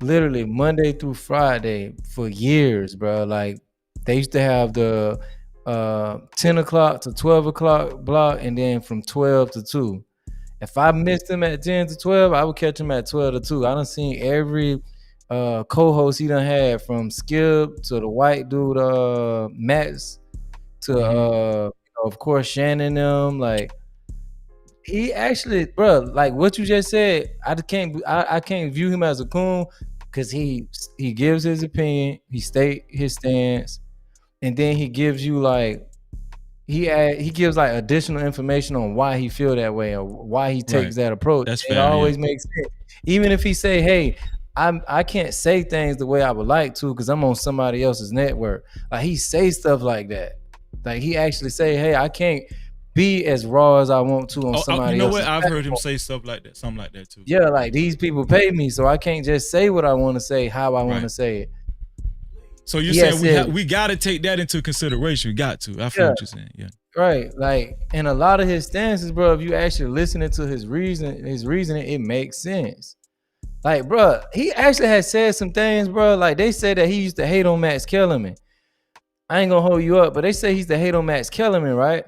literally Monday through Friday for years, bro. Like they used to have the 10 o'clock to 12 o'clock block, and then from 12 to 2. If I missed him at 10 to 12, I would catch him at 12 to 2. I done seen every co-host he done had, from Skip to the white dude Max to of course Shannon them. Like he actually, bro, like what you just said, I can't view him as a coon, because he gives his opinion, he state his stance, and then he gives you like he gives like additional information on why he feel that way or why he takes that approach. That's it fair, always makes sense. Even if he say, hey, I can't say things the way I would like to because I'm on somebody else's network. Like he say stuff like that. Like he actually say, hey, I can't be as raw as I want to on somebody else's what? I've network. heard him say stuff like that, something like that too. Yeah, like these people pay me, so I can't just say what I want to say, how I want to say it. So you're saying we got to take that into consideration. We got to. I feel what you're saying. Yeah. Right. Like, and a lot of his stances, bro, if you actually listening to his reasoning, it makes sense. Like, bro, he actually had said some things, bro. Like they say that he used to hate on Max Kellerman. I ain't gonna hold you up, but they say he used to hate on Max Kellerman, right?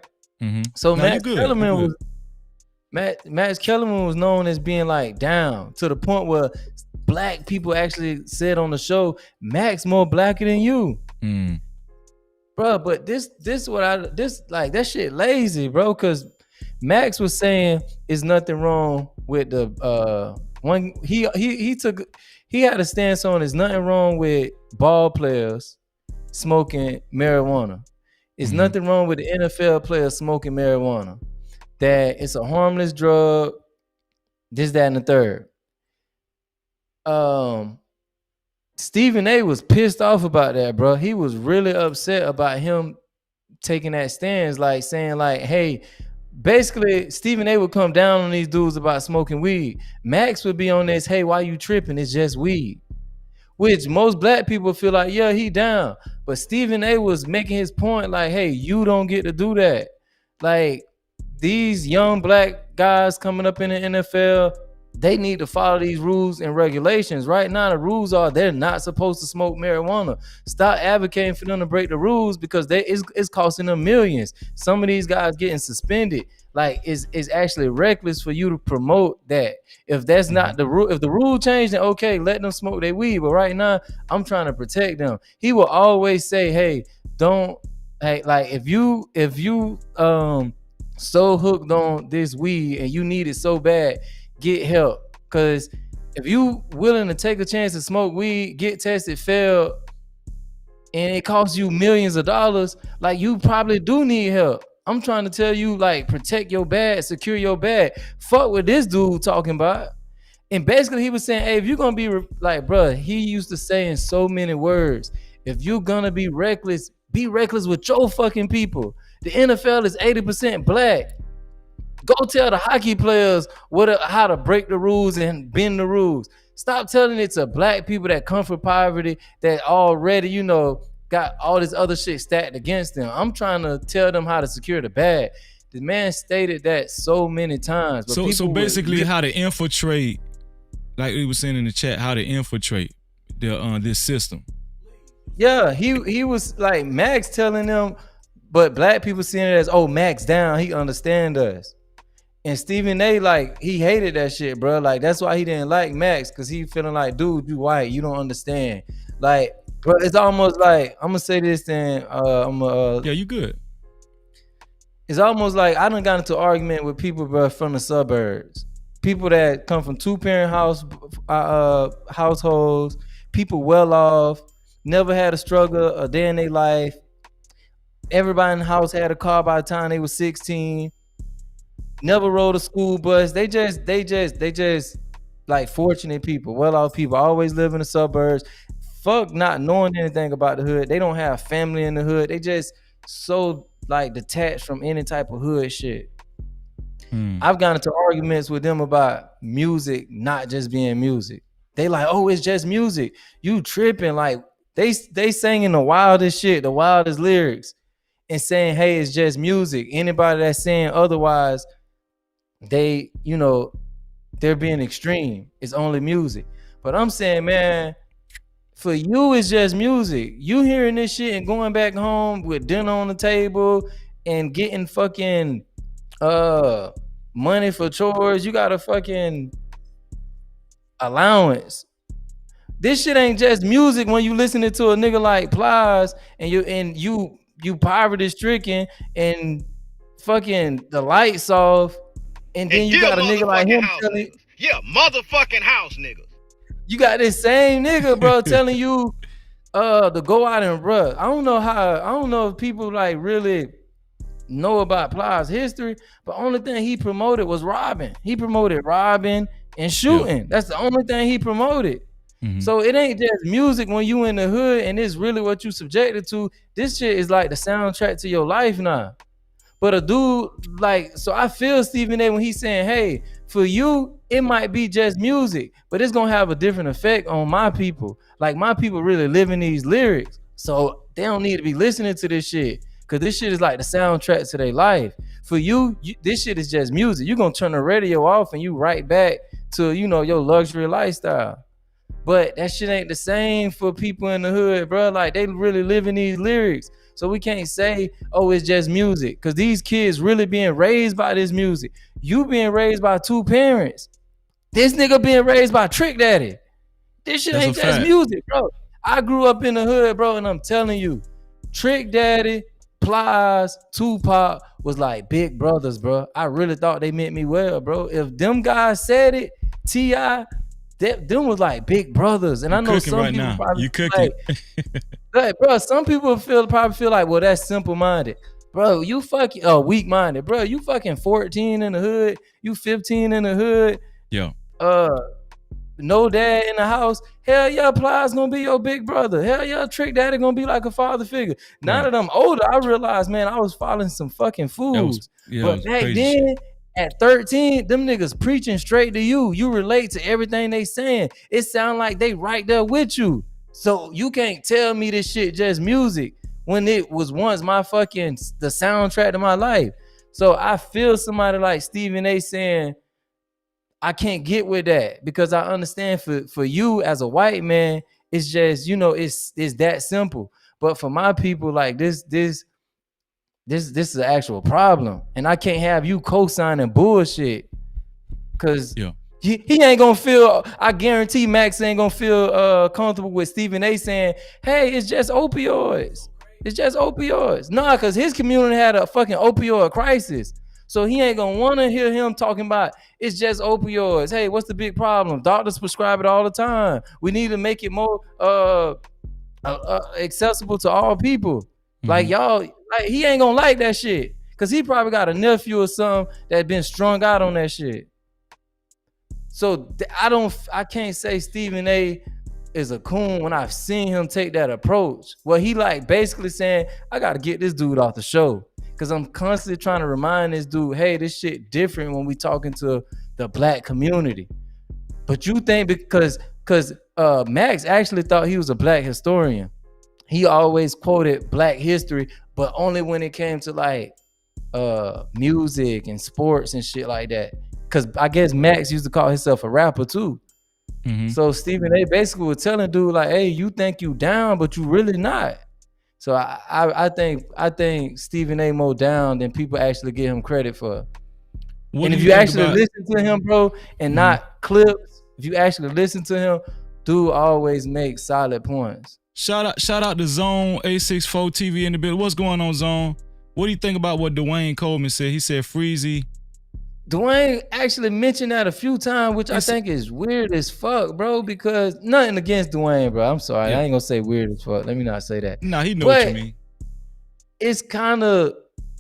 So No, Max you good. Kellerman You was Max Kellerman was known as being like down to the point where black people actually said on the show, Max more blacker than you. Bro, but this like that shit lazy, bro, because Max was saying is nothing wrong with the one he had a stance on there's nothing wrong with ball players smoking marijuana. It's nothing wrong with the NFL players smoking marijuana. That it's a harmless drug, this, that, and the third. Stephen A was pissed off about that, bro. He was really upset about him taking that stance, like saying like, hey, basically Stephen A would come down on these dudes about smoking weed. Max would be on this, hey, why you tripping? It's just weed. Which most black people feel like, yeah, he down. But Stephen A was making his point like, hey, you don't get to do that. Like, these young black guys coming up in the NFL, they need to follow these rules and regulations. Right now, the rules are they're not supposed to smoke marijuana. Stop advocating for them to break the rules because it's costing them millions. Some of these guys getting suspended. Like, it's actually reckless for you to promote that. If that's not the rule, if the rule changed, then okay, let them smoke their weed. But right now, I'm trying to protect them. He will always say, hey, don't, hey, like if you so hooked on this weed and you need it so bad, get help. Because if you willing to take a chance to smoke weed, get tested, fail, and it costs you millions of dollars, like you probably do need help. I'm trying to tell you, like, protect your bag, secure your bag. Fuck what this dude talking about. And basically he was saying, hey, if you're gonna be like, bro, he used to say in so many words, if you're gonna be reckless with your fucking people. The NFL is 80% black. Go tell the hockey players how to break the rules and bend the rules. Stop telling it to black people that come from poverty that already, got all this other shit stacked against them. I'm trying to tell them how to secure the bag. The man stated that so many times. But so basically how to infiltrate, like we were saying in the chat, how to infiltrate this system. Yeah, he was like Max telling them, but black people seeing it as, oh, Max down, he understand us. And Stephen A, like, he hated that shit, bro. Like, that's why he didn't like Max, because he feeling like, dude, you white, you don't understand. Like, bro, it's almost like, I'm gonna say this then, yeah, you good. It's almost like I done got into an argument with people, bro, from the suburbs. People that come from two-parent households, people well off, never had a struggle a day in their life. Everybody in the house had a car by the time they was 16. Never rode a school bus. They just like fortunate people, well-off people, always live in the suburbs. Fuck not knowing anything about the hood. They don't have family in the hood. They just so like detached from any type of hood shit. I've gotten into arguments with them about music not just being music. They like, oh, it's just music. You tripping. Like they singing the wildest shit, the wildest lyrics, and saying, hey, it's just music. Anybody that's saying otherwise, they're being extreme. It's only music. But I'm saying, man, for you, it's just music. You hearing this shit and going back home with dinner on the table and getting fucking money for chores. You got a fucking allowance. This shit ain't just music when you listening to a nigga like Plies and you poverty stricken and fucking the lights off, and then you got a nigga like him telling, yeah, motherfucking house niggas. You got this same nigga, bro, telling you to go out and bruh. I don't know if people like really know about Plies' history, but only thing he promoted was robbing. He promoted robbing and shooting. Yeah. That's the only thing he promoted. So it ain't just music when you in the hood and it's really what you subjected to. This shit is like the soundtrack to your life now. But a dude like, so I feel Stephen A when he's saying, hey, for you, it might be just music, but it's gonna have a different effect on my people. Like my people really living these lyrics. So they don't need to be listening to this shit. Cause this shit is like the soundtrack to their life. For you, this shit is just music. You're gonna turn the radio off and you right back to, your luxury lifestyle. But that shit ain't the same for people in the hood, bro. Like they really living these lyrics. So we can't say, oh, it's just music. Cause these kids really being raised by this music. You being raised by two parents. This nigga being raised by Trick Daddy. This shit ain't just music, bro. I grew up in the hood, bro, and I'm telling you, Trick Daddy, Plies, Tupac was like big brothers, bro. I really thought they meant me well, bro. If them guys said it, T.I., them was like big brothers. And I know some right people now. probably You cooking. like, bro, some people probably feel like, well, that's simple-minded. Bro, you fucking weak-minded. Bro, you fucking 14 in the hood. You 15 in the hood. Yo. No dad in the house. Hell yeah, Plies gonna be your big brother. Hell yeah, Trick Daddy gonna be like a father figure. Now that I'm older, I realize, man, I was following some fucking fools. But back then, at 13, them niggas preaching straight to you. You relate to everything they saying. It sound like they right there with you. So you can't tell me this shit just music when it was once the soundtrack to my life. So I feel somebody like Stephen A saying, I can't get with that because I understand for you as a white man, it's just, it's that simple. But for my people, like this is an actual problem. And I can't have you co-signing bullshit because he ain't gonna feel, I guarantee Max ain't gonna feel comfortable with Stephen A saying, hey, it's just opioids. It's just opioids. Nah, because his community had a fucking opioid crisis. So he ain't gonna want to hear him talking about it's just opioids. Hey, what's the big problem? Doctors prescribe it all the time. We need to make it more accessible to all people. Mm-hmm. Like y'all, like he ain't gonna like that shit because he probably got a nephew or something that been strung out on that shit. So I can't say Stephen A is a coon when I've seen him take that approach. Well, he like basically saying, I gotta get this dude off the show. Cause I'm constantly trying to remind this dude, hey, this shit different when we talking to the black community. But you think because Max actually thought he was a black historian. He always quoted black history, but only when it came to like music and sports and shit like that. Cause I guess Max used to call himself a rapper too. Mm-hmm. So Stephen A basically was telling dude like, hey, you think you down, but you really not. So I think Stephen A more down than people actually give him credit for. And if you actually listen to him, bro, and not clips, if you actually listen to him, dude always makes solid points. Shout out to Zone 864 TV in the building. What's going on, Zone? What do you think about what Dwayne Coleman said? He said Freezy. Dwayne actually mentioned that a few times, which I think is weird as fuck, bro, because nothing against Dwayne, bro. I'm sorry. I ain't gonna say weird as fuck. Let me not say that. Nah, he know what you mean. It's kind of,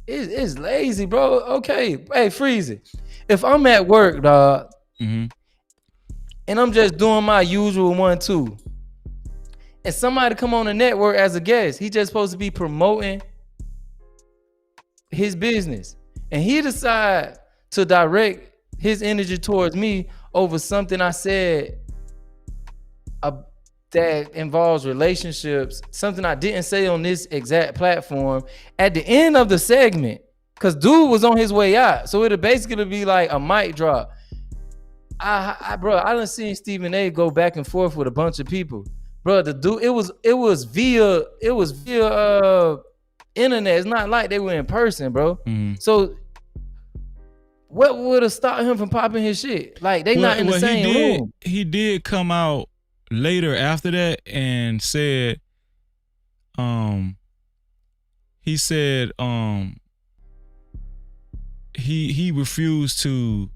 it's lazy, bro. Okay. Hey, Freezy. If I'm at work, dog, and I'm just doing my usual 1-2, and somebody come on the network as a guest, he just supposed to be promoting his business. And he decide to direct his energy towards me over something I said that involves relationships, something I didn't say on this exact platform at the end of the segment, because dude was on his way out. So it'll basically be like a mic drop. Bro, I done seen Stephen A go back and forth with a bunch of people. Bro, the dude, it was via internet. It's not like they were in person, bro. So what would have stopped him from popping his shit? Like they not in the same room. He did come out later after that and said, he refused to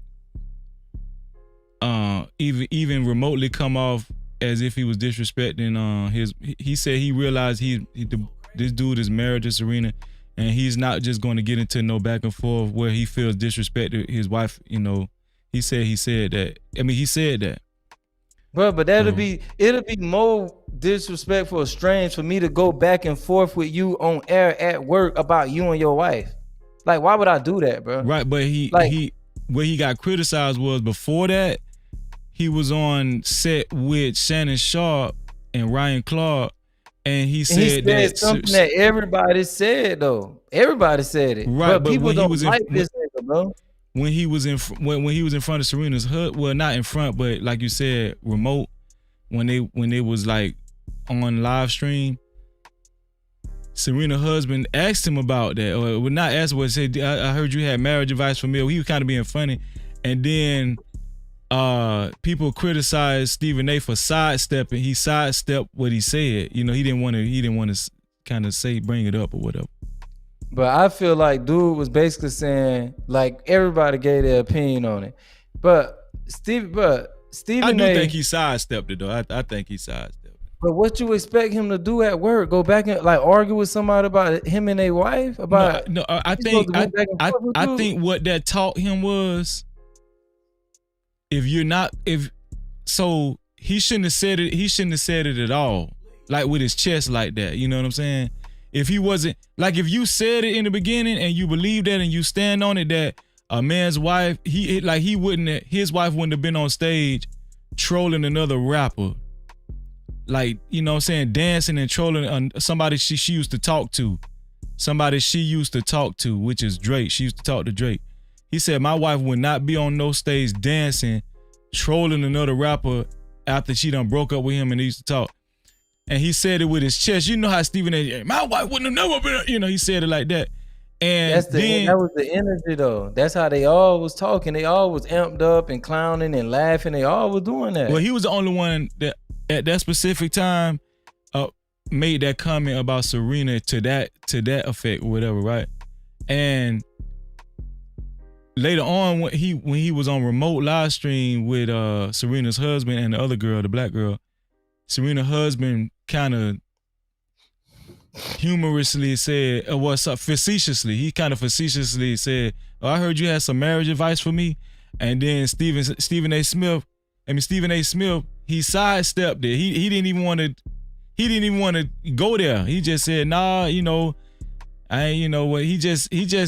even remotely come off as if he was disrespecting he said he realized this dude is married to Serena, and he's not just going to get into no back and forth where he feels disrespected his wife. He said that. I mean, he said that. Bro, but it'll be more disrespectful or strange for me to go back and forth with you on air at work about you and your wife. Like, why would I do that, bro? Right, but where he got criticized was before that, he was on set with Shannon Sharp and Ryan Clark, and he said something that everybody said though. Everybody said it. Right, but people don't like this nigga, bro. When he was in front of Serena's hut, well, not in front, but like you said, remote. when they was like on live stream, Serena's husband asked him about that, or would not ask, but said, I heard you had marriage advice for me. He was kind of being funny, and then people criticized Stephen A for sidestepping. He sidestepped what he said. You know, he didn't want to kind of bring it up or whatever. But I feel like dude was basically saying, like, everybody gave their opinion on it. But Stephen I do A, think he sidestepped it though. I think he sidestepped. But what you expect him to do at work? Go back and like argue with somebody about him and their wife? About I think what that taught him was, he shouldn't have said it. He shouldn't have said it at all, like with his chest like that. You know what I'm saying? If he wasn't like, if you said it in the beginning and you believe that and you stand on it, that a man's wife, his wife wouldn't have been on stage trolling another rapper. Like, you know what I'm saying, dancing and trolling on somebody she used to talk to. Somebody she used to talk to, which is Drake. She used to talk to Drake. He said, my wife would not be on no stage dancing, trolling another rapper after she done broke up with him and they used to talk. And he said it with his chest. You know how Stephen A, my wife wouldn't have never been, you know, he said it like that. And that was the energy though. That's how they all was talking. They all was amped up and clowning and laughing. They all was doing that. Well, he was the only one that at that specific time made that comment about Serena to that effect or whatever, right? And later on when he was on remote live stream with Serena's husband and the other girl, the black girl, Serena's husband kind of humorously said, facetiously said, oh, I heard you had some marriage advice for me. And then Stephen A. Smith, he sidestepped it. He didn't even want to go there. He just said, nah, you know, I ain't, you know what, he didn't even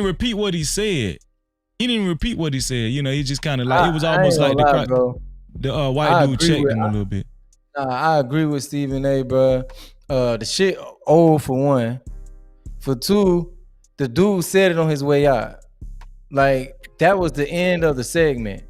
repeat what he said. He didn't repeat what he said. You know, he just kind of like, it was almost like the white dude checked him a little bit. I agree with Stephen A, bro. The shit old for one. For two, the dude said it on his way out. Like, that was the end of the segment.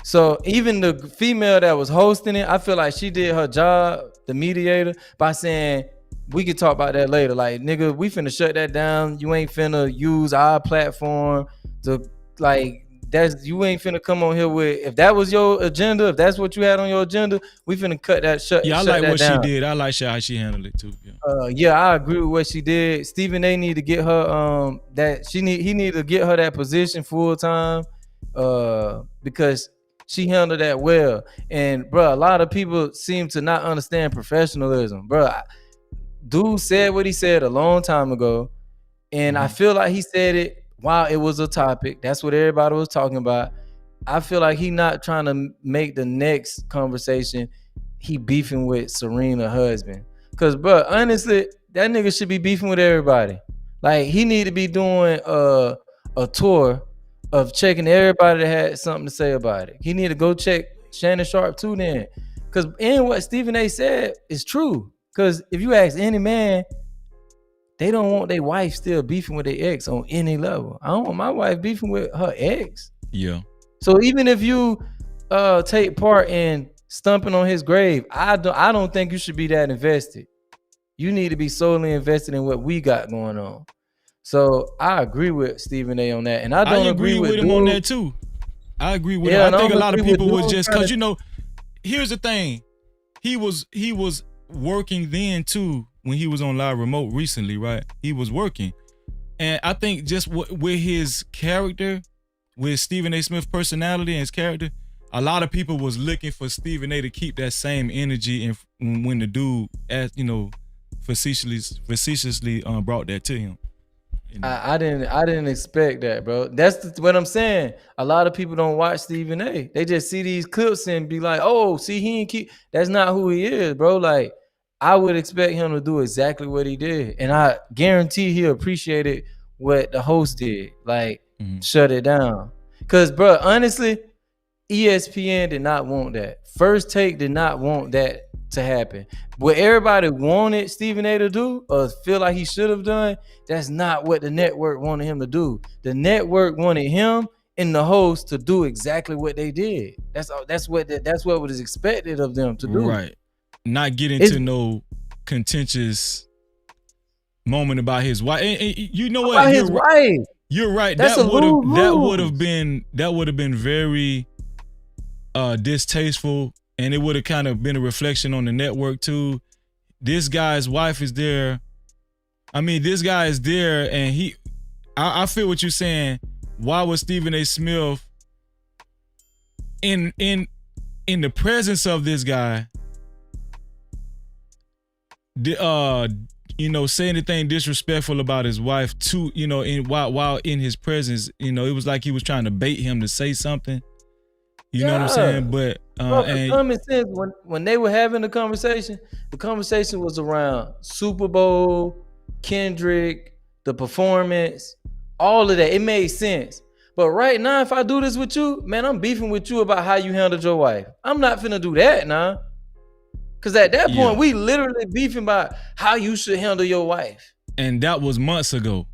So even the female that was hosting it, I feel like she did her job, the mediator, by saying, we can talk about that later. Like, nigga, we finna shut that down. You ain't finna use our platform to, like, you ain't finna come on here with, if that was your agenda, if that's what you had on your agenda, we finna cut that shut. Yeah, I shut like that what down. she did. I like how she handled it too. Yeah, I agree with what she did. Stephen A need to get her he need to get her that position full time, because she handled that well. And bro, a lot of people seem to not understand professionalism. Bro, dude said what he said a long time ago, and I feel like he said it while it was a topic. That's what everybody was talking about. I feel like he not trying to make the next conversation he beefing with Serena's husband. Cause bro, honestly, that nigga should be beefing with everybody. Like, he need to be doing a tour of checking everybody that had something to say about it. He need to go check Shannon Sharp too then. Cause what Stephen A said is true. Cause if you ask any man, they don't want their wife still beefing with their ex on any level. I don't want my wife beefing with her ex. Yeah. So even if you take part in stumping on his grave, I don't think you should be that invested. You need to be solely invested in what we got going on. So I agree with Stephen A on that, and I don't agree with him on that too. I agree with him. I think a lot of people was just because, you know, here's the thing, he was working then too when he was on live remote recently, right? He was working, and I think just with his character, with Stephen A. Smith's personality and his character, a lot of people was looking for Stephen A. to keep that same energy, and when the dude, facetiously brought that to him. I didn't expect that, bro. That's what I'm saying. A lot of people don't watch Stephen A. They just see these clips and be like, "Oh, see, he ain't keep." That's not who he is, bro. Like, I would expect him to do exactly what he did, and I guarantee he appreciated what the host did. Like, shut it down. Cause, bro, honestly, ESPN did not want that. First Take did not want that to happen. What everybody wanted Stephen A to do or feel like he should have done, that's not what the network wanted him to do. The network wanted him and the host to do exactly what they did. That's what was expected of them to do. Right. Not get into no contentious moment about his wife. And you know what? About his wife. You're right. That's that a would have been very distasteful, and it would have kind of been a reflection on the network too. This guy's wife is there. I mean, this guy is there, and I feel what you're saying. Why was Stephen A. Smith in the presence of this guy, say anything disrespectful about his wife too, while in his presence, it was like he was trying to bait him to say something. You know what I'm saying? But and common sense, when they were having the conversation was around Super Bowl, Kendrick, the performance, all of that. It made sense. But right now, if I do this with you, man, I'm beefing with you about how you handled your wife. I'm not finna do that now. Because at that point, we literally beefing about how you should handle your wife. And that was months ago.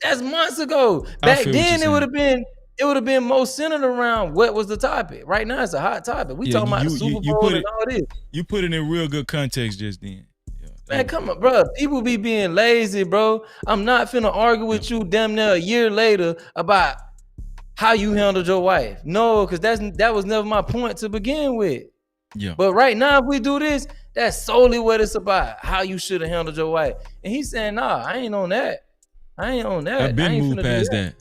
That's months ago. Back then, it would have been more centered around what was the topic. Right now, it's a hot topic. We talking about the Super Bowl and all this. You put it in real good context just then. Man, come on, bro. People be being lazy, bro. I'm not finna argue with you damn near a year later about how you handled your wife. No, because that was never my point to begin with. Yeah. But right now, if we do this, that's solely what it's about. How you should have handled your wife. And he's saying, nah, I ain't on that. I've been moved past that.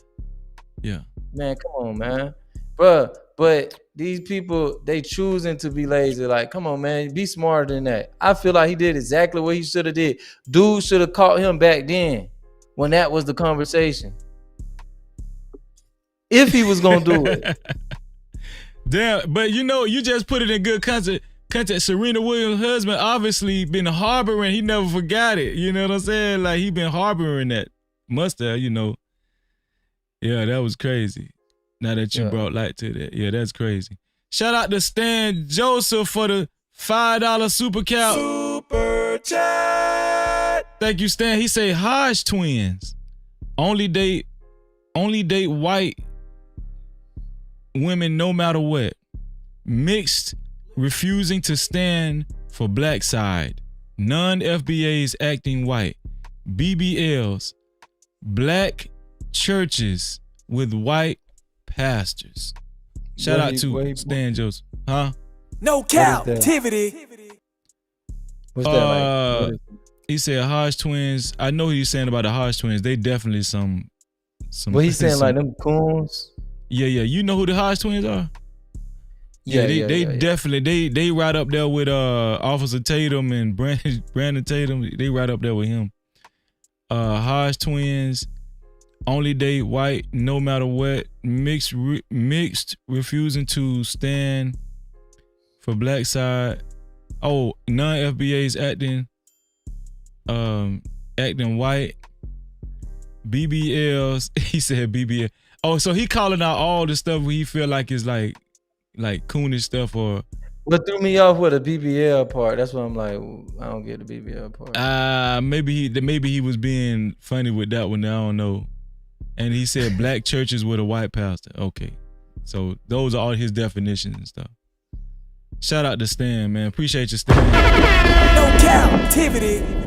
Yeah. Man, come on, man. Bruh, but these people, they choosing to be lazy. Like, come on, man, be smarter than that. I feel like he did exactly what he should have did. Dude should have caught him back then when that was the conversation. If he was gonna do it. Damn, but you just put it in good context. Serena Williams' husband obviously been harboring. He never forgot it. You know what I'm saying? Like, he been harboring that. Must have, Yeah, that was crazy. Now that you brought light to that. Yeah, that's crazy. Shout out to Stan Joseph for the $5 super cap. Super chat. Thank you, Stan. He say Hodge twins only date white women no matter what. Mixed, refusing to stand for black side. Non-FBAs acting white. BBLs, black churches with white pastors. Shout out to Stan Joseph. Huh? No Cap-tivity. What's that like? He said Hodge twins. I know what he's saying about the Hodge twins. They definitely some. What he's saying, like them coons? Yeah. You know who the Hodge twins are? They definitely they right up there with Officer Tatum and Brandon Tatum. They right up there with him. Hodge twins only date white no matter what. Mixed refusing to stand for black side. Oh, non-FBAs acting white. BBLs. He said BBL. Oh, so he calling out all the stuff where he feel like is like coonish stuff or. What threw me off with the BBL part? That's what I'm like. I don't get the BBL part. Maybe he was being funny with that one. I don't know. And he said black churches with a white pastor. Okay, so those are all his definitions and stuff. Shout out to Stan, man. Appreciate you, Stan. No Cap-tivity.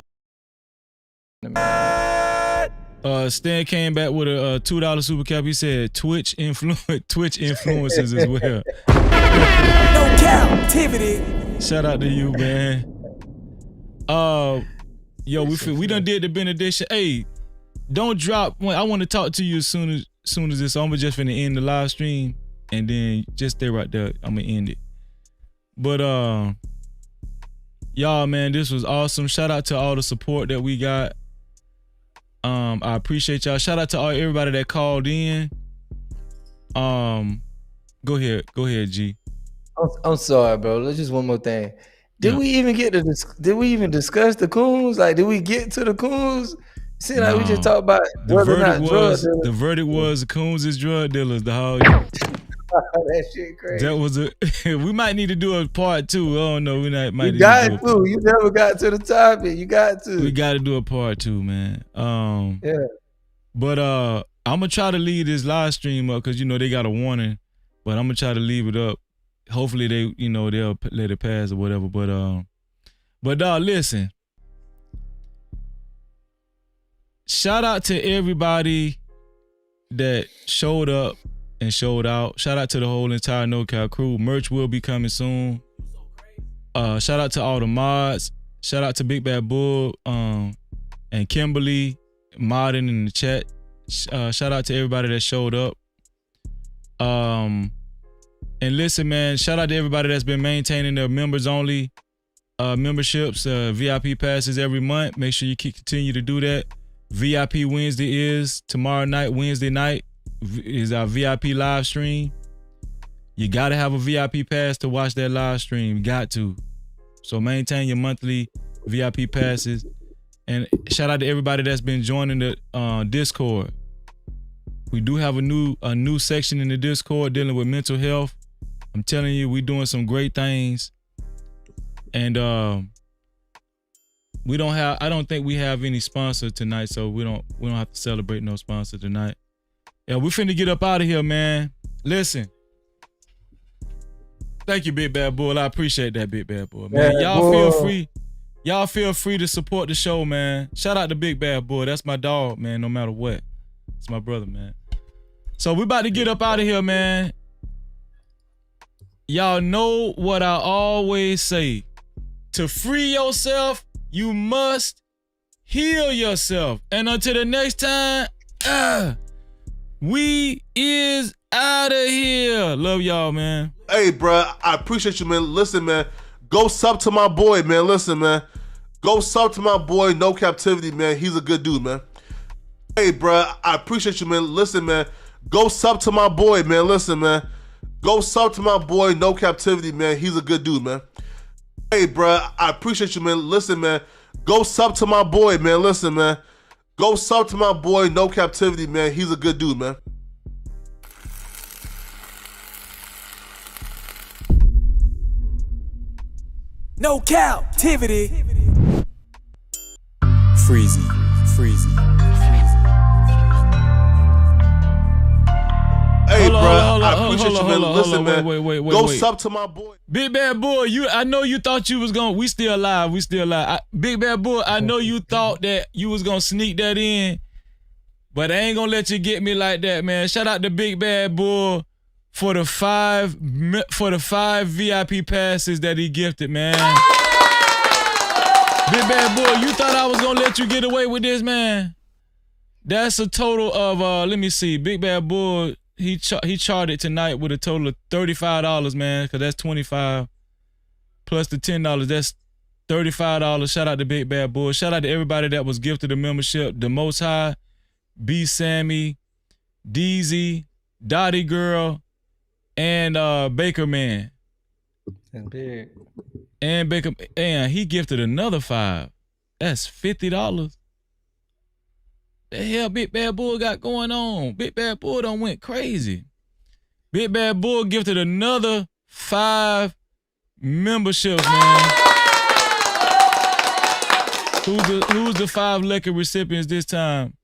Stan came back with a $2 super cap. He said Twitch influencers as well. No Cap-tivity. Shout out to you, man. Yo, we done did the benediction. Hey, don't drop. I want to talk to you as soon as this. I'm just finna end the live stream and then just stay right there. I'm gonna end it. But y'all, man, this was awesome. Shout out to all the support that we got. I appreciate y'all. Shout out to everybody that called in. Go ahead, G. I'm sorry, bro. Let's just one more thing. Did we even discuss the coons? Like, did we get to the coons? See, like we just talked about whether or not drugs. The verdict was the coons is drug dealers. The whole that shit crazy. That was we might need to do a part 2. I don't know. We might. You got to. You never got to the topic. You got to. We got to do a part 2, man. Yeah. But I'm gonna try to leave this live stream up because they got a warning, but I'm gonna try to leave it up. Hopefully they, they'll let it pass or whatever. But dog, listen. Shout out to everybody that showed up and showed out. Shout out to the whole entire NoCal crew. Merch will be coming soon. Shout out to all the mods. Shout out to Big Bad Bull and Kimberly modding in the chat. Shout out to everybody that showed up. And listen, man, shout out to everybody that's been maintaining their members only memberships, VIP passes every month. Make sure you continue to do that. VIP Wednesday is tomorrow night. Wednesday night is our VIP live stream. You got to have a VIP pass to watch that live stream. Got to. So maintain your monthly VIP passes. And shout out to everybody that's been joining the Discord. We do have a new section in the Discord dealing with mental health. I'm telling you, we're doing some great things. And I don't think we have any sponsor tonight, so we don't have to celebrate no sponsor tonight. Yeah, we finna get up out of here, man. Listen. Thank you, Big Bad Bull. I appreciate that, Big Bad Bull. Man, y'all feel free to support the show, man. Shout out to Big Bad Bull. That's my dog, man, no matter what. It's my brother, man. So we about to get up out of here, man. Y'all know what I always say. To free yourself, you must heal yourself. And until the next time, we is out of here. Love y'all, man. Hey, bro, I appreciate you, man. Listen, man, go sub to my boy, man. Listen, man, go sub to my boy, No Captivity, man. He's a good dude, man. Hey, bro, I appreciate you, man. Listen, man, go sub to my boy, man. Listen, man, go sub to my boy, No Captivity, man. He's a good dude, man. Hey, bro, I appreciate you, man. Listen, man, go sub to my boy, man. Listen, man, go sub to my boy, No Captivity, man. He's a good dude, man. No Cap-tivity. Freezy. Hey, bro, I appreciate you, man. Listen, man, wait. go sub to my boy. Big Bad Bull, I know you thought you was gonna. We still alive. Big Bad Bull, I know you thought that you was gonna sneak that in, but I ain't gonna let you get me like that, man. Shout out to Big Bad Bull for the five VIP passes that he gifted, man. Big Bad Bull, you thought I was gonna let you get away with this, man? That's a total of let me see. Big Bad Bull. He charted tonight with a total of $35, man, because that's $25 plus the $10. That's $35. Shout out to Big Bad Bull. Shout out to everybody that was gifted a membership. The Most High, B. Sammy, Deezy, Dottie Girl, and Baker Man. That's big. And Baker, and he gifted another $5. That's $50. The hell Big Bad Bull got going on? Big Bad Bull done went crazy. Big Bad Bull gifted another 5 memberships, man. Who's the 5 lucky recipients this time?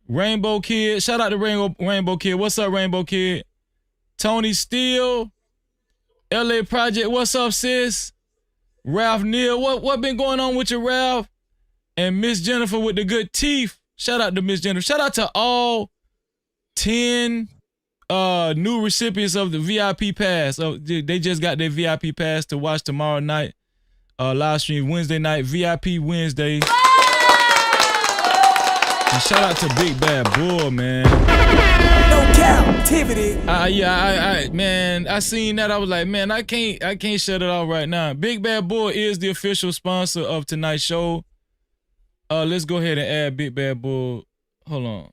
Rainbow Kid. Shout out to Rainbow Kid. What's up, Rainbow Kid? Tony Steele. LA Project. What's up, sis? Ralph Neal. What been going on with you, Ralph? And Miss Jennifer with the good teeth. Shout out to Miss Jennifer. Shout out to all 10 new recipients of the VIP pass. They just got their VIP pass to watch tomorrow night live stream Wednesday night, VIP Wednesday. And shout out to Big Bad Bull, man. No Cap-tivity. Man, I seen that. I was like, man, I can't shut it off right now. Big Bad Bull is the official sponsor of tonight's show. Let's go ahead and add Big Bad Bull. Hold on.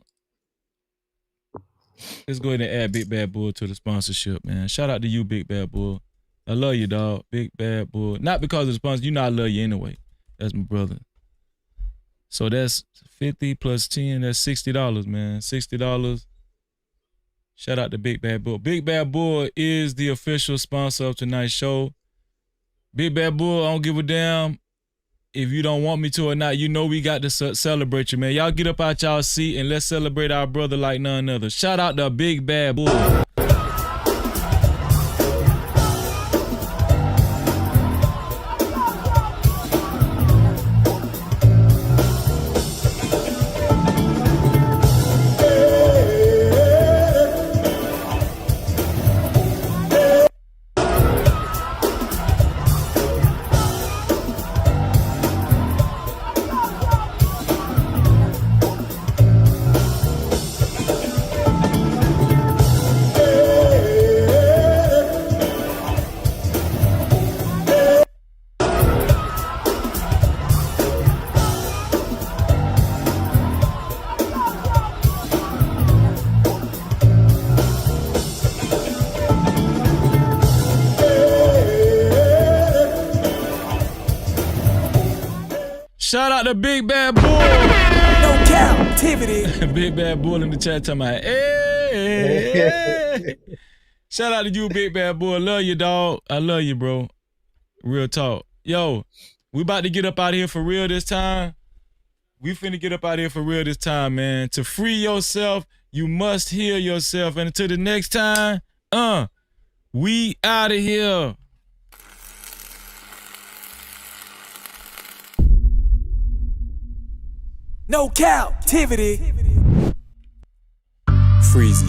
Let's go ahead and add Big Bad Bull to the sponsorship, man. Shout out to you, Big Bad Bull. I love you, dog. Big Bad Bull. Not because of the sponsor. You know I love you anyway. That's my brother. So that's 50 plus 10. That's $60, man. $60. Shout out to Big Bad Bull. Big Bad Bull is the official sponsor of tonight's show. Big Bad Bull, I don't give a damn if you don't want me to or not, you know we got to celebrate you, man. Y'all get up out y'all seat and let's celebrate our brother like none other. Shout out to Big Bad Bull. Shout out to Big Bad Bull. No Cap-tivity. Big Bad Bull in the chat talking about, hey. Shout out to you, Big Bad Bull. Love you, dog. I love you, bro. Real talk. Yo, we about to get up out of here for real this time. We finna get up out of here for real this time, man. To free yourself, you must heal yourself. And until the next time, we out of here. No Cap-tivity. Freezy.